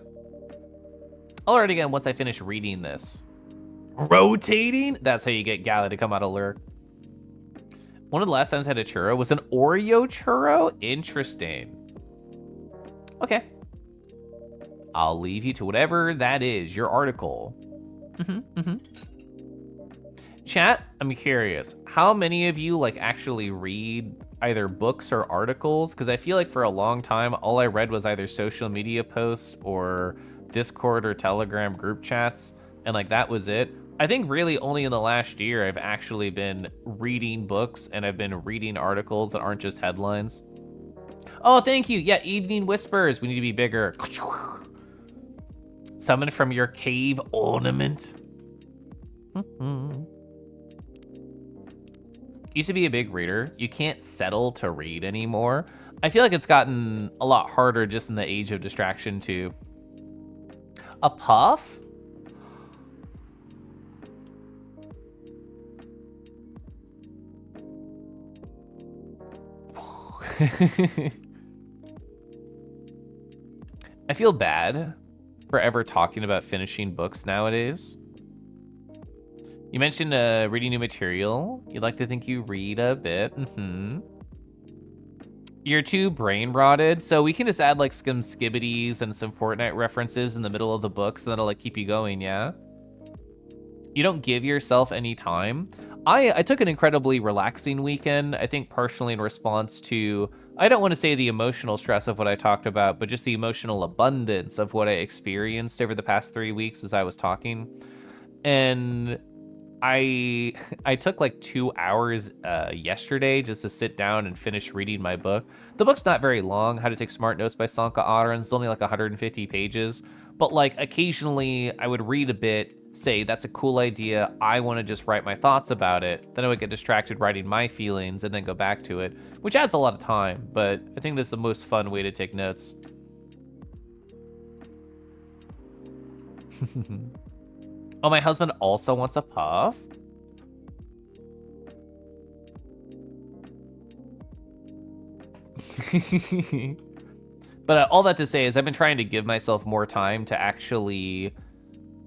I'll order it again once I finish reading this. Rotating? That's how you get Gala to come out of lure. One of the last times I had a churro was an Oreo churro? Interesting. Okay. I'll leave you to whatever that is, your article. Chat, I'm curious. How many of you like actually read either books or articles? Because I feel like for a long time, all I read was either social media posts or Discord or Telegram group chats, and like that was it. I think really only in the last year I've actually been reading books and I've been reading articles that aren't just headlines. Oh, thank you. Yeah, Evening Whispers. We need to be bigger. Summon from your cave ornament. Used to be a big reader. You can't settle to read anymore. I feel like it's gotten a lot harder just in the age of distraction too. A puff? I feel bad for ever talking about finishing books nowadays. You mentioned reading new material. You'd like to think you read a bit. You're too brain rotted, so we can just add like some skibbities and some Fortnite references in the middle of the books, and that'll like keep you going, yeah? You don't give yourself any time. I took an incredibly relaxing weekend, I think partially in response to, I don't want to say the emotional stress of what I talked about, but just the emotional abundance of what I experienced over the past 3 weeks as I was talking. And I took like 2 hours yesterday just to sit down and finish reading my book. The book's not very long, How to Take Smart Notes by Sanka Otteren. It's only like 150 pages. But like occasionally I would read a bit, say, that's a cool idea, I want to just write my thoughts about it. Then I would get distracted writing my feelings and then go back to it, which adds a lot of time, but I think that's the most fun way to take notes. Oh, my husband also wants a puff? But all that to say is I've been trying to give myself more time to actually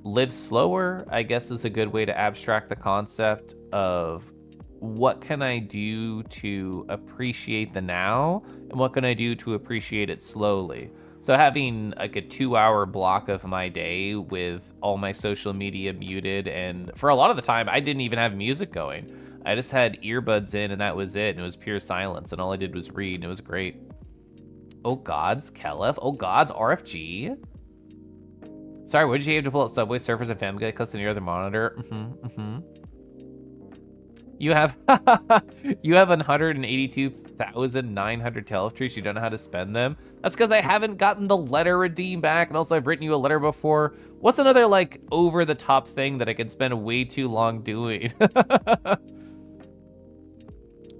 live slower, I guess is a good way to abstract the concept of what can I do to appreciate the now and what can I do to appreciate it slowly. So having like a 2-hour block of my day with all my social media muted, and for a lot of the time I didn't even have music going. I just had earbuds in and that was it, and it was pure silence, and all I did was read, and it was great. Oh gods, Kelef. Oh gods, RFG. Sorry, what did you have to pull out Subway Surfers and Family Guy close to near the monitor? You have you have 182,900 Telef trees. You don't know how to spend them. That's because I haven't gotten the letter redeem back, and also I've written you a letter before. What's another like over the top thing that I could spend way too long doing?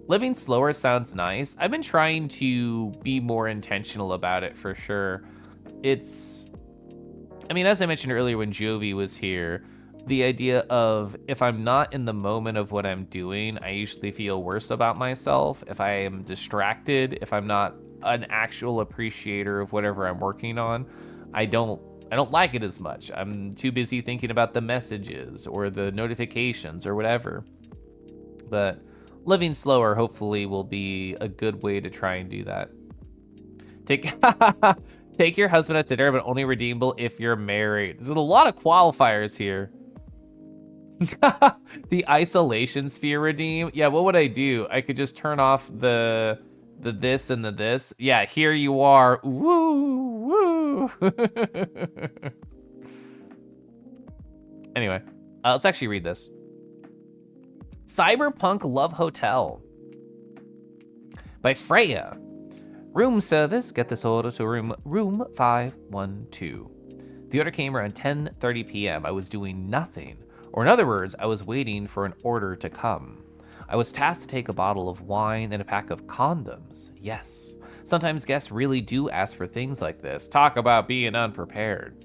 Living slower sounds nice. I've been trying to be more intentional about it for sure. I mean, as I mentioned earlier when Jovi was here, the idea of if I'm not in the moment of what I'm doing, I usually feel worse about myself. If I am distracted, if I'm not an actual appreciator of whatever I'm working on, I don't like it as much. I'm too busy thinking about the messages or the notifications or whatever. But living slower hopefully will be a good way to try and do that. Take your husband out to dinner, but only redeemable if you're married. There's a lot of qualifiers here. The isolation sphere redeem. Yeah, what would I do? I could just turn off the this and the this. Yeah, here you are. Woo, woo. Anyway, let's actually read this. Cyberpunk Love Hotel by Freya. Room service. Get this order to room 512. The order came around 10:30 p.m. I was doing nothing. Or in other words, I was waiting for an order to come. I was tasked to take a bottle of wine and a pack of condoms. Yes, sometimes guests really do ask for things like this. Talk about being unprepared.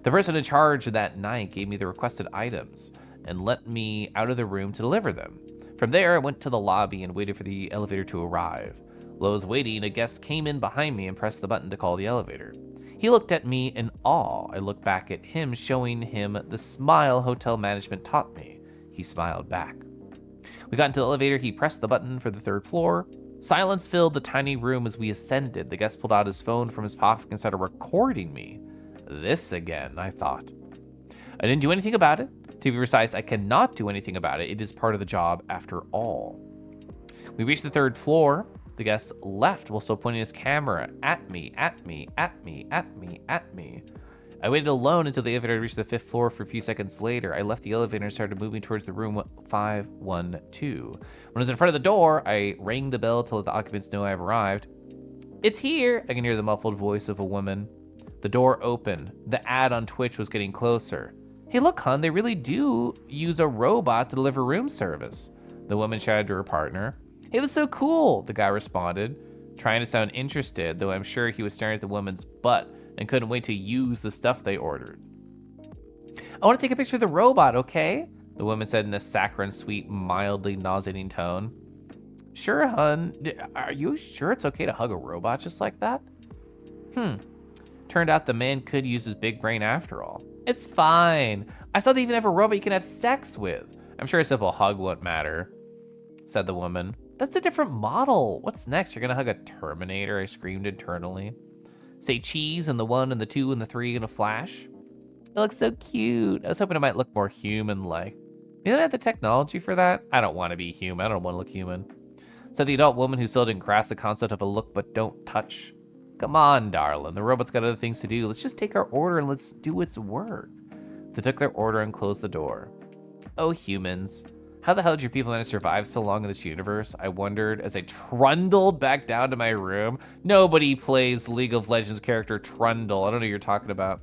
The person in charge that night gave me the requested items and let me out of the room to deliver them. From there, I went to the lobby and waited for the elevator to arrive. While I was waiting, a guest came in behind me and pressed the button to call the elevator. He looked at me in awe. I looked back at him, showing him the smile hotel management taught me. He smiled back. We got into the elevator. He pressed the button for the 3rd floor. Silence filled the tiny room as we ascended. The guest pulled out his phone from his pocket and started recording me. This again, I thought. I didn't do anything about it. To be precise, I cannot do anything about it. It is part of the job after all. We reached the 3rd floor. The guest left while still pointing his camera at me. I waited alone until the elevator reached the 5th floor. For a few seconds later, I left the elevator and started moving towards the room 512. When I was in front of the door, I rang the bell to let the occupants know I've arrived. It's here, I can hear the muffled voice of a woman. The door opened. The ad on Twitch was getting closer. Hey, look, hon, they really do use a robot to deliver room service. The woman shouted to her partner. It was so cool, the guy responded, trying to sound interested, though I'm sure he was staring at the woman's butt and couldn't wait to use the stuff they ordered. I want to take a picture of the robot, okay? The woman said in a saccharine, sweet, mildly nauseating tone. Sure, hun. Are you sure it's okay to hug a robot just like that? Turned out the man could use his big brain after all. It's fine. I saw they even have a robot you can have sex with. I'm sure a simple hug won't matter, said the woman. That's a different model. What's next? You're gonna hug a Terminator? I screamed internally. Say cheese and the 1 and the 2 and the 3 in a flash. It looks so cute. I was hoping it might look more human-like. You don't have the technology for that? I don't want to be human. I don't want to look human. Said the adult woman who still didn't grasp the concept of a look but don't touch. Come on, darling. The robot's got other things to do. Let's just take our order and let's do its work. They took their order and closed the door. Oh, humans. How the hell did your people manage to survive so long in this universe? I wondered as I trundled back down to my room. Nobody plays League of Legends character Trundle. I don't know what you're talking about.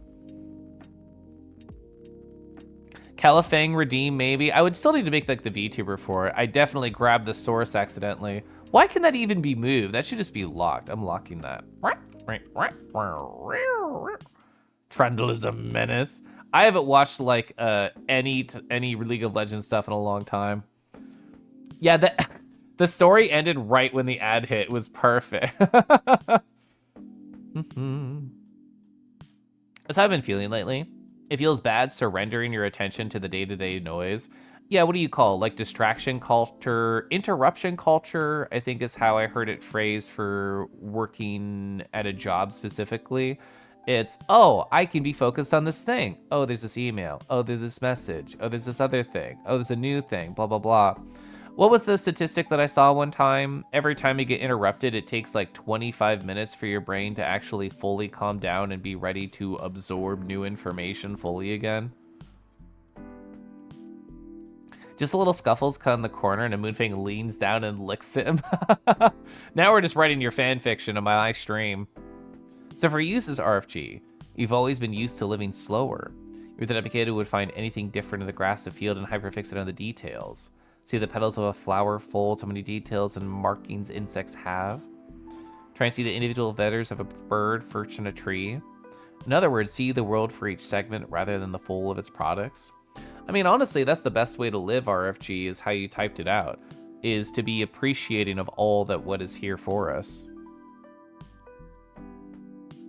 Califang redeem, maybe. I would still need to make like the VTuber for it. I definitely grabbed the source accidentally. Why can that even be moved? That should just be locked. I'm locking that. Trundle is a menace. I haven't watched like any League of Legends stuff in a long time. Yeah, the story ended right when the ad hit. It was perfect. As I've been feeling lately, it feels bad surrendering your attention to the day-to-day noise. Yeah, what do you call it? Like distraction culture, interruption culture, I think is how I heard it phrased for working at a job specifically. It's, oh, I can be focused on this thing. Oh, there's this email. Oh, there's this message. Oh, there's this other thing. Oh, there's a new thing, blah, blah, blah. What was the statistic that I saw one time? Every time you get interrupted, it takes like 25 minutes for your brain to actually fully calm down and be ready to absorb new information fully again. Just a little scuffles cut in the corner and a Moonfang leans down and licks him. Now we're just writing your fan fiction on my stream. So for use as RFG, you've always been used to living slower. You're the dedicated would find anything different in the grass of field and hyperfixate on the details. See the petals of a flower fold, so many details and markings insects have. Try and see the individual feathers of a bird perched in a tree. In other words, see the world for each segment rather than the full of its products. I mean, honestly, that's the best way to live RFG is how you typed it out, is to be appreciating of all that what is here for us.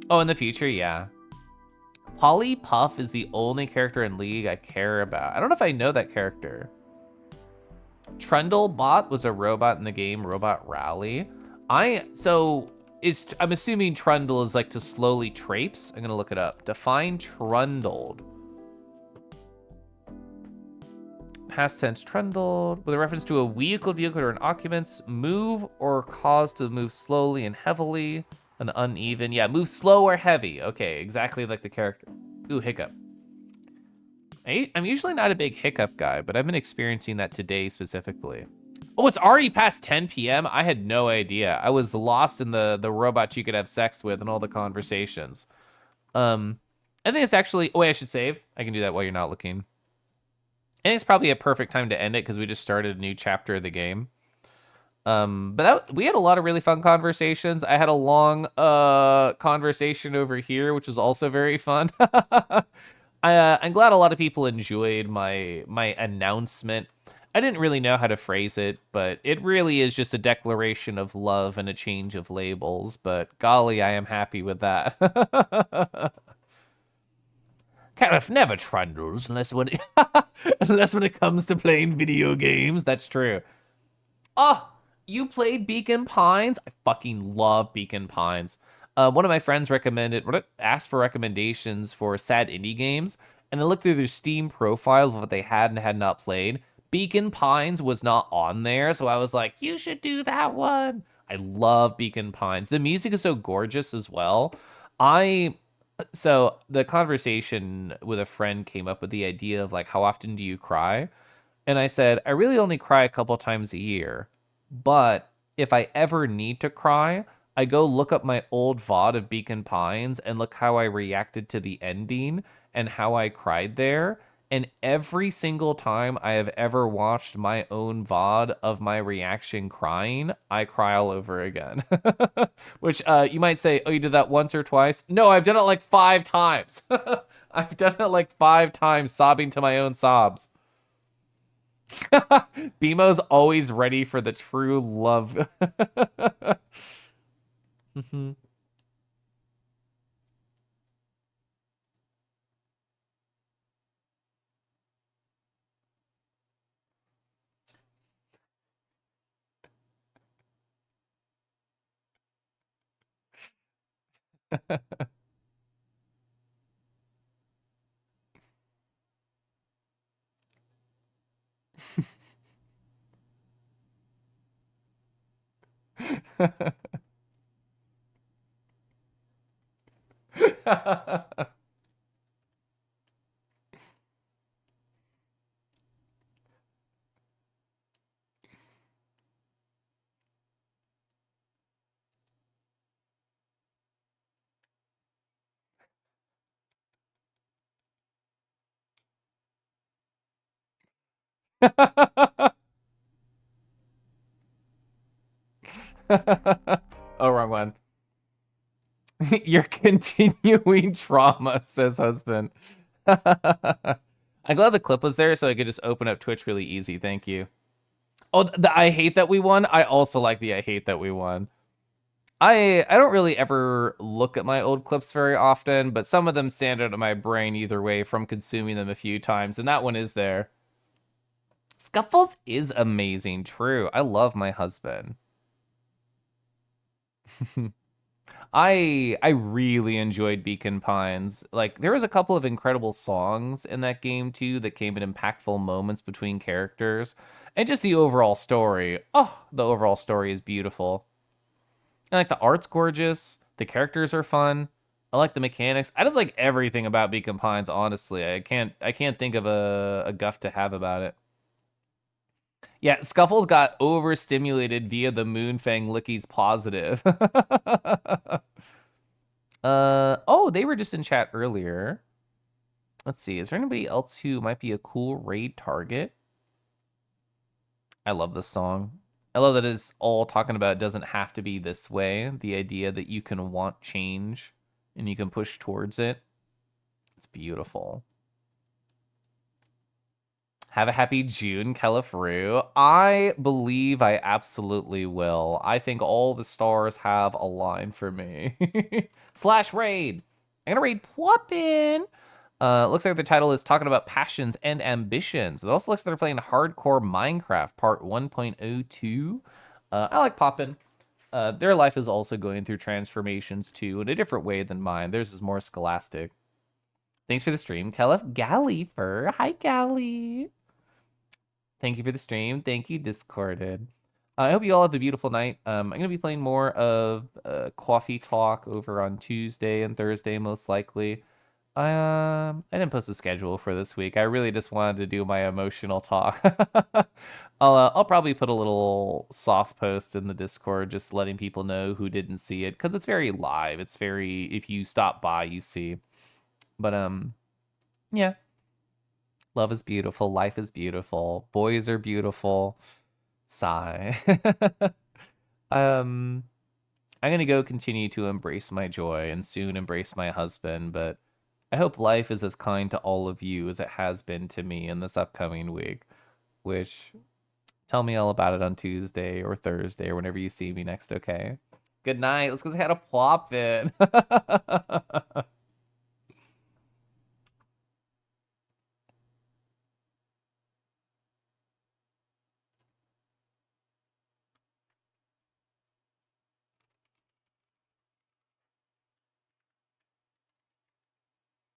Oh, in the future, yeah. Polly Puff is the only character in League I care about. I don't know if I know that character. Trundlebot was a robot in the game Robot Rally. So I'm assuming trundle is like to slowly traipse. I'm gonna look it up. Define trundled. Past tense trundled, with a reference to a vehicle or an occupant's move or cause to move slowly and heavily, an uneven. Yeah, move slow or heavy. Okay, exactly like the character. Ooh, hiccup. I'm usually not a big hiccup guy, but I've been experiencing that today specifically. Oh, it's already past 10 p.m.? I had no idea. I was lost in the robot you could have sex with and all the conversations. I think it's actually... Oh, wait, I should save. I can do that while you're not looking. I think it's probably a perfect time to end it because we just started a new chapter of the game. But we had a lot of really fun conversations. I had a long conversation over here, which was also very fun. I'm glad a lot of people enjoyed my announcement. I didn't really know how to phrase it, but it really is just a declaration of love and a change of labels. But golly, I am happy with that. Carif never trundles unless when it comes to playing video games. That's true. Oh, you played Beacon Pines? I fucking love Beacon Pines. One of my friends asked for recommendations for sad indie games, and I looked through their Steam profile of what they had and had not played. Beacon Pines was not on there, so I was like, you should do that one. I love Beacon Pines. The music is so gorgeous as well. So the conversation with a friend came up with the idea of like, how often do you cry? And I said, I really only cry a couple times a year. But if I ever need to cry, I go look up my old VOD of Beacon Pines and look how I reacted to the ending and how I cried there. And every single time I have ever watched my own VOD of my reaction crying, I cry all over again. Which you might say, oh, you did that once or twice? No, I've done it like 5 times. I've done it like 5 times, sobbing to my own sobs. BMO's always ready for the true love. Oh, wrong one. You're continuing trauma, says husband. I'm glad the clip was there so I could just open up Twitch really easy. Thank you. Oh, the I hate that we won. I also like the I hate that we won. I don't really ever look at my old clips very often, but some of them stand out in my brain either way from consuming them a few times, and that one is there. Scuffles is amazing, true. I love my husband. I really enjoyed Beacon Pines. Like, there was a couple of incredible songs in that game too that came in impactful moments between characters. And just the overall story. Oh, the overall story is beautiful. And like the art's gorgeous, the characters are fun. I like the mechanics. I just like everything about Beacon Pines, honestly. I can't think of a guff to have about it. Yeah, Scuffles got overstimulated via the Moonfang Licky's positive. Oh, they were just in chat earlier. Let's see, is there anybody else who might be a cool raid target? I love this song. I love that it's all talking about it doesn't have to be this way. The idea that you can want change and you can push towards it. It's beautiful. Have a happy June, Kelifru. I believe I absolutely will. I think all the stars have aligned for me. Slash raid. I'm gonna raid Ploppin. Looks like the title is talking about passions and ambitions. It also looks like they're playing Hardcore Minecraft Part 1.02. I like Poppin. their life is also going through transformations too, in a different way than mine. Theirs is more scholastic. Thanks for the stream, Kelef Gallifer. Hi, Galli. Thank you for the stream. Thank you, Discorded. I hope you all have a beautiful night. I'm going to be playing more of Coffee Talk over on Tuesday and Thursday, most likely. I didn't post a schedule for this week. I really just wanted to do my emotional talk. I'll probably put a little soft post in the Discord, just letting people know who didn't see it, because it's very live. It's very, if you stop by, you see. But yeah. Love is beautiful. Life is beautiful. Boys are beautiful. Sigh. I'm gonna go continue to embrace my joy and soon embrace my husband, but I hope life is as kind to all of you as it has been to me in this upcoming week, which tell me all about it on Tuesday or Thursday or whenever you see me next, okay? Good night. Let's go say hi to Plop It.